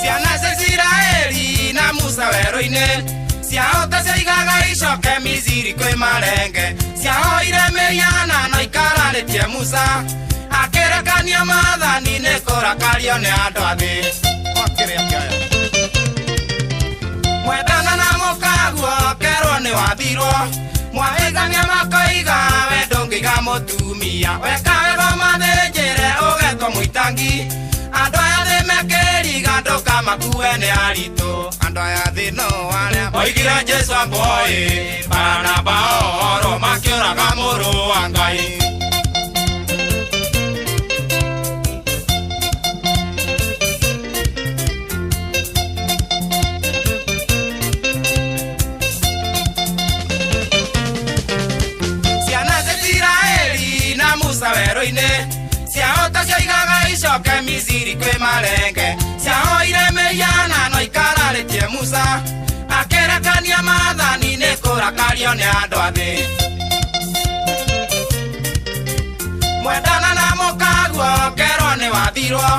ciana cia Isiraeli na Musa werũ-inĩ ciahota ciaigaga icoke Misiri kwĩ marenge ciahoire mĩhiana no ikararĩtie Musa akĩrekania maathani nĩ kũrakario nĩ andũ athĩ mwendana na mũkaguo kerwo nĩ wathirwo mwaĩgania makoiga we ndũngĩiga mũtumia weka wega mathĩnjĩre ũgetwo mũitangi andũ aya thĩ mekĩriga ndũkamakue nĩ aritũ andũ aya thĩ no arĩa moigire Jesũ amboĩ Baranaba ohoro makĩũraga mũrũ wa Ngai ciana cia Isiraeli na Musa werũ-inĩ ciahota ciaigaga icoke Misiri kwĩ marenge ciahoire mĩhiana no ikararĩtie Musa akĩrekania maathani nĩ kũrakario nĩ andũ athĩ mwendana na mũkaguo kerwo nĩ wathirwo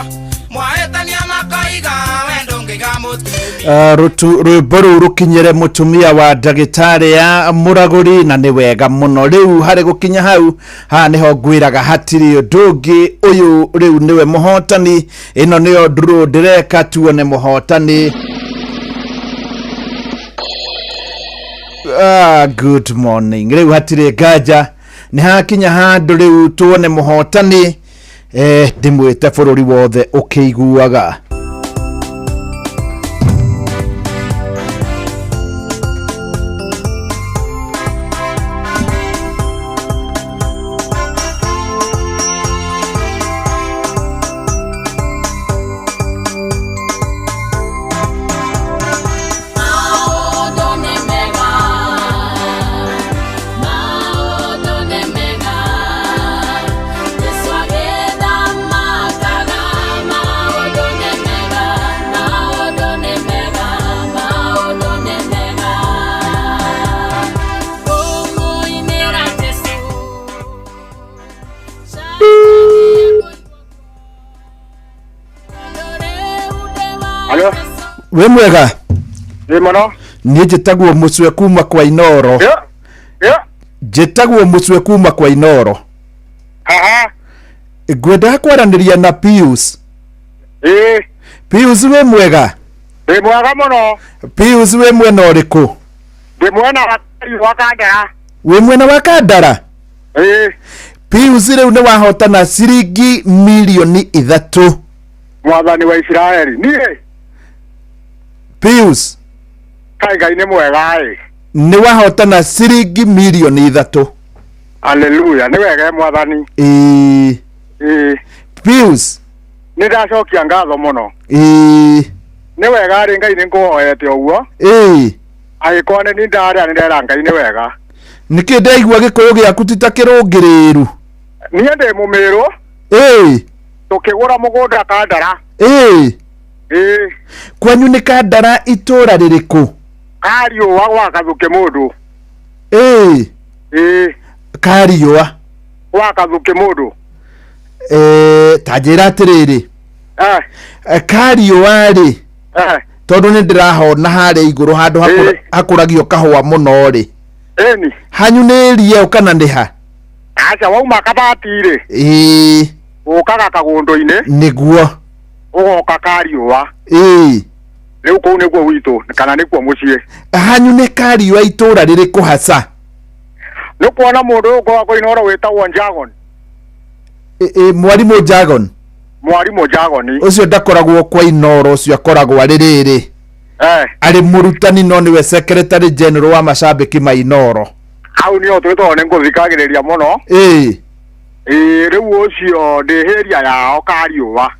mwaĩtania makoiga we ndũngĩiga mũtumia rwĩmbo rũu rũkinyĩre mũtumia wa ndagĩtarĩ ya Mũragũri na nĩ wega mũno rĩu harĩ gũkinya hau haha nĩho ngwĩraga hatirĩ ũndũ ũngĩ ũyũ rĩu nĩwe mũhotani ĩno nĩyo ndurũ ndĩreka tuone mũhotani good morning rĩu hatirĩ nganja nĩ hakinya handũ rĩu tuone mũhotani ndĩmwĩte bũrũri wothe ũkĩiguaga we mwega Rimano ni njĩtagwo Mũcwe kuma kwa Inoro njĩtagwo Mũcwe kuma kwa Inoro ngwenda kwaranĩria na Pius Pius we mwega Ndi mwega muno Pius we mwena uriku Ndi mwena wa Kandara we mwena wa Kandara Pius riu ni wahotana ciringi milioni 3 Mwathani wa Israeli nie Pius Ngai ni mwega ni wahotana ciringi milioni 3 Haleluya ni wega mwathani Pius ni ndacokia ngatho muno ni wega ri Ngai ni nguhoete uguo agikone ni ndaria ni ndera Ngai ni wega niki ndaigua gikuyu giaku titakirungiriru niĩ ndĩ mũmĩrũ tukigura mugunda Kandara kwanyu ni Kandara itura ririku Kariũa gwa Gathuki mũndũ Kariũa gwa Gathuki mũndũ tanjira atiriri Kariũa ri tondu ni ndirahona haria iguru handu hakuragio kahua muno ri hanyu ni rie kana ni ha acha wauma Kabati-ri ukaga kagundu-ini niguo ugoka Kariũa riu kuu niguo witu kana nikuo mucii hanyu ni Kariũa itura ririku haca ni kuona mundu ukoragwo inoro witagwo Jagon mwarimu Jagon ucio ndakoragwo kwa inoro ucio akoragwo ari riri ari murutani no niwe secretary general wa macambiki ma inoro au nio twitwo ni nguthikagiriria muno riu ucio ndihiria yao Kariũa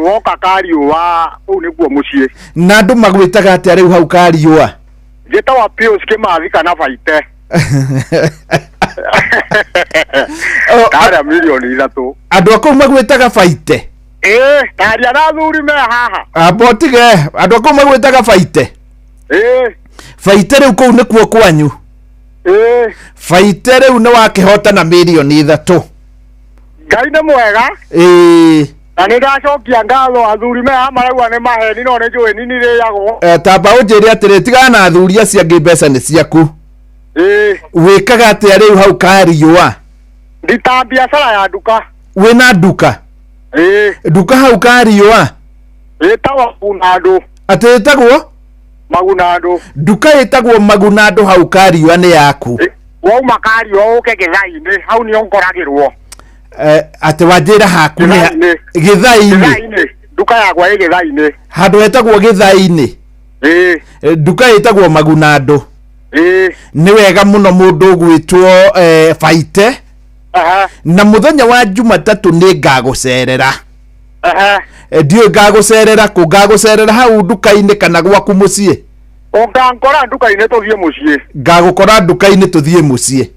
woka Kariũa u niguo mucii na andu magwitaga atia riu hau Kariũa njitagwa Pius Kimathi kana Baite Taria milioni 3 andu akau magwitaga Baite taria na thuri me haha abotige andu akau magwitaga Baite Baite riu kuu nikuo kwanyu Baite riu ni wakihotana milioni 3 Ngai ni mwega na ni ndacokia ngatho athuri me amarauga ni maheni no ni njui nini riagwo tamba unjire atiri tigana na athuri acio angi mbeca ni ciaku wikaga atia riu hau Kariũa ndita biacara ya nduka wina nduka nduka hau Kariũa itagwo Magunandũ atitagwo Magunandũ nduka itagwo Magunandũ hau Kariũa ni yaku wauma Kariũa uke Gĩthai-inĩ hau ni onkoragirwo ati wajira haku ni Gĩthai-inĩ nduka yakwa ĩ Gĩthai-inĩ handu hetagwo Gĩthai-inĩ nduka itagwo Magunandũ ni wega muno mundu gwitwo Baite na muthenya wa Jumatatu ni ngagucerera ndio ngagucerera ku ngagucerera hau nduka-inĩ kana gwaku mucii ongankora nduka-inĩ tuthie mucii ngagukora nduka-inĩ tuthie mucii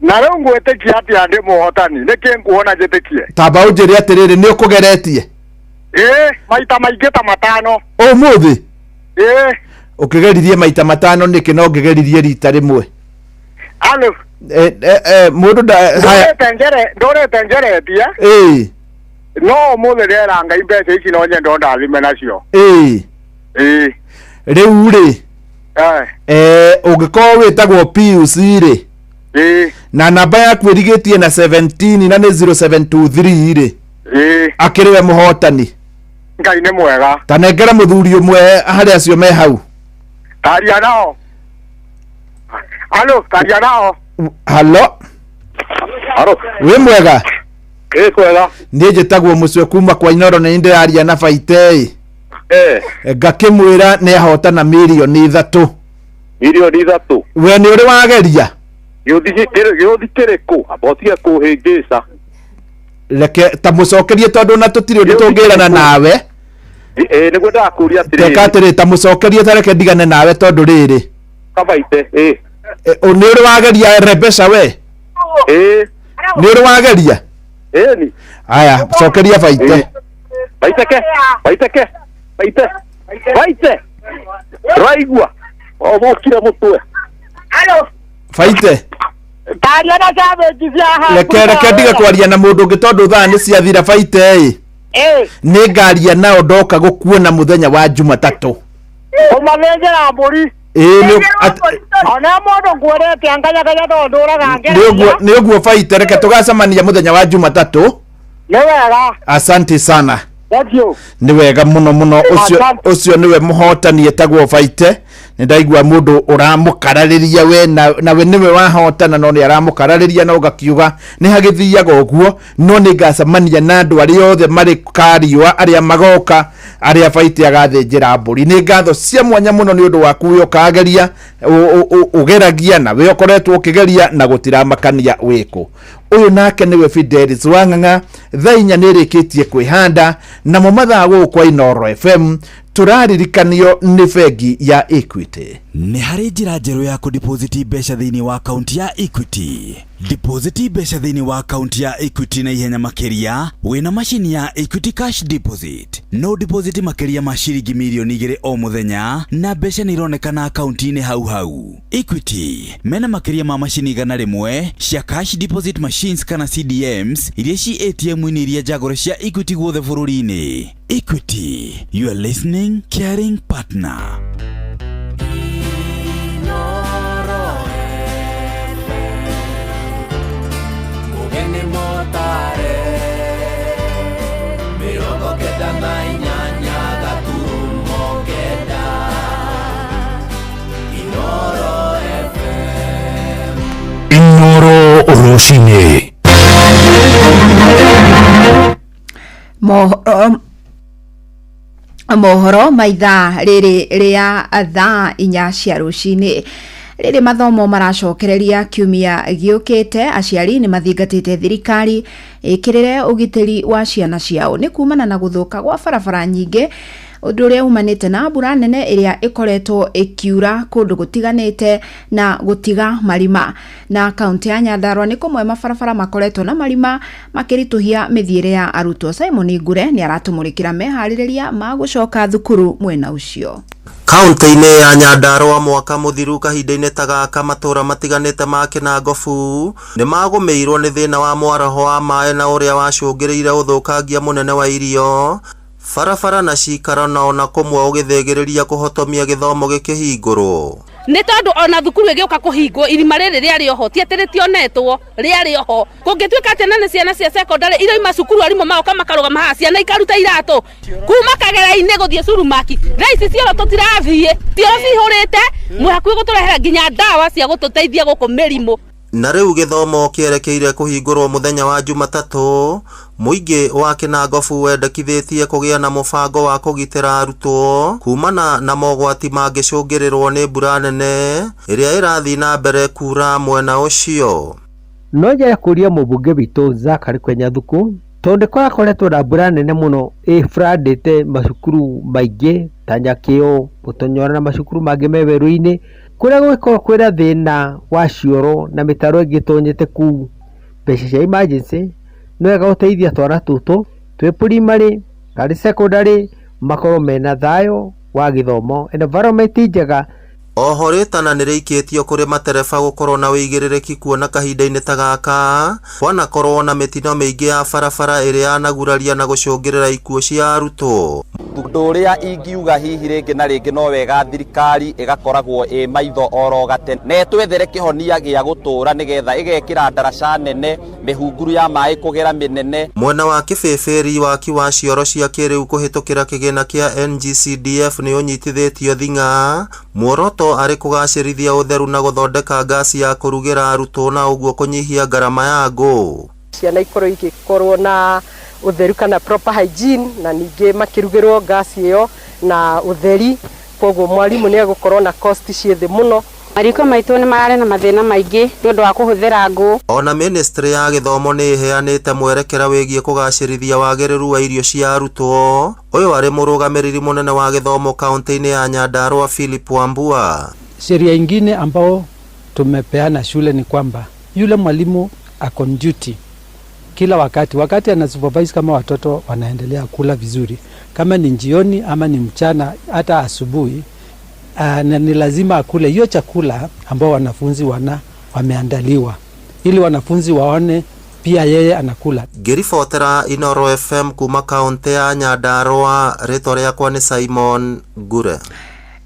na riu ngwitikia atia ndi muhotani niki nguona njitikie tamba unjire atiriri ni ukugeretie maita maingi ta 5 umuthi ukigeririe maita 5 niki no ngigeririe rita rimwe alo mundu ndorete njeretie no umuthi rera Ngai mbeca ici no nyendo ndathime nacio riu ri ungikorwo witagwo Pius ri na namba yaku irigitie na 17 na ni 0723 ri akiriwe muhotani Ngai ni mwega tanengera muthuri umwe haria acio me hau taria nao taria nao halo wi mwega kwega ni njitagwo mucwe kuma kwa inoro na inde aria na Baite ngakimwira ni ahotana milioni 3 we ni uri wageria gĩũthikĩrĩ kũ abotige kũhĩngĩca reke ta mucokerie tondu na tutiri undu tungirana nawe niguo ndakuria atiri teka atiri ta mucokerie tareke ndigane nawe tondu riri Baite ni uri wageria rebesha we ni uri wageria ni aya cokeria Baite Baite raigua obokire mutwe Baite taria na cabeji cia haha reke ndige kwaria na mundu ungi tondu thaa ni ciathira Baite ni ngaria nao ndoka gukuona muthenya wa Jumatatu umathĩnjĩra mbũri ona mundu ngwirete anganyaganya ndondũraga ni uguo Baite reke tugacemania muthenya wa Jumatatu ni wega asante sana ni wega muno ucio niwe muhotani etagwo Faite ni ndaigua mundu uramukarariria we na we niwe wahotana no ni aramukarariria no gakiuga ni hagithiaga uguo no ni ngacamania na andu ari othe mari kariwa aria magoka aria Faite agathinjira mburi ni ngatho cia mwanya muno ni undu waku yo kageria ugeragia na we ukoretwo ukigeria na gutiramakania wiku uyu nake niwe Fidelis Wang'ang'a thainya nirikitie kwihanda na mumatha gukwa Inoro FM turaririkanio ni bengi ya Equity. Ni hari njira njeru ya kudeposit mbeca thiini wa account ya Equity. Deposit mbeca thiini wa account ya Equity na ihenya makiria wina machine ya Equity Cash Deposit. No deposit makiria ma ciringi milioni 2 o muthenya na mbeca ni ironekana account-ini hau. Equity mena makiria ma machine igana rimwe cia cash deposit machines kana CDMs iria ci ATM-ini iria jagore cia Equity guothe bururi-ini. Equity, you are listening, caring partner. Inoro Roshine mohoro maitha riri ria thaa 4 cia rucini riri mathomo maracokereria kiumia giukite aciari ni mathingatite thirikari ikirire ugitiri wa ciana ciao ni kumana na guthuka gwa barabara nyingi undu uria umanite na mbura nene iria ikoretwo ikiura kundu gutiganite na gutiga marima na kaunti ya Nyandarua ni kumwe mabarabara makoretwo na marima makirituhia mithiire ya arutwo. Simon Ngure ni aratumurikira mehaririria ma gucoka thukuru mwena ucio. Kaunti-ini ya Nyandarua mwaka muthiru kahinda-ini tagaka matura matiganite ma Kinangofu ni magumirwo ni thina wa mwaraho wa maaĩ na uria wacungiriire uthukangia munene wa irio barabara na cikaro na ona kumwe ugithegeriria kuhotomia githomo gikihingurwo ni tondu ona thukuru igioka kuhingwo irima riri riari oho ti atiri tionetwo riari oho kungituika ati nene ciana cia secondary ira ima cukuru arimo mao kama karugama ha ciana ikaruta irato kuma kagera-ini guthie curumaki raisi cioro tutirathie tio cihurite muhakui guturehera nginya ndawa cia gututeithia guku mirimu na riu githomo kierekeire kuhingurwo muthenya wa Jumatatu muingi wa Kinangofu wendekithitie kugia na mubango wa kugitira arutwo kumana na mogwati mangicungirirwo ni mbura nene iria irathi na mbere kura mwena ucio. Noja ya kuria mubunge witu Zakari Kwenyathuku tondu koretwo na mbura nene muno ifradite macukuru maingi ta Nyakio, Mutonyora na macukuru mangi meweru-ini kuria gwiko kwira thina wa cioro na mitaro ingitonyete ku mbeca cia emergency no wega guteithia twara tutu twi primary kari secondary makorwo mena thayo wa githomo environment njega. Oho ritana nirikitio kuri matereba gukorwo na wigiririki kuona kahinda-ini tagaka wanakorwo na mitino miingi ya barabara iria yanaguraria na gucungirira ikuo cia arutwo. Undu uria ingiuga hihi ringi na ringi no wega thirikari igakoragwo maitho oro gate na twethere kihonia gia gutura nigetha igekira ndaraca nene mihunguru ya mai kugera minene. Mwena wa kibeberi waki wa cioro cia kiriu kuhitukira kigina kia NGCDF ni unyitithitio thinga muoroto ari kugacirithia utheru na guthondeka gasi ya kurugira arutwo na uguo kunyihia garama ya ngũ. Ciana ikorwo na utheru kana proper hygiene na ningi makirugirwo gasi iyo na utheri koguo mwarimu ni agukorwo na cost ciethe muno. Mariko maitu ni marare na mathina maingi nondu wa kuhuthira ngũ. Ona ministry ya githomo ni iheanite mwerekera wigie kugacirithia wagiriru wa irio cia arutwo. Uyu ari murugamiriri munene wa githomo kaunti-ini ya Nyandarua Philip Wambua. Sheria ingine ambao tumepeana shule ni kwamba yule mwalimu ako duty kila wakati ana supervise kama watoto wanaendelea kula vizuri, kama ni jioni ama ni mchana hata asubuhi, na ni lazima akule hiyo chakula ambao wanafunzi wameandaliwa ili wanafunzi waone pia yeye anakula. Ngiribotera Inoro FM kuma kaunti ya Nyandarua, ritwa riakwa ni Simon Ngure.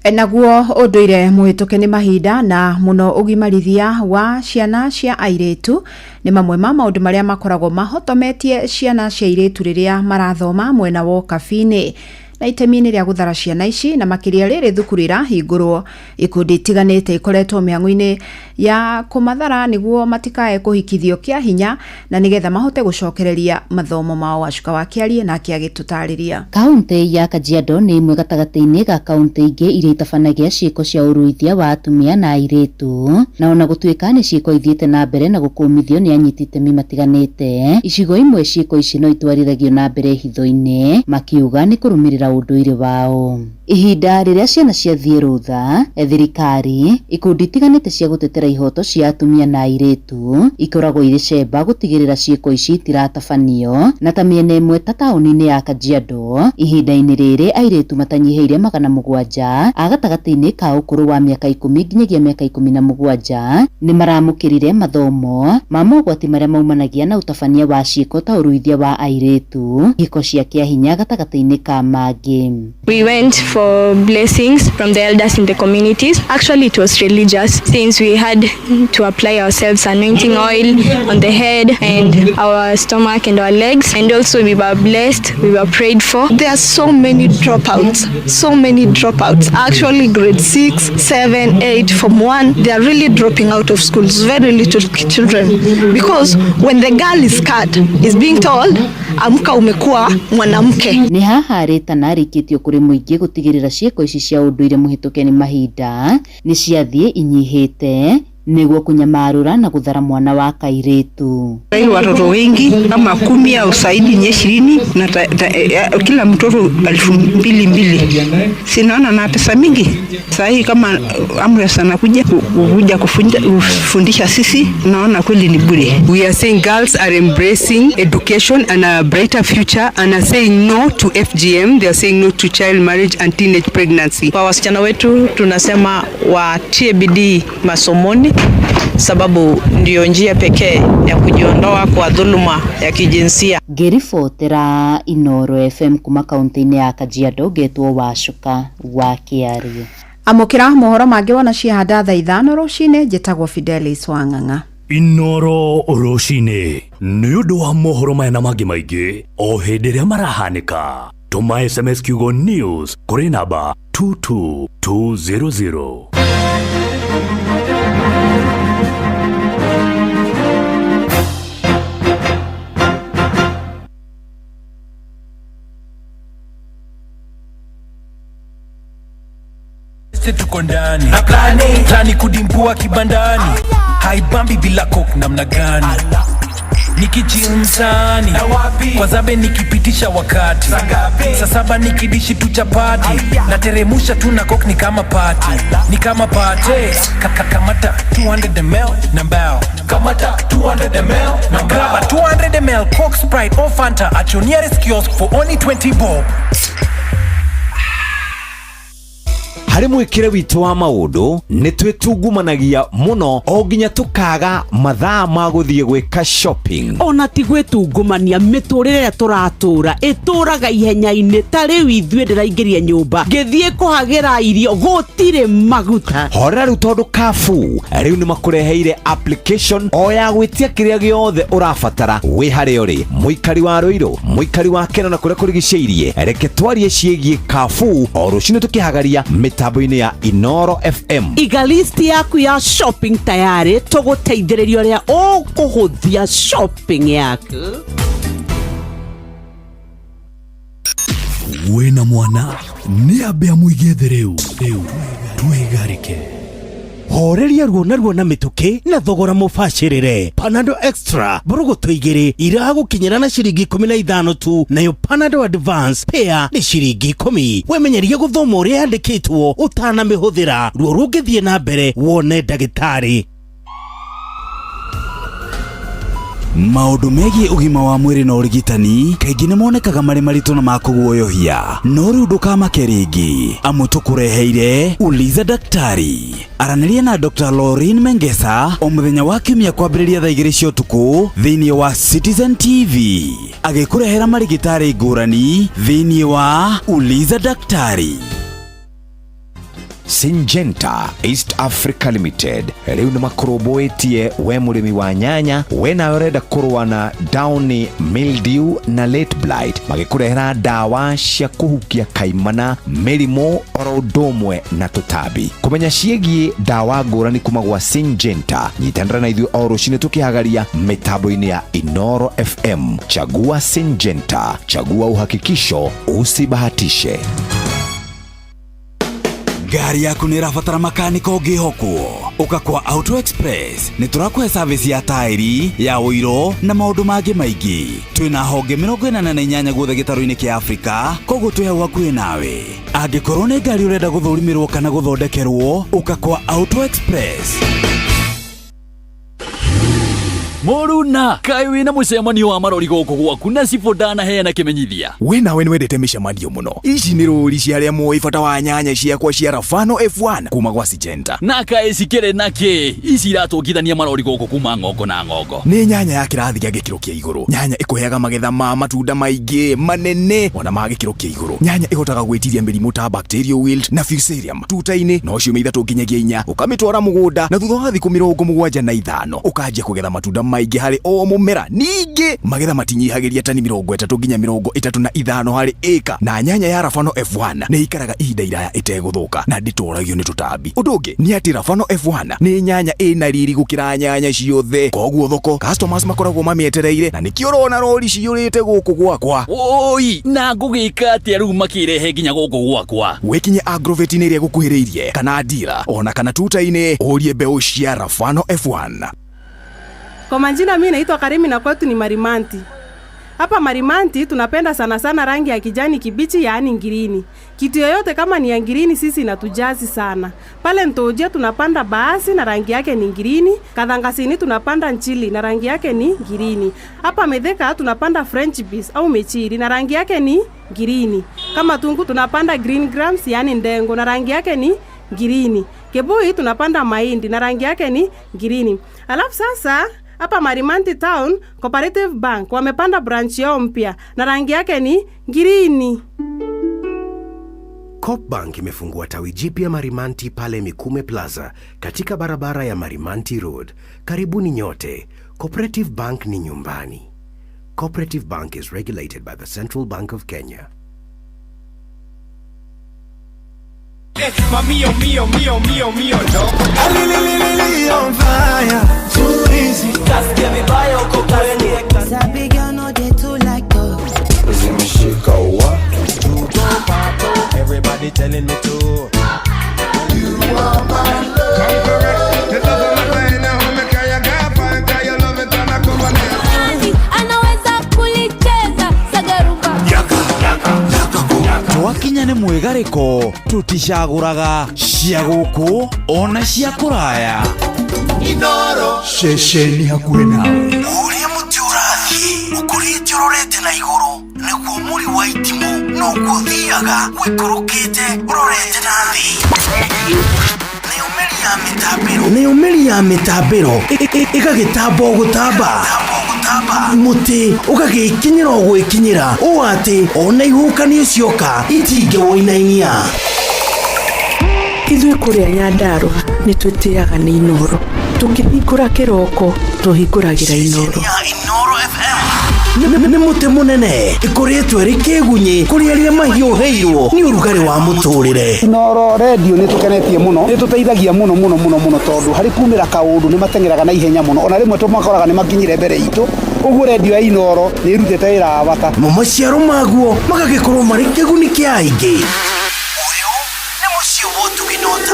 Naguo unduire muhituke ni mahinda na muno ugimarithia wa ciana cia airetu ni mamwe ma maundu maria makoragwo mahotometie ciana cia airetu riria marathoma mwena wa kabini na itemi-ini ria guthara ciana ici na makiria riri thukuru irahingurwo ikundi itiganite ikoretwo miango-ini ya kumathara niguo matikae kuhikithio kia hinya na nigetha mahote gucokereria mathomo mao. Wacuka wa Kiarie na akiagitutariria. Kaunti ya Kajiado ni imwe gatagati-ini ga kaunti ingi iria itabanagia ciiko cia uruithia wa atumia na airetu na ona gutuika ni ciiko ithiite na mbere na gukumithio ni anyiti itemi matiganite. Icigo imwe ciiko ici no itwarithagio na mbere hitho-ini makiuga ni kurumirira unduire wao. Ihinda riria ciana ciathie rutha, thirikari ikundi itiganite cia gutetera ihoto cia atumia na airetu ikoragwo iri cemba gutigirira ciiko ici itiratabanio na ta miena imwe ta tauni-ini ya Kajiado ihinda-ini riri airetu matanyihiire 700 a gatagati-ini ka ukuru wa miaka 10 nginyagia miaka 17 ni maramukirire mathomo ma mogwati maria maumanagia na utabania wa ciiko ta uruithia wa airetu, iko cia kia hinya gatagati-ini ka magi. We went for blessings from the elders in the communities. Actually, it was religious since we had to apply ourselves anointing oil on the head and our stomach and our legs, and also we were blessed, we were prayed for. There are so many dropouts. Actually, grade 6, 7, 8, Form 1, they are really dropping out of schools. Very little children, because when the girl is cut, is being told, amka umekuwa mwanamke. Ni haha ritana rikitio kuri muingi gutigirira ciiko ici cia unduire muhituke ni mahinda ni ciathie inyihite niguo kunyamarura na guthara mwana wa kairetu. Watoto wengi kama 10 au zaidi ya 20 na kila mtoto 2,200. Sinaona na pesa mingi. Sahi kama amri sana kuja kufundisha sisi, naona kweli ni bure. We are saying girls are embracing education and a brighter future and are saying no to FGM. They are saying no to child marriage and teenage pregnancy. Kwa wasichana wetu tunasema watie bidii masomoni, sababu ndio njia pekee ya kujiondoa kwa dhuluma ya kijinsia. Gerifotera Inoro FM kuma kaunti-ini ya Kajiado getwo Wacuka wa Kiarie. Amukira mohoro mangi wona ciahanda thaa 5 rucine njitagwo Fidelis Wang'ang'a. Inoro rucine ni undu wa mohoro maya na mangi maingi o hindi ria marahanika. Tuma SMS kiugo news kuri namba 22200. Tuko ndani na plani kudimbua kibandani, haibambi bila coke namna gani, nikijimsani kwa zabe nikipitisha wakati saa 7 nikidishi tu chapati na teremusha tu na coke ni kama party kamata 200 ml na mbao, kamata 200 ml na graba 200 ml Coke, Sprite or Fanta at your nearest kiosk for only 20 bob. Hari mwikire witu wa maundu ni twitungumanagia muno o nginya tukaga mathaa ma guthie gwika shopping. Ona ti gwitungumania miturire ya turatura ituraga ihenya-ini ta riu ithue ndiraingiria nyumba ngithie kuhagira irio gutire maguta. Hora riu tondu Carrefour riu ni makureheire application o ya gwitia kiria giothe urabatara wi hari uri muikari wa Ruiru, muikari wa Keno na kuria kurigiceirie. Reke twarie ciegie Carrefour o rucine tukihagaria mitambo-ini ya Inoro FM. Iga list yaku ya shopping tayari tuguteithiriria ria ukuhuthia shopping yaku. Wena mwana ni abia muigethe riu twigarike. Horeria ruo na mituki na thogora mubashirire. Panadol Extra burugutu 2 iragukinyira na ciringi 15 tu, nayo Panadol Advance pair ni ciringi 10. Wemenyeria guthoma uria yandikitwo utana mihuthira ruo rungithie na mbere wone ndagitari. Maundu megie ugima wa mwiri na urigitani kaingi ni monekaga mari maritu na makuguoyohia, no riu ndukamake ringi amu tukureheire Uliza Daktari. Araniria na Dr. Lauren Mengesa o muthenya wa Kiumia kwambiriria thaa 2 cia utuku thiini wa Citizen TV, agikurehera marigitari ngurani thiini wa Uliza Daktari. Syngenta East Africa Limited riu ni makuroboetie we murimi wa nyanya we na urenda kurwa na downy mildew na late blight magikurehera dawa cia kuhukia kaimana mirimo oro ndomwe na tutabi kumenya ciegie dawa ngurani kuma gwa Syngenta nyitanira na ithuĩ o rũcinĩ tukihagaria mitambo-inĩ ya Inoro FM. Chagua Syngenta, chagua uhakikisho, usibahatishe. Gari yaku nĩ ĩrabatara makaniko ngĩhokwo. Ũka kwa Auto Express nĩ tũrakũhe service ya tairi, ya ũiro na maũndũ mangĩ maingĩ. Twĩna honge 48 guothe gĩtarũ-inĩ kĩa Afrika, koguo twĩ hau hakuhĩ nawe. Angĩkorwo nĩ ngari ũrenda gũthũrimĩrwo kana gũthondekerwo, ũka kwa Auto Express. Moruna, kai wina mũcemanio wa marori gũkũ gwaku na cibũ ndanaheana kĩmenyithia. We nawe nĩ wendete mĩcemanio mũno. Ici nĩ rũri cia arĩa moĩ bata wa nyanya ciakwa cia Rafano F1 kuma gwa Syngenta. Na kaĩ cikĩrĩ nakĩ? Ici iratũngithania marori gũkũ kuma ng'ongo na ng'ongo. Nĩ nyanya ya kĩrathi gĩa gĩkĩro kĩa igũrũ. Nyanya ĩkũheaga magetha ma matunda maingĩ, manene, ona ma gĩkĩro kĩa igũrũ. Nyanya ĩhotaga gwĩtiria mĩrimũ ta bacterial wilt na fusarium. Tuta-inĩ no ciumia 3 nginyagia 4 ũkamĩtwara mũgũnda na thutha wa thikũ 75 ũkanjia kũgetha matunda maingĩ harĩ o mũmera. Ningĩ magetha matinyihagĩria tani 30 nginya 35 harĩ ĩka. Na nyanya ya Rafano F1 nĩ ikaraga ihinda iraya ĩtegũthũka na ndĩtoragio nĩ tũtambi. Ũndũ ũngĩ nĩ atĩ Rafano F1 nĩ nyanya ĩna riri gũkĩra nyanya ciothe. Koguo thoko customers makoragwo mamĩetereire na nĩkĩo ũrona rori ciũrĩte gũkũ gwakwa. Oi, na ngũgĩka atĩa rĩu makĩrehe nginya gũkũ gwakwa? Wĩkinye Agrovet nĩ ĩrĩa gũkuhĩrĩirie kana dealer ona kana tuta-inĩ ũrie mbeũ cia Rafano F1. Kwa majina mimi naitwa Karimi na kwetu ni Marimanti. Hapa Marimanti tunapenda sana sana rangi ya kijani kibichi, yaani ngirini. Kitu yoyote kama ni ya ngirini sisi inatujazi sana. Pale Ntojia tunapanda baasi na rangi yake ni ngirini. Kadhangasini tunapanda nchili na rangi yake ni ngirini. Hapa Medheka tunapanda French beans au mechiri na rangi yake ni ngirini. Kama Tungu tunapanda green grams, yaani ndengo na rangi yake ni ngirini. Kebui tunapanda mahindi na rangi yake ni ngirini. Alafu sasa hapa Marimanti Town Cooperative Bank wamepanda branch yao mpya na rangi yake ni ngirini. Coop Bank imefungua tawi jipya Marimanti pale Mikume Plaza katika barabara ya Marimanti Road. Karibuni nyote. Cooperative Bank ni nyumbani. Cooperative Bank is regulated by the Central Bank of Kenya. Mío, mío, mío, mío, mío, no. On fire, too easy. Just give me by your cocaine. Sabi girl no they too like dogs. Zimeshika what? Everybody telling me to. You are my love. Come correct. The love of my brain now. Make I got fine. Cause you love it and I come on it. Anaweza kulicheza Sagarumba. Yaka, yaka, yaka ku. Twakinya nĩ mwĩgarĩko tuticagũraga cia gũkũ ona cia kũraya. Inoro Ceceni hakuhĩ nawe. Ũrĩa mũtĩ ũrathiĩ ũkũrĩte ũrorete na igũrũ nĩguo mũri wa itimũ no gũthiaga wĩkũrũkĩte ũrorete na thĩ. Nĩ ũmĩri ya mĩtambĩro ĩgagĩtamba gũtamba. Mũtĩ ũgagĩkinyĩra gwĩkinyĩra ũũ atĩ ona ihukanio cioka itingĩwoinainia. Ithuĩ kũrĩa Nyandarua nĩ twĩtĩaga nĩ Inoro. Tũkĩhingũra kĩroko tũhingũragĩra Inoro. Nĩ mũtĩ mũnene ĩkoretwo ĩrĩ kĩgunyi kũrĩ arĩa mahiũhĩirwo nĩ ũrugarĩ wa mũtũrĩre. Inoro radio nĩ tũkenetie mũno, nĩ tũteithagia mũno tondũ harĩ kumĩra kaũndũ nĩ matengeraga na ihenya mũno, ona rĩmwe tũmakoraga nĩ makinyire mbere itũ. Ũguo radio ya Inoro nĩ ĩrutĩte wĩra wa bata. Maciaro maguo magagĩkorwo marĩ kĩguni kĩa aingĩ.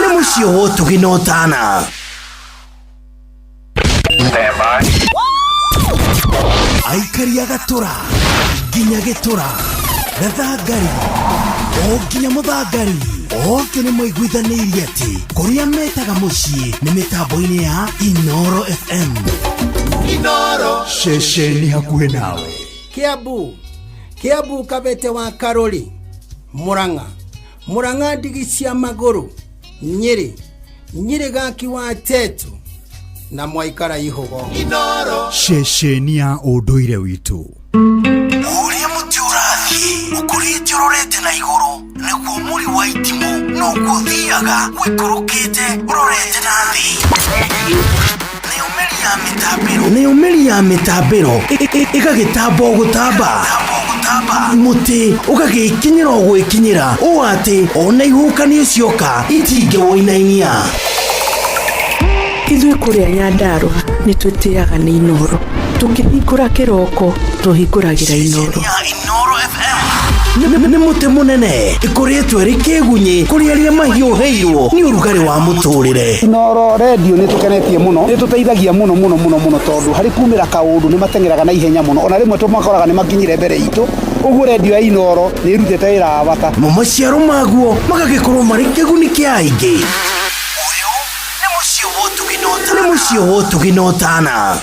Nĩ mũciĩ wa Ũtugi na Ũtana. Aikari a Gatũra nginya Gĩtũra, Gathangari o nginya Mũthangari, othe nĩ maiguithanĩirie atĩ kũrĩa metaga mũciĩ nĩ mĩtambo-inĩ ya Inoro FM. Inoro Ceceni hakuhĩ nawe. Kiambu Kabete wa Karori, Murang'a ndigi cia Magũrũ, Nyĩrĩ gaki wa Tetu na Mwaikara Ihugo. Inoro Ceceni ya ũndũire witũ. Ũrĩa mũtĩ ũrathiĩ ũkũrĩte ũrorete na igũrũ nĩguo mũri wa itimũ nokuthiaga wikurukite urorete nathi nä umeri ya mitambiro igagitambo gutamba muti ugagikinyira gwikinyira u ati ona ihukanio cioka itinge woinainia ithuĩ kũrĩa Nyandarua nĩ twĩtĩaga nĩ Inoro tũkĩhingũra kĩroko tũhingũragĩra Inoro nĩ mũtĩ mũnene ĩkoretwo ĩrĩ kĩgunyi kũrĩ arĩa mahiũhĩirwo nĩ ũrugarĩ wa mũtũrĩre. Inoro radio nĩ tũkenetie mũno, nĩ tũteithagia mũno mũno mũno mũno tondũ harĩ kumĩra kaũndũ nĩ matengeraga na ihenya mũno, ona rĩmwe tũmakoraga nĩ makinyire mbere itũ. Ũguo radio ya Inoro nĩ ĩrutĩte wĩra wa bata. Maciaro maguo magagĩkorwo marĩ kĩguni kĩa aingĩ. Nĩ mũciĩ wotũginotana.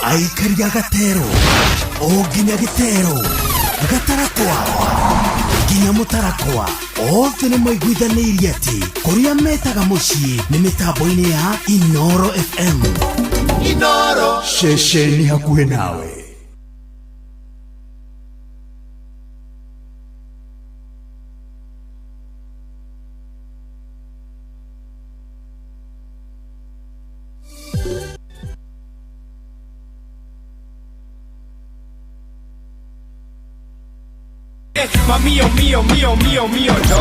Aikaria Gatero, o nginya Gitero, Gatarakwa, nginya Mũtarakwa, othe nĩ maiguithanĩirie atĩ kũrĩa metaga mũciĩ nĩ mĩtambo-inĩ ya Inoro FM. Inoro, ceceni hakuhĩ nawe. Mío, no.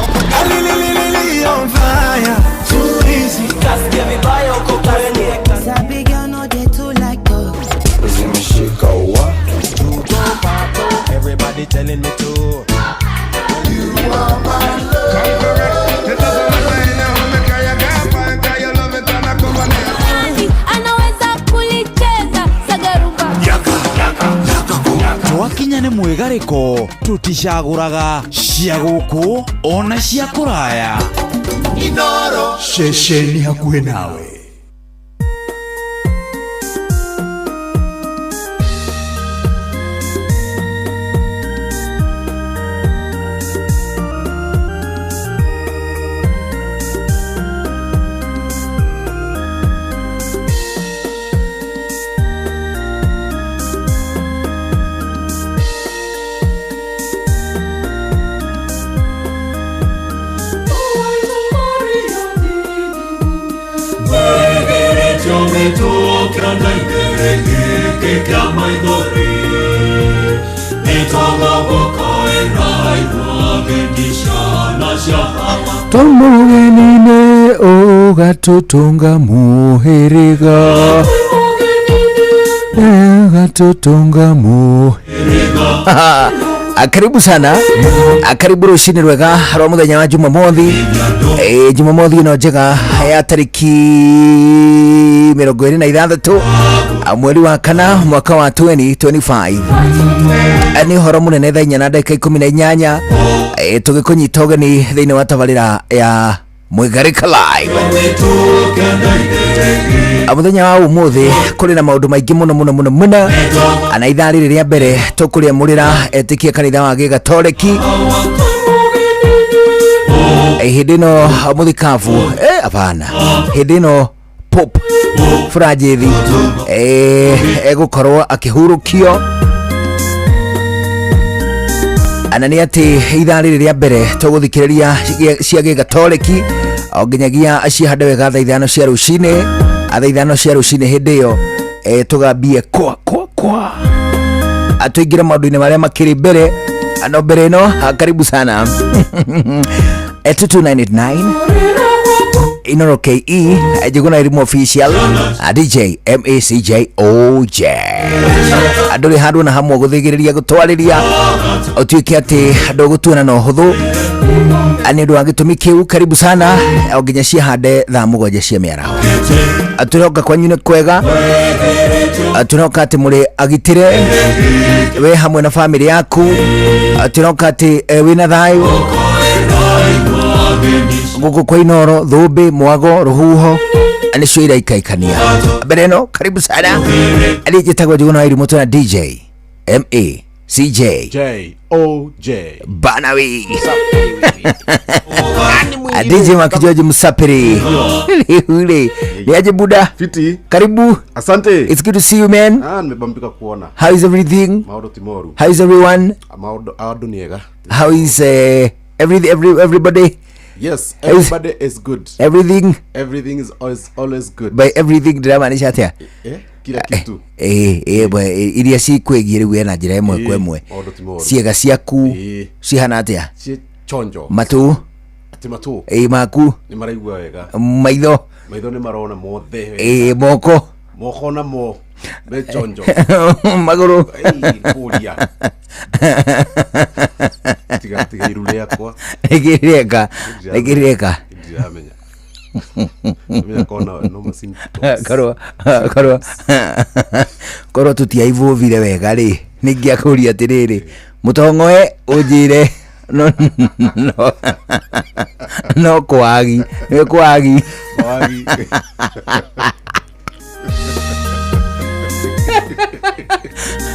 On fire, too easy. Kaskia vibaya uko kwenye. Sabi girl no they too like dogs. Zimeshika wa. Everybody telling me to. You are my love. It doesn't matter now, make I gapa, cause you love it and I come on. Anaweza kulicheza sagaruba. Yaka. Twakinya nĩ mwigariko tuticagũraga cia gũkũ ona cia kũraya. Inoro, ceceni hakuhĩ nawe. Tomugenine ogatutunga muhiriga karibu sana, karibu rucini rwega rwa muthenya wa Jumamothi. Jumamothi ino njega ya tariki 26 mweri wa kana mwaka wa 2025. Ni horo munene thaa 4:18 tugikunyita ugeni thiini wa tabarira ya Mwigarika Live. Muthenya wa umuthi kuri na maundu maingi muno muno muno muno. Ana ithaa riri ria mbere tukuria murira etikia kanitha wa Gigatoreki. Hindi ino muthikavu apana, hindi ino Pop Franjithi egukorwo akihurukio. Ana ni ati ithaa riri ria mbere tuguthikiriria cia Gigatoreki o nginyagia ciahande wega thaa 5 cia rucini. Thaa 5 cia rucini hindi iyo tugambie kwa atuingira maundu-ini maria makiri mbere. Ano mbere ino karibu sana 2299 Inoro KE Jiguna Irimu Official DJ MACJ OJ anduri handu na hamwe guthigiriria gutwariria utuike ati andu gutuana no huthu ani ndu agitumi kiu. Karibu sana o nginya ciahande thaa 7 cia miaraho. Aturoka kwanyu ni kwega, aturoka ati muri agitire we hamwe na family yaku, aturoka ati wina thayu guku kwa Inoro, Thumbi, Mwago, Ruhuho anicio iraikaikania mbere no. Karibu sana ali jitagwo Jiguna Irimu na DJ MACJ OJ Banawi DJ Makijoji Musapiri ule Niaje buda? Fiti. Karibu. Asante. It's good to see you, man. Nimebambika kuona. How is everything? Maodo Timoru. How is everyone? Maodo niega. How is everybody? Yes, everybody is good. Everything is always good. By everything ndamaanisha atia? Kila kitu. Iria cikwigie riu na njira imwe kwa imwe. Ciega ciaku cihana atia? Chonjo. Matu. Matu. Maku. Ni maraigua wega. Maitho. Maitho ni marona mothe. Moko. Moko na mo. Be chonjo. Maguru. Kuria. Tiga irule yakwa. Egireka. Ndiramenya. Mimi kona no masin. Koro tutiaivuvire wega ri. Ningiakuria atiriri. Mutongoe ujire no kwagi.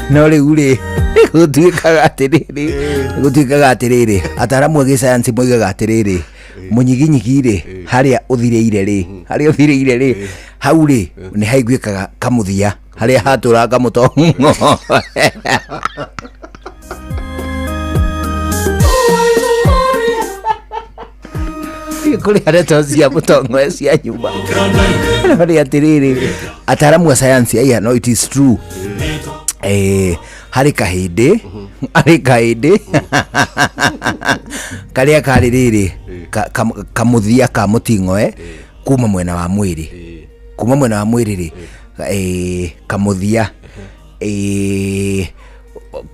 No riu ri gutwikaga atiriri ataramu agi science moigaga atiriri munyiginyigi ri haria uthireire ri hau ri ni haiguikaga kamuthia haria haturaga mutongo kuri hareto cia mutongo cia nyumba no atiriri ataramu a science aya no it is true hari kahinde karia kari riri kamuthia ka mutingoe kuma mwena wa mwiri ri kamuthia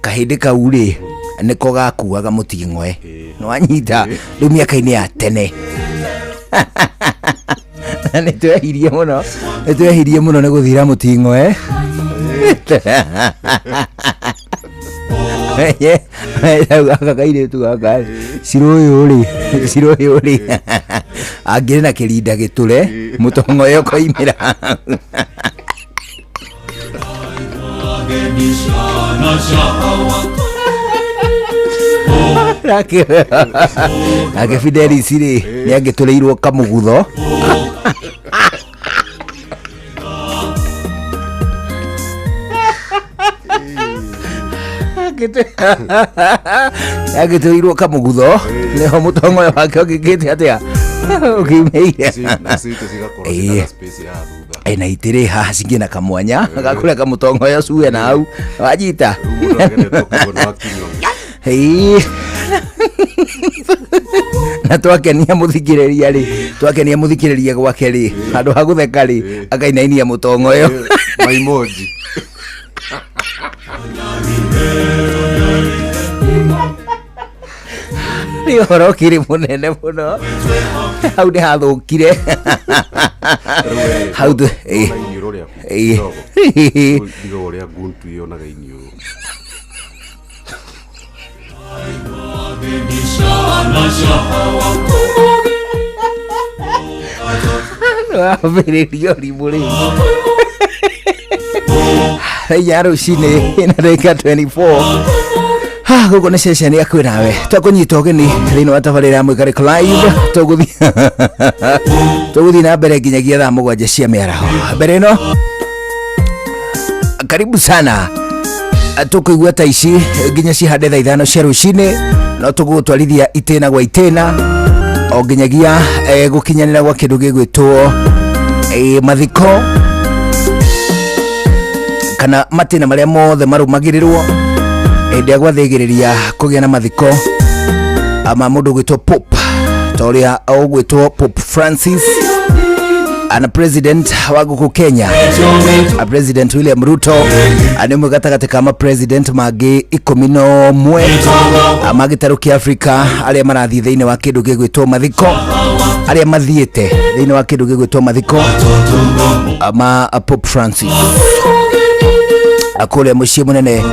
kahinde kau ri niko gakuaga mutingoe no anyita riu miaka-ini ya tene nitwehirie muno ni guthira mutingoe aka kairetu gaka ciroyo ri angire na kirinda giture mutongo yo koimira ake Fidelis ri ni angitureirwo kamugutho agituirwo kamugutho niho mutongo wake ukigite atia ukimeire na itire haha cingi na kamwanya gakure kamutongo yo suwe na au wajita na twakenia muthikiriria gwake ri handu ha gutheka ri akainainia mutongo yo maimoji ni horo kiri munene muno hau ni hathukire hau tu digo ria guntu yo na gainyo Video riburi yaro shine ina dakika 24 guko ni session ya kwinawe twakunyita ugeni thini wa tabarira ya Mwikari Live tuguthi na mbere nginyagia thaa 7 cia miaraho mbere no karibu sana tukuigua ta ici nginya cihande thaa 5 cia rucini no tugutwarithia itena gwa itena o nginyagia gukinyanira gwa kindu gigwitwo mathiko kana matena maria mothe marumagirirwo ndia gwathigiriria kugia na mathiko ama mundu gwitwo Pope toria ogwitwo Pope Francis ana president wa guku Kenya a President William Ruto ani mugatagate kama president magi 11 amagitaruki Africa aria marathi thiini wa kindu gigwitwo mathiko aria mathiete thiini wa kindu gigwitwo mathiko ama Pope Francis akule muciĩ munene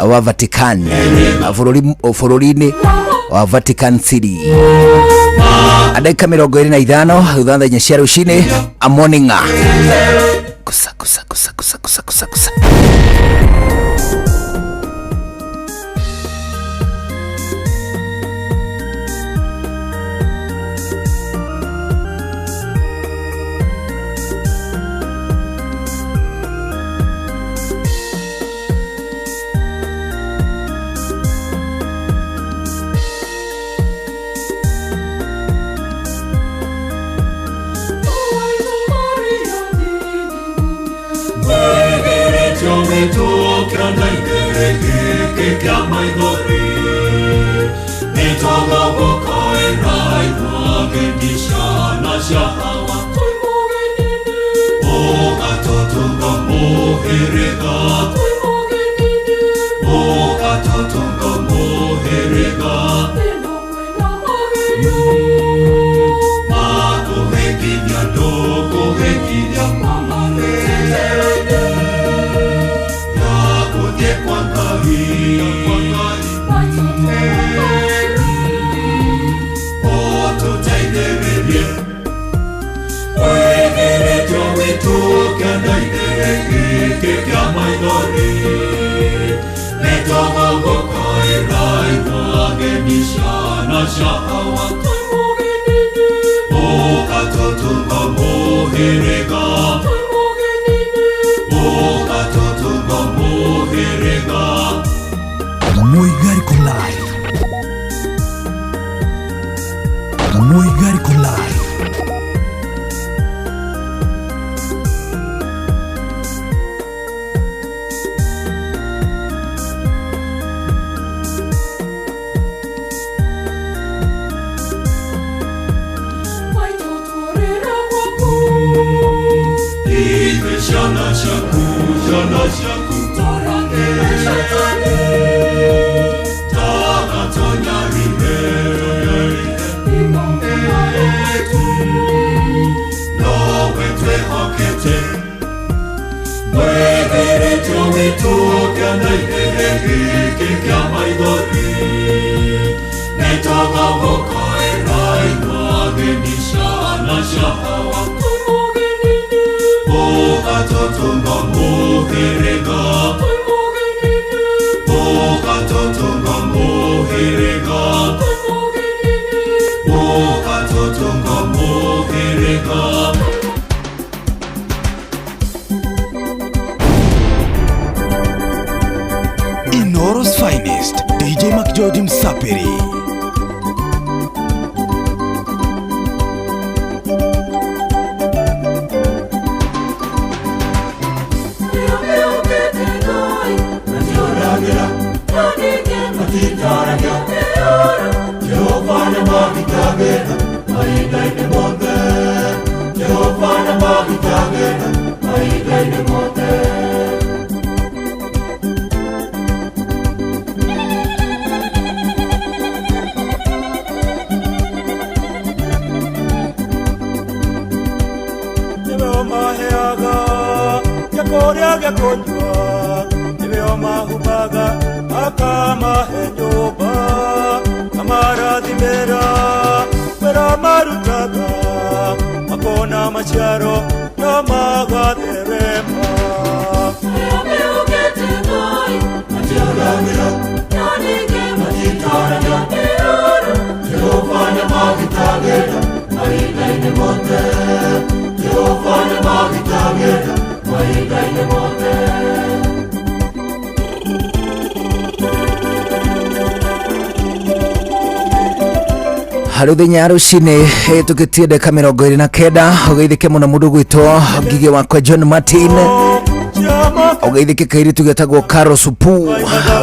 wa Vatican bururi-ini wa Vatican City adaika 25 thutha thaa 4 cia rucini a morning kusa Muigariko Live. Muigariko Live. Inoro's finest, DJ McGeorge Msapiri. Haruthenya rucini tukitie ndeka 29 ugeithike muno mundu gwitwo ngige wakwa John Martin ugeithike kairitu getagwo Carol Supu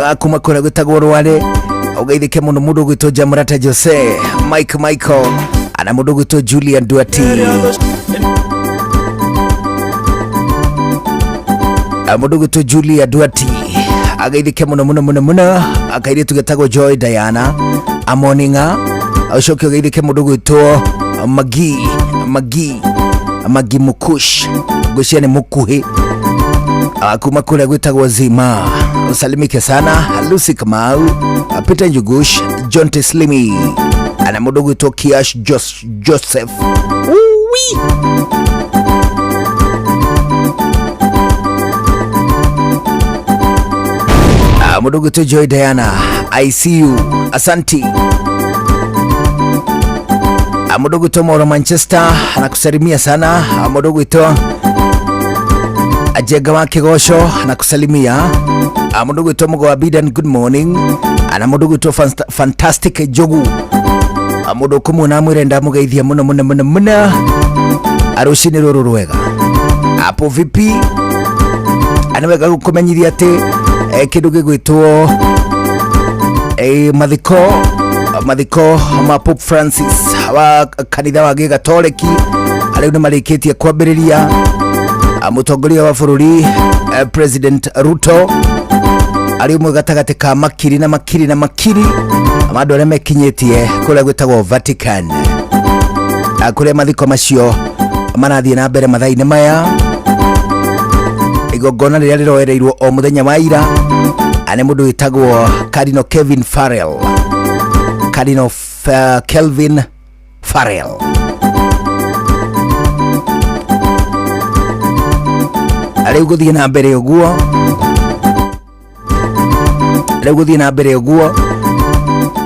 akuma kora gwitagwo Rware ugeithike muno mundu gwitwo Jamrata Jose Mike Michael ana mundu gwitwo Julian Duati mundu gwitwo Julia Duati ageithike muno akairitu getagwo Joy Diana Amoninga Oshoke ugeithike mundu gwitwo Magi Mukush Guciane Mukuhi akuma kule gwitagwo Zima usalimike sana Lucy Kamau Peter Njugush John Teslimi ana mundu gwitwo Kiash Joseph mundu gwitwo Joy Diana I see you asanti mundu gwitwo Moro Manchester anakusalimia sana mundu gwitwo Ajega wa Kigosho anakusalimia mundu gwitwo Mugo wa Bidan good morning ana mundu gwitwo Fantastic Jogu mundu kumuna mwirenda mugeithia muno arucini ruru rwega hapo vipi anaweka kumenyithia ati kindu gigwitwo mathiko ma Pope Francis wa kanitha wa Gigatoleki ariu ni marikitie kwambiriria mutongoria wa bururi President Ruto ariu mwe gatagati ka makiri na amandu aria mekinyitie kuria gwitagwo Vatican kuria mathiko macio marathie na mbere mathaini maya. Igongona riria riroereirwo o muthenya wa ira ane mundu witagwo Cardinal Kelvin Farrell ariu guthie na mbere uguo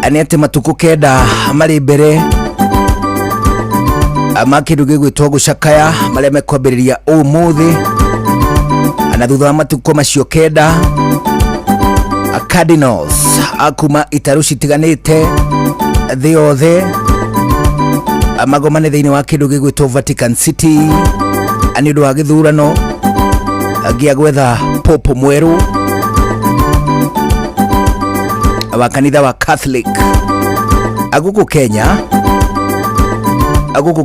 ani ati matuku kenda mari mbere amakindu gigwitwo gucakaya maria mekwambiriria umuthi na thutha wa matuko macio kenda Cardinals akuma itaru citiganite thi yothe magomane thiini wa kindu gigwitwo Vatican City ani undu wa githurano gia gwetha pope mweru wa kanitha wa Catholic aguku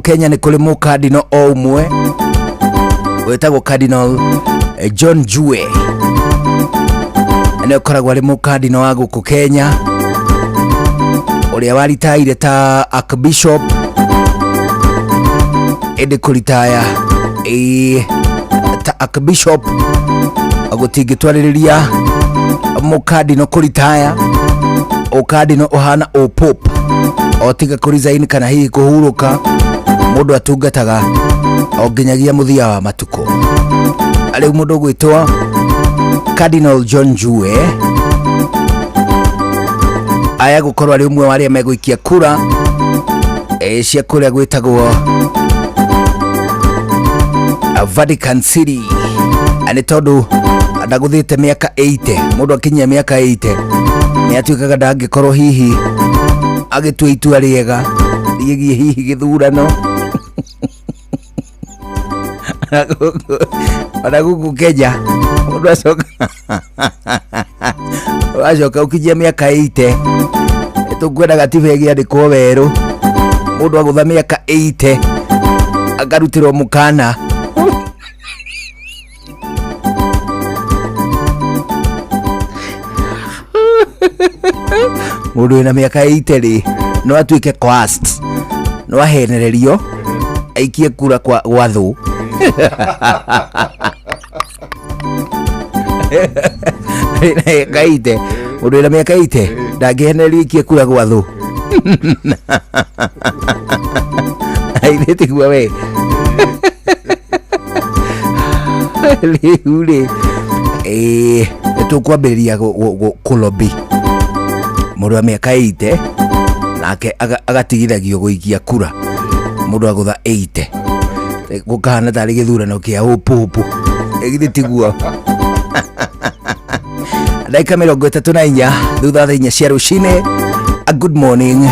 Kenya ni kuli mu cardinal o umwe wetagwo Cardinal John Jue ene koragwo ari mu cardinal wa guku Kenya uria waritaire ta Archbishop ende kuritaya ta Archbishop agutingitwaririria mu cardinal kuritaya o cardinal ohana o pope otiga kurizaini kana hihi kuhuruka mundu atungataga o nginyagia muthia wa matuko. Ariu mundu gwitwa Cardinal John Jue aya gukorwo ari umwe waria meguikia kura cia kuria gwitagwo Vatican City ani tondu ndaguthite miaka 80 mundu akinyia miaka 80 ni atuikaga ndangikorwo hihi agitua itua riega rigiye hihi githurano ana guku Kenya mundu acoka ukijia miaka 80 tukwenda gatiba igiandikwo weru mundu agutha miaka 80 akarutirwo mukana mundu ina miaka 80 no atuike coast no ahenererio aikie kura kwa wathu gaite mundu ina miaka 80 ndagihenererio aikie kura kwa wathu aithetigua we liure tukwambiriria kulobi mundu wa miaka 80 nake agatigithagio guikia kura mundu agutha 80 gukana tari githurano kia upupu egithitiguo dakika 34 thutha tha 4 cia rucini. A good morning.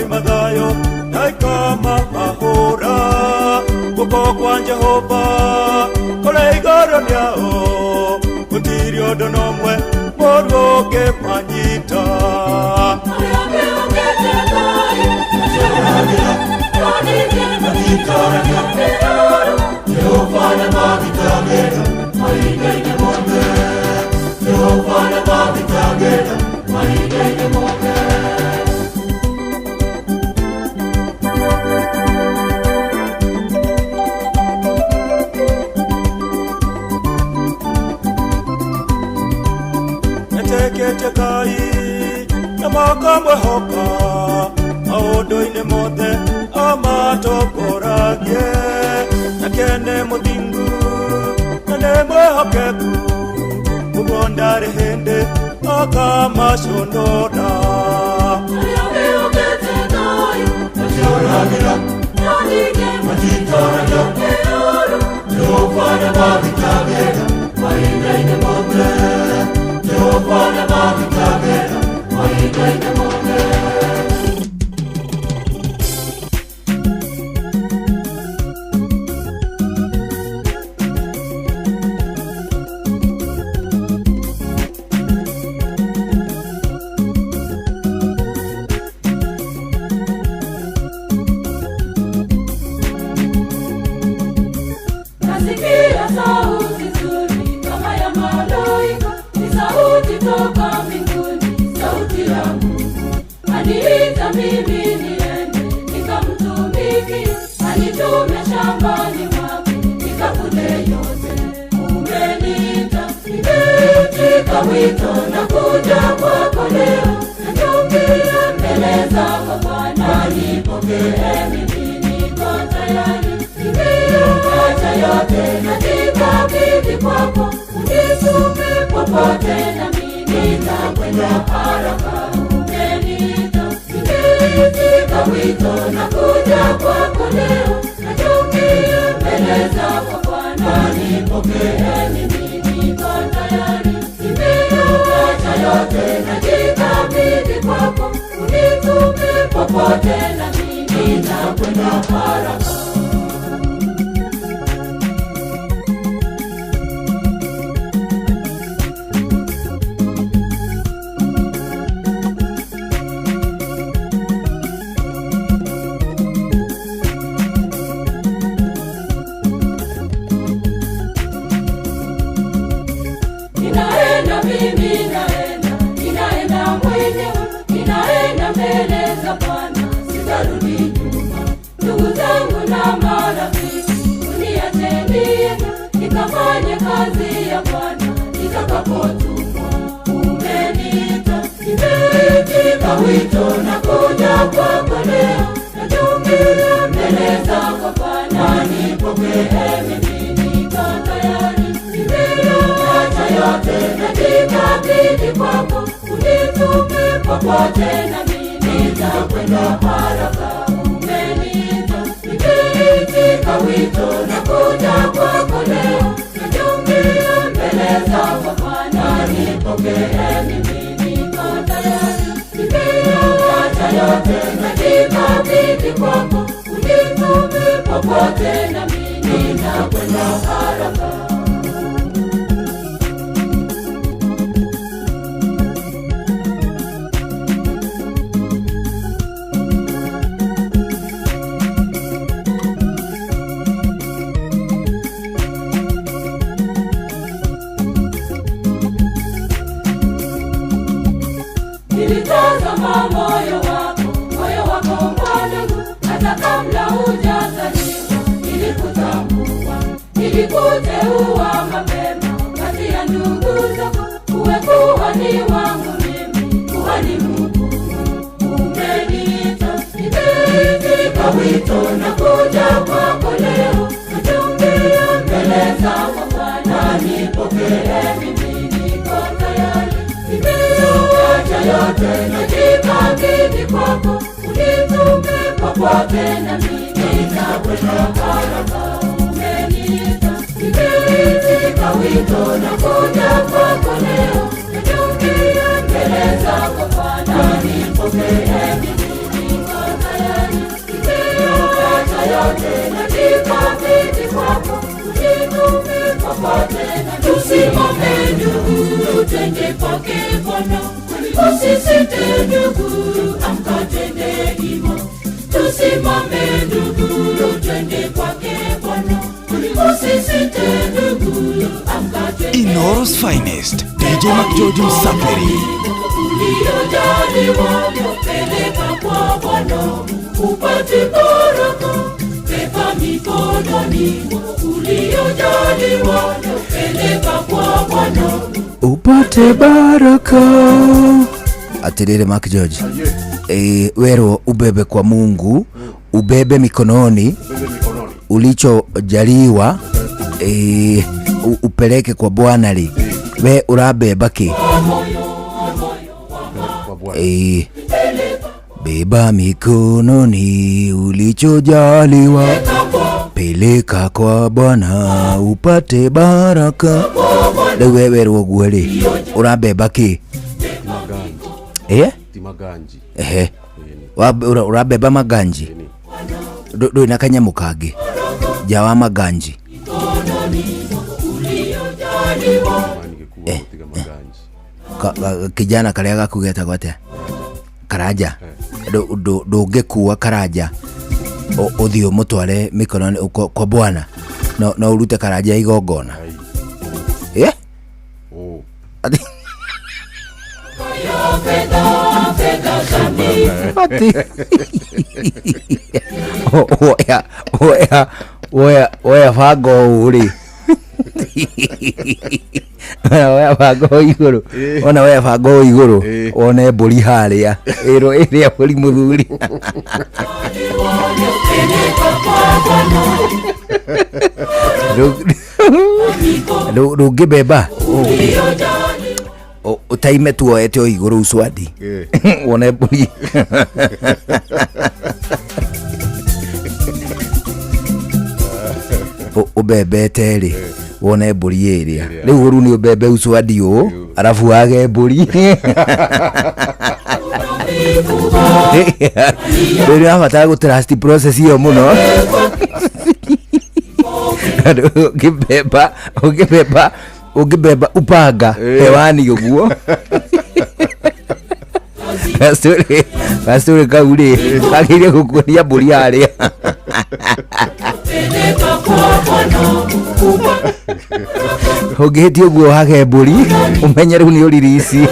Mathayo naikama mahura guko kwa Jehova kole igoro niao gutirio ndonomwe moruge manyita Tekai na makamwe hoka maundu-ini mothe amatokoragie na kene muthingu na nĩ mwĩhokeku ũguo ndarĩ hĩndĩ akamacũndũra arĩa mehokete thayũ maciũragĩra na ningĩ matitaragia kĩrũrũ Jehova nĩmathikagĩra mahinda-inĩ mothe Jehova nĩmathikagĩra mahinda-inĩ mothe mimi niende nikamtumikie, anitume shambani mwake nikavune yote. Umeniita nimeitika wito na kuja kwako leo, najumbia mbele zako Bwana, nipokee mimi niko tayari. Nimeacha yote najikabidhi kwako, unitume popote nami nitakwenda haraka. Umeniita nimeitika wito na kuja kwako leo, najumbia mbele zako Bwana, nipokee mimi niko tayari. Nimeacha yote najikabidhi kwako, unitume popote nami nitakwenda haraka. Ninaenda mimi ninaenda mwenyewe, ninaenda mbele za Bwana, sitarudi nyuma. Ndugu zangu na marafiki, uniache niende nikafanye kazi ya Bwana nitakapotumwa. Umeniita nimeitika wito na kuja kwako leo, najumbia mbele zako Bwana, nipokee mimi niko tayari. Nimeacha yote najikabidhi kwako, unitume popote nami nitakwenda haraka. Umeniita nimeitika wito na kuja kwako leo, najumbia mbele zako Bwana, nipokee mimi niko tayari. Nimeacha yote najikabidhi kwako, unitume popote nami nitakwenda haraka. Nilitazama moyo wako mwanangu, hata kabla hujazaliwa nilikutambua, nilikuteua mapema kati ya ndugu zako, uwe kuhani wangu mimi, kuhani mkuu. Umeniita nimeitika wito na kuja kwako leo, najumbia mbele zako Bwana, nipokee mimi niko tayari. Nimeacha yote najikabidhi kwako, unitume popote nami nitakwenda haraka. Umeniita nimeitika wito na kuja kwako leo, najumbia mbele zako Bwana, nipokee mimi niko tayari. Nimeacha yote najikabidhi kwako, unitume popote nami. Tusimame ndugu, twende kwake Bwana, usisite ndugu, amka twende himo. Tusimame ndugu, twende kwake Bwana, usisite ndugu, amka twende. Inoro's finest, DJ McGeorge Msafiri. Uliojaliwa peleka kwa Bwana, upate baraka, weka mikononi. Uliojaliwa peleka kwa Bwana, upate baraka. Atirire McGeorge, wero ubebe kwa Mungu, ubebe mikononi ulichojaliwa, upeleke kwa Bwana. We urabeba ki? Beba mikononi ulichojaliwa, peleka kwa Bwana upate baraka. Wewe rwogwele urabeba ki? Maganji. Urabeba maganji. Do na kanyamu kage jawa maganji. Kijana kale gakugeta gwate karaja ndungikuwa karaja uthio mutware mikono kwa Bwana no urute karaja igongona ati oya bango uri oya bango iguru ona oya bango iguru one mburi haria iro iria mburi muthuri rungibeba utaime tuoete o iguru Uswadi wone mburi ubebete ri wone mburi iria riu uru ni ubebe Uswadi u arafu wage mburi riu abatara gu trust process iyo muno ungibeba upanga hewani uguo gastori kauri kagiria gukunia mburi aria ungihiti uguo hage mburi umenye riu ni uririsi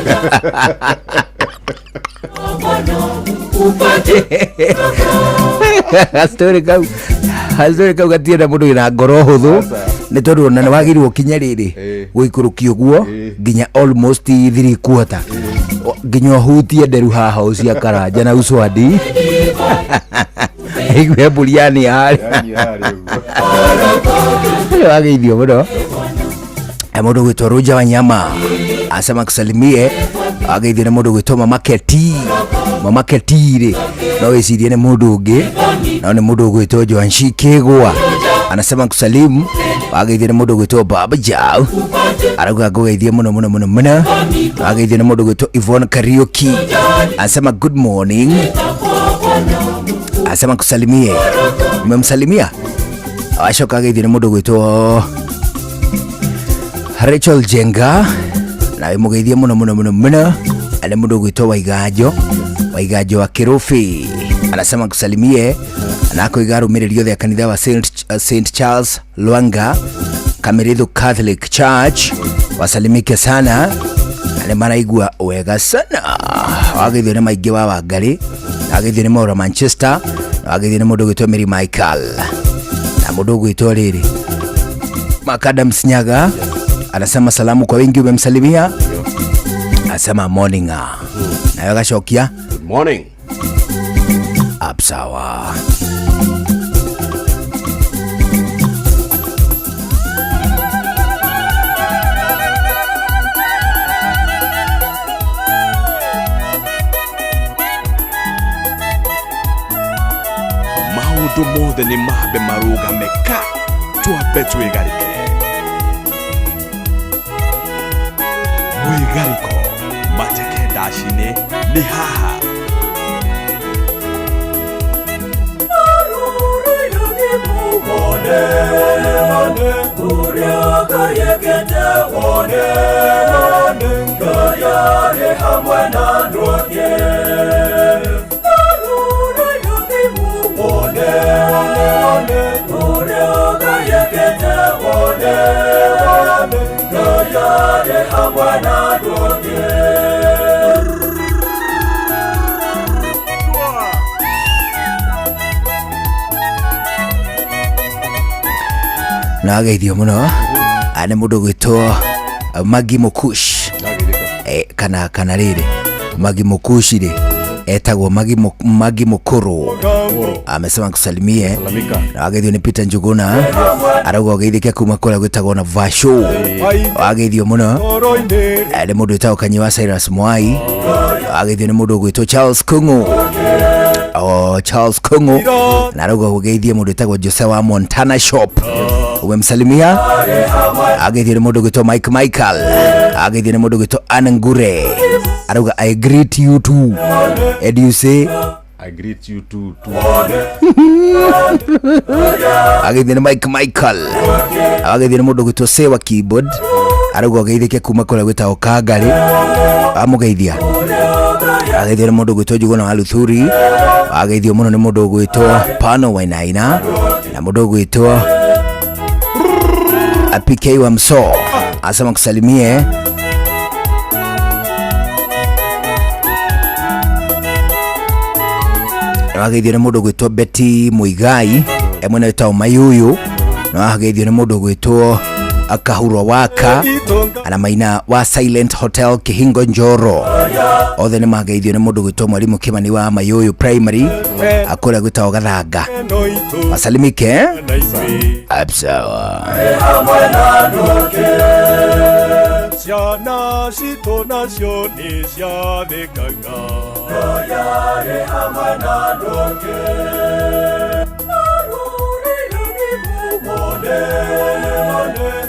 gastori kau gatienda mundu wina ngoro huthu ni tondu ona ni wagirwo kinye riri guikurukia uguo nginya almost 3/4 nginya hutie nderu haha ucia karanja na Uswadi igwe mburiani hari wageithio muno mundu gwitwo Roja Wanyama asema kusalimie ageithio ni mundu gwitwo Mama Ketire no wicirie ni mundu ungi no ni mundu gwitwo Joanshi Kigwa anasema kusalimu ageithio ni mundu gwitwo Baba Jau arauga ngugeithie muno ageithio ni mundu gwitwo Yvonne Karaoke anasema good morning asema kusalimie umemsalimia ashoka ageithio ni mundu gwitwo Rachel Jenga na mugeithie muno ale mundu gwitwo Waigajo wa Kirufi anasema kusalimie anako igarumirio the kanitha wa St Charles Lwanga Kamerithu Catholic Church wasalimike sana ale maraigua wega sana wageithio ni maingi wa Wangari ageithio ni Maura Manchester ageithio ni mundu gwitwo Mary Michael na mundu gwitwo riri Makadam Sinyaga anasema salamu kwa wengi umemsalimia asema morning nayo gashokia good morning absawa maundu mothe ni mabe marugameka twambe twigarike mwigariko mateke dashine ni haha na ageithio muno ane mundu gwitwo Magi Mukush kana riri Magi Mukush ri etagwo Magi Mukuru amesema kusalimie na ageithio ni Peter Njuguna arauga ageithike kuma kula gwitagwo na Vasho ageithio muno ane mundu gwitwo Kanyiwa Cyrus Mwai ageithio ni mundu gwitwo Charles Kungu Charles Kungu na arauga ageithie mundu gwitagwo Jose wa Montana Shop umemsalimia ageithio ni mundu gwitwo Mike Michael ageithio ni mundu gwitwo Anangure arauga I greet you too and you say I greet you too ageithio ni Mike Michael ageithio ni mundu gwitwo Sewa Keyboard arauga ageithike kuma kule gwitagwo Kangari amugeithia ageithio ni mundu gwitwo Njuguna wa Luthuri ageithio muno ni mundu gwitwo Pano Wainaina na mundu gwitwo PK wa Mso asema kusalimie na wageithio nĩ mũndũ gwĩtwo Betty Muigai mwena wĩtagwo Mayuyu, na wageithio nĩ mũndũ gwĩtwo Akahuro Waka na maina wa Silent Hotel Kihingo Njoro. Othe nĩ mageithio nĩ mũndũ gwĩtwo Mwalimu Kimani wa Mayuyu Primary akũrĩa gwĩtagwo Gathanga. Masalimike absawa ciana citũ nacio nĩ ciathĩkaga yarĩ hamwe na andũ angĩ marũrĩire mĩguĩ mone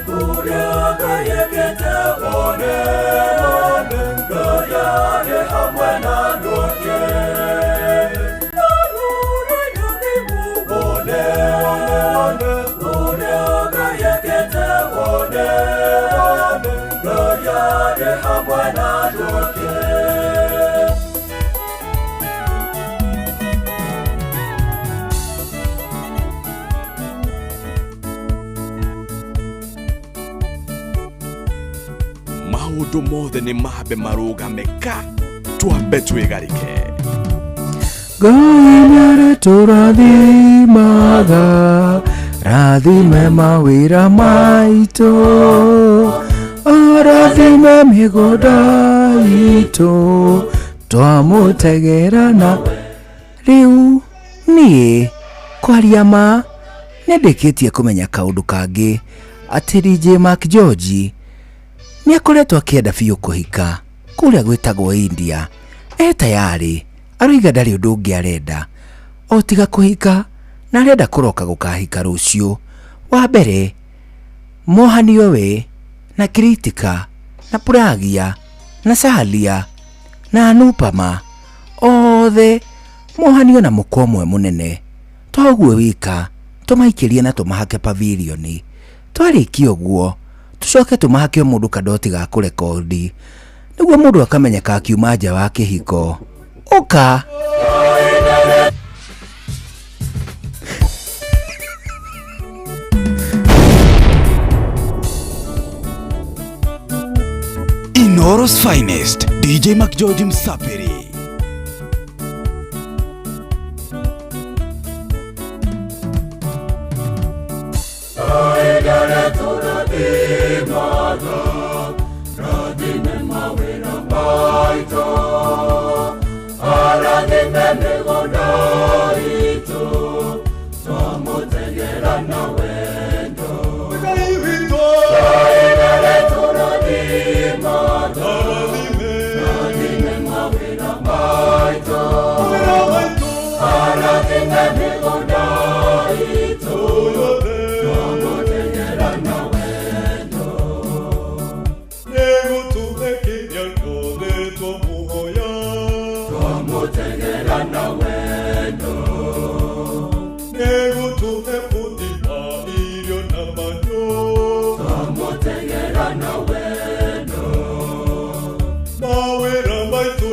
kũrĩa Ngai ekĩte mone yarĩ hamwe na andũ angĩ marũrĩire mĩguĩ mone kũrĩa Ngai ekĩte mone yarĩ hamwe na andũ angĩ. Maũndũ mothe nĩ mambe marũgame ka twambe twĩgarĩke. Ngai nĩarĩtũrathimaga, rathime mawĩra maitũ, arathime mĩgũnda itũ, twamũtegera na rĩu niĩ kwaria ma nĩndĩkĩtie kũmenya kaũndũ kangĩ atĩ DJ Mark George nĩakoretwo akĩenda biũ kũhika kũrĩa gwĩtagwo India. Tayari aroiga ndarĩ ũndũ ũngĩ arenda o tiga kũhika, na arenda kũroka gũkahika rũciũ. Wa mbere Mohanio we na Kritika na Pragia na Sahalia na Anupama othe Mohanio na mũkomwe mũnene toguo wika tũmaikĩrie na tũmahake pavilioni. Twarĩkia ũguo tucoke tũmahake mũndũ kadoti ga kũrekondi nĩguo mũndũ akamenyeka akiuma nja wa kĩhiko. Oka Inoro's finest, DJ Mark George Msapiri. Mawira maito,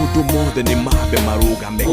maundu mothe ni mambe marugame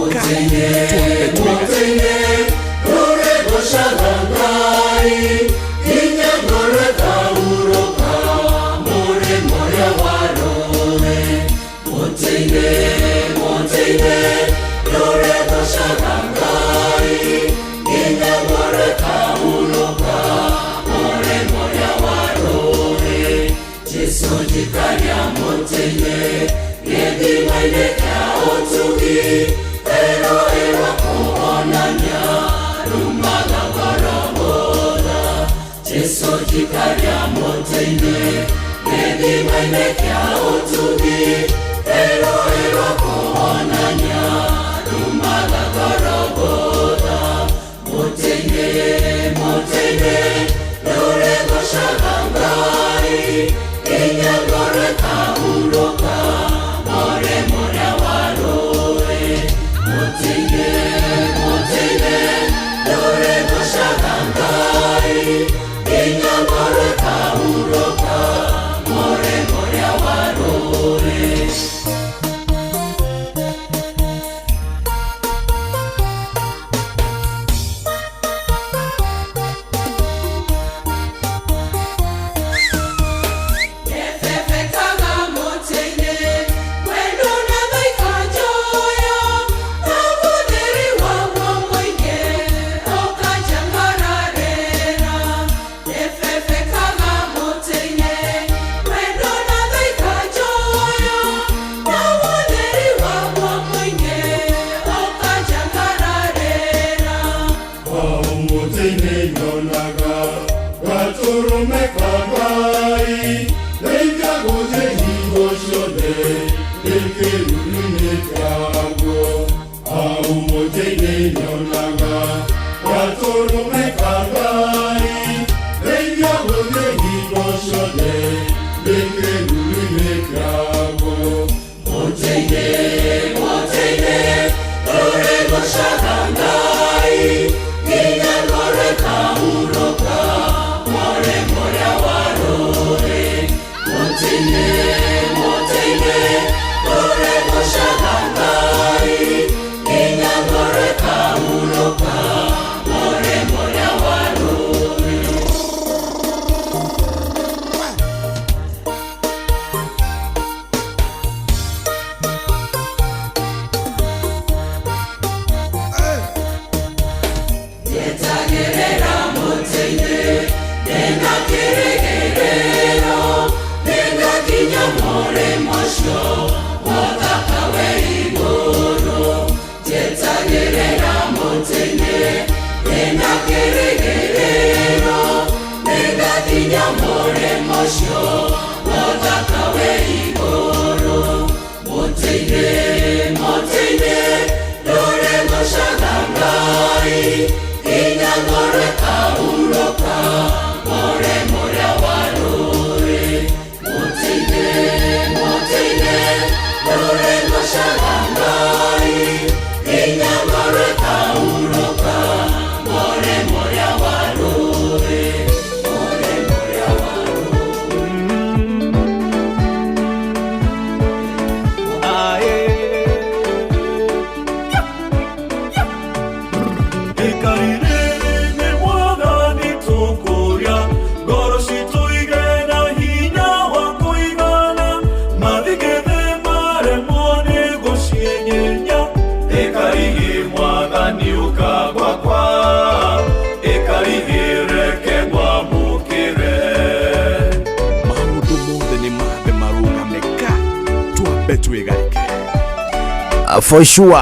For sure,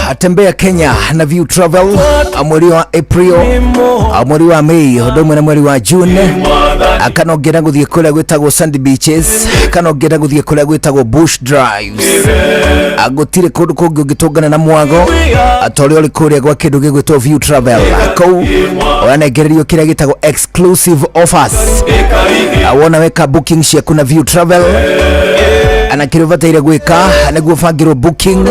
atembea Kenya na View Travel mwezi wa April, mwezi wa Mei, hodomwe na mwezi wa June. Akanogera guthie kuria gwitagwo Sandy Beaches, akanogera guthie kuria gwitagwo Bush Drives. Agutire kundu kungi ungitungana na mwago atore uri kuria gwa kindu gigwitwo View Travel. Kou wanagererio kiria gitagwo exclusive offers. Awona weka booking ciaku na View Travel. Anakirivataire gwika niguo bangirwo booking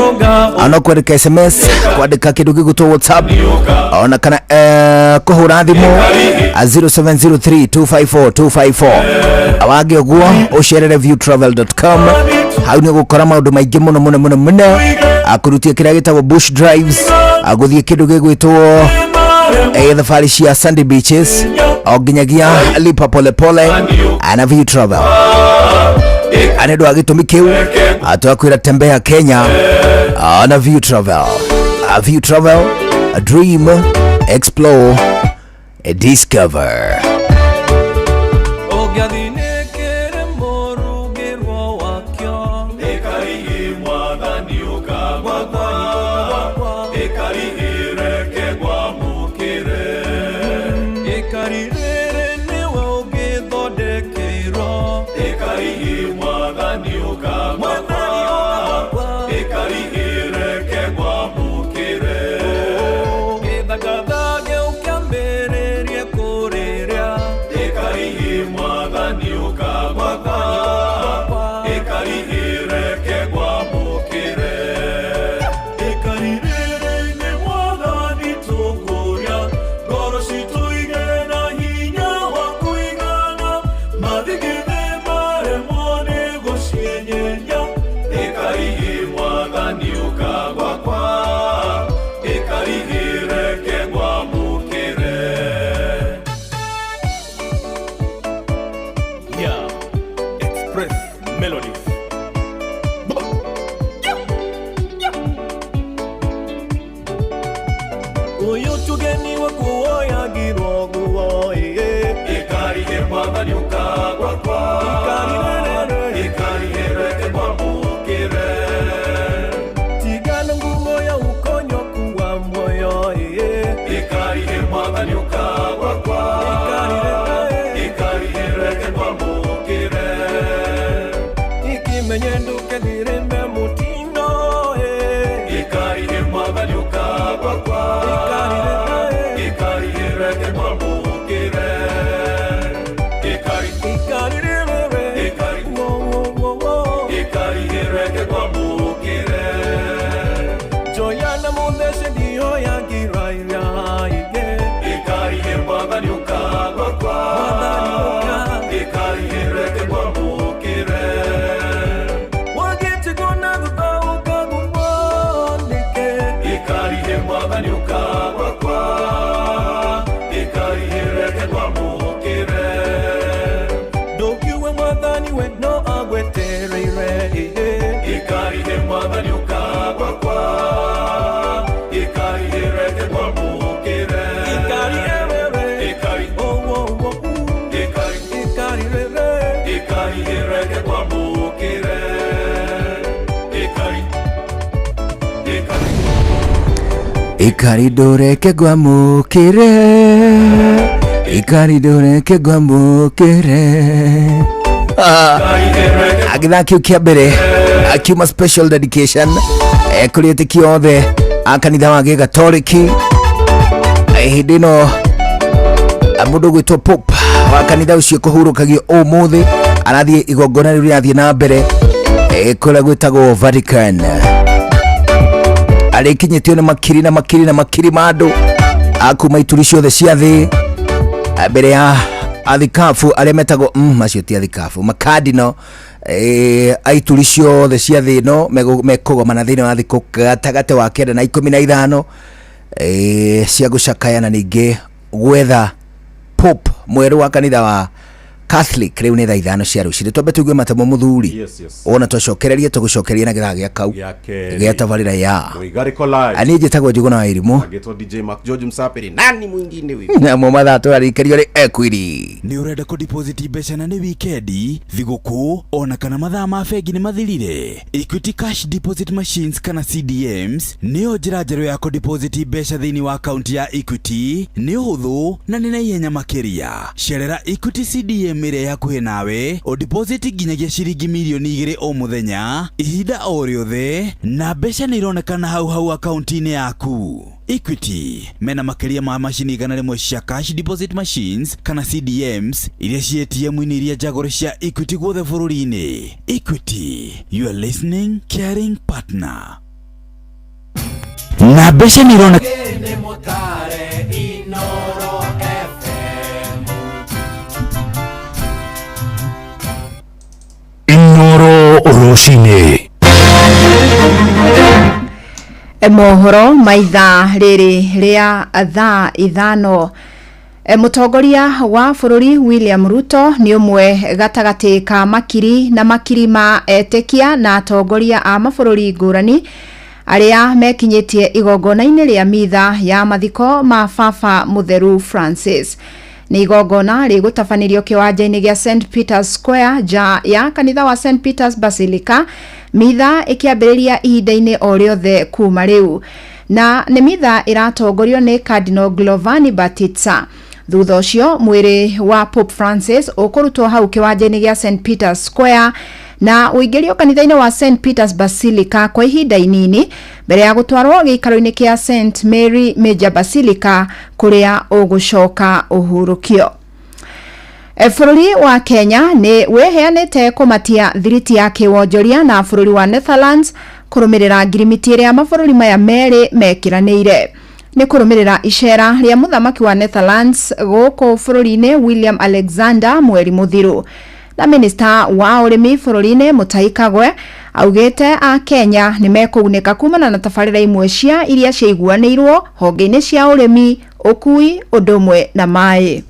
ana kwandika SMS kwandika kindu gigutwo WhatsApp ona kana kuhura thimu 0703254254 awage guo usherere viewtravel.com hau ni gukora maundu maingi muno muno muno muno akurutia kiria gitagwo bush drives aguthie kindu gigwitwo thabari cia Sandy Beaches o nginyagia lipa pole pole ana view travel anendo agitumi kiu atwakwira tembea Kenya ana view travel a dream explore discover Ikaridoreke gwamukire agithaki kia mbere akiuma special dedication kuri etiki othe akanitha wa Gĩgatoreki hindi no mundu gwitwo Pope wa kanitha ucio kuhurukagio umuthi arathie igongona riu rirathie na mbere kuria gwitagwo Vatican arikinyitio na makiri mandu akuma ituri ciothe cia thi mbere ya athikafu aria metagwo macio ti athikafu makadino aituri ciothe cia thi no mekugomana thiini wa thiku gatagate wa 9 na 15 cia gucakayana ningi gwetha Pope mweru wa kanitha wa Catholic riu ni thaa 5 cia ruciri twambe tuigue matamo muthuri ona twacokererie tugucokerie na githaa gia kau gia tabarira ya ani njitagwo Njuguna wa Irimu agitwo DJ Mark George Msapiri nani mwingine wewe na mama tu arikerio ri equity ni urenda ko deposit mbeca na ni weekend thiguku ona kana mathaa ma bengi ni mathirire Equity Cash Deposit Machines kana CDMs nio njira njeru ya ko deposit mbeca thiini wa account ya Equity ni huthu na ni na ihenya makiria cerera Equity CDM ire yakuhe nawe o deposit ginyagia ciringi milioni 2 o muthenya ihinda o riothe na mbeca ni ironekana hau account-ini yaku. Equity mena makiria ma machini gana rimwe cia cash deposit machines kana CDMs iria cia ATM-ini iria njagore cia Equity guothe bururi-ini. Equity, you are listening caring partner. Na mbeca ni ironekana Inoro rũcinĩ. Mohoro maitha rĩrĩ rĩa thaa ithano. Mũtongoria wa bũrũri William Ruto nĩ ũmwe gatagatĩ ka makiri na makiri ma etĩkia na atongoria a mabũrũri ngũrani arĩa mekinyĩtie igongona-inĩ rĩa mitha ya mathiko ma baba mũtheru Francis. Nĩ igongona rĩgũtabanĩrio kĩwanja-inĩ gĩa St Peter's Square nja ya kanitha wa St Peter's Basilica, mitha ĩkĩambĩrĩria ihinda-inĩ o rĩothe kuma rĩu, na nĩ mitha ĩratongorio nĩ Cardinal Giovanni Battista. Thutha ũcio mwĩrĩ wa Pope Francis ũkũrutwo hau kĩwanja-inĩ gĩa St Peter's Square na ũingĩrio kanitha-inĩ wa St Peter's Basilica kwa ihinda inini mbere ya gũtwarwo gĩikaro-inĩ kĩa St Mary Major Basilica kũrĩa ũgũcoka ũhurũkio. Bũrũri wa Kenya nĩ weheanĩte kũmatia thiriti ya kĩwonjoria na bũrũri wa Netherlands kũrũmĩrĩra ngirimiti ĩrĩa mabũrũri maya merĩ mekiranĩire. Nĩ kũrũmĩrĩra icera rĩa mũthamaki wa Netherlands gũkũ bũrũri-inĩ William Alexander mweri mũthiru. Na minista wa ũrĩmi bũrũri-inĩ Mutahi Kagwe augĩte a Kenya nĩ mekũgunĩka kumana na tabarĩra imwe cia iria ciaiguanĩirwo honge-inĩ cia ũrĩmi, ũkui, ũndũ ũmwe na maĩ.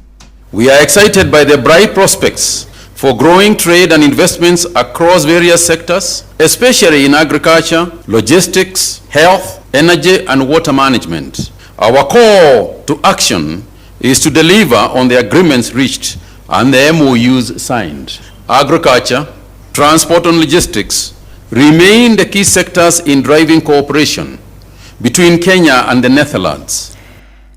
We are excited by the bright prospects for growing trade and investments across various sectors, especially in agriculture, logistics, health, energy and water management. Our call to action is to deliver on the agreements reached and the MOUs signed. Agriculture, transport and logistics remain the key sectors in driving cooperation between Kenya and the Netherlands.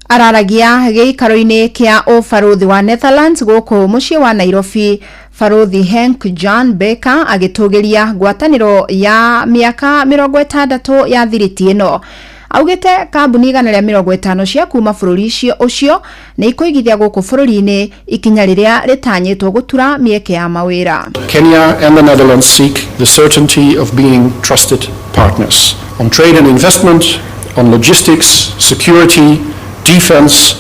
Araragia gĩikaro-inĩ kĩa ũbarũthi wa Netherlands gũkũ mũciĩ wa Nairobi, Barũthi Henk Jan Becker agĩtũgĩria ngwatanĩro ya mĩaka 60 ya thiriti ĩno. Augĩte kambuni 150 cia kuma bũrũri ũcio nĩ ikũigithia gũkũ bũrũri-inĩ ikinya rĩrĩa rĩtanyĩtwo gũtura mĩeke ya mawĩra. Kenya and the Netherlands seek the certainty of being trusted partners on trade and investment, on logistics, security, defense,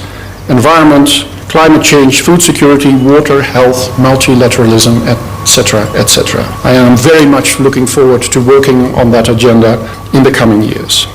environment, climate change, food security, water, health, multilateralism, etc., etc. I am very much looking forward to working on that agenda in the coming years.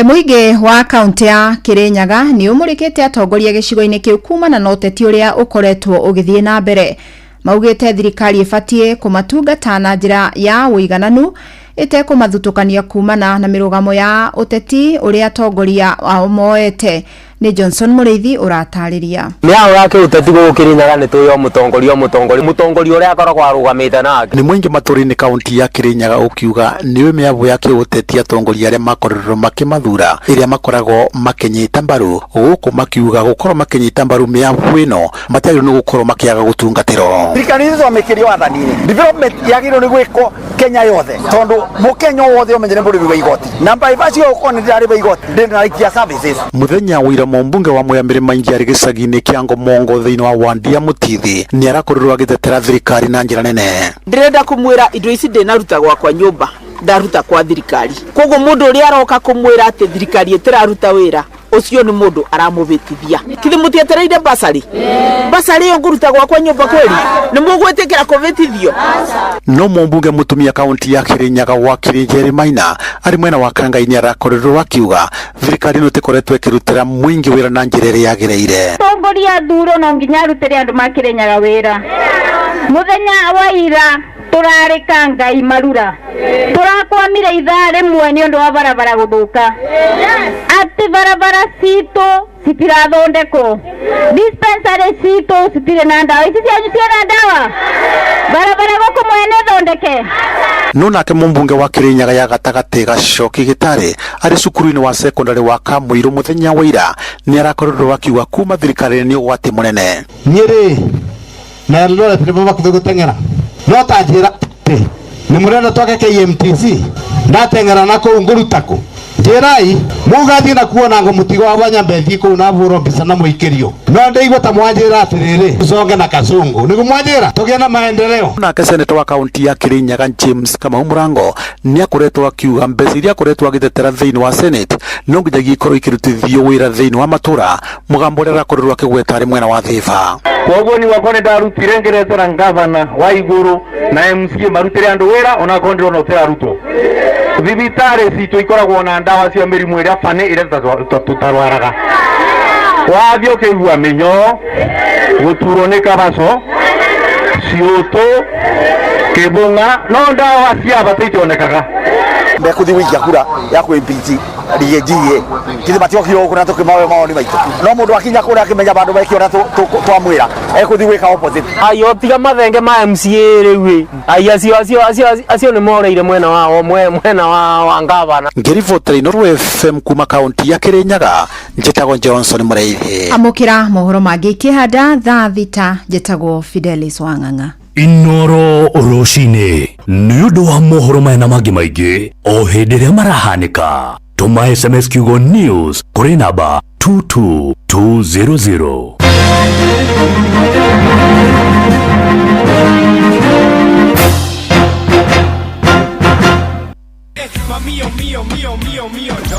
Mũingĩ wa kaunti ya Kirinyaga nĩ ũmũrĩkĩte atongoria gĩcigo-inĩ kĩu kumana na ũteti ũrĩa ũkoretwo ũgĩthiĩ na mbere. Maugĩte thirikari ĩbatiĩ kũmatungata na njĩra ya ũigananu ĩtekũmathutũkania kumana na mĩrũgamo ya ũteti ũrĩa atongoria ao moete. Ni Johnson Mũrĩithi ũratarĩria. Mĩao yake ũteti gũkĩrinyaga nĩ tũyo mũtongoria ũrĩa akoragwo arũgamĩte nake. Nĩ mũingĩ matũũri-inĩ kaunti ya Kirinyaga ũkiuga nĩ mĩabo yake ũteti atongoria arĩa makorirwo makĩmathura ĩrĩa makoragwo makĩnyita mbaru, gũkũ makiuga gũkorwo makĩnyita mbaru mĩabo ĩno matiagĩrĩirwo nĩ gũkorwo makĩaga gũtungatĩrwo. Thirikari icio wamĩkĩrio wathani-inĩ development yagĩrĩirwo nĩ gwĩkwo Kenya yothe, tondũ mũkenya wothe ũmenye nĩ mũrĩmi wa igoti na mbaiba cio ũkorwo nĩ ndĩrarĩba igoti ndĩnarĩkia services. Mũthenya wĩra mũmbunge wa Mwea-Mĩrĩ Maingi arĩ gĩcagi-inĩ kĩa Ngomongo thĩinĩ wa wandi ya Mũtithi nĩ arakorirwo agĩtetera thirikari na njĩra nene. Ndĩrenda kũmwĩra indo ici ndĩnaruta gwakwa nyũmba, ndaruta kwa thirikari. Koguo mũndũ ũrĩa aroka kũmwĩra atĩ thirikari ĩtĩraruta wĩra ucio nĩ mũndũ aramũbĩtithia. Kithi mũtietereire basari ĩyo ngũruta gwakwa nyũmba kweli nĩ mũgwĩtĩkĩra kũbĩtithio? No mũmbunge mũtumia kaunti ya Kirinyaga wa Njeri Maina arĩ mwena wa Kangai-inĩ arakorirwo akiuga thirikari no tĩkoretwo ĩkĩrutĩra mũingĩ wĩra na njĩra ĩrĩa yagĩrĩire. Tongoria thuro no nginya arutĩre andũ ma Kirinyaga wĩra. Mũthenya wa ira turarĩka Ngai marura, turakwamire ithaa rĩmwe nĩ ũndũ wa barabara gũthũka. Ati barabara citũ citirathondekwo, dispensary citũ citirĩ na ndawa, ici cianyu ciĩna ndawa, barabara gũkũ mwene thondeke. No nake mũmbunge wa Kirinyaga ya gatagatĩ Gacoki Gĩtarĩ arĩ cukuru-inĩ wa secondary wa Kamũirũ mũthenya wa ira nĩ arakorirwo akiuga kuma thirikari nĩ ũgwati mũnene. Niĩ na Eldoret nĩ bakũthĩ gũteng'era no tanjĩra nĩ mũrenda twake KMTC ndateng'era na kũu ngũruta kũ Jerai mugathie na kuona ngo mutigo wa Nyambethi ku na vuro mbisa na muikirio no ndeigwa ta mwanjira atiriri tucoke na Kasungu nigu mwanjira tugie na maendeleo. Nake seneta wa kaunti ya Kirinyaga James Kamau Murango ni akuretwo akiuga mbeca iria akuretwo agitetera thiini wa Senate no nginyagia ikorwo ikirutithio wira thiini wa matura mugambo uria rakorirwo akigweta ari mwena wa Thiva. Koguo ni wakone ndarutire ngeretera ngavana wa iguru na MCA marutire andu wira ona kondiro no teraruto thibitari citu ikoragwo na ndawa cia mirimu iria bane iria tutarwaraga wabio keigua minyo guturwo ni kabaco ciuto kibunga no ndawa cia bata itionekaga mekuthi wikia kura ya kwimpeach DJE kithi matiokio kuna tukimawe maoni maitu no mundu akinya kura akimenya bandu bakiona twamwira ekuthi wika opposite ayo tiga mathenge ma MCA riu ai acio ni moreire mwena wao mwena wa ngavana. Ngirivoteri Noro FM kuma kaunti ya Kirinyaga njetago Johnson Mureithi. Amukira mohoro mangi kihanda thaa thita njetago Fidelis Wang'ang'a. Inoro Roshine niundo wa mohoro mena magi maigi o hindi ria marahanika tuma SMS kiugo news kuri namba 22200. Mío, no.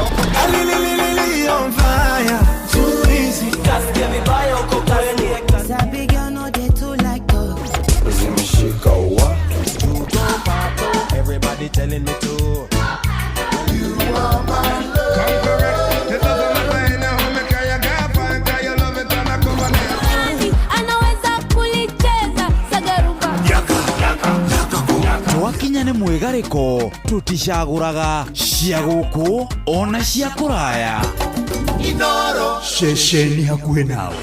On fire, too easy. Casque mi bayo kokani. Sabi girl no they too like dogs. Zimeshika wa. Everybody telling me to. You are my love. Come correct. It doesn't matter now how me kaya gapa, kaya love it and I come on. Anaweza kulicheza sagaruba. Yaka. Twakinya ni mwigariko tutishaguraga cia guku ona cia kuraya. Inoro Shesheni hakuhe nawe.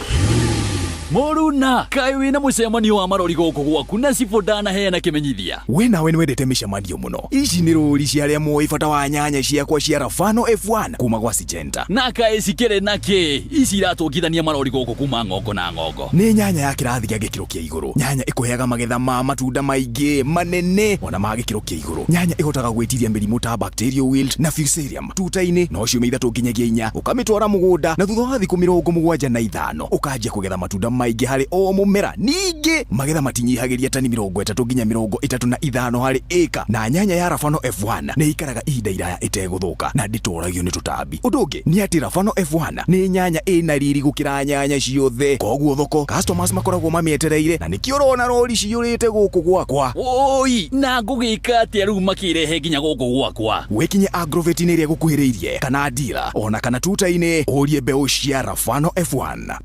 Moruna kai wina mucemanio wa marori guku gwaku na ciboda na hena kimenyithia. We nawe niwendete micemanio muno. Ici ni ruri cia aria moi bata wa nyanya ciakwa cia Rafano F1 kuma gwa Syngenta. Na kai cikire nake ici iratungithania marori guku kuma ng'ongo na ng'ongo. Ni nyanya ya kirathi gia gikiro kia iguru. Nyanya ikuheaga magetha ma matunda maingi manene ona ma gikiro kia iguru. Nyanya ihotaga gwitiria mirimu ta bacterial wilt na fusarium tuta-ini no ciumia ithatu nginyagia 4 ukamitwara mugunda na thutha wa thiku 75 ukanjia kugetha matunda maingi hari o mumera. Ningi magetha matinyihagiria tani 30 nginya 35 hari eka na nyanya ya Rafano F1 ni ikaraga ihinda iraya iteguthuka na nditoragio ni tutambi. Undu ungi ni ati Rafano F1 ni nyanya ina riri gukira nyanya ciothe koguo thoko customers makoragwo mamietereire na nikio rona rori ciyurite guku gwakwa. Oi na ngugika ati aru makirehe nginya guku gwakwa. Wekinye Agrovet ni ria gukuhiriirie kana dealer ona kana tuta-ini urie mbeu cia Rafano F1.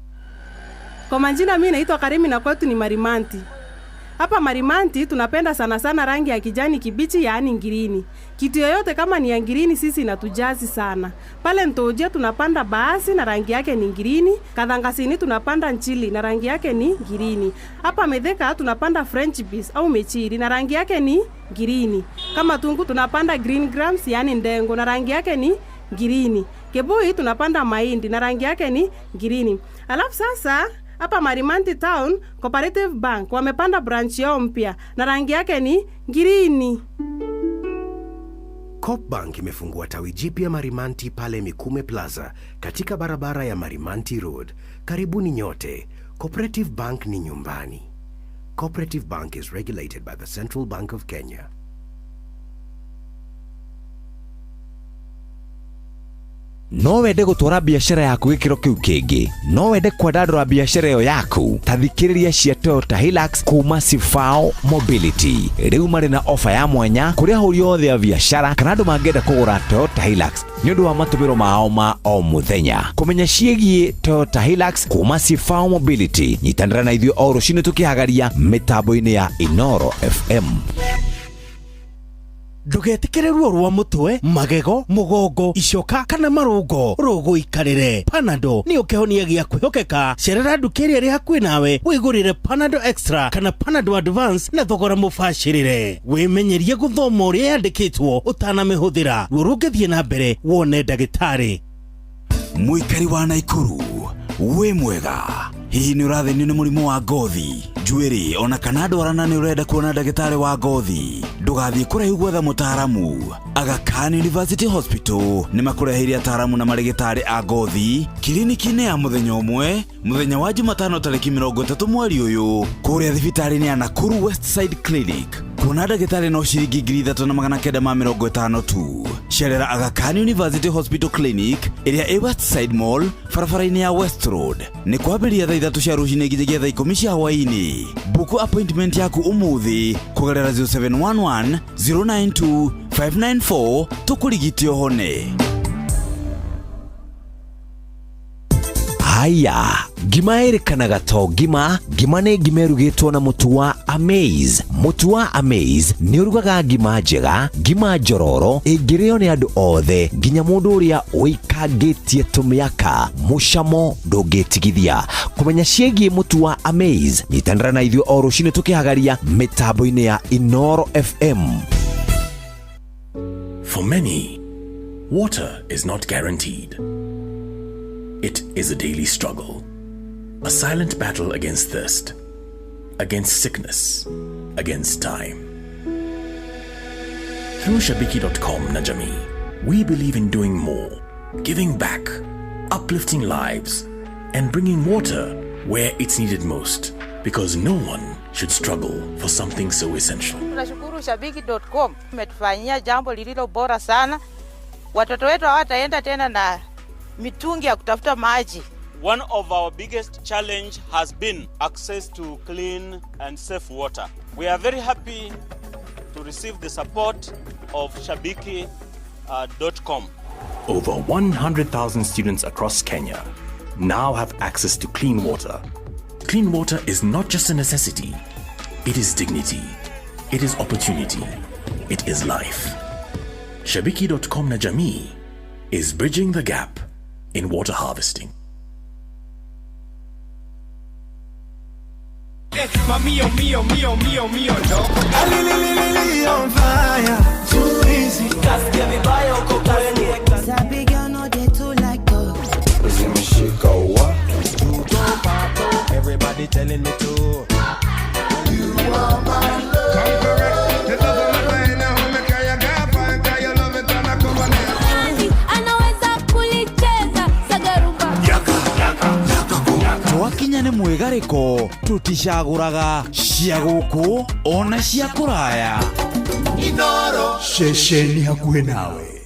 Kwa majina mimi naitwa Karimi na kwetu ni Marimanti. Hapa Marimanti tunapenda sana sana rangi ya kijani kibichi yaani ngirini. Kitu yoyote kama ni ya ngirini sisi inatujazi sana. Pale Ntojia tunapanda baasi na rangi yake ni ngirini. Kadhangasini tunapanda nchili na rangi yake ni ngirini. Hapa Medheka tunapanda French beans au mechiri na rangi yake ni ngirini. Kama Tungu tunapanda green grams yaani ndengo na rangi yake ni ngirini. Kebui tunapanda mahindi na rangi yake ni ngirini. Alafu sasa hapa Marimanti Town Cooperative Bank wamepanda branch yao mpya na rangi yake ni ngirini. Coop Bank imefungua tawi jipya Marimanti pale Mikume Plaza katika barabara ya Marimanti Road. Karibuni nyote. Cooperative Bank ni nyumbani. Cooperative Bank is regulated by the Central Bank of Kenya. No wende gutwara biashara yaku gikiro kiu kingi, no wende kwandandura biashara yo yaku, tathikiriria cia Toyota Hilux kuma Sifao Mobility. Riu mari na ofa ya mwanya kuria huri yothe ya biashara kana andu mangenda kugura Toyota Hilux ni undu wa matumiro mao ma o muthenya. Kumenya ciegie Toyota Hilux kuma Sifao Mobility, nyitanira na ithio o rucini tukihagaria mitambo-ini ya Inoro FM. Ndugetikire ruo rwa mutwe, magego, mugongo, icoka kana marungo rogo ikarire. Panado ni ukehonia gia kwihokeka. Cerera ndukeria ri hakuhi nawe wigurire Panado Extra kana Panado Advance na thogora mubashirire. Wimenyerie guthoma uria yandikitwo utanamihuthira. Ruo rungithie na mbere wone ndagitari. Muikari wa Naikuru we mwega, hihi ni urathenio ni murimu wa ngothi? njuĩrĩ ona kana ndwarana nĩ ũrenda kuona ndagĩtarĩ wa ngothi ndũgathiĩ kũraihu gwetha mũtaaramu. Aga Khan University Hospital nĩ makũreheire ataaramu na marĩgĩtarĩ a ngothi kliniki-inĩ ya mũthenya ũmwe mũthenya wa Jumatano tarĩki 30 mweri ũyũ kũrĩa thibitarĩ-inĩ ya Nakuru Westside Clinic. Kuona ndagĩtarĩ no ciringi 3,950 tu. Cerera Aga Khan University Hospital Clinic ĩrĩa ĩ Westside Mall barabara-inĩ ya West Road. Nĩ kwambĩrĩria thaa 3 cia rũcinĩ nginyagia thaa 10 cia hwaĩ-inĩ. Buku appointment yaku ũmũthĩ kũgerera 0711 092 594 tũkũrigite ũhone. Haya, ngima erikanaga to ngima nĩ ngima erugĩtwo na mũtu wa Amaze. Mũtu wa Amaze nĩ ũrugaga ngima njega, ngima njororo ĩngĩrĩo nĩ andũ othe, nginya mũndũ ũrĩa ũikangĩtie tũmĩaka, mũcamo ndũngĩtigithia. Kũmenya ciĩgiĩ mũtu wa Amaze, nyitanĩra na ithuĩ o rũcinĩ tũkĩhagaria mĩtambo-inĩ ya Inoro FM. For many, water is not guaranteed. It is a daily struggle, a silent battle against thirst, against sickness, against time. Through Shabiki.com Najami, we believe in doing more, giving back, uplifting lives, and bringing water where it's needed most, because no one should struggle for something so essential. Tunashukuru Shabiki.com, umetufanyia jambo lililo bora sana. Watoto wetu hawataenda tena na mitungi ya kutafuta maji. One of our biggest challenge has been access to clean and safe water. We are very happy to receive the support of Shabiki.com. Over 100,000 students across Kenya now have access to clean water. Clean water is not just a necessity, it is dignity, it is opportunity, it is life. Shabiki.com Najami is bridging the gap in water harvesting. Mío, on fire, too easy. Sabi girl no dey too like talk. Everybody telling me to. You are my love. Come correct. It doesn't matter in a home, make your girlfriend, cause you love it and I come on it. Anaweza kulicheza sagarumba. Twakinya nĩ mwĩgarĩko tũticagũraga cia gũkũ ona cia kũraya. Inoro ceceni hakuhĩ nawe.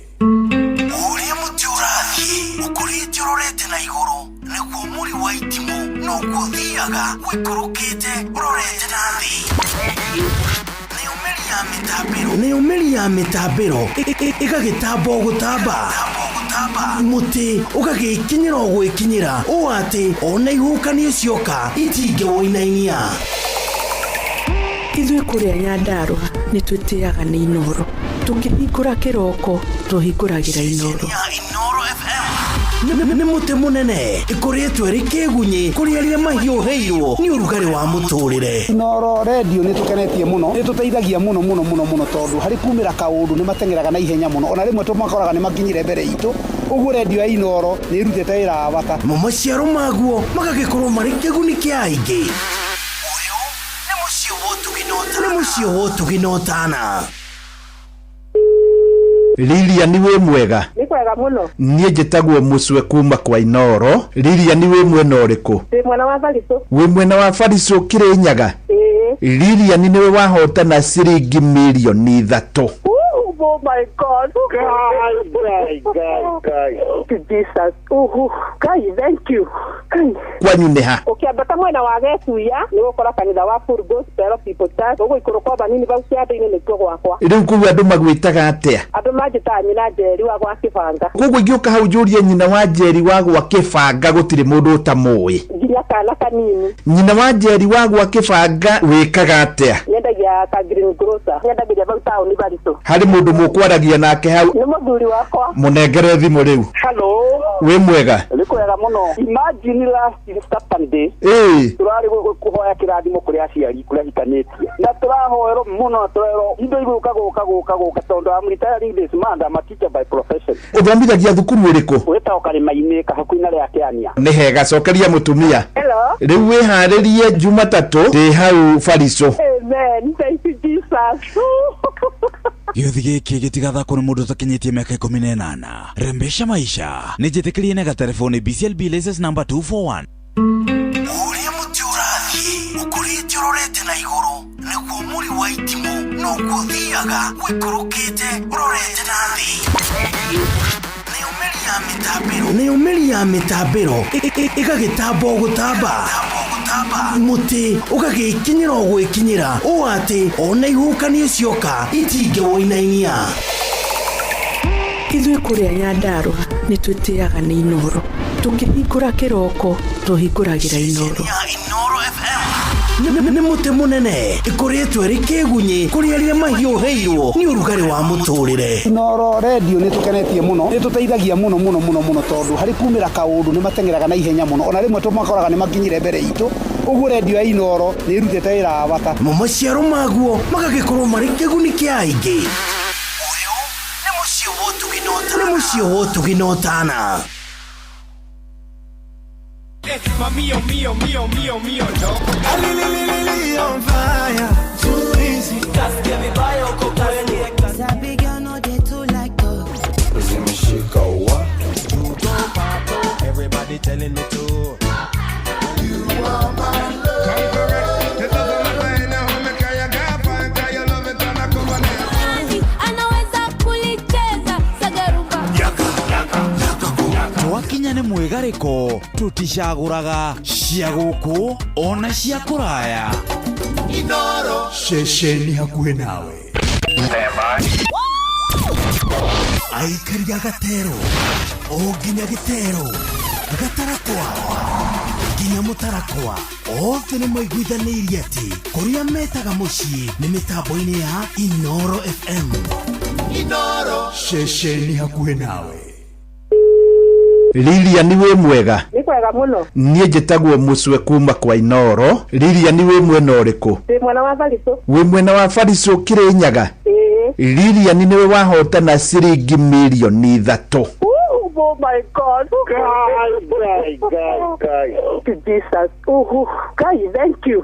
Ũrĩa mũtĩ ũrathiĩ ũkũrĩte ũrorete na igũrũ nĩguo mũri wa itimũ noguo ũthiaga wĩkũrũkĩte ũrorete na thĩ. Nĩ ũmĩri ya mĩtambĩro ĩgagĩtamba o gũtamba. Mũtĩ ũgagĩkinyĩra o gwĩkinyĩra ũũ atĩ ona ihuhũkanio cioka itingĩwoinainia. Ithuĩ kũrĩa Nyandarua nĩ twĩtĩaga nĩ Inoro. Tũkĩhingũra kĩroko tũhingũragĩra Inoro. Nĩ mũtĩ mũnene ĩkoretwo ĩrĩ kĩgunyi kũrĩ arĩa mahiũhĩirwo nĩ ũrugarĩ wa mũtũrĩre. Inoro radio nĩ tũkenetie mũno, nĩ tũteithagia mũno tondũ harĩ kumĩra kaũndũ nĩ matengeraga na ihenya mũno, ona rĩmwe tũmakoraga nĩ makinyire mbere itũ. Ũguo radio ya Inoro nĩ ĩrutĩte wĩra wa bata. Maciaro maguo magagĩkorwo marĩ kĩguni kĩa aingĩ. Nĩ mũciĩ wotũginotana. Lilian wĩ mwega? Nĩ kwega mũno. Niĩ njĩtagwo Mũcwe kuma kwa Inoro. Lilian wĩ mwena ũrĩkũ? Wĩ mwena wa Baritũ. Wĩ mwena wa Baritũ Kĩrĩnyaga? Lilian nĩwe wahotana ciringi milioni 3. Oh my God. Jesus. Guys, thank you. Kwanyu nĩ ha? Ũkĩambata mwena wa Getuya nĩ gũkora kanitha wa Full Gospel People Church. Ũguo ikũrũka banini bau ciande-inĩ nĩkuo gwakwa. Rĩu kũu andũ magwĩtaga atĩa? Andũ manjĩtaga nyina Njeri wa gwa Kĩbanga. Koguo ingĩũka hau njũrie nyina wa Njeri wa gwa Kĩbanga gũtirĩ mũndũ ũtamũĩ. Nginya kana kanini. Nyina wa Njeri wa gwa Kĩbanga wĩkaga atĩa? Nyendagia ka green grocer. Nyendagĩria bau taũni Baritũ. Harĩ mũndũ mũkwaragia nake hau? Nĩ mũthuri wakwa. Mũnengere thimũ rĩu. Hello. Wĩ mwega? Nĩ kwega mũno. Imagine last Saturday. Turarĩ kũhoya kĩrathimo kũrĩ aciari kũrĩa hikanĩtie. Na tũrahoerwo mũno tũrerwo indo igũka tondũ I'm retiring this month. I'm a teacher by profession. Ũthomithagia thukuru ĩrĩkũ? Wĩtagwo karima-inĩ hakuhĩ na rĩa Kĩania. nĩ hega cokeria mũtumia Hello. rĩu wĩharĩrie Jumatatũ ndĩ hau Barico. Amen. Thank you Jesus. gĩũthi gĩkĩ gĩtigathakwo nĩ mũndũ ũtakinyĩtie mĩaka 18. Rembesha maisha nĩ njĩtĩkĩrie na gatelefoni BCLB license number 241. Ũrĩa mũtĩ ũrathiĩ ũkũrĩte ũrorete na igũrũ nĩguo mũri wa itimũ noguo ũthiaga wĩkũrũkĩte ũrorete na thĩ. Nĩ ũmĩri ya mĩtambĩro ĩgagĩtamba o gũtamba mũtĩ ũgagĩkinyĩra o gwĩkinyĩra ũũ atĩ ona ihukanio cioka itingĩwoinainia. Ithuĩ kũrĩa Nyandarua nĩ twĩtĩaga nĩ Inoro, tũkĩhingũra kĩroko tũhingũragĩra Inoro. Nĩ mũtĩ mũnene ĩkoretwo ĩrĩ kĩgunyi kũrĩ arĩa mahiũhĩirwo nĩ ũrugarĩ wa mũtũrĩre. Inoro radio nĩ tũkenetie mũno, nĩ tũteithagia mũno tondũ harĩ kumĩra kaũndũ nĩ matengeraga na ihenya mũno, ona rĩmwe tũmakoraga nĩ makinyire mbere itũ. Ũguo radio ya Inoro nĩ ĩrutĩte wĩra wa bata. Maciaro maguo magagĩkorwo marĩ kĩguni kĩa aingĩ. Ũyũ nĩ mũciĩ wa Ũtugi na Ũtana. Mío, loco. On fire, too easy. Just give me bio, coca. Sabi girl no dey too like dogs. Zimeshika wa. You go papo, everybody telling me to. You are my love. Come correct. It doesn't matter in how me kaya gapa, you love it and I come on it. Anaweza kulicheza sagarumba. Yaka. Twakinya nĩ mwĩgarĩko tũticagũraga cia gũkũ ona cia kũraya. Inoro Ceceni hakuhĩ nawe. Aikari a Gatero o nginya Gĩtero, Gatarakwa nginya Mũtarakwa othe nĩ maiguithanĩirie atĩ kũrĩa metaga mũciĩ nĩ mĩtambo-inĩ ya Inoro FM. Inoro Ceceni hakuhĩ nawe. Lilia ni wĩ mwega? Nĩ kwega mũno. Niĩ njĩtagwo Mũcwe kuma kwa Inoro. Lilia ni wĩ mwena ũrĩkũ? Ndĩ mwena wa Barico. Wĩ mwena wa Barico Kĩrĩnyaga? Lilia ni nĩwe wahotana ciringi milioni 3. Oh my God. Guys. Jesus. Guys, thank you.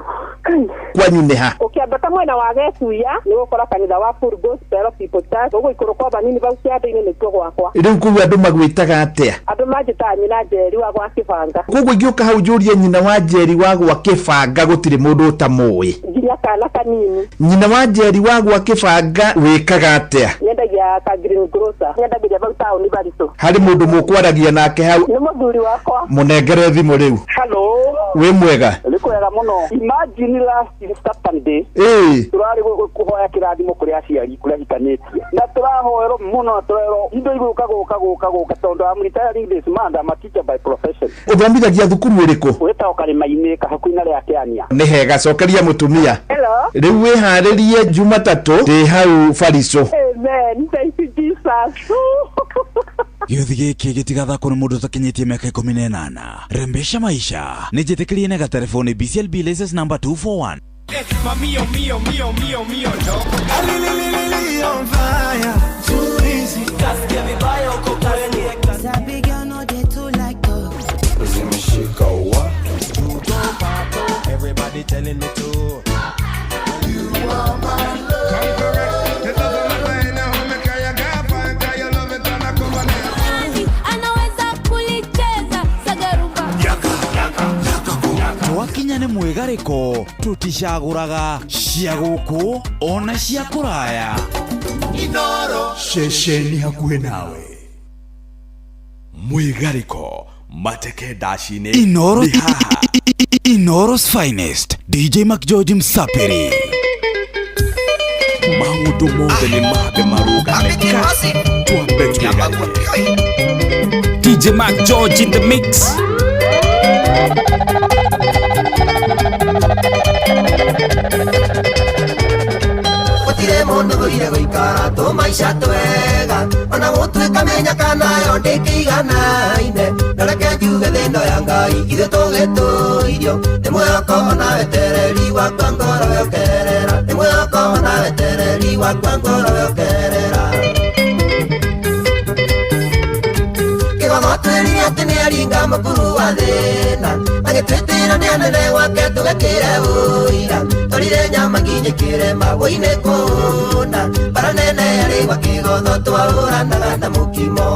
Kwanyu nĩ ha? Ũkĩambata mwena wa Getuya nĩ gũkora kanitha wa Full Gospel People Church. Ũguo ikũrũ kwa banini bau ciande-inĩ nĩkuo gwakwa. Rĩu kuga andũ magwĩtaga atĩa? Andũ manjĩtaga nyina Njeri wa gwa Kĩbanga. Koguo ingĩũka hau njũrie nyina wa Njeri wa gwa Kĩbanga gũtirĩ mũndũ ũtamũĩ. Nginya kana kanini. Nyina wa Njeri wa gwa Kĩbanga wĩkaga atĩa? Nyendagia ka green grocer. Nyendagĩria bau taũni Barico. Harĩ mũndũ mũkwaragia nake hau? Nĩ mũthuri wakwa. Mũnengere thimũ rĩu. Hello. Wĩ mwega? Nĩ kwega mũno. Imagine last Saturday. Turarĩ kũhoya kĩrathimo kũrĩ aciari kũrĩa hikanĩtie. Na tũrahoerwo mũno tũrerwo indo igũka tondũ I'm retiring this month. I'm a teacher by profession. Ũthomithagia thukuru ũrĩkũ? Wĩtagwo Karima-inĩ hakuhĩ na rĩa Kĩania. Nĩ hega cokeria mũtumia. Hello. Rĩu wĩharĩrie Jumatatũ ndĩ hau Barico. Amen. Thank you Jesus. Gĩũthi gĩkĩ gĩtigathakwo nĩ mũndũ ũtakinyĩtie mĩaka 18. Rembesha maisha nĩ njĩtĩkĩrie na gatelefoni BCLB license number 241. Mío, loco. On fire, too easy. Just give me bio, coca. Sabi girl no dey too like dogs. Zimeshika wa. You go papo, everybody telling me to. You are my love. Come correct. It doesn't matter in how me kaya gapa, you love it and I come on it. Anaweza kulicheza sagarumba. Yaka. Twakinya nĩ mwĩgarĩko tũticagũraga cia gũkũ ona cia kũraya. Inoro Ceceni hakuhĩ nawe. Mwĩgarĩko mateke ndaci-inĩ Inoro Inoro's finest DJ Mac George Msapiri. Maũndũ mothe nĩ mambe marũgamĩka. Twambe twĩgarĩre. DJ Mac George in the mix. Gũtirĩ mũndũ ũrire gũikara tũmaica twega, ona gũtuĩka mĩnyaka nayo ndĩkĩiganaine. Na reke njuge thĩno ya Ngai ithuĩ tũgĩtũirio, nĩ mwĩhoko na wetereri wakwa ngoro yokerera, nĩ mwĩhoko na wetereri wakwa ngoro yokerera. Kĩgotho Kigathotwĩrire atĩ nĩaringa mũkuru wa thĩna, agĩtwĩtĩra nĩanene gwake tũgakĩre ũira, tũrire nyama nginyĩkĩre magũinĩ kũna, bara nene yarĩ gwa Kĩgotho twahũranaga na mũkimo.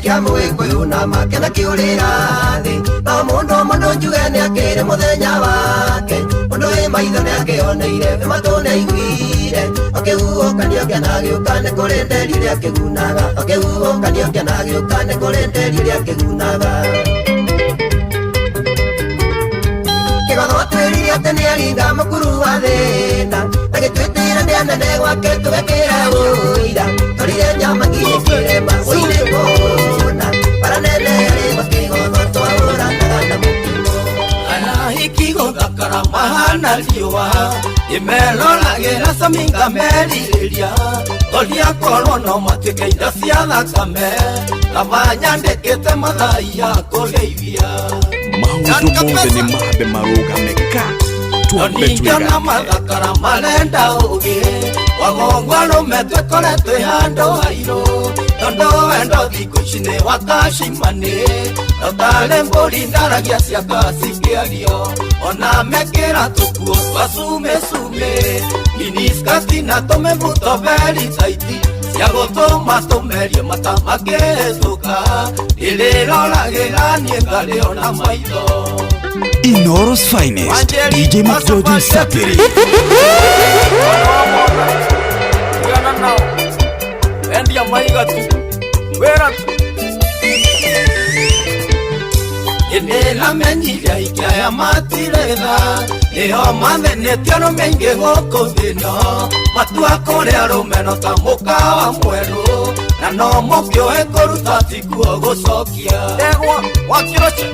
Kia Mũgĩkũyũ na makena kĩũrĩra thĩ, no mũndũ njuge nĩakĩrĩ mũthenya wake, mũndũ wĩ maitho nĩakĩoneire matũ nĩaiguire, akĩhuhũkanio kĩanagĩũka nĩ kũrĩ nderi rĩa kĩgunaga, akĩhuhũkanio kĩanagĩũka nĩ kũrĩ nderi rĩa kĩgunaga. Kĩgotho atwĩrire atĩ nĩaringa mũkuru wa thĩna, agĩtwĩtĩra nĩanene gwake tũgakĩra ũira, tũrire nyama nginyĩkĩre magũinĩ kũna, bara nene yarĩ gwa Kĩgotho twahũranaga na mũkimo. Anahiki gũthakara mahana riũa, imeloragĩra cami ngamerirĩria, tũria korwo no matuĩke indo cia thakame, kama nyandĩkĩte mathai ya kũgeithia. Maũndũ mothe nĩ mambe marũgame ka twambe twĩgane mathakara marenda ũgĩ, wagongo arũme twĩkore twĩ handũ hairũ, tondũ wendo thikũ ici nĩ wakacimanĩ, no tarĩ mbũri ndaragia cia ngaci ngĩario, ona mekĩra tũkuo twa cumĩcumĩ, miniskati na tũmĩbuto very taiti, cia gũtũma tũmerie mata makĩhĩtũka, ĩrĩroragĩra niĩ ngarĩona maitho. Inoro's finest, DJ McGeorge Sapiri. Wena nao, endia maiga tu, wera tu. Inela menyiria ikaya matiretha, niho mathenetio arũme aingĩ gũkũ thĩno, matua kũrĩa arũme no ta mũkawa mwerũ, na no mũkĩoe kũruta tikuo gũcokia. Ndegwa wakĩrocha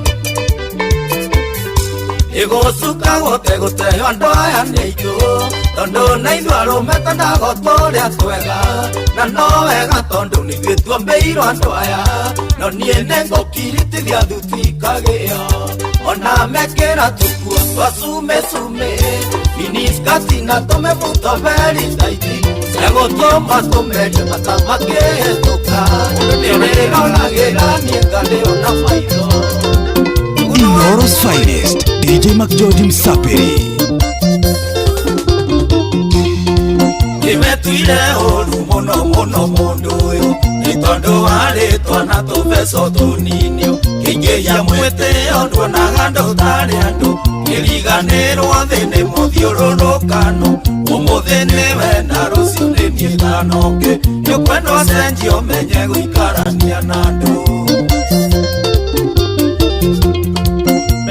Igucuka gũte gũteo andũ aya nĩ aitũ, tondũ na ithuĩ arũme twendaga tũrĩa twega, na no wega tondũ nĩithuĩ tuombĩirwo andũ aya, no niĩ nĩngũkiritithia thuti ikagĩo, ona mekĩra tũkuo twa cumĩcumĩ, miniskati na tũmĩbuto very taiti, cia gũtũma tũmerie mata makĩhĩtũka, nĩrĩroragĩra niĩ ngarĩona maitho. Inoro's finest, DJ McGeorge Sapiri. Nĩmetuire ũru mũno mũno mũndũ ũyũ, nĩ tondũ warĩtwa na tũbeco tũnini, kĩingĩhia mwĩtĩo nduonaga andũ tarĩ andũ, kĩriganĩrwo thĩ nĩ mũthiũrũrũkano, ũmũthĩ nĩwe na rũciũ nĩ niĩ tanoke, nĩũkwenda ũcenjie ũmenye gũikarania na andũ.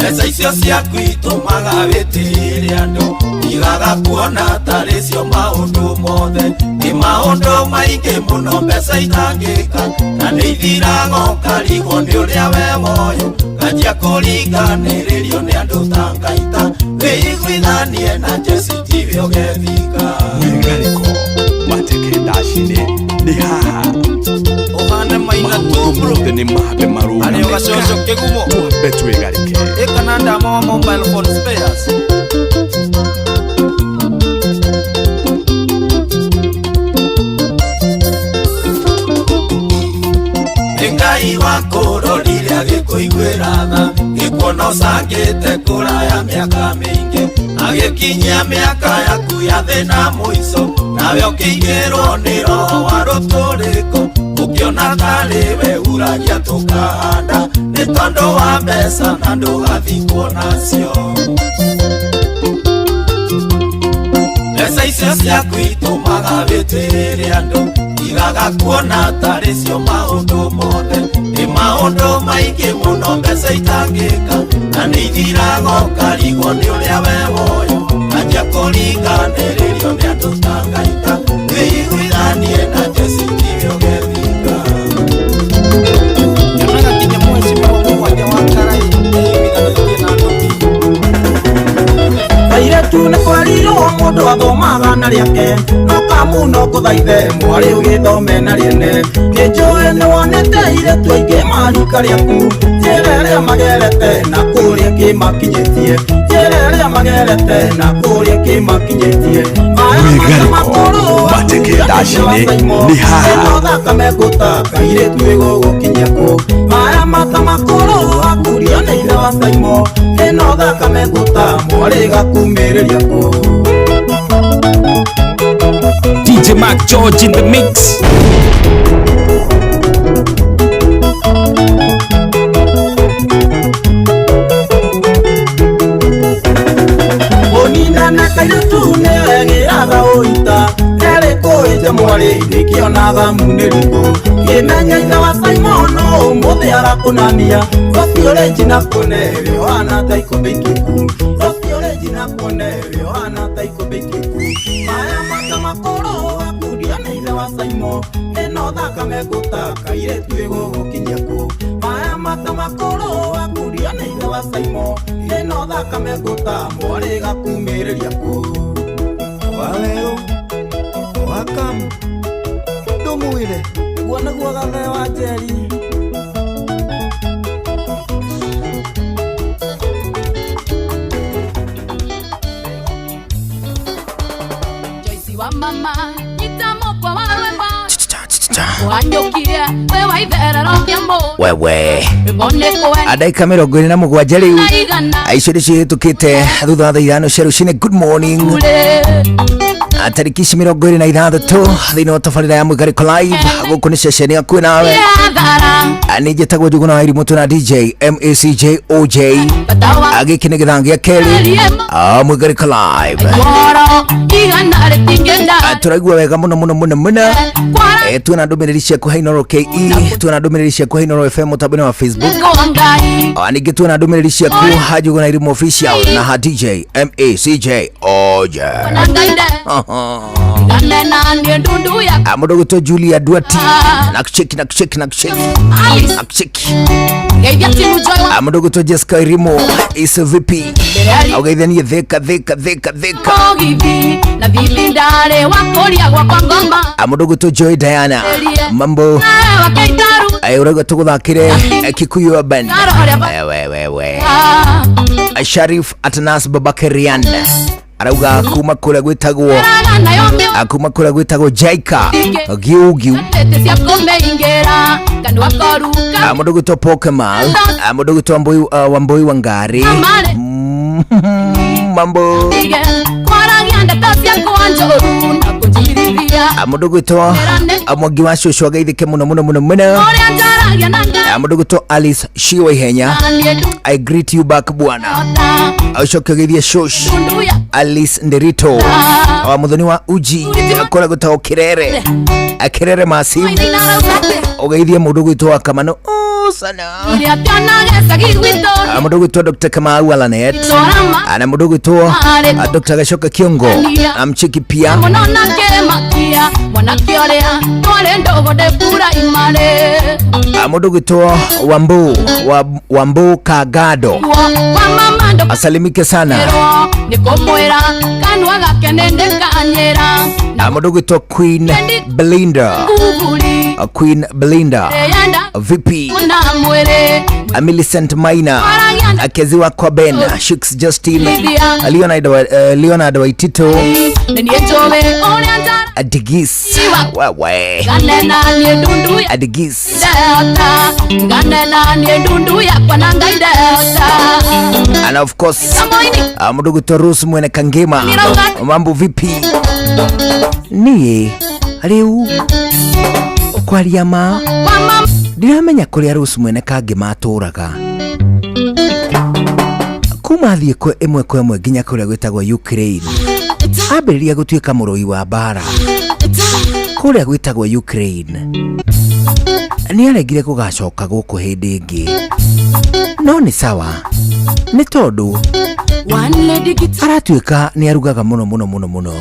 Mbeca icio ciaku itũmaga wĩtĩĩre andũ, igaga kuona tarĩ cio maũndũ mothe, nĩ maũndũ maingĩ mũno mbeca itangĩka, na nĩ ithiraga ũkarigwo nĩ ũrĩa we woyo, kanjia kũringanĩrĩrio nĩ andũ ta ngaita, wĩiguithanie na Jesse tiwe ũgethika. Mwigarĩko mateke ndaci-inĩ nĩ haha, ũhane maina tu bro, nĩ mambe marũgame arĩ ũgacoco kĩgumo, twambe twĩgarĩke. ĩkana ndama wa mobile phone spares. Ngai wakũrorire agĩkũiguĩra tha, gĩkuona ũcangĩte kũraya mĩaka mĩingĩ, agĩkinyia mĩaka yaku ya thĩna mũico, nawe ũkĩigĩrwo nĩ roho wa rũtũrĩko, ũkĩona tarĩ we uragia tũkahanda, nĩ tondũ wa mbeca na ndũgathikwo nacio. Mbeca icio ciaku itũmaga wĩtĩĩre andũ, igaga kuona tarĩ cio maũndũ mothe, nĩ maũndũ maingĩ mũno mbeca itangĩka, na nĩ ithiraga ũkarigwo nĩ ũrĩa we woyo, kanjia kũringanĩrĩrio nĩ andũ ta ngaita, wĩiguithanie na Jesse tiwe ũgethika. Kĩonaga kinya mweci mũgwanja wa karai, wĩiguithanĩtie na andũ. Kairĩtu nĩ kwerirwo mũndũ athomaga na rĩake, no kamu no kũthaithe mwarĩ ũgĩthome na rĩene, nĩ njũĩ nĩ wa aire twainge maruka rĩaku njĩra magerete na kũrĩa kĩmakinyĩtie njĩra magerete na kũrĩa kĩmakinyĩtie Mwigariko mateke ndaci-inĩ nĩ haha thakame ngũtaka airĩtu ĩgũgũkinyia kũ maya mata makũrũ akurio nĩ ithe wa Saimo ĩno thakame ngũta mwarĩ gakumĩrĩria kũ. DJ Mac George in the mix. Onina na kairetu negĩraga ũita erĩ kũĩnja mwarĩ ndĩkĩona thamu nĩ riko kĩmenya ithe wa Saimon ũmũthĩ arakũnania rũciũ rĩnji na kũnere wana ta ikũmbĩ ikĩku rũciũ rĩnji na kũnere wana ta ikũmbĩ ikĩku maya mata makũrũ akurio nĩ ithe wa Saimon ĩno thakame ngũtaka airĩtu ĩgũgũkinyia kũ maya mata makũrũ akurio nĩ ithe wa Saimon ĩno thakame ngũta mwarĩ gakumĩrĩria kũ. Wawerũ wakamu ndũmwĩre guo nĩguo gathe wa Njeri. Joyce wa mama nyitamokwa wa rwemba wanyũkia we waithererũkia mũ wewe adaika 27 rĩu icio nĩcio hĩtũkĩte thutha wa thaa ithano cia rũcinĩ. Good morning. Tariki 26 thĩinĩ wa tabarĩra ya Mwigariko live gũkũ nĩ ceceni yaku nawe nĩ njĩtagwo Njuguna wa Irimũ na DJ MACJ OJ gĩkĩ nĩ gĩthanga gĩa kerĩ Mwigariko live. Tũraigua wega mũno tuona ndũmĩrĩri ciaku Hainoro KE, tuona ndũmĩrĩri ciaku Hainoro FM mũtambo-inĩ wa Facebook, ningĩ tuona ndũmĩrĩri ciaku Njuguna wa Irimũ official na ha DJ MACJ OJ. Mũndũ gwĩtwo Julia Duati nakucheki mũndũ gwĩtwo Jessica Irimo is vipi augeithanie theka mũndũ gwĩtwo Joy Diana mambo urauga tũgũthakĩre Kikuyu Urban wewe Sharif Atanas Babakarian arauga kuma kũrĩa gwĩtagwo Jaika Giugiu mũndũ gwĩtwo Pokemon mũndũ gwĩtwo Wambui Wangari mambo mũndũ gwĩtwo Mwangi wa Cũcũ ageithĩke mũno mũndũ gwĩtwo Alice Shiwa Ihenya I greet you back bwana acoke geithie Cũcũ Alice Nderito wa mũthoni wa Uji kũrĩa gwĩtagwo Kirere Massive ũgeithie mũndũ gwĩtwo Kamano sana mũndũ gwĩtwo Dr. Kamau Alanet na mũndũ gwĩtwo Dr. Gacoka Kiongo amcheki pia mũndũ gwĩtwo Wambu Kagado asalimike sana mũndũ gwĩtwo Queen Belinda vipi Millicent Maina Akeziwa Koben Shux Justin Leonard Waitito Adigis wewe Adigis and of course mũndũ gwĩtwo Rose Mwene Kangema mambo vipi niĩ rĩu kwaria ma ndiramenya kũrĩa Rose Mwene Kangema atũraga kuma thiĩ ĩmwe kwa ĩmwe nginya kũrĩa gwĩtagwo Ukraine ambĩrĩria gũtuĩka mũrũi wa mbara kũrĩa gwĩtagwo Ukraine nĩ aregire kũgacoka gũkũ hĩndĩ ĩngĩ no nĩ sawa nĩ tondũ aratuĩka nĩ arugaga mũno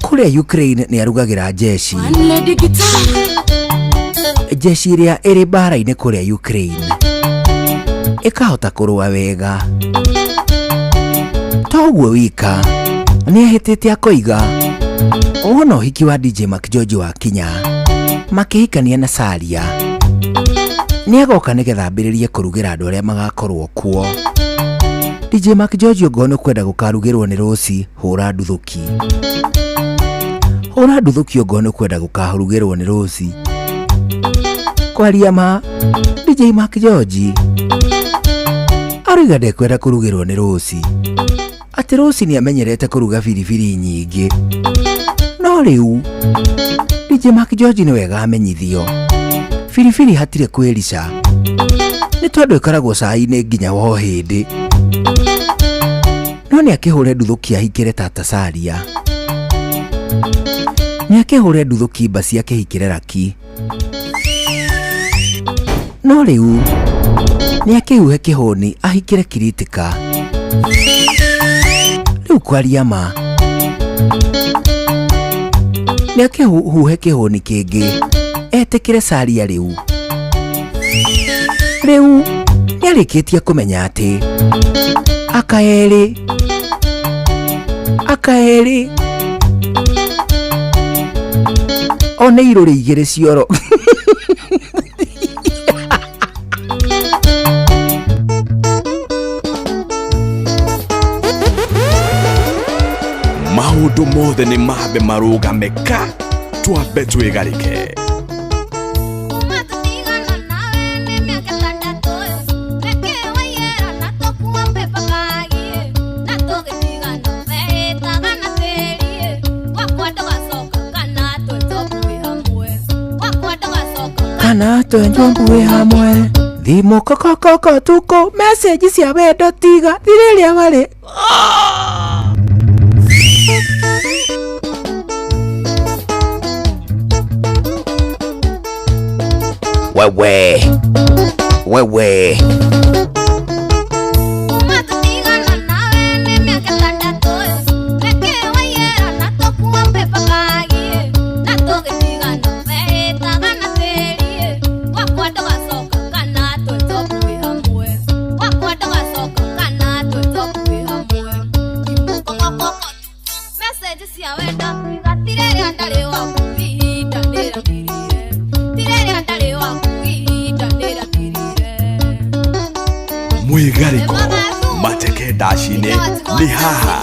kũrĩa Ukraine nĩ arugagĩra jeshi ĩrĩa ĩrĩ mbara-inĩ kũrĩa Ukraine ĩkahota kũrũa wega toguo wika nĩ ahĩtĩte akoiga wona ũhiki wa DJ Mac George wa Kinya makĩhikania na Saria. Nĩ agoka nĩgetha ambĩrĩrie kũrugĩra andũ arĩa magakorwo kuo. DJ Mark George Ogono kwenda gũkarugĩrwo nĩ Rosi hũra nduthuki. Hũra nduthuki Ogono kwenda gũkarugĩrwo nĩ Rosi. Kwaria ma DJ Mark George arauga ndekwenda kũrugĩrwo nĩ Rosi. Atĩ Rosi nĩ amenyerete kũruga biribiri nyingĩ. No rĩu DJ Mark George nĩ wega amenyithio. Biribiri hatirĩ kwĩrica. Nĩ tondũ ĩkoragwo cai-inĩ nginya wo hĩndĩ. No nĩ akĩhũre nduthuki ahikĩre tata Saria. Nĩ akĩhũre nduthuki basi akĩhikĩre Raki. No rĩu nĩ akĩhuhe kĩhũni ahikĩre Kiritika. Rĩu kwaria ma nĩ akĩhuhe kĩhũni kĩngĩ etĩkĩre Saria rĩu. Rĩu nĩ arĩkĩtie kũmenya atĩ akaerĩ one irũrĩ igĩrĩ cioro. Maũndũ mothe nĩ mambe marũgame ka twambe twĩgarĩke. Kana twenjwo mbuĩ hamwe thimũ kokokoko tuko message cia wendo tiga thirĩria warĩ. Wewe Mwĩgarĩko mateke ndaci-inĩ nĩ haha.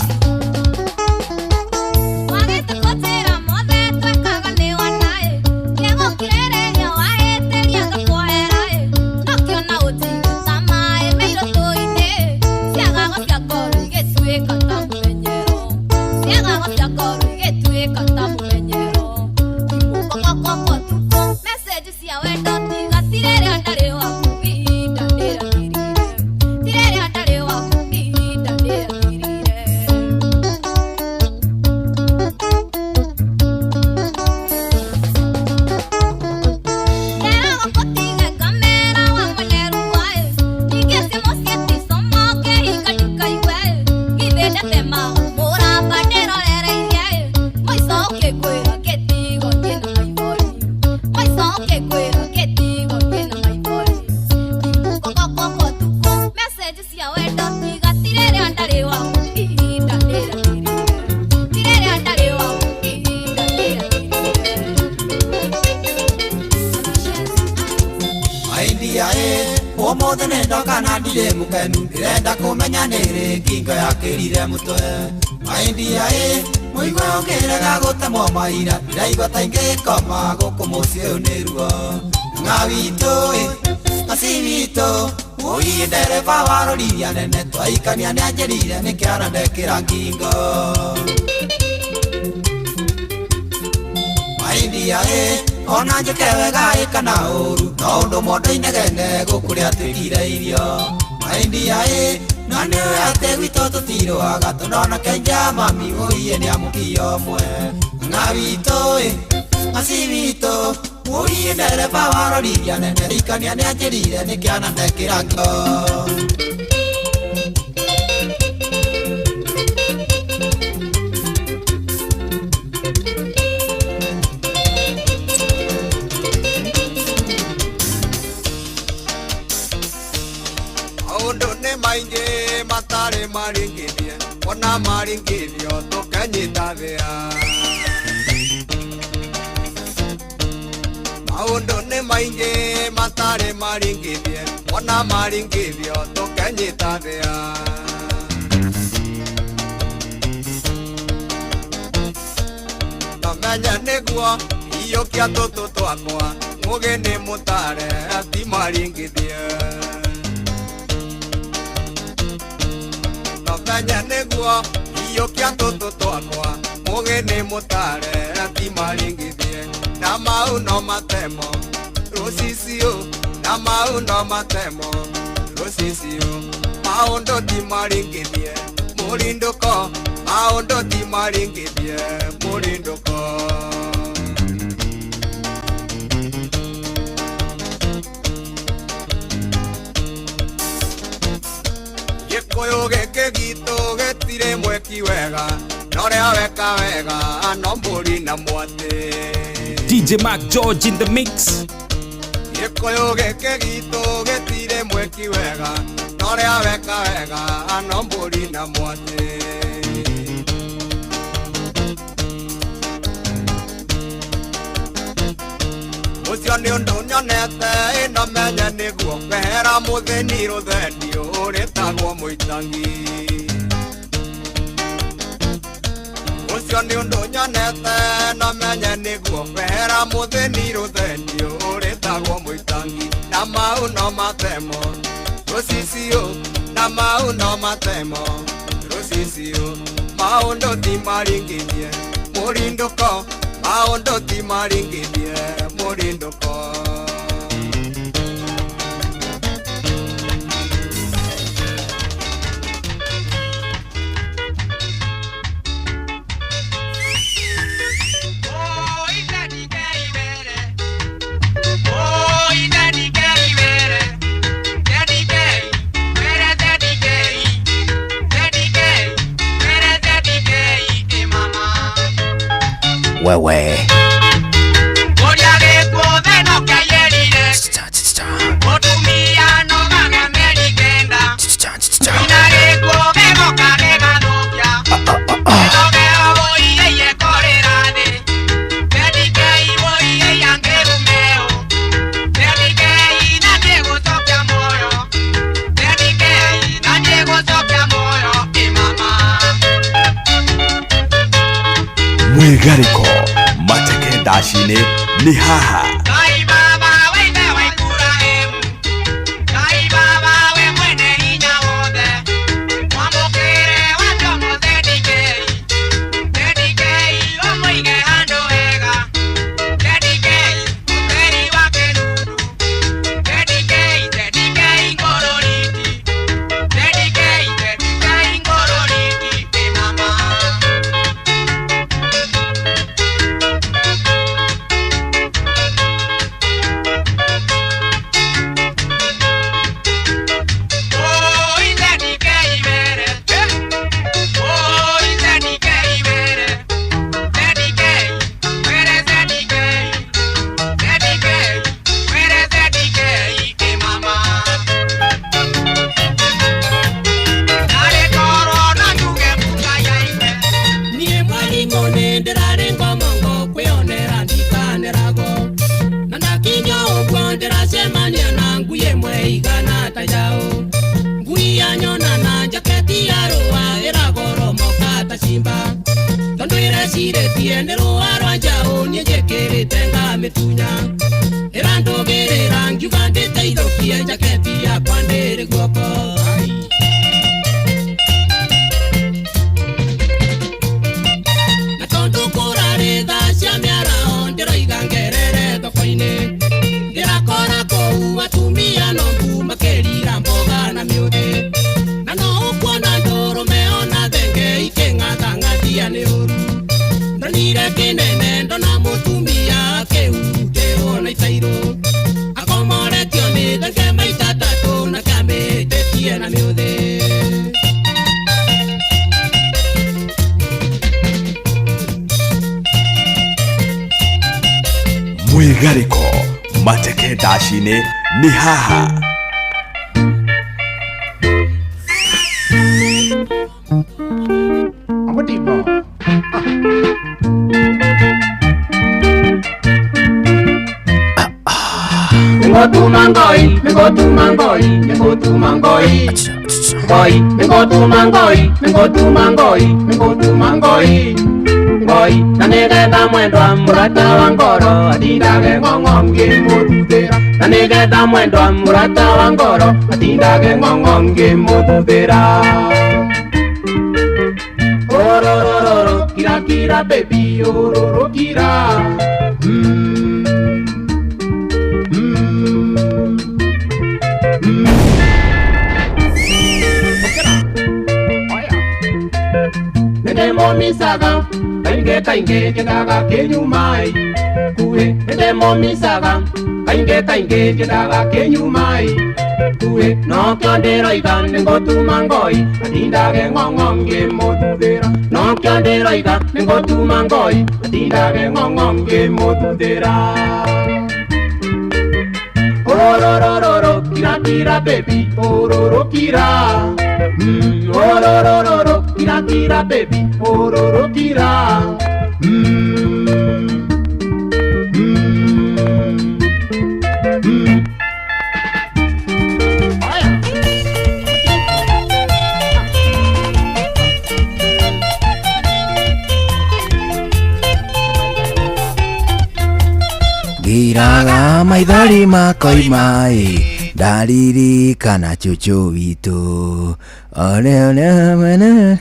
Omothe nenda kana ndire mukenu ndirenda kumenya nĩrĩ ngingo yakĩrire mũtwe. Maindia mũigua ũkĩrega gũtemwo maira ndiraigua ta ingĩkoma gũkũ mũciĩ ũyũ nĩ ruo. Ng'a witũ aci witũ mũi ndereba wa rũriria nene twaikania nĩanjĩrire nĩkĩara ndekĩra ngingo. Maindia ona njũke wega kana ũru no ũndũ mondo inegene gũkũrĩa twĩkire irio. Maindia na nĩwe atĩ gwitũ tũtirũaga tũndona kenja mami ũiye nĩamũkia ũmwe. Ng'a witũ aci witũ mũi ndereba wa rũriria nene twaikania nĩanjĩrire nĩkĩara ndekĩra ngingo. Maingi matare maringithie ona maringithio tukanyita thia maundu ni maingi matari maringithie mona maringithio tukenyita thia kamenya niguo iyukia tutu twakwa ngugi ni mutare ati maringithie kamenya niguo iyukia tutu twakwa ngugi ni mutare ati maringithie na mau no matemo rosicio na mau no matemo rosicio maundu ti maringithie murinduko maundu ti maringithie murinduko gikuyu giki gitu gitire mweki wega noria weka wega no mburi na mwate DJ Mac George in the mix. Gikuyu giki gitu gitire mweki wega noria weka wega no mburi na mwate ucio ni undu nyonete ino menya niguo kwehera muthini ruthendio ritagwo muitangi ucio ni undu nyonete no menya niguo kwehera muthini ruthendio ritagwo muitangi na mau no matemo rosicio na mau no matemo rosicio maundu ti maringithie murinduko maundu ti maringithie murinduko wewe Mwigariko mateke dashine ni haha Mwigariko mateke dashine ni haha Ningotuma ngoi, ningotuma ngoi, ningotuma ngoi. Ngoi, ningotuma ngoi, ningotuma ngoi, ningotuma ngoi. Ngoi, nanigeta mwendwa murata wa ngoro, atindage ng'ong'ongi mututhira. Nanigeta mwendwa murata wa ngoro, atindage ng'ong'ongi mututhira. Ororororo, kira kira baby, ororo kira. Nemo misaga, kainge kainge jendaga kenyumai. Kue, nemo misaga, kainge kainge jendaga kenyumai. Kue, no kyondero iga ningotuma ngoi, atindage ng'ong'ongi mututhira. No kyondero iga ningotuma ngoi, atindage ng'ong'ongi mututhira. Ororororo, kira kira baby, ororo kira. Ororororo, kira kira baby, ororo kira. Giraga maithori makoi mai, ndaririkana cucu witũ. Ole ole mene.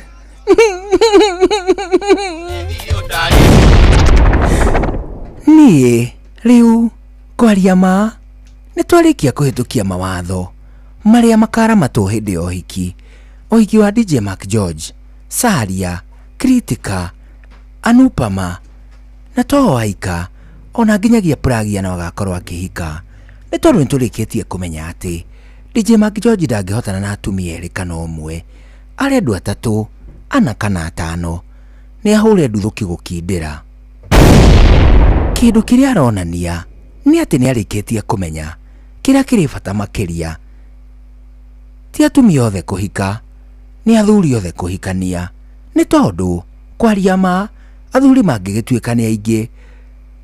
Niĩ rĩu kwaria ma nĩ twarĩkia kũhĩtũkia mawatho marĩa makaramatwo hĩndĩ ya ũhiki wa DJ Mark George, Saria, Kritika, Anupama na to Waika, ona nginyagia Pragia na wagakorwo akĩhika. Nĩ tondũ nĩ tũrĩkĩtie kũmenya atĩ DJ Mark George ndangĩhotana na atumia erĩ kana ũmwe, arĩ andũ atatũ, ana kana atano. Nĩ ahũre nduthoki gũkindĩra. Kĩndũ kĩrĩa aronania nĩ atĩ nĩ arĩkĩtie kũmenya kĩrĩa kĩrĩ bata makĩria. Ti atumia othe kũhika, nĩ athuri othe kũhikania. Nĩ tondũ kwaria ma athuri mangĩgĩtuĩka nĩ aingĩ,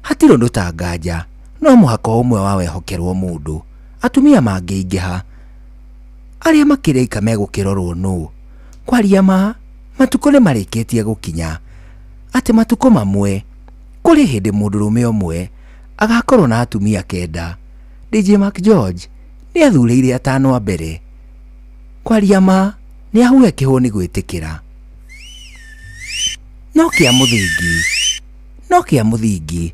hatirĩ ũndũ ta nganja, no mũhaka ũmwe wa wehokerwo mũndũ. Atumia mangĩingĩha, arĩa makĩrĩka megũkĩrorwo nũ? Kwaria ma matukũ nĩ marĩkĩtie gũkinya atĩ matukũ mamwe kũrĩ hĩndĩ mũndũrũme ũmwe agakorwo na atumia kenda. DJ Mark George nĩ athurĩire atano a mbere. Kwaria ma nĩ ahuhe kĩhũni gwĩtĩkĩra. No kĩa mũthingi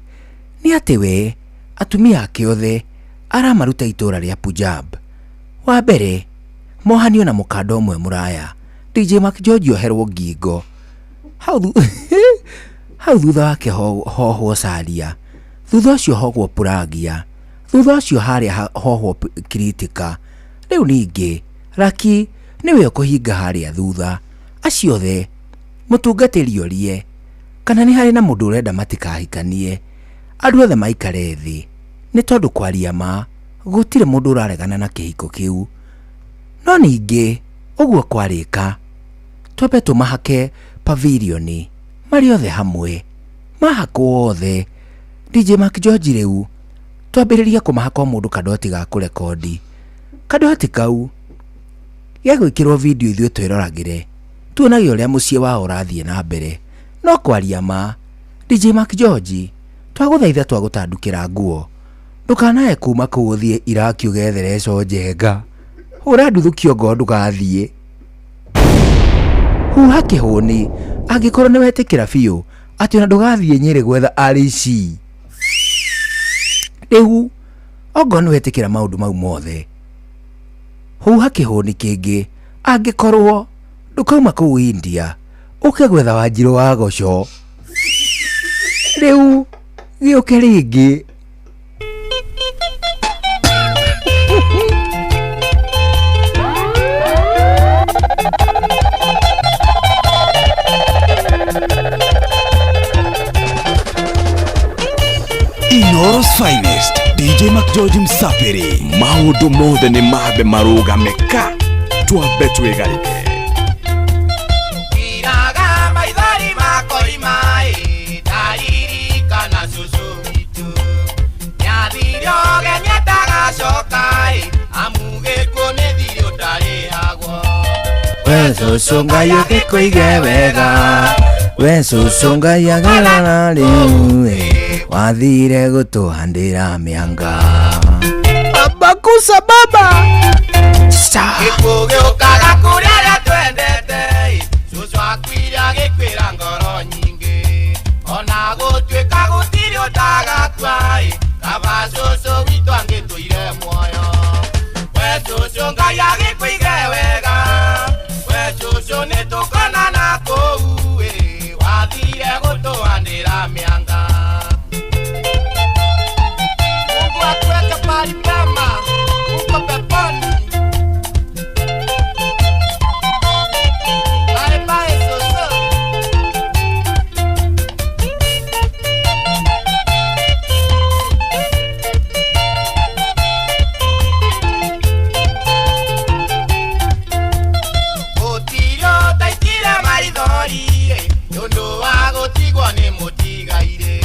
nĩ atĩ we atumia ake othe aramaruta itũra rĩa Punjab. Wa mbere mohanio na mũkanda ũmwe mũraya, DJ Mark George oherwo ngingo. Hau thutha wake hohwo Saria, thutha ũcio hohwo Pragia, thutha ũcio harĩa hohwo Kritika. Rĩu ningĩ Raki nĩwe ũkũhinga harĩa thutha. Acio othe mũtungatĩri orie kana nĩ harĩ na mũndũ ũrenda matikahikanie. Andũ othe maikare thĩ, nĩ tondũ kwaria ma gũtirĩ mũndũ ũraregana na kĩhiko kĩu. No ningĩ ũguo kwarĩka, twambe tũmahake pavilioni marĩ othe hamwe. Mahakwo othe. DJ Mark George rĩu twambĩrĩria kũmahaka mũndũ kadoti ga kũrekodi. Kadoti kau gegwĩkĩrwo video ithuĩ twĩroragĩre, tuonage ũrĩa mũciĩ wao ũrathiĩ na mbere. No kwaria ma DJ Mark George, twagũthaitha twagũtandũkĩra nguo, ndũkanae kuma kũu ũthiĩ Iraki ũgethere conjenga. Hũra nduthũkio ngo ndũgathiĩ. Huha kĩhũni angĩkorwo nĩ wetĩkĩra biũ atĩ ona ndũgathiĩ Nyĩrĩ gwetha RC. Rĩu ongo nĩ wetĩkĩra maũndũ mau mothe, huha kĩhũni kĩngĩ angĩkorwo ndũkauma kũu India ũke gwetha Wanjirũ wa Goco. Rĩu gĩũke rĩngĩ. Inoro's finest, DJ Mark George Msafiri. Maũndũ mothe nĩ mambe marũgame ka, twambe twĩgarĩke. Iraga maithori makoi mai, ndaririkana cucu witũ. Nyathirio genyetaga we cucu Ngai ũgĩkũige wega, we cucu Ngai agerana rĩu wathire gũtũhandĩra mĩanga. Bakusa baba gĩkũgĩũkaga kũrĩa arĩa twendete, cucu akwire agĩkwĩra ngoro nyingĩ, ona gũtuĩka gũtirĩ ũtagakua, kaba cucu witũ angĩtũire muoyo. We cucu Ngai agĩkũige wega, we cucu nĩtũkonana kũu, wathire gũtũhandĩra mĩanga. Mungu atuweke pahali pema huko peponi. Bye bye Susu. Gũtirĩ ũtaitire maithori, nĩũndũ wa gũtigwo nĩ mũtigaire,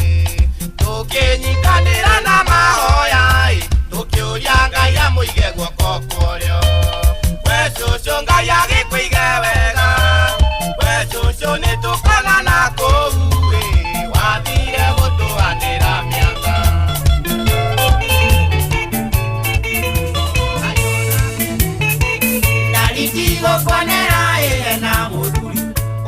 tũkĩnyitanĩra na mahoya, tũkĩũria Ngai amũige guoko kũrĩo. We cucu Ngai agĩkũige wega, we cucu nĩtũkonana kũu, wathire gũtũhandĩra mĩanga. Ndariti gũkwanĩra na mũthuri,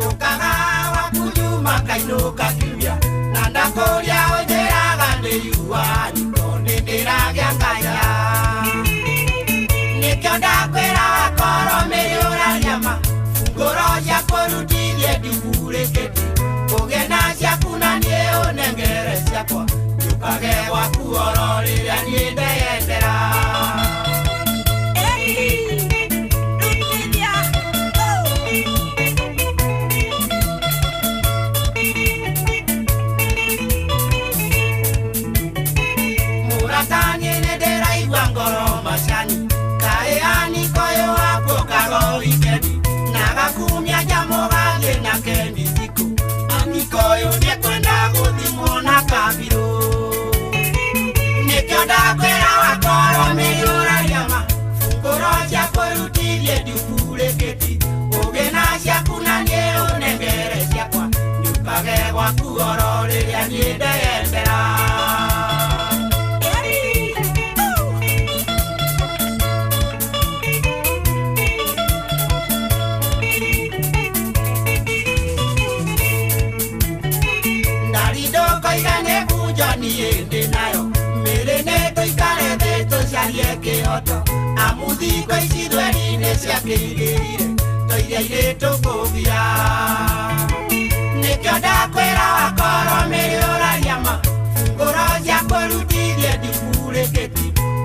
ũkaga wakunyuma kainũka kiumia, na ndakũria ũnjĩraga ndĩyua nĩko nĩndĩragĩa ngaya. Nĩkĩo ndakwĩra wakorwo mĩrĩũragia ma, ngoro cia kũrutithie ndihurĩkĩte, kũgĩa na ciaku na niĩ ũnengere ciakwa, njũkage gwaku oro rĩrĩa niĩ ndeyendera. Mũratani nĩndĩraigua ngoro macani, kaĩani koyo wako kago wikendi, na gakumia njamo gathiĩ na kendi thikũ, amikoyo nĩkwenda gũthimwo na kabirũ. Nĩkĩo ndakwĩra wakorwo mĩrĩũragia ma, ngoro cia kũrutithie ndihurĩkĩte, ũgĩ na ciaku na niĩ ũnengere ciakwa, njũkage gwaku oro rĩrĩa niĩ ndeyendera. Ndĩ nayo mĩrĩ nĩtũikare thĩ tũcarie kĩhoto, amũthingo ici thweri-inĩ ciakĩigĩrĩire, tũiria irĩtũ kũbia. Nĩkĩo ndakwĩra wakorwo mĩrĩũragia ma, ngoro cia kũrutithie ndihurĩkĩte,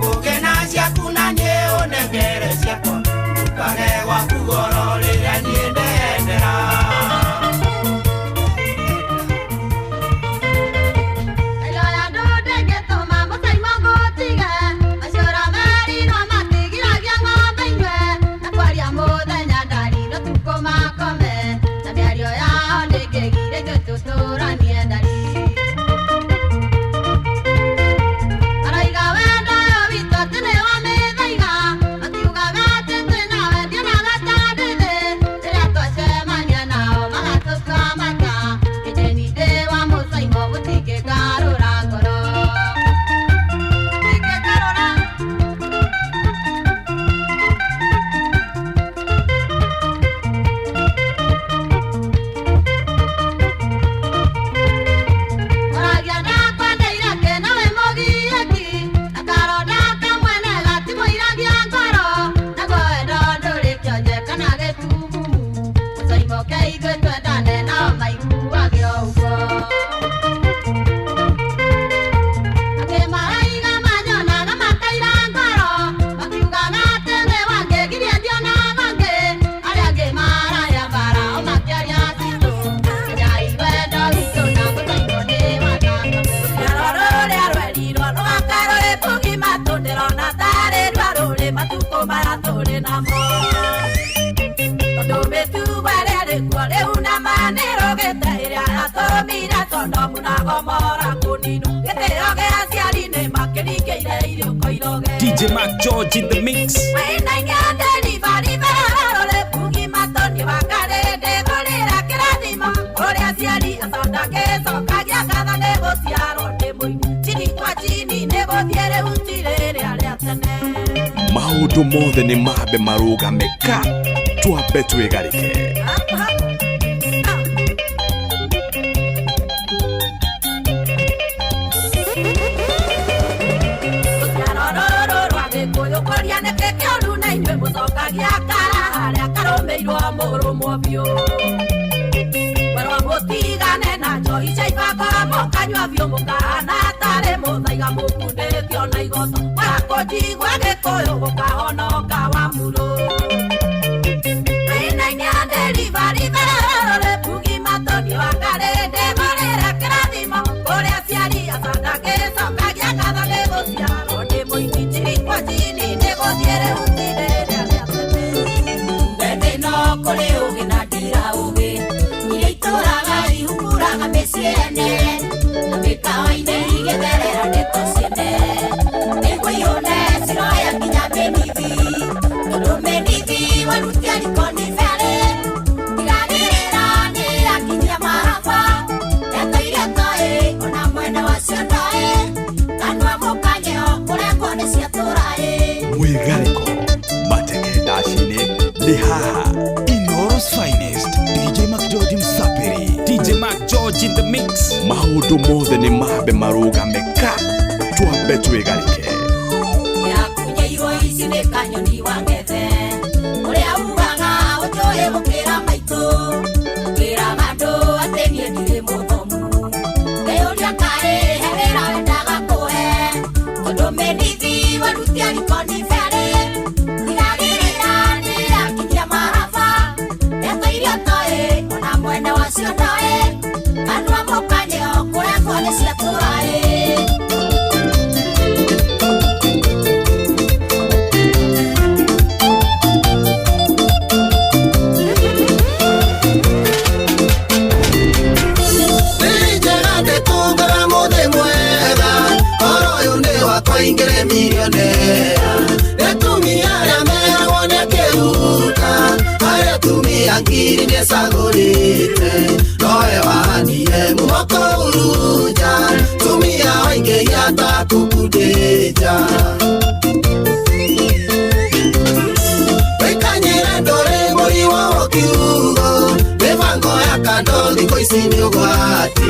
ũgĩ na ciaku na niĩ ũnengere ciakwa, njũkage gwaku oro rĩrĩa niĩ ndeyendera. DJ Mac George in the mix. When I get delivery, maundu mothe ni mabe marugameka twambe twigarike Kanywa vyo mukana tare muthaiga mukundithio na igoto wakujigwa gikuyu gukahonoka wa muro ainaina delivery barore pugi matoni wakarende marera kirathimo kuria ciari acandage cokagia kathage guciarwo ndi muinitiri kwa chini ndiguthiere utirere wende no kuri ugi na ndira ugi iria ituraga ihunguraga miciene Mwigareko mateke dashine ni haha Inoros finest DJ Mac George Msapiri DJ Mac George in the mix. maundu mothe ni mabe marugameka twambe twigarike yakunyeirwo ici nĩ kanyoni wangethe ũrĩa ugaga ũnjũĩ gũkĩra maitũ wĩraga andũ atĩ niĩ ndirĩ mũthomu ngĩyũria kaĩ he wĩra wendaga kũhe tondũ mĩnithi warutia rikoni ferĩ tigagĩrĩra nĩyakinyia maraba ndeto iria toĩ ona mwene wacio ndoĩ kanua mũkanyo kũrengwo nĩ ciatũraĩ ingere millionea netumia ya mewa nekeruka haya tumia ngiri nesagorite noe wahanie mwoko uruja tumia wainge yata kukudeja wekanyere ndore mori wa kiugo bevango ya kando liko isini ugwati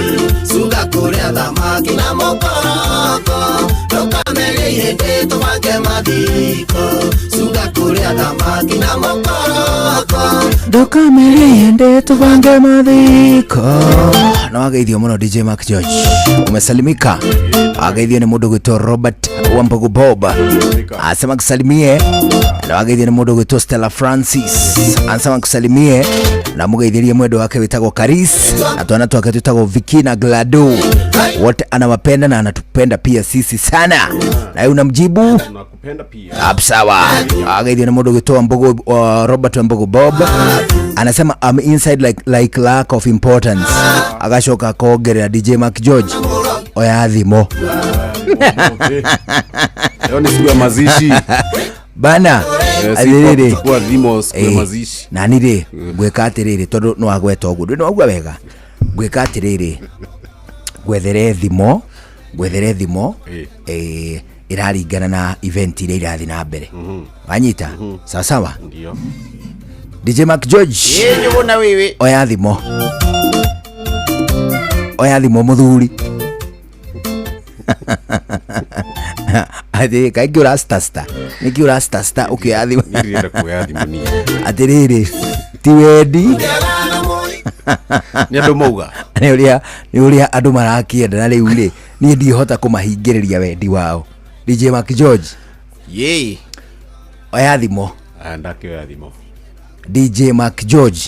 suga kurea thamaki na mokoroko Lokamele yende tuwange madiko Suga kurea thamaki na mokoroko Lokamele yende tuwange madiko. Na wageithio muno DJ Mac George. Umesalimika. Wageithio ni mundu gwitwo Robert Wambugu Bob. Asema kusalimie. Na wageithio ni mundu gwitwo Stella Francis. Asema kusalimie. Na mugeithirie mwendo wake witagwo Karis. Na twana twake twitagwo Vicky na Glado. Wote anawapenda na anatupenda pia sisi sana. Na yeye unamjibu? Nakupenda pia. Sawa. Agaithio ni mundu gwitwa Robert Wambugu Bob. Anasema I'm inside like lack of importance. Agashoka kogerera DJ Mac George. Oya thimo. Leo ni siku ya mazishi. Bana. Alirere. Kwa thimo siku ya mazishi. Na nire gweka atiriri tondu no agweta ogu. Ndu no agwa wega. Gweka atiriri. Gwethere thimo iraringana na event iria irathi na mbere wanyita sawa sawa ndio DJ Mac George yenyu na wewe oya thimo muthuri ati kaiki urasta niki urasta ukioya thimo nirienda kuoya thimo ni atiriri ti wendi ni andu mauga ni uria andu marakienda na riu ri ni ndihota kumahingiriria wendi wao DJ Mac George oya thimo andakioya thimo DJ Mac George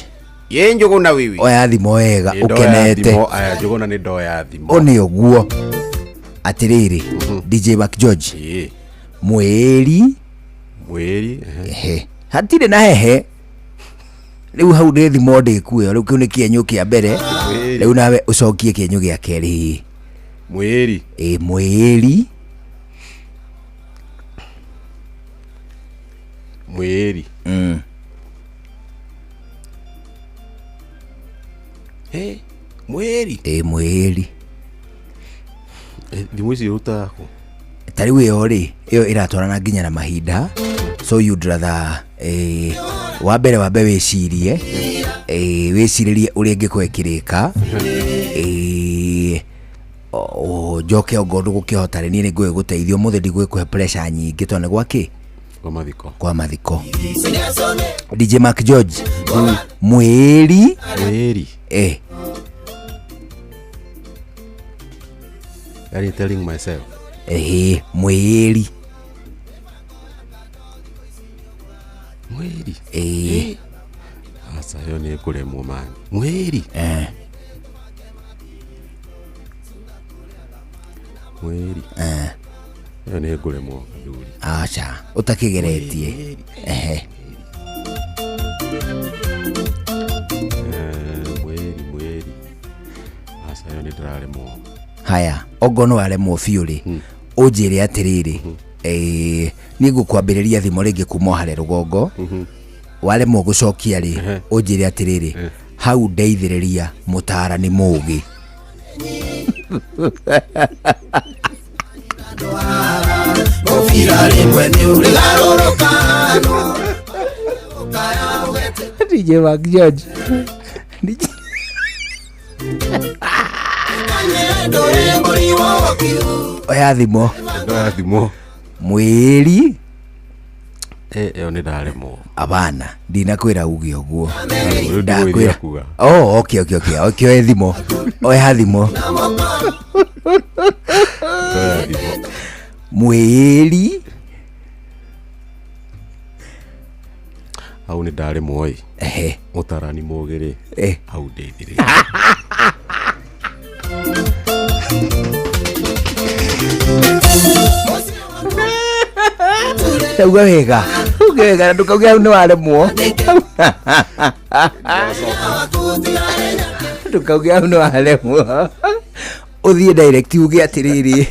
yenjugo na wiwi oya thimo wega ukenete aya njugona ni ndoya thimo oni oguo atiriri DJ Mac George mweri hatire na hehe riu hau ndi thimo ndikuyo riu kiu ni kienyu kia mbere riu nawe ucokie kienyu gia keri mweri mweri mweri thimu ici utako tari we ori iyo iratwarana nginya na mahinda So you'd rather wambere wĩcirie wĩcirĩrie ũrĩa ngĩkwekĩrĩka njoke ongo ndũgũkĩhota niĩ nĩ ngũgũteithia ũmũthĩ ndigwĩkũhe pressure nyingĩ tondũ nĩ gwakĩ kwa mathiko. DJ Mark George mweri Are you telling myself? Mweri Asa yo ni kuremwo man. Mweri yo ni kuremwo nduri. Acha utakigeretie mweri asa yo ni ndararemwo. Haya ogo no aremwo biuri unjire atiriri ni ngukwambiriria thimo ringi kuma hare rugongo waremwo gucokia ri unjire atiriri hau ndeithiriria mutarani mugi. DJ Mark George oya thimo mweri yo ni ndaremwo. Abana ndinakwira uge uguo ndakwira. Okay oya thimo oya thimo mweri au ni ndaremwo mutarani mugiri au ndeithire. Uga wega na ndukauge hau ni waremwo ndukauge hau ni waremwo uthie direct uge atiriri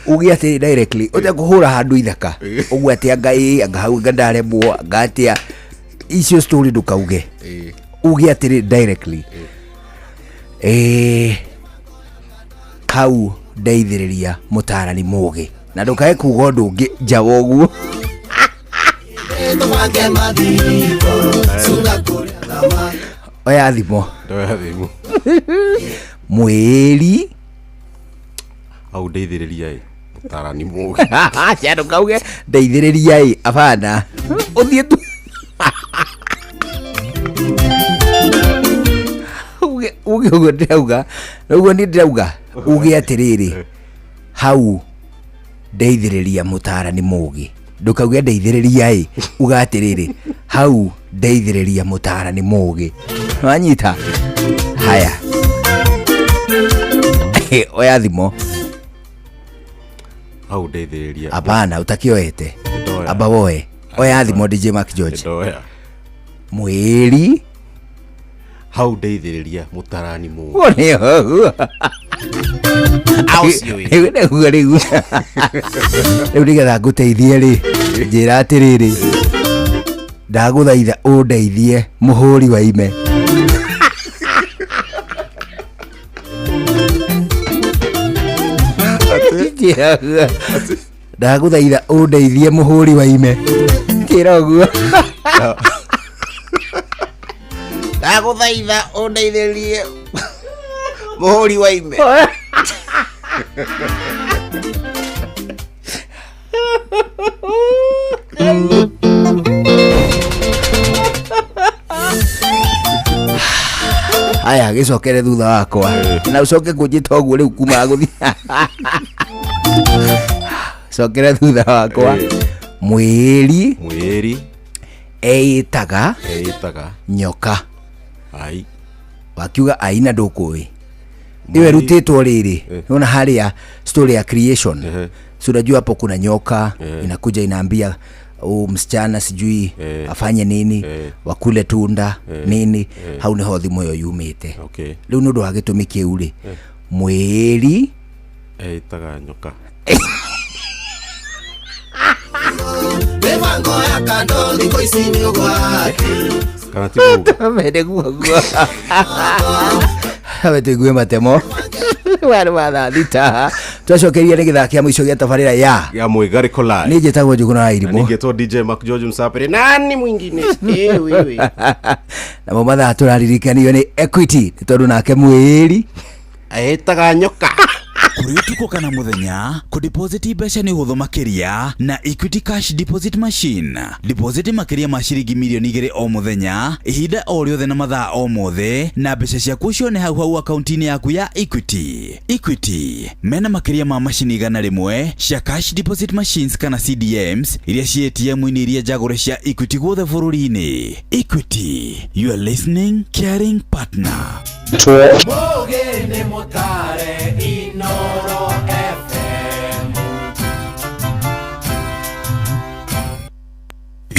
uge atiri directly uta kuhura handu ithaka ugu atia ngai anga hau ndaremwo ngatia icio story ndukauge uge atiri directly hau ndeithiriria mutarani mugi na ndukae kuga undu ungi nja woguo. Oya thimo mweri au ndeithiriria mutarani mugi. Acha ndukauge ndeithiriria abana uthie tu uge uge ndauga uguo ni ndauga uge atiriri hau ndeithiriria mutarani mugi ndukauge ndeithiriria uga atiriri hau ndeithiriria mutarani mugi wanyita. Haya oya thimo au ndeithiriria abana utakioete aba woe oya thimo DJ Mark George mweri hau ndeithiriria mutarani mugi. Wone ho riu nigetha nguteithie ri njira atiriri ndaguthaitha undeithie muhuri wa ime. Ndaguthaitha undeithie muhuri wa ime kira uguo ndaguthaitha undeithĩrie muhuri wa ime. Aya gicokere thutha wakwa na ucoke kunjita uguo riu kuma guthi cokere thutha wakwa mweri eitaga nyoka. Ai wakiuga aina ndukui iwe rutitwo riri unaona hali ya story ya creation. So unajua hapo kuna nyoka inakuja inaambia msichana sijui afanye nini wakule tunda nini hau ni hothi moyo yumite. Riu nundu agitumikie uri mweri itaga nyoka Bevango ya kando liko isini ogwati kana tibuga mede guogua abete gue matemo wari wathathita twacokeria nĩ gĩthaki kĩa mũico gĩa tabarĩra ya Mwĩgarĩko Live. Nĩ njĩtagwo Njuguna Irimũ. Na ningĩtwo DJ Mac George Msapere. Nani mwingine? Wewe. Na mathaa tũraririkanio nĩ Equity nĩ tondũ nake mwĩĩri aetaga nyoka. Kuri utuko kana muthenya ku deposit mbeca ni hutho makiria na Equity Cash Deposit Machine. Deposit makiria ma ciringi milioni 2 o muthenya ihinda o riothe na mathaa o mothe na mbeca ciaku cione hau akaunti-inĩ yaku ya Equity. Equity mena makiria ma machine igana rimwe cia cash deposit machines kana CDMs iria ci ATM-inĩ iria njagũre cia Equity guothe bũrũri-inĩ. Equity, you are listening, caring partner. Mogene motare Inoro FM.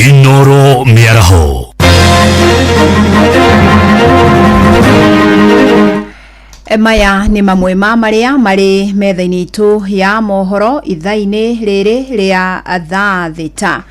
Inoro miaraho. Maya nĩ mamwe ma marĩa marĩ metha-inĩ itũ ya mohoro ithaa-inĩ rĩrĩ rĩa thaa thita.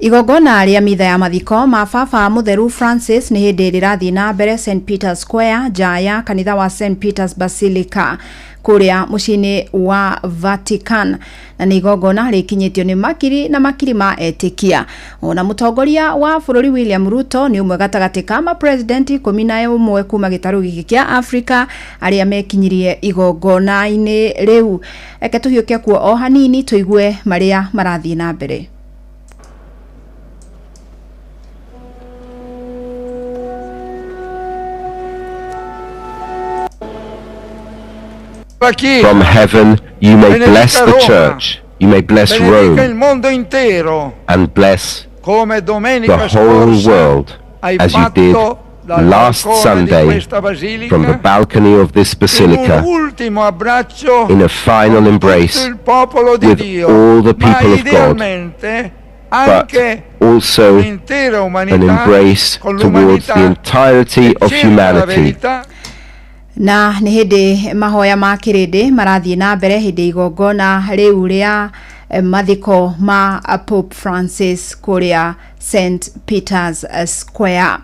Igongona rĩa mitha ya mathiko ma baba Mutheru Francis nĩ hĩndĩ rĩrathiĩ na mbere St Peter's Square nja ya kanitha wa St Peter's Basilica kũrĩa mũciĩ-inĩ wa Vatican, na nĩ igongona rĩkinyĩtio nĩ makiri na makiri ma etĩkia. Ona mũtongoria wa bũrũri William Ruto nĩ ũmwe gatagatĩ ka ma president 11 kuma gĩtarũ gĩkĩ kĩa Africa arĩa mekinyirie igongona-inĩ rĩu. Reke tũhiũke kuo o hanini tũigue marĩa marathiĩ na mbere. From heaven you may bless the church, you may bless Rome, and bless the whole world, as you did last Sunday from the balcony of this basilica, in a final embrace with all the people of God, but also an embrace towards the entirety of humanity. Na nĩ hĩndĩ mahoya ma kĩrĩndĩ marathiĩ na mbere hĩndĩ igongona rĩu rĩa mathiko ma Pope Francis kũrĩa St Peter's Square.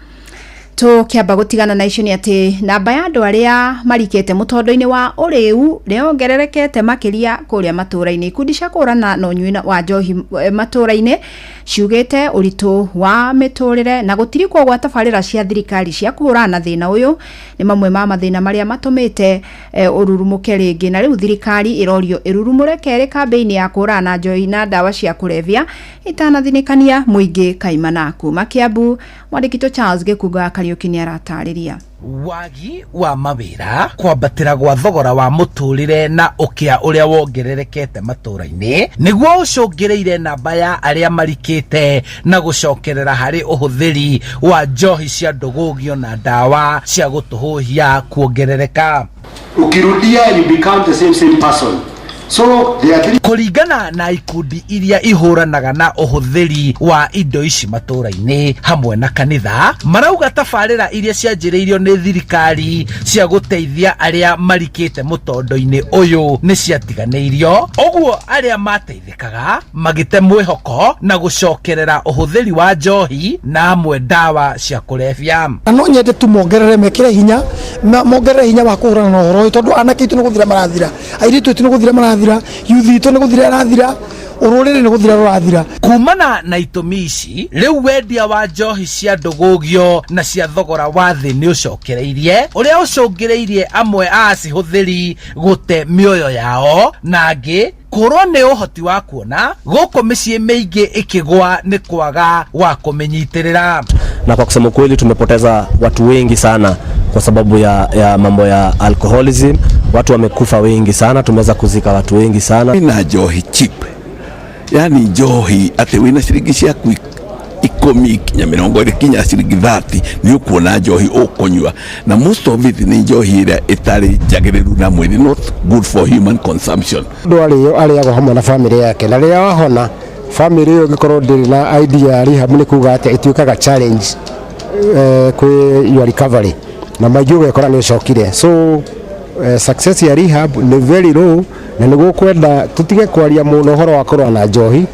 Tũkĩamba gũtigana na icio nĩ atĩ namba ya andũ arĩa marikĩte mũtondo-inĩ wa ũrĩu nĩongererekete makĩria kũrĩa matũũra-inĩ. Ikundi cia kũhũrana na ũnyui wa njohi matũũra-inĩ ciugĩte ũritũ wa mĩtũrĩre na gũtirikwo gwa tabarĩra cia thirikari cia kũhũrana na thĩna ũyũ nĩ mamwe ma mathĩna marĩa matũmĩte ũrurumũke rĩngĩ, na rĩu thirikari ĩrorio ĩrurumũre kerĩ kambĩini ya kũhũrana na njohi na ndawa cia kũrebia itanathinĩkania mũingĩ kaimana. Kuma Kiambu, mwandĩki Charles Gĩkunga Kariuki nĩ aratarĩria. Wagi wa mawĩra, kwambatĩra gwa thogora wa mũtũrĩre na ũkĩa ũrĩa wongererekete matũũra-inĩ nĩguo ũcũngĩrĩire namba ya arĩa marikĩte na gũcokerera harĩ ũhũthĩri wa njohi cia ndũgũgio na ndawa cia gũtũhũhia kuongerereka. Ukirudia you become the same person. So kũringana na ikundi iria ihũranaga na ũhũthĩri wa indo ici matũũra-inĩ hamwe na kanitha, marauga tabarĩra iria cianjĩrĩirio nĩ thirikari cia gũteithia arĩa marikĩte mũtondo-inĩ ũyũ nĩ ciatiganĩirio, ũguo arĩa mateithĩkaga magĩte mwĩhoko na gũcokerera ũhũthĩri wa njohi na amwe ndawa cia kũrebia. No nyende tu mongerere mekĩre hinya wa kũhũrana na ũhoro tondũ anake itu nĩ gũthira marathira, airĩtu itu nĩ gũthira marathira, yuthi itu nĩ gũthira arathira, ũrũrĩrĩ nĩ gũthira rũrathira. Kumana na itũmi ici, rĩu wendia wa njohi cia ndũgũgio na cia thogora wa thĩ nĩ ũcokereirie, ũrĩa ũcũngĩrĩirie amwe a acihũthĩri gũte mĩoyo yao na angĩ kũrwo nĩ ũhoti wa kuona gũkũ mĩciĩ mĩingĩ ĩkĩgwa nĩ kwaga wa kũmĩnyitĩrĩra. Na kwa kusema kweli tumepoteza watu wengi sana kwa sababu ya mambo ya alcoholism. Watu wamekufa wengi sana, tumeweza kuzika watu wengi sana. Na njohi cheap, yani njohi ati wina ciringi ciaku 10 kinya 20 kinya ciringi 30 ni ukuona njohi ukunywa, na most of it ni njohi ĩrĩa ĩtarĩ njagĩrĩru na mwĩrĩ, not good for human consumption. Ndwari arĩagwo hamwe na family yake, na rĩrĩa wahona family ĩyo ĩngĩkorwo ndĩrĩ na idea ya rehab nĩ kuga atĩ ĩtuĩkaga challenge kwĩ your recovery na maingĩ ũgekora nĩ ũcokire. So success ya rehab nĩ very low, na nĩguo kwenda tũtige kwaria mũno ũhoro wa kũrũa na njohi,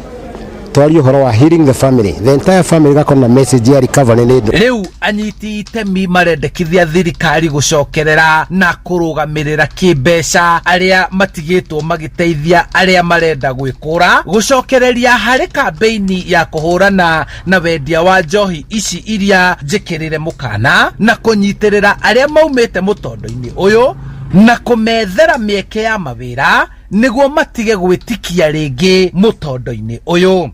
twario horo wa healing the family, the entire family gakona message ya recovery ni ndo riu anyiti itemi marendekithia thirikari gucokerera na kurugamirira kimbeca aria matigitwo magiteithia aria marenda gwikura gucokereria hari kampeini ya kuhurana na wendia wa njohi ici iria njikirire mukana na kunyitirira aria maumite mutondo-ini uyu na kumethera mieke ya mawira niguo matige gwitikia ringi mutondo-ini uyu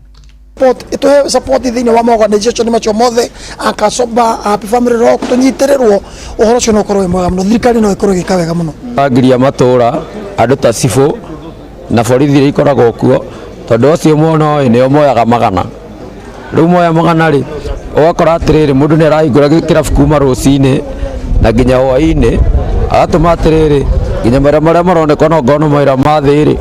ito support thini wa organization macho mothe akasoba Happy Family Rock tunyitirerwo uhoro cio no korwo mwega muno thirikari no ikorwo gikawega muno agiria matura andu ta cifo na borithi ikoragwo kuo tondu ucio mwono nio moyaga magana riu moya magana ri ugakora atiriri mundu ni arahingura kirabu kuma rucini na nginya hwaini agatuma atiriri nginya maria maronekana ngono maira mathiri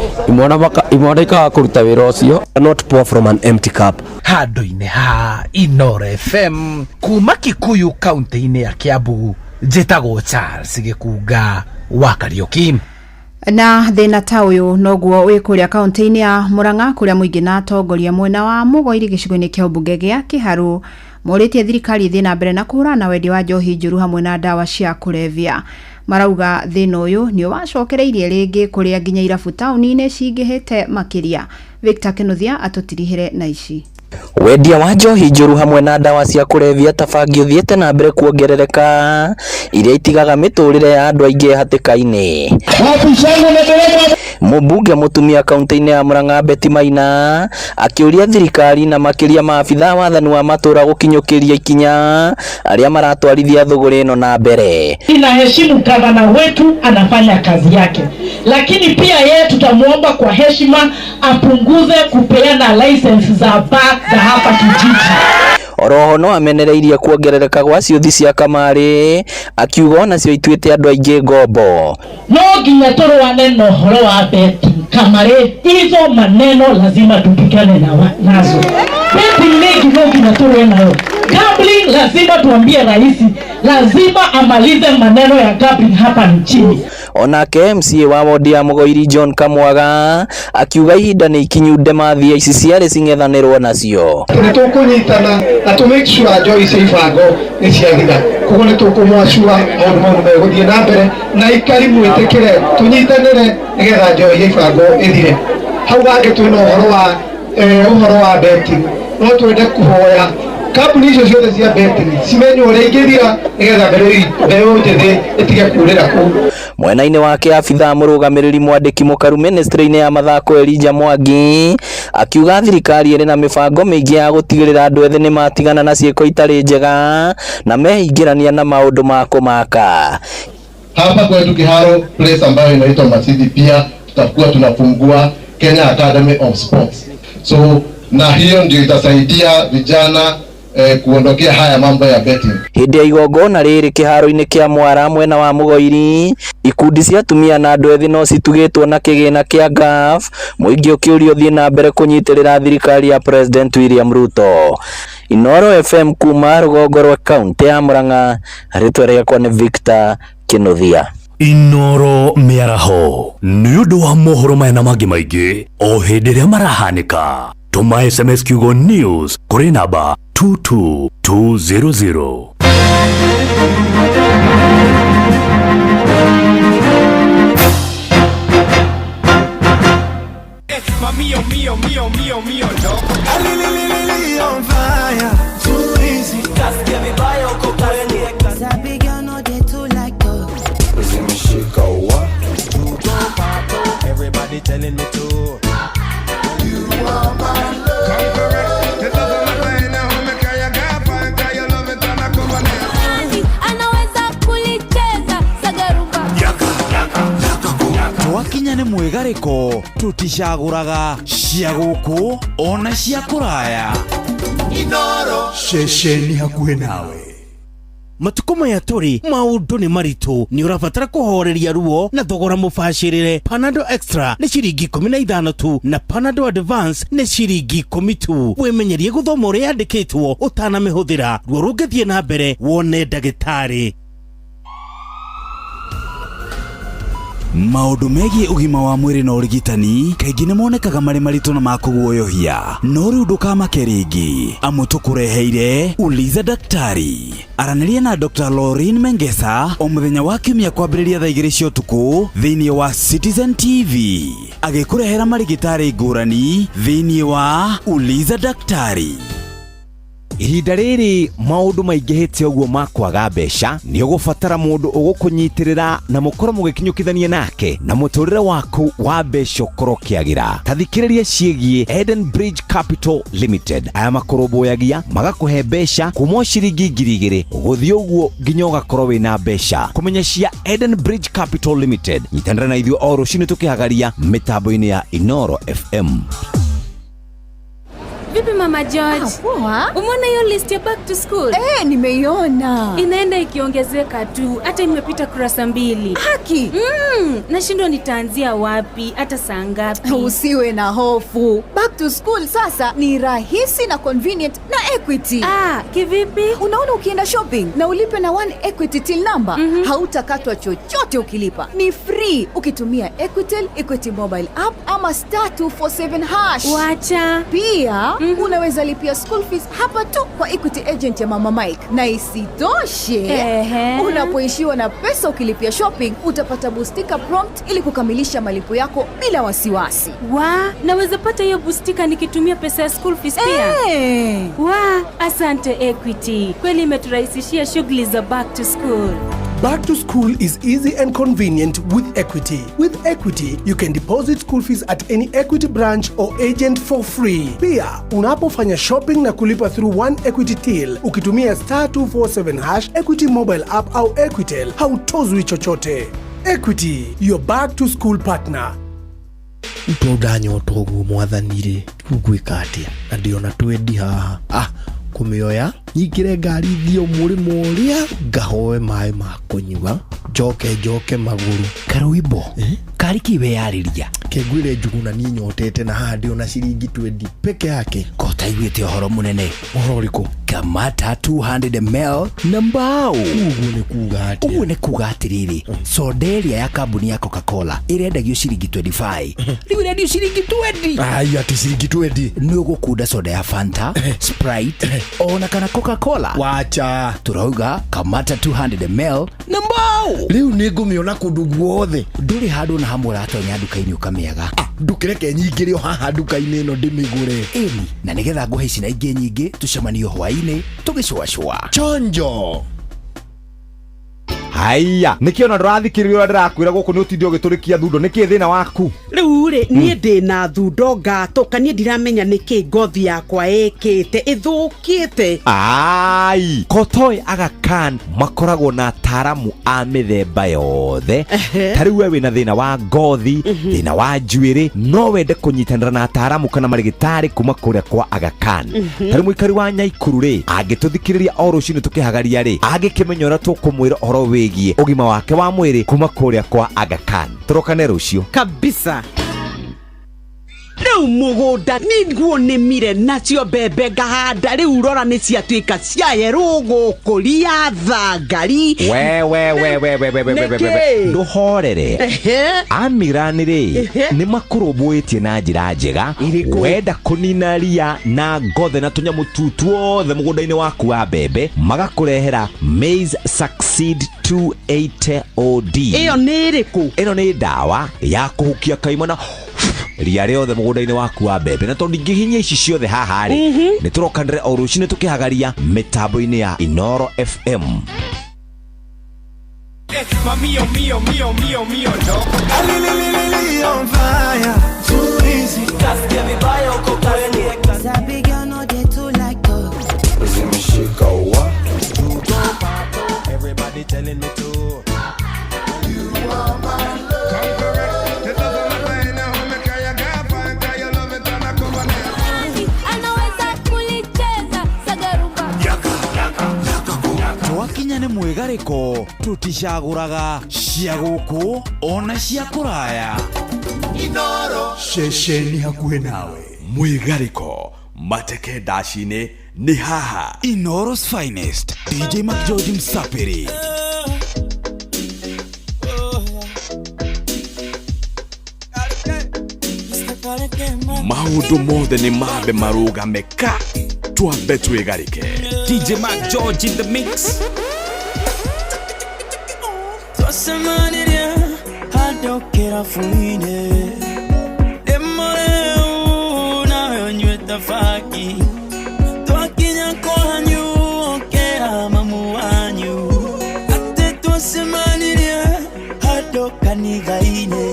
imwana ikaga kuruta wira ucio. Not pour from an empty cup. Handu-ini ha Inoro FM kuma Kikuyu kaunti-ini ya Kiambu njitagwo Charles Gikunga wa Kariuki. Na thina ta uyu noguo wi kuria kaunti-ini ya Murang'a kuria muingi na atongoria mwena wa Mugoiri gicigo-ini kia ubunge gia Kiharu moritie thirikari ithi na mbere na kura na wendi wa njohi njuru hamwe na dawa cia kulevya. Marauga thina uyu ni wacokereirie ringi kuria nginya irabu tauni-ini cingihite makiria. Victor Kinuthia atutirihire na ici. Wendia wa njohi njuru hamwe na dawa cia kulevya tabangi uthiete na mbere kuongerereka iria itigaga miturire ya andu aingi hatikaini. Mubunge mutumia kaunti-ini ya Murang'a Betty Maina akiuria thirikari na makiria maabitha wathani wa matura gukinyukiria ikinya aria maratwarithia thuguri ino na mbere. Ninaheshimu gavana wetu anafanya kazi yake, lakini pia yeye tutamuomba kwa heshima apunguze kupeana license za bar za hapa kijiji. Oroho no amenereirie kuongerereka gwa ciuthi cia kamari akiuga nacio ituite andu aingi ngombo. No nginya turwane na uhoro wa beti kamari, hizo maneno lazima tupigane nazo. Beti mengi no nginya turwane nayo. Gambling lazima tuambie rais lazima amalize maneno ya gambling hapa nchini. Onake MCA wa wodi ya Mugoiri John Kamwaga akiuga ihinda ni ikinyu ndemathi ici ciarĩ cing'ethanĩrwo nacio. Nitukunyitana na to make sure njohi icio ibango ni ciathira koguo nitukumwacua maundu mau meguthie na mbere na ikari mwitikire tunyitanire nigetha njohi ibango ithire. Hau hangi twina uhoro wa betting no twende kuhoya kambuni icio ciothe cia betting cimenye uria ingithira nigetha mbeu njithi itige kurira kuu. Mwena-ini wake abitha murugamiriri mwandiki mukaru ministry-ini ya mathako Elijah Mwangi akiuga thirikari iri na mibango mingi ya gutigirira andu ethĩ ni matigana na ciiko itari njega na mehingirania na maundu ma kumaka. Hapa kwetu Kiharo place ambayo inaitwa Masidi pia tutakuwa tunafungua Kenya Academy of Sports. So na hiyo ndio itasaidia vijana kuondokea haya mambo ya betting. Hindi ya igongona riri kiharo-ini kia Mwara mwena wa Mugoiri ikundi cia atumia na andu ethĩ no citugitwo na kigina kia GAF muingi ukiurio thie na mbere kunyitirira thirikari ya President William Ruto. Inoro FM kuma rũgongo rwa kaunti ya Murang'a, ritwa rĩakwa ni Victor Kinuthia. Inoro miaraho nĩ ũndũ wa mohoro maya na mangĩ maingĩ o hĩndĩ ĩrĩa marahanĩka. Tuma SMS kiugo news kuri namba 22200. Mío, no. On fire, too easy. Just give me by your cocaine. Sabi girl, no they too like dogs. Zimeshika wa. Everybody telling me to. You are my love. Come correct. The love of my brain now. Make your girlfriend, cause you love it and I come on it. Anaweza kulicheza sagarumba. Yaka. Twakinya nĩ mwigarĩko tuticagũraga cia gũkũ ona cia kũraya. Inoro ceceni hakuhĩ nawe. Matuko maya turi maundu ni maritu ni urabatara kuhoreria ruo na thogora mubashirire. Panadol Extra ni ciringi 15 tu na Panadol Advance ni ciringi 10 tu. Wimenyerie guthoma uria yandikitwo utanamihũthĩra ruo rũngĩthie na mbere wone ndagĩtarĩ. maundu megie ugima wa mwiri na urigitani kaingi ni monekaga mari maritu na makuguoyohia no riu ndukamake ringi amu tukureheire Uliza Daktari. Araniria na Dr. Lauren Mengesa o muthenya wa kiumia kwambiriria thaa 2 cia utuku thiini wa Citizen TV agikurehera marigitari ngurani thiini wa Uliza Daktari. Ihinda riri maundu maingihite uguo makwaga mbeca ni ugubatara mundu ugukunyitirira na mukoro mugikinyukithania nake na muturire waku wa mbeca ukoro kiagira. Tathikiriria ciegie Eden Bridge Capital Limited aya makurubuyagia magakuhe mbeca kuma ciringi 2,000 uguthie uguo nginya ugakorwo wina mbeca. Kumenya cia Eden Bridge Capital Limited nyitanira na ithuĩ o rũcinĩ tukihagaria mitambo-ini ya Inoro FM. Vipi Mama George? Poa. Umeona hiyo list ya back to school? Nimeiona. Inaenda ikiongezeka tu, hata imepita kurasa 2. Haki. Nashindwa nitaanzia wapi, hata saa ngapi? Usiwe na hofu. Back to school sasa ni rahisi na convenient na Equity. Kivipi? Unaona ukienda shopping na ulipe na 1 Equity till number, hautakatwa chochote ukilipa. Ni free ukitumia Equitel, Equity mobile app ama *247#. Wacha. Pia unaweza lipia school fees hapa tu kwa Equity agent ya Mama Mike. Na isitoshe, unapoishiwa na pesa ukilipia shopping, utapata boostika prompt ili kukamilisha malipo yako bila wasiwasi. Naweza pata hiyo boostika nikitumia pesa ya school fees pia? Asante Equity. Kweli imeturahisishia shughuli za back to school. Back to school is easy and convenient with Equity. With Equity, you can deposit school fees at any Equity branch or agent for free. Pia, unapofanya shopping na kulipa through 1 Equity till, ukitumia *247# Equity mobile app au Equitel, hautozwi chochote. Equity, your back to school partner. Ntondanyoto guo mwathani-ri ngwika atia na ndiona twendi haha kumioya nyingire ngari thio murimo uria ngahoe mai ma kunyua njoke maguru Karuibo kari kiwe yariria kengwire njuguna ni nyotete na handi ona ciringi 20 peke yake kota igwite uhoro munene uhoro riku kamata 200ml na mbao. Uguo ni kuga atiriri soderia ya kambuni ya Coca-Cola irendagio ciringi 25 riu irendio ciringi 20. Ati ciringi 20 ni ugukunda soda ya Fanta, Sprite ona kana Coca-Cola. Wacha turauga kamata 200ml na mbao. Riu ni ngumiona kundu guothe nduri handu na hamwe ratonya nduka-ini ukamiaga ndukireke nyingirio haha nduka-ini ino ndimigure na nigetha nguhe ici na ingi nyingi tucemanio hwaini tugicwacwa chonjo. Haya nikiona ndurathikiriria ndirakwira guku ni utindi ugiturikia thundo niki thina waku riu ri nie ndina thundo ngatoka nie ndiramenya niki ngothi yakwa ekite ithukite. Kotoi Aga Khan makoragwo na ataramu a mithemba yothe. Tariu we wina thina wa ngothi, thina wa njuiri, no wende kunyitanira na ataramu kana marigitari kuma kuria kwa Aga Khan. Tariu muikari wa Nyaikuru ri agituthikiriria o rucini tukihagaria ri agikimenyora tukumwira oro wigie ugima wake wa mwiri kuma kuria kwa Aga Khan. Turokane rucio kabisa. Riu mugunda niguo nimire nacio mbembe ngahanda riu rora ni ciatuika ciayeru gukuria thangari. we nduhorere Amirani ni makurumbuitie na njira njega wenda kunina ria na ngothe na tunyamu tutu othe mugunda-ini waku wa mbembe magakurehera Maize Succeed 280 OD. Iyo ni iriku? Ino ni dawa ya kuhukia kaimana ria riothe mugunda-ini waku wa mbembe na tondu ingihinya ici ciothe haha ri ni turokanire o rucini tukihagaria mitambo-ini ya Inoro FM. On fire, too easy. Just give me by your cocaine. Sabi girl no dey too like dog. Zimeshika wa everybody telling me to. You are my love. It doesn't matter in how me cry, I got fine, cause you love it and I come on here. Anaweza kulicheza sagarumba. Twakinya ni mwigariko tuticaguraga cia guku ona cia kuraya. Inoro Shesheni hakuhe nawe mwigariko mateke dashine ni haha. Inoro's finest DJ Mac George Msapiri. maundu mothe ni mabe marugame ka twambe twigarike. DJ Mac George in the mix. Twasemanirie handokera fuine demoreu nawe nyweta faki twakinya kwanyu okera mamu wanyu ate twasemanirie handokanigaine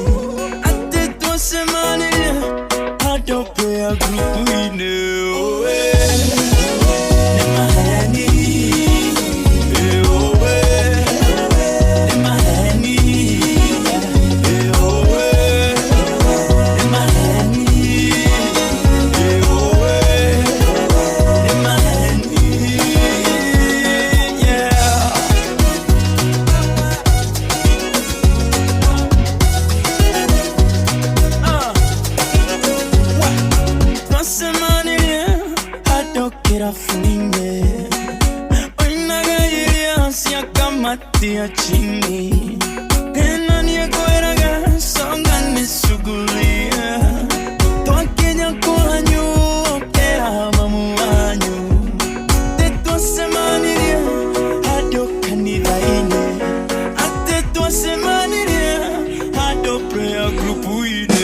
ate twasemanirie handopea grupuine Tia chini Kena niye koeraga Songa nisugulia Twakenya kuhanyu Okera mamu wanyu Tetwa semaniria Hado kanidhaine Atetwa semaniria Hado prayer grupu ine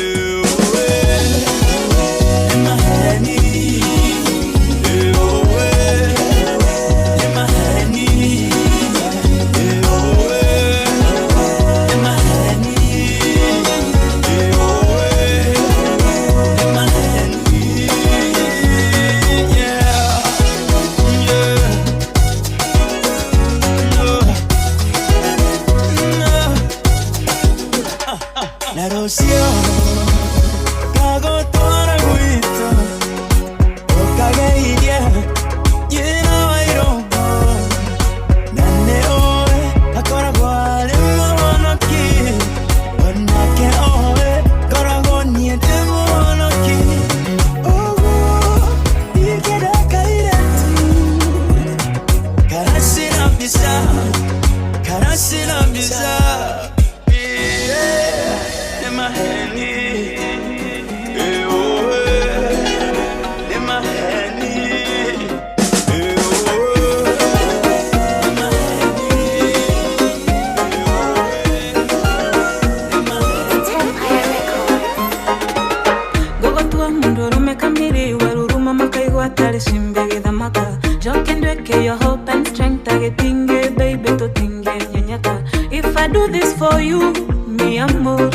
If I do this for you, mi amor,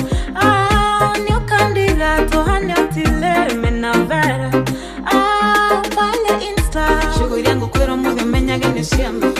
nio candidato hanyatile menavera, pale Insta. Shughuli yangu kwero muda menya gene siamba.